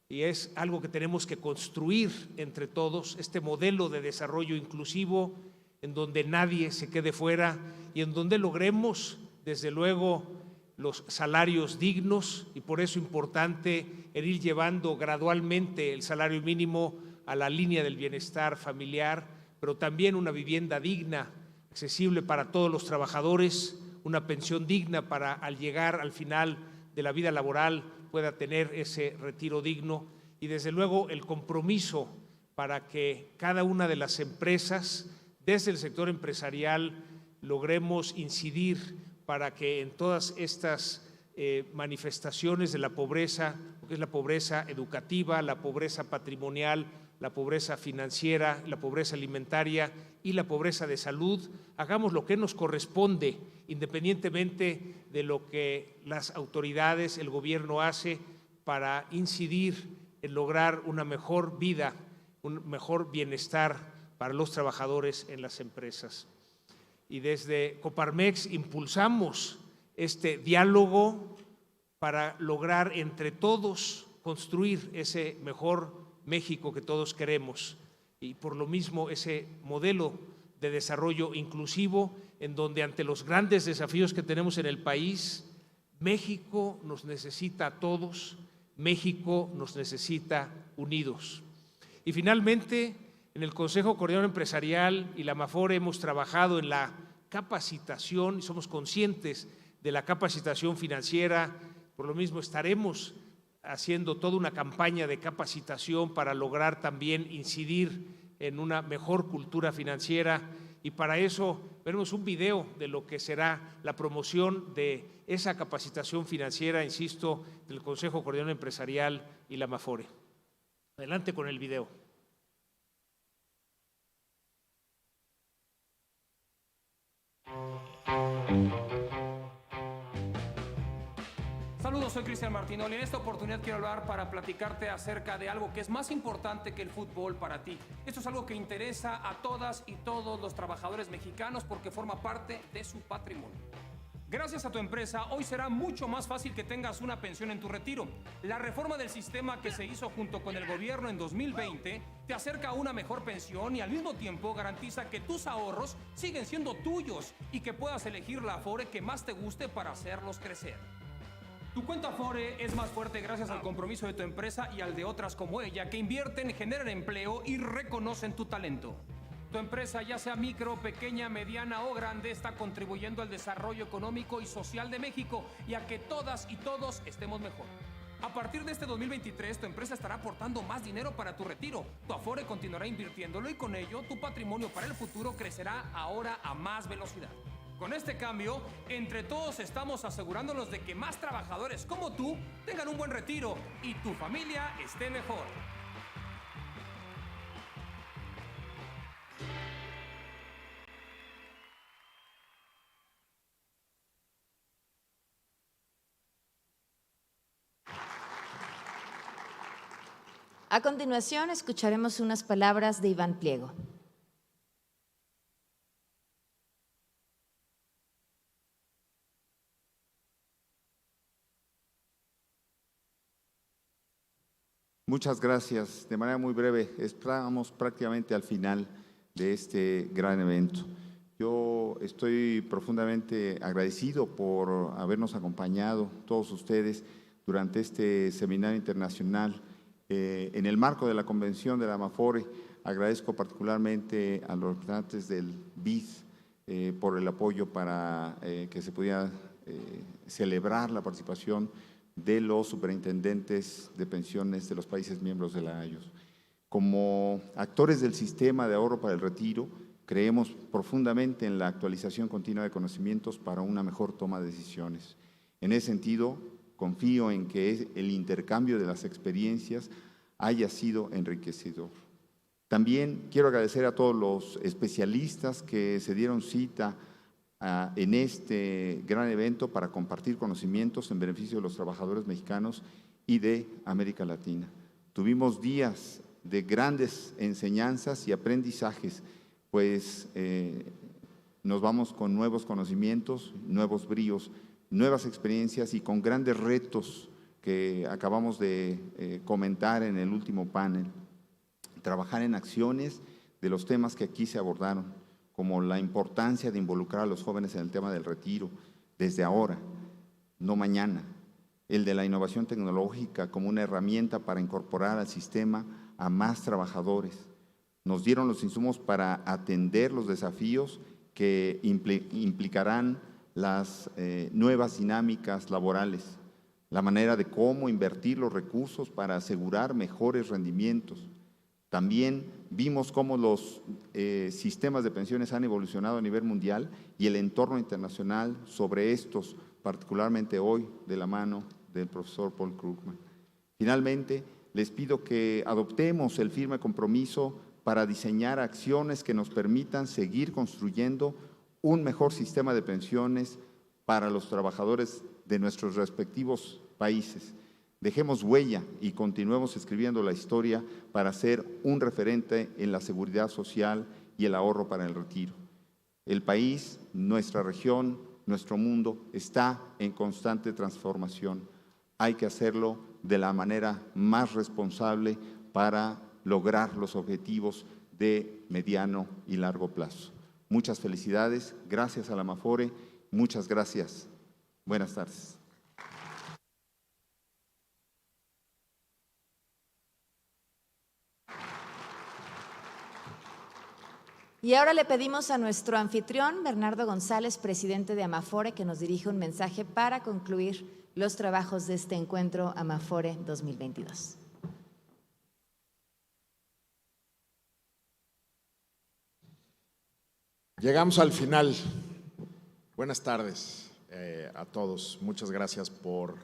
Speaker 26: y es algo que tenemos que construir entre todos, este modelo de desarrollo inclusivo en donde nadie se quede fuera y en donde logremos, desde luego, los salarios dignos, y por eso es importante el ir llevando gradualmente el salario mínimo a la línea del bienestar familiar, pero también una vivienda digna, accesible para todos los trabajadores, una pensión digna para al llegar al final de la vida laboral pueda tener ese retiro digno, y desde luego el compromiso para que cada una de las empresas, desde el sector empresarial, logremos incidir para que en todas estas manifestaciones de la pobreza, lo que es la pobreza educativa, la pobreza patrimonial, la pobreza financiera, la pobreza alimentaria y la pobreza de salud, hagamos lo que nos corresponde, independientemente de lo que las autoridades, el gobierno hace para incidir en lograr una mejor vida, un mejor bienestar para los trabajadores en las empresas. Y desde Coparmex impulsamos este diálogo para lograr entre todos construir ese mejor México que todos queremos, y por lo mismo ese modelo de desarrollo inclusivo en donde ante los grandes desafíos que tenemos en el país, México nos necesita a todos, México nos necesita unidos. Y finalmente, en el Consejo Coordinador Empresarial y la Amafore hemos trabajado en la capacitación y somos conscientes de la capacitación financiera, por lo mismo estaremos haciendo toda una campaña de capacitación para lograr también incidir en una mejor cultura financiera, y para eso veremos un video de lo que será la promoción de esa capacitación financiera, insisto, del Consejo Coordinador Empresarial y la Amafore. Adelante con el video.
Speaker 3: Saludos, soy Cristian Martinoli. En esta oportunidad quiero hablar para platicarte acerca de algo que es más importante que el fútbol para ti. Esto es algo que interesa a todas y todos los trabajadores mexicanos porque forma parte de su patrimonio. Gracias a tu empresa, hoy será mucho más fácil que tengas una pensión en tu retiro. La reforma del sistema que se hizo junto con el gobierno en 2020 te acerca a una mejor pensión y al mismo tiempo garantiza que tus ahorros siguen siendo tuyos y que puedas elegir la Afore que más te guste para hacerlos crecer. Tu cuenta Afore es más fuerte gracias al compromiso de tu empresa y al de otras como ella que invierten, generan empleo y reconocen tu talento. Tu empresa, ya sea micro, pequeña, mediana o grande, está contribuyendo al desarrollo económico y social de México y a que todas y todos estemos mejor. A partir de este 2023, tu empresa estará aportando más dinero para tu retiro. Tu Afore continuará invirtiéndolo y con ello tu patrimonio para el futuro crecerá ahora a más velocidad. Con este cambio, entre todos estamos asegurándonos de que más trabajadores como tú tengan un buen retiro y tu familia esté mejor.
Speaker 1: A continuación, escucharemos unas palabras de Iván Pliego.
Speaker 5: Muchas gracias. De manera muy breve, estamos prácticamente al final de este gran evento. Yo estoy profundamente agradecido por habernos acompañado, todos ustedes, durante este seminario internacional. En el marco de la convención de la Amafore, agradezco particularmente a los representantes del BID por el apoyo para que se pudiera celebrar la participación de los superintendentes de pensiones de los países miembros de la AIOS. Como actores del sistema de ahorro para el retiro, creemos profundamente en la actualización continua de conocimientos para una mejor toma de decisiones. En ese sentido, confío en que el intercambio de las experiencias haya sido enriquecedor. También quiero agradecer a todos los especialistas que se dieron cita en este gran evento para compartir conocimientos en beneficio de los trabajadores mexicanos y de América Latina. Tuvimos días de grandes enseñanzas y aprendizajes, pues nos vamos con nuevos conocimientos, nuevos bríos, nuevas experiencias y con grandes retos que acabamos de comentar en el último panel. Trabajar en acciones de los temas que aquí se abordaron, como la importancia de involucrar a los jóvenes en el tema del retiro, desde ahora, no mañana. El de la innovación tecnológica como una herramienta para incorporar al sistema a más trabajadores. Nos dieron los insumos para atender los desafíos que implicarán las nuevas dinámicas laborales, la manera de cómo invertir los recursos para asegurar mejores rendimientos. También vimos cómo los sistemas de pensiones han evolucionado a nivel mundial y el entorno internacional sobre estos, particularmente hoy, de la mano del profesor Paul Krugman. Finalmente, les pido que adoptemos el firme compromiso para diseñar acciones que nos permitan seguir construyendo un mejor sistema de pensiones para los trabajadores de nuestros respectivos países. Dejemos huella y continuemos escribiendo la historia para ser un referente en la seguridad social y el ahorro para el retiro. El país, nuestra región, nuestro mundo está en constante transformación. Hay que hacerlo de la manera más responsable para lograr los objetivos de mediano y largo plazo. Muchas felicidades, gracias a la Amafore, muchas gracias. Buenas tardes.
Speaker 1: Y ahora le pedimos a nuestro anfitrión, Bernardo González, presidente de Amafore, que nos dirija un mensaje para concluir los trabajos de este encuentro Amafore 2022.
Speaker 6: Llegamos al final. Buenas tardes a todos. Muchas gracias por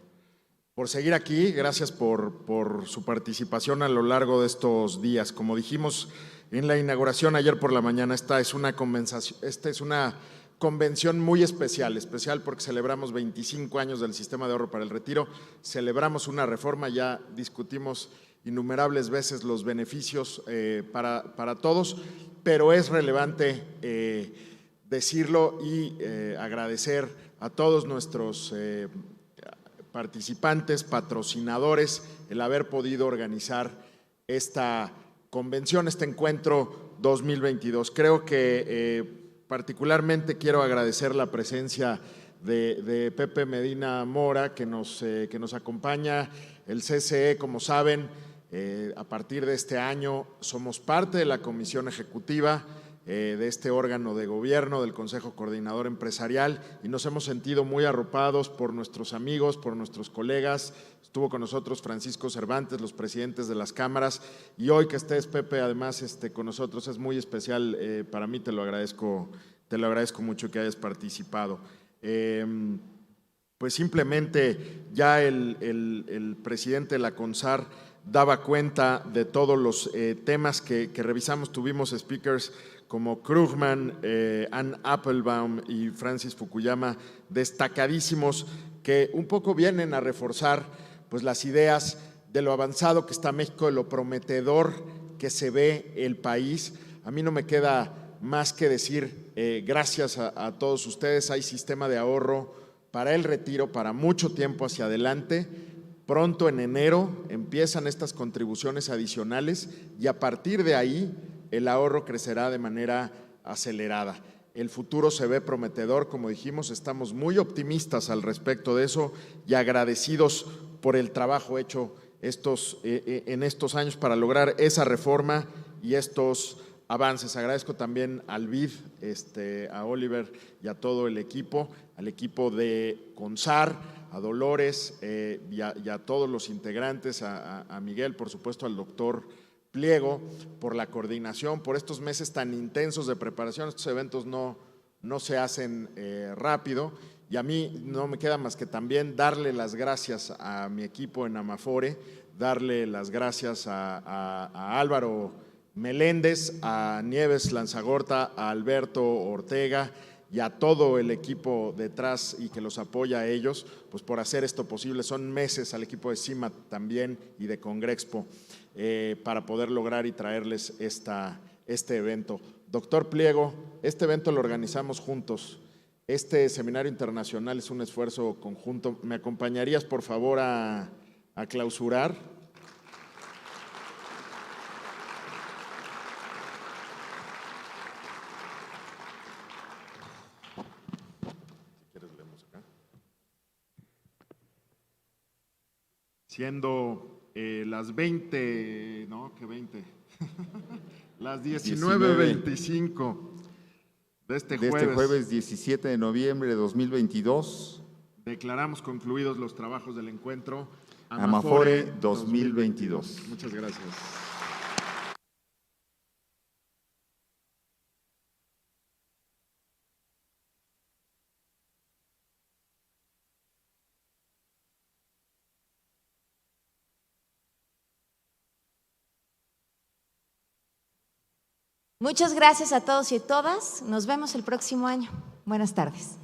Speaker 6: seguir aquí. Gracias por su participación a lo largo de estos días. Como dijimos en la inauguración ayer por la mañana, esta es una convención muy especial porque celebramos 25 años del sistema de ahorro para el retiro, celebramos una reforma, ya discutimos innumerables veces los beneficios para todos, pero es relevante decirlo y agradecer a todos nuestros participantes, patrocinadores, el haber podido organizar esta convención, este encuentro 2022. Creo que particularmente quiero agradecer la presencia de Pepe Medina Mora, que nos acompaña. El CCE, como saben, a partir de este año somos parte de la comisión ejecutiva de este órgano de gobierno, del Consejo Coordinador Empresarial, y nos hemos sentido muy arropados por nuestros amigos, por nuestros colegas. Estuvo con nosotros Francisco Cervantes, los presidentes de las cámaras, y hoy que estés, Pepe, además con nosotros es muy especial para mí, te lo agradezco mucho que hayas participado. Pues simplemente ya el presidente de la CONSAR daba cuenta de todos los temas que revisamos. Tuvimos speakers como Krugman, Ann Applebaum y Francis Fukuyama, destacadísimos, que un poco vienen a reforzar pues, las ideas de lo avanzado que está México, de lo prometedor que se ve el país. A mí no me queda más que decir gracias a todos ustedes. Hay sistema de ahorro para el retiro para mucho tiempo hacia adelante. Pronto en enero empiezan estas contribuciones adicionales y a partir de ahí el ahorro crecerá de manera acelerada. El futuro se ve prometedor, como dijimos, estamos muy optimistas al respecto de eso y agradecidos por el trabajo hecho en estos años para lograr esa reforma y estos avances. Agradezco también al BID, a Oliver y a todo el equipo, al equipo de CONSAR, a Dolores y a todos los integrantes, a Miguel, por supuesto, al doctor Pliego, por la coordinación, por estos meses tan intensos de preparación. Estos eventos no se hacen rápido y a mí no me queda más que también darle las gracias a mi equipo en Amafore, darle las gracias a Álvaro Meléndez, a Nieves Lanzagorta, a Alberto Ortega y a todo el equipo detrás y que los apoya a ellos, pues por hacer esto posible. Son meses al equipo de CIMAT también y de Congrexpo para poder lograr y traerles este evento. Doctor Pliego, este evento lo organizamos juntos. Este seminario internacional es un esfuerzo conjunto. ¿Me acompañarías, por favor, a clausurar? Siendo las 20, no, ¿qué 20? Las 19:25 de este jueves
Speaker 5: 17 de noviembre de 2022.
Speaker 6: Declaramos concluidos los trabajos del encuentro
Speaker 5: Amafore 2022.
Speaker 6: Muchas gracias.
Speaker 1: Muchas gracias a todos y todas. Nos vemos el próximo año. Buenas tardes.